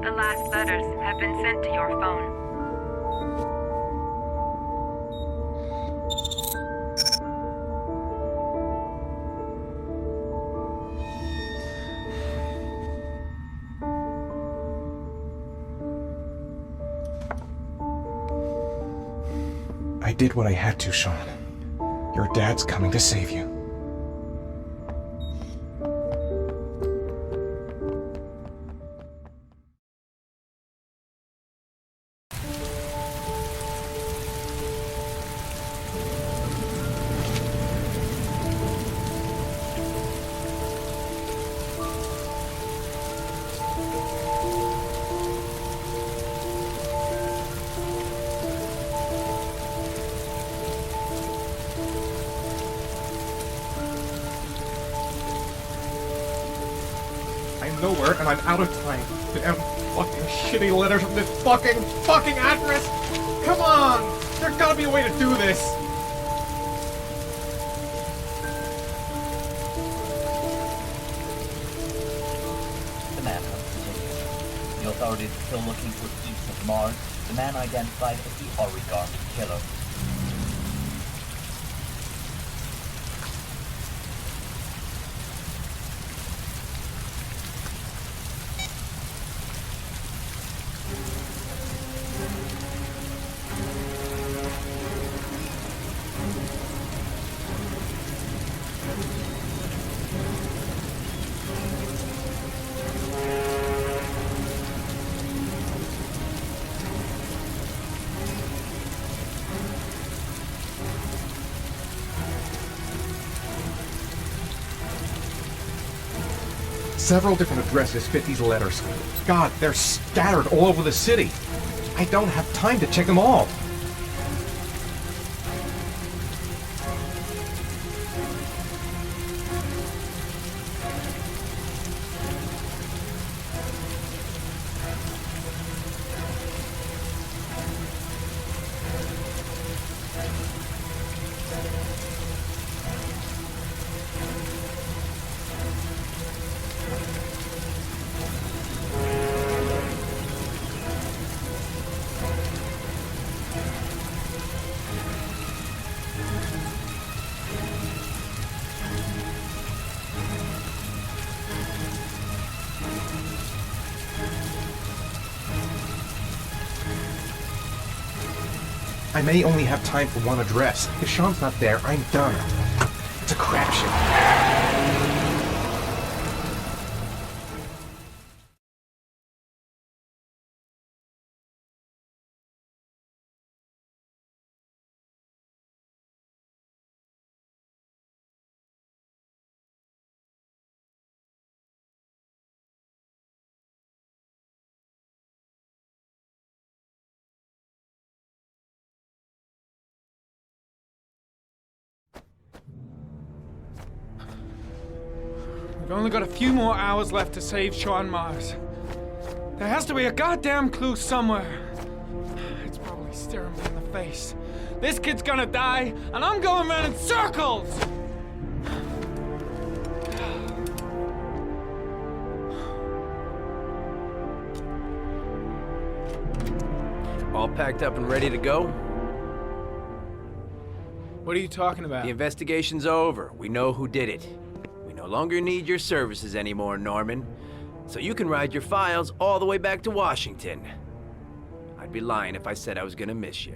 The last letters have been sent to your phone. I did what I had to, Sean. Your dad's coming to save you. nowhere and I'm out of time. Damn fucking shitty letters from this fucking address! Come on! There's gotta be a way to do this! The manhunt continues. The authorities are still looking for Ethan Mars, the man identified as the Oregon killer. Several different addresses fit these letters. God, they're scattered all over the city. I don't have time to check them all. I may only have time for one address. If Sean's not there, I'm done. It's a crapshoot. We've only got a few more hours left to save Sean Mars. There has to be a goddamn clue somewhere. It's probably staring me in the face. This kid's gonna die, and I'm going around in circles! All packed up and ready to go? What are you talking about? The investigation's over. We know who did it. We no longer need your services anymore, Norman. So you can ride your files all the way back to Washington. I'd be lying if I said I was gonna miss you.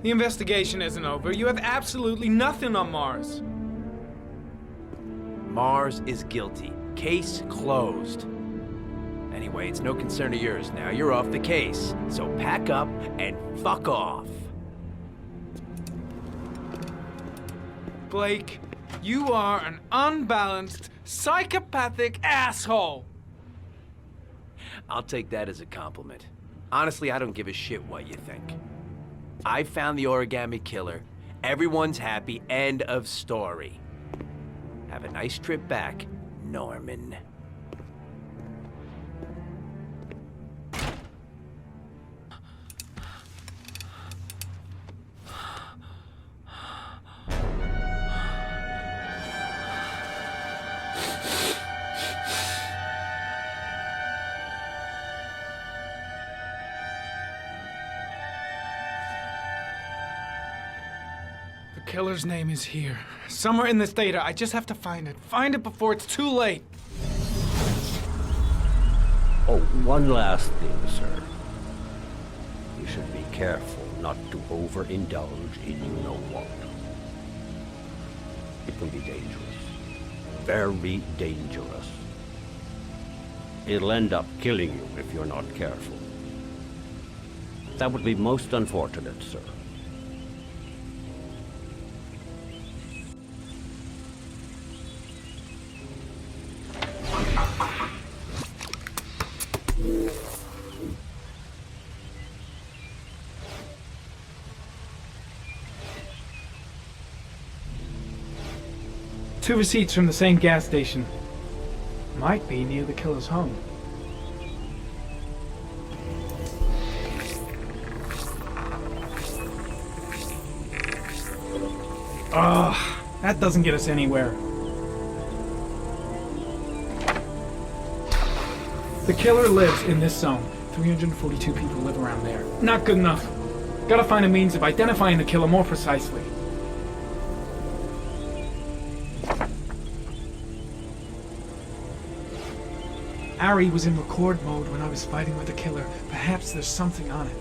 The investigation isn't over. You have absolutely nothing on Mars. Mars is guilty. Case closed. Anyway, it's no concern of yours now. You're off the case. So pack up and fuck off. Blake, you are an unbalanced, psychopathic asshole! I'll take that as a compliment. Honestly, I don't give a shit what you think. I found the origami killer. Everyone's happy. End of story. Have a nice trip back, Norman. The killer's name is here. Somewhere in this data. I just have to find it. Find it before it's too late. Oh, one last thing, sir. You should be careful not to overindulge in you-know-what. It can be dangerous. Very dangerous. It'll end up killing you if you're not careful. That would be most unfortunate, sir. Two receipts from the same gas station. Might be near the killer's home. Ugh, that doesn't get us anywhere. The killer lives in this zone. 342 people live around there. Not good enough. Gotta find a means of identifying the killer more precisely. Ari was in record mode when I was fighting with the killer. Perhaps there's something on it.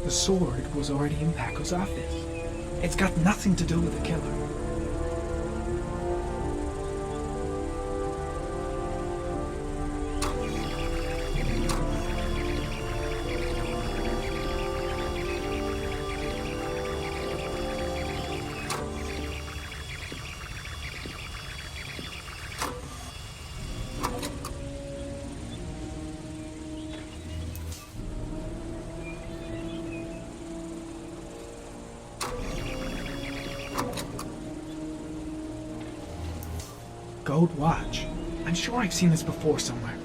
The sword was already in Paco's office. It's got nothing to do with the killer. Gold watch. I'm sure I've seen this before somewhere.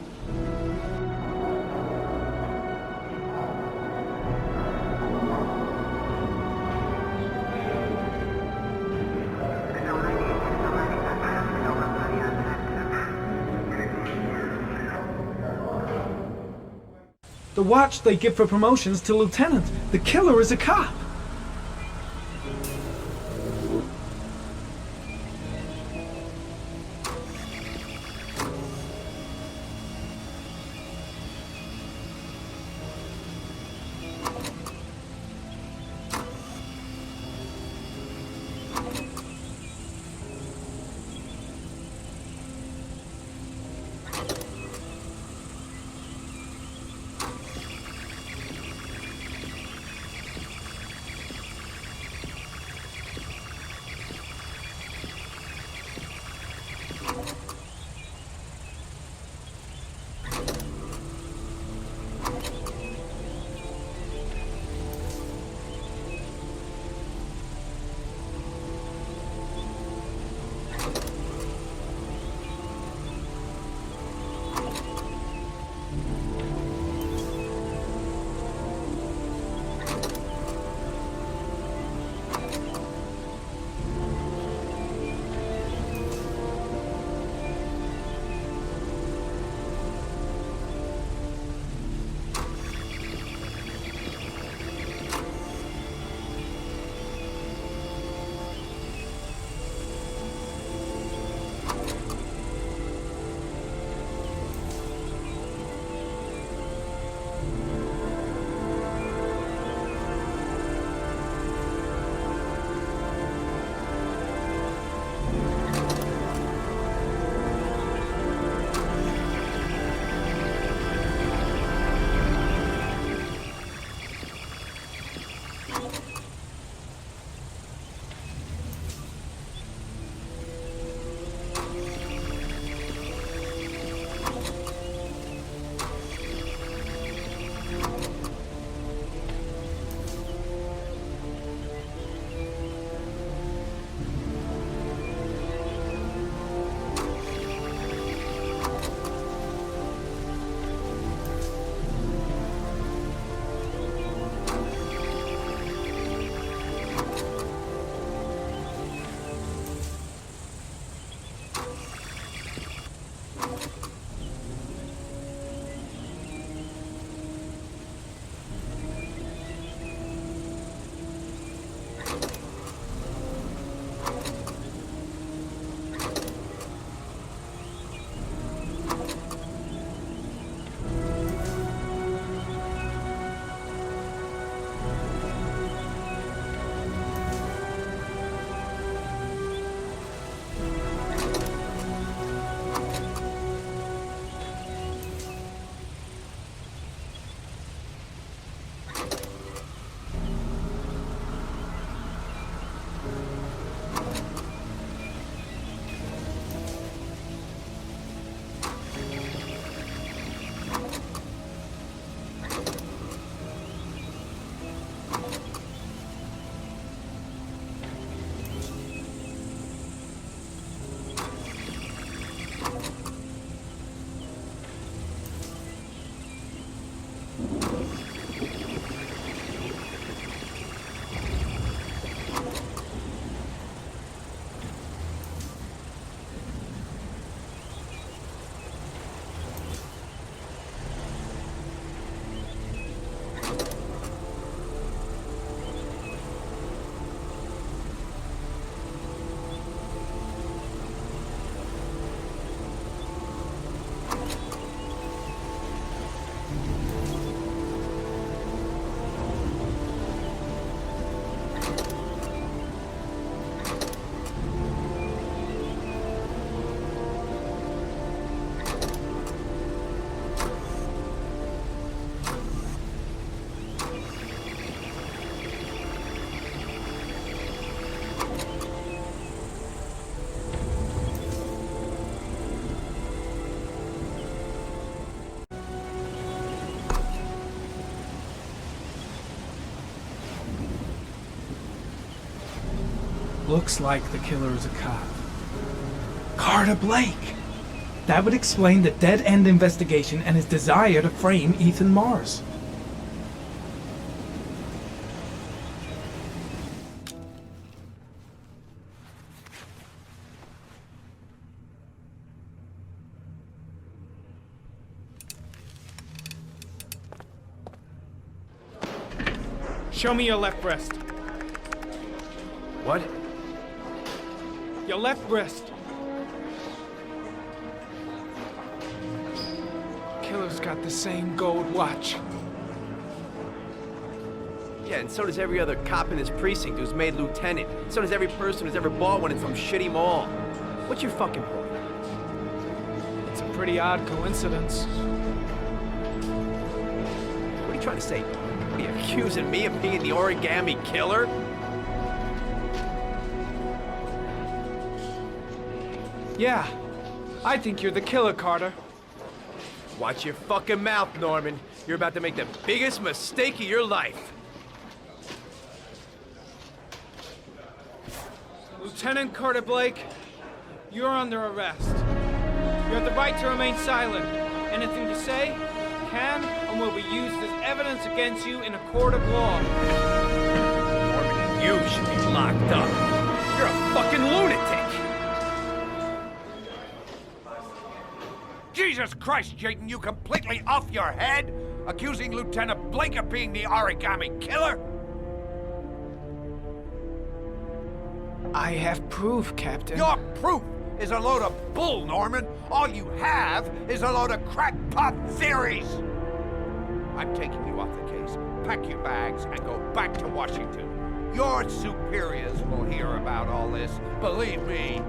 The watch they give for promotions to lieutenant. The killer is a cop. Looks like the killer is a cop. Carter Blake! That would explain the dead-end investigation and his desire to frame Ethan Mars. Show me your left breast. What? Your left breast. Killer's got the same gold watch. Yeah, and so does every other cop in this precinct who's made lieutenant. So does every person who's ever bought one in some shitty mall. What's your fucking point? It's a pretty odd coincidence. What are you trying to say? What are you accusing me of being the origami killer? Yeah, I think you're the killer, Carter. Watch your fucking mouth, Norman. You're about to make the biggest mistake of your life. Lieutenant Carter Blake, you're under arrest. You have the right to remain silent. Anything you say can and will be used as evidence against you in a court of law. Norman, you should be locked up. You're a fucking lunatic. Jesus Christ, Jayden, you completely off your head? Accusing Lieutenant Blake of being the origami killer? I have proof, Captain. Your proof is a load of bull, Norman. All you have is a load of crackpot theories. I'm taking you off the case. Pack your bags and go back to Washington. Your superiors will hear about all this, believe me.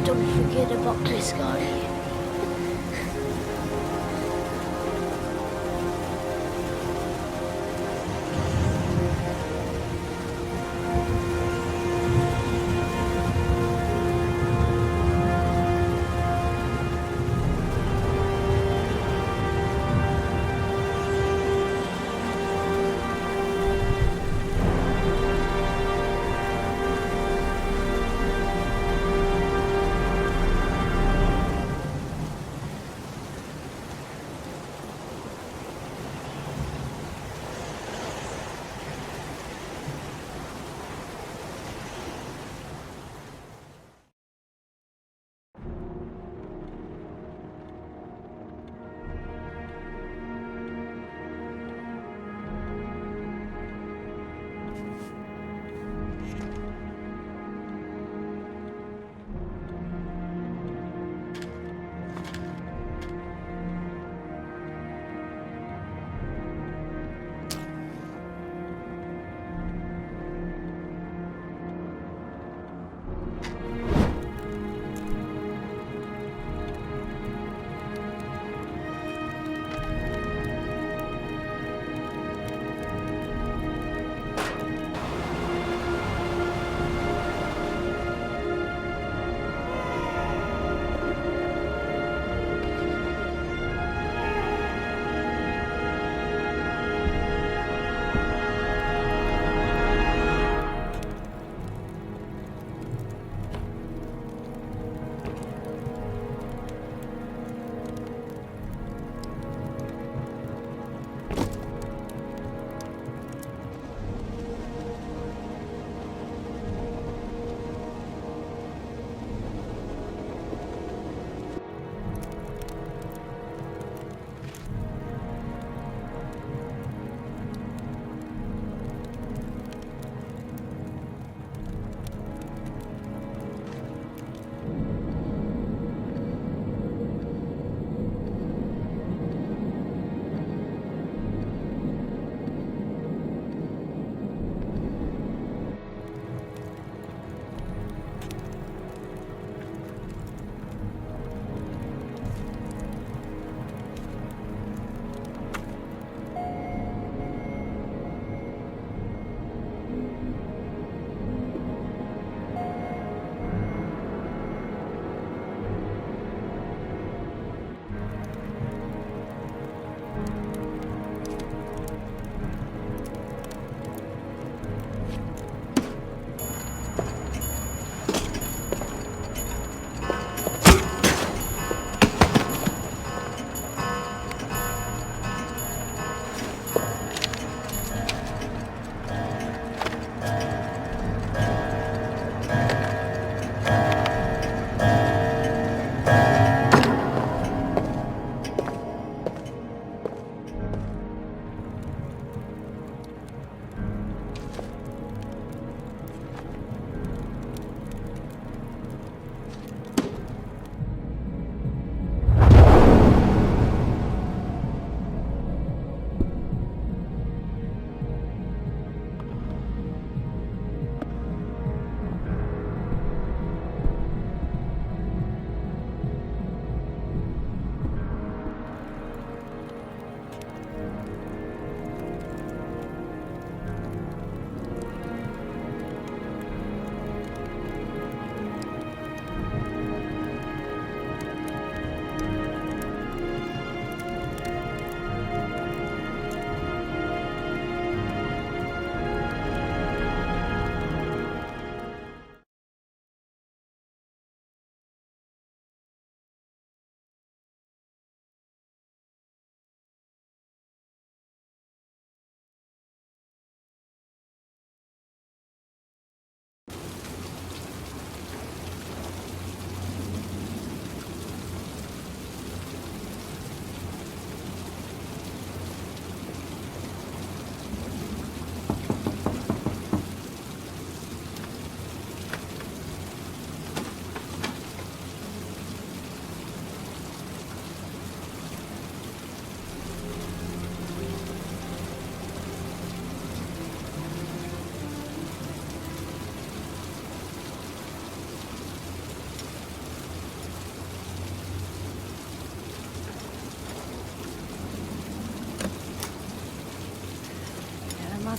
Don't forget about this guy.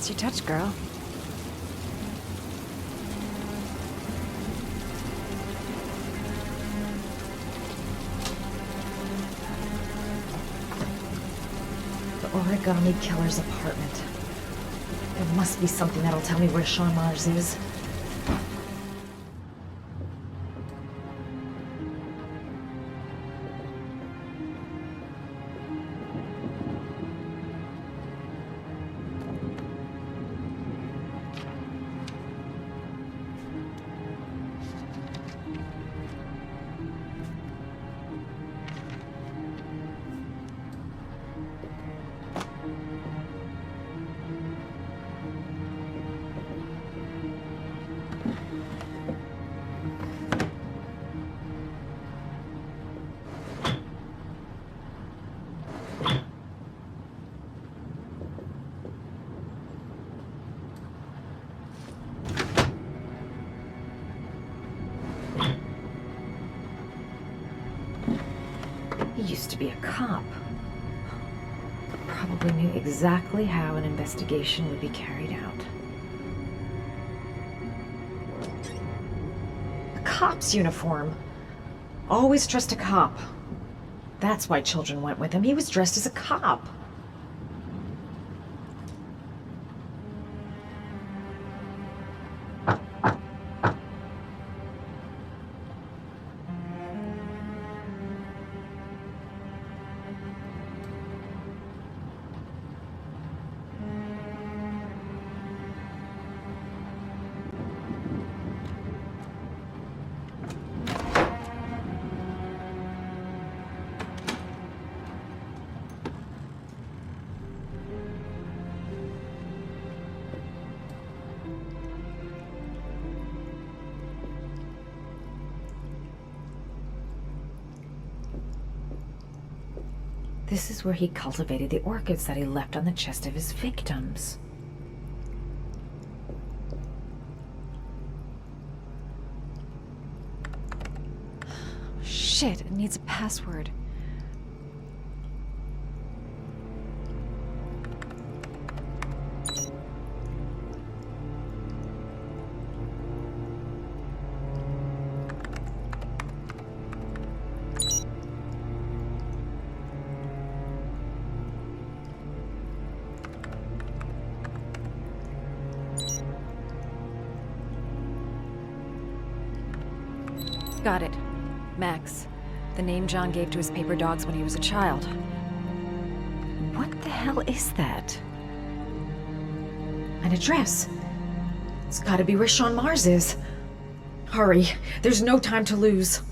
last you touched, girl. The Origami Killer's apartment. There must be something that'll tell me where Sean Mars is. He used to be a cop. Probably knew exactly how an investigation would be carried out. A cop's uniform. Always trust a cop. That's why children went with him. He was dressed as a cop. This is where he cultivated the orchids that he left on the chest of his victims. Shit, it needs a password. Got it. Max. The name John gave to his paper dogs when he was a child. What the hell is that? An address. It's gotta be where Sean Mars is. Hurry. There's no time to lose.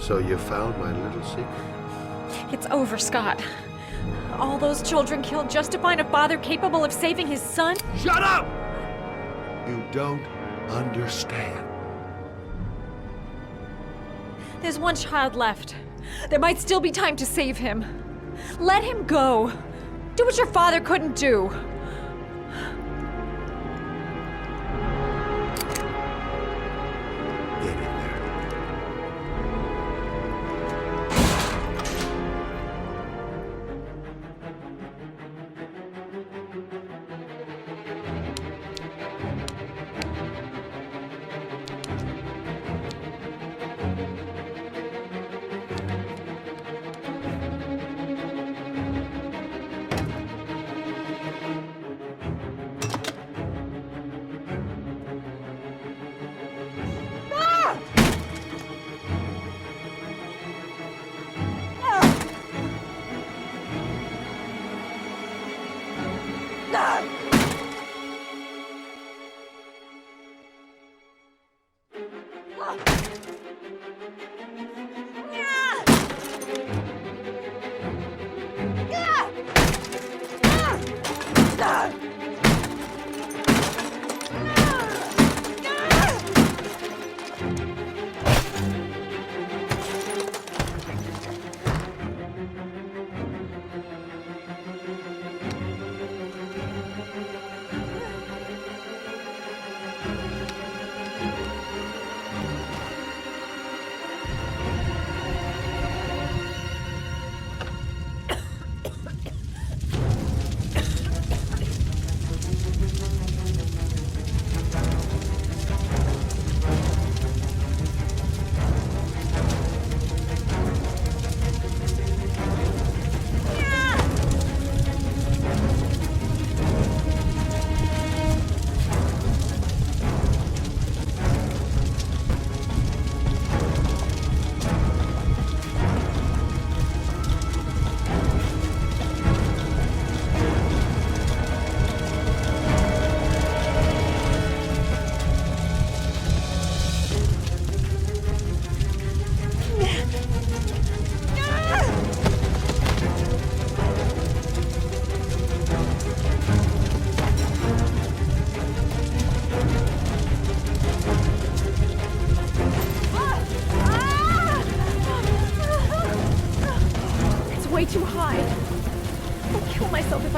So you found my little secret? It's over, Scott. All those children killed just to find a father capable of saving his son? Shut up! You don't understand. There's one child left. There might still be time to save him. Let him go. Do what your father couldn't do.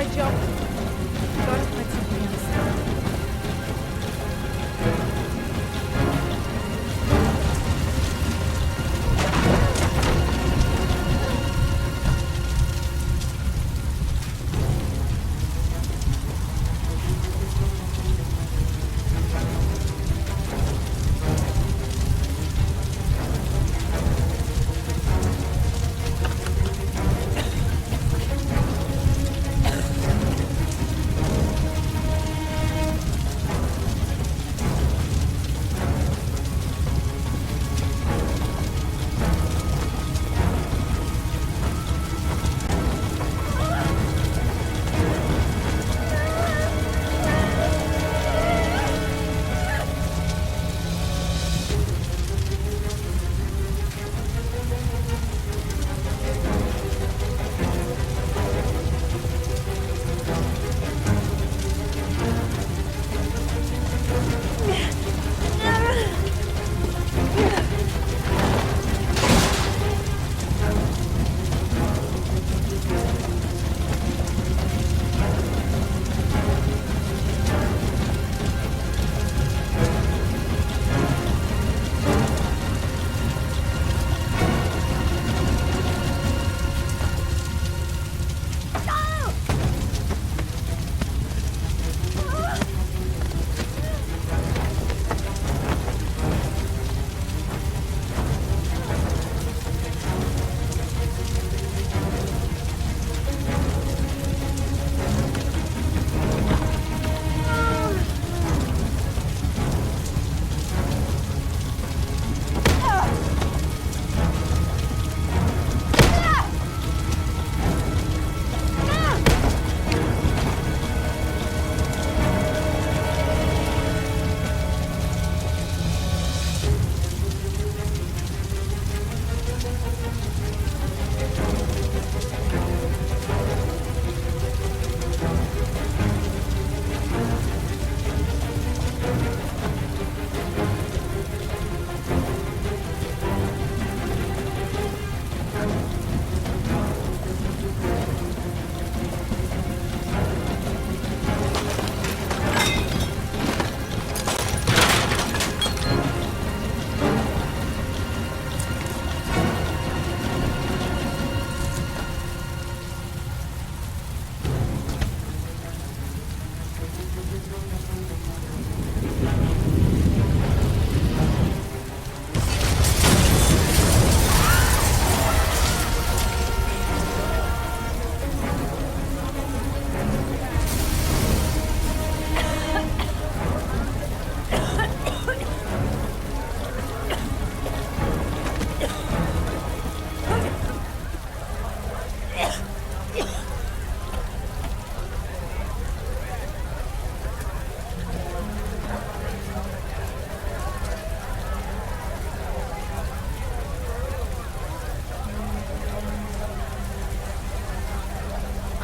my job. Gotta find something else.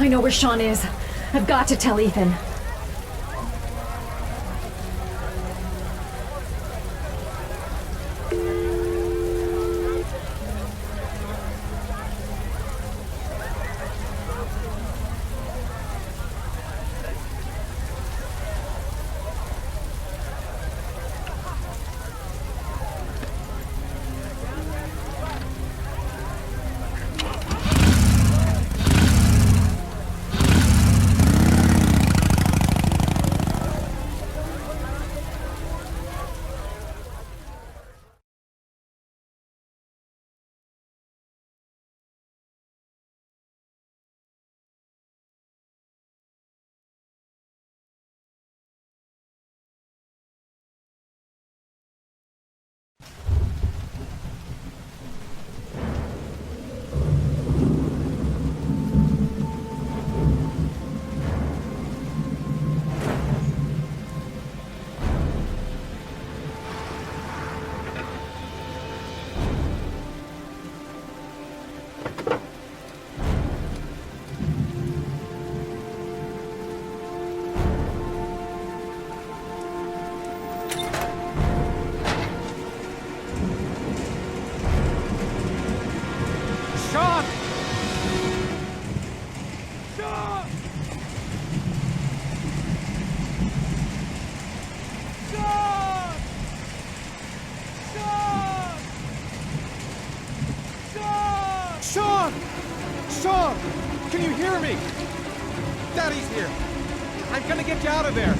I know where Sean is. I've got to tell Ethan. Sean! Sean! Can you hear me? Daddy's here. I'm gonna get you out of there.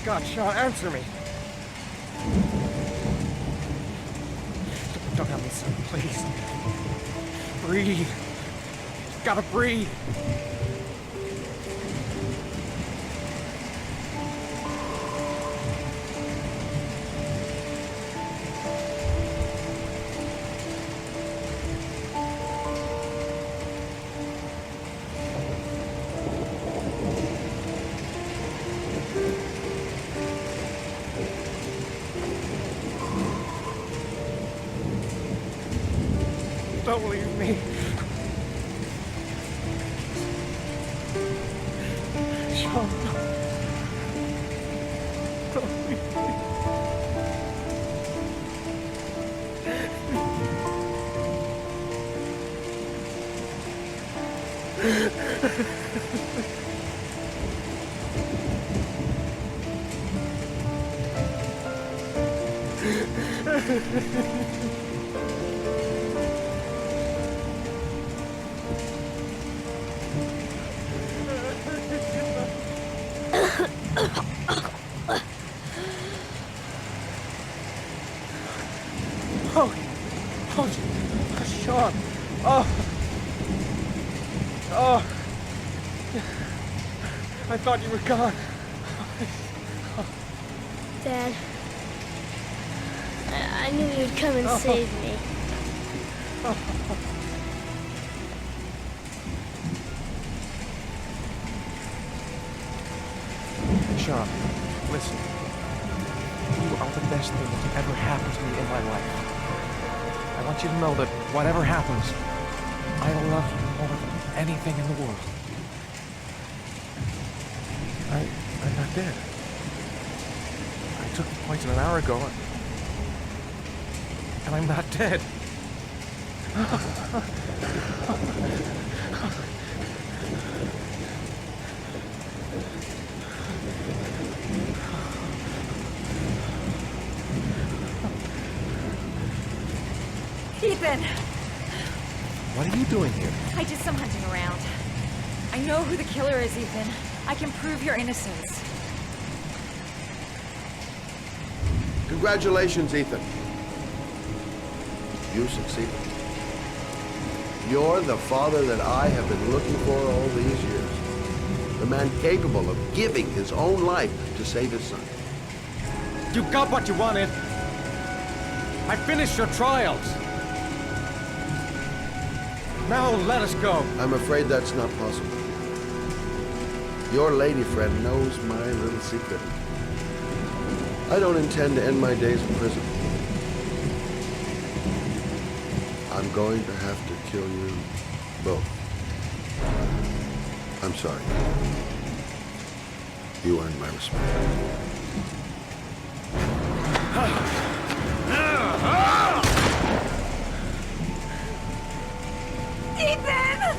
God, Sean, answer me. Don't have me, son, please. Breathe. Gotta breathe. Don't leave me. Sean, don't leave me. Sean. I thought you were gone. Dad, I knew you'd come and save me. Sean, listen. You are the best thing that ever happened to me in my life. I want you to know that whatever happens, I love you more than anything in the world. I'm not dead. I took the poison an hour ago, and I'm not dead. Ethan! What are you doing here? I did some hunting around. I know who the killer is, Ethan. I can prove your innocence. Congratulations, Ethan. You succeeded. You're the father that I have been looking for all these years. The man capable of giving his own life to save his son. You got what you wanted. I finished your trials. Now let us go. I'm afraid that's not possible. Your lady friend knows my little secret. I don't intend to end my days in prison. I'm going to have to kill you both. I'm sorry. You earned my respect. Ethan!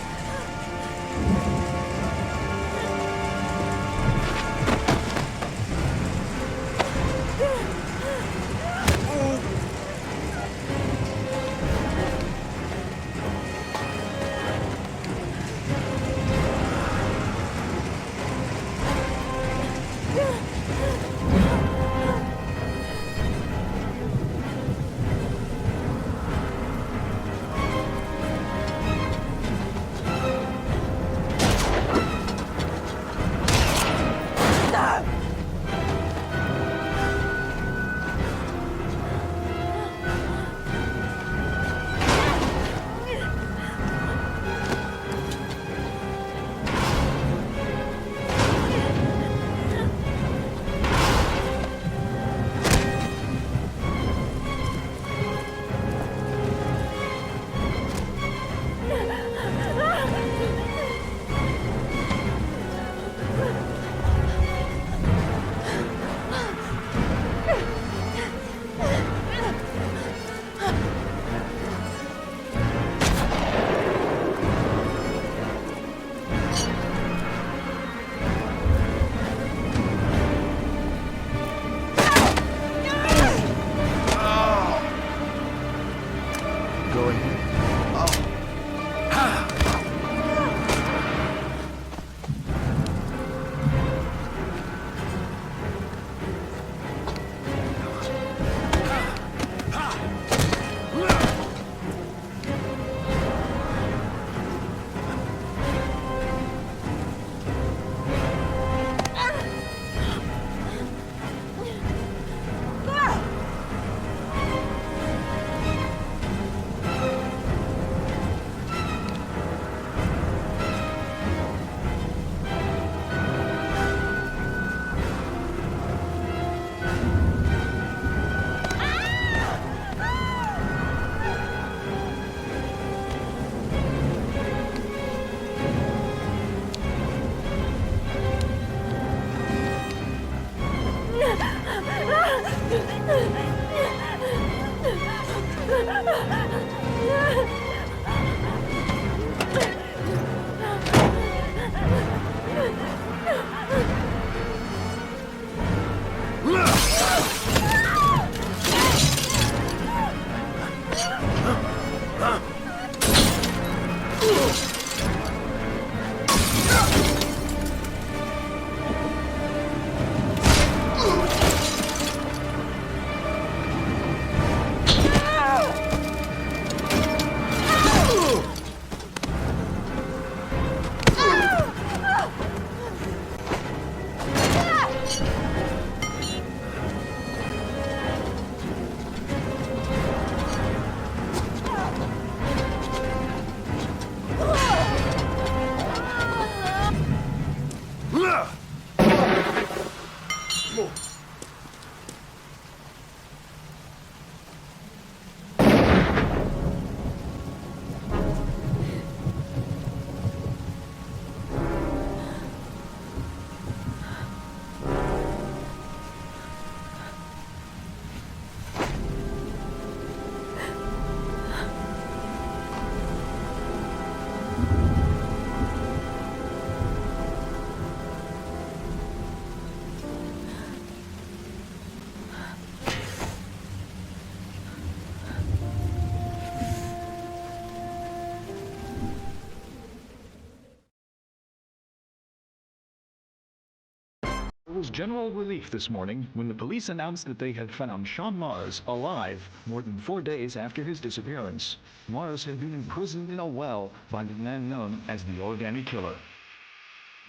There was general relief this morning when the police announced that they had found Sean Mars alive more than 4 days after his disappearance. Mars had been imprisoned in a well by the man known as the Organic Killer.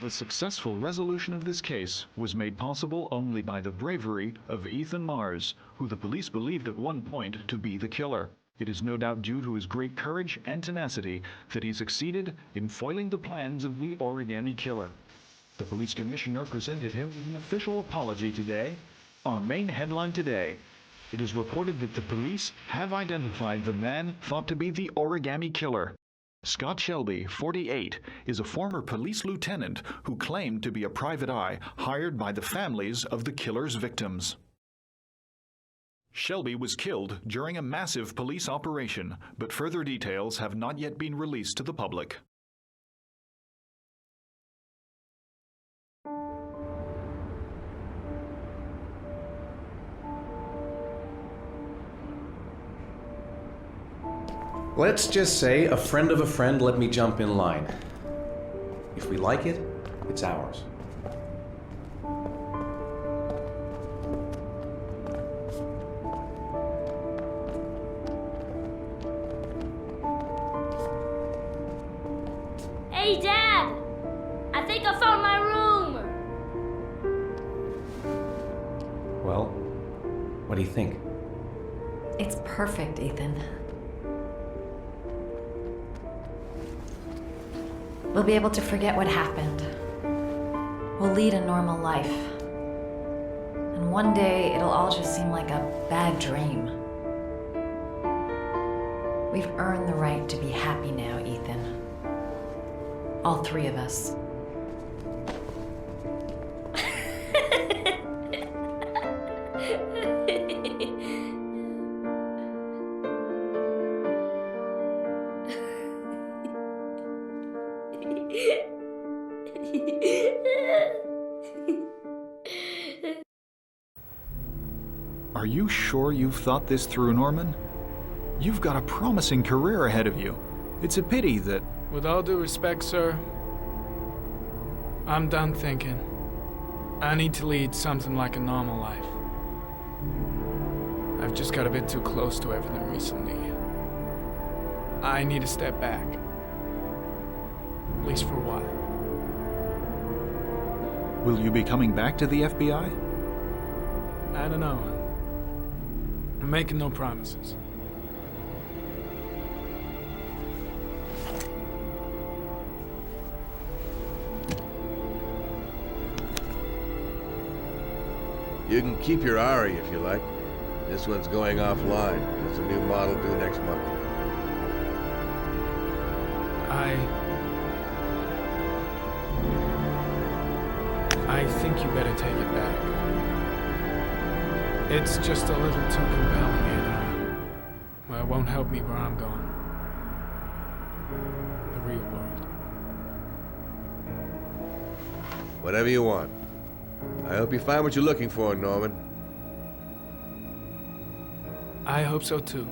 The successful resolution of this case was made possible only by the bravery of Ethan Mars, who the police believed at one point to be the killer. It is no doubt due to his great courage and tenacity that he succeeded in foiling the plans of the Organic Killer. The police commissioner presented him with an official apology today. Our main headline today: it is reported that the police have identified the man thought to be the Origami Killer. Scott Shelby, 48, is a former police lieutenant who claimed to be a private eye hired by the families of the killer's victims. Shelby was killed during a massive police operation, but further details have not yet been released to the public. Let's just say a friend of a friend let me jump in line. If we like it, it's ours. Hey, Dad! I think I found my room! Well, what do you think? It's perfect, Ethan. We'll be able to forget what happened. We'll lead a normal life. And one day, it'll all just seem like a bad dream. We've earned the right to be happy now, Ethan. All three of us. Are you sure you've thought this through, Norman? You've got a promising career ahead of you. It's a pity that... With all due respect, sir, I'm done thinking. I need to lead something like a normal life. I've just got a bit too close to everything recently. I need to step back. At least for a while. Will you be coming back to the FBI? I don't know. I'm making no promises. You can keep your Ari if you like. This one's going offline. There's a new model due next month. I think you better take it back. It's just a little too compelling and, well, it won't help me where I'm going. The real world. Whatever you want. I hope you find what you're looking for, Norman. I hope so too.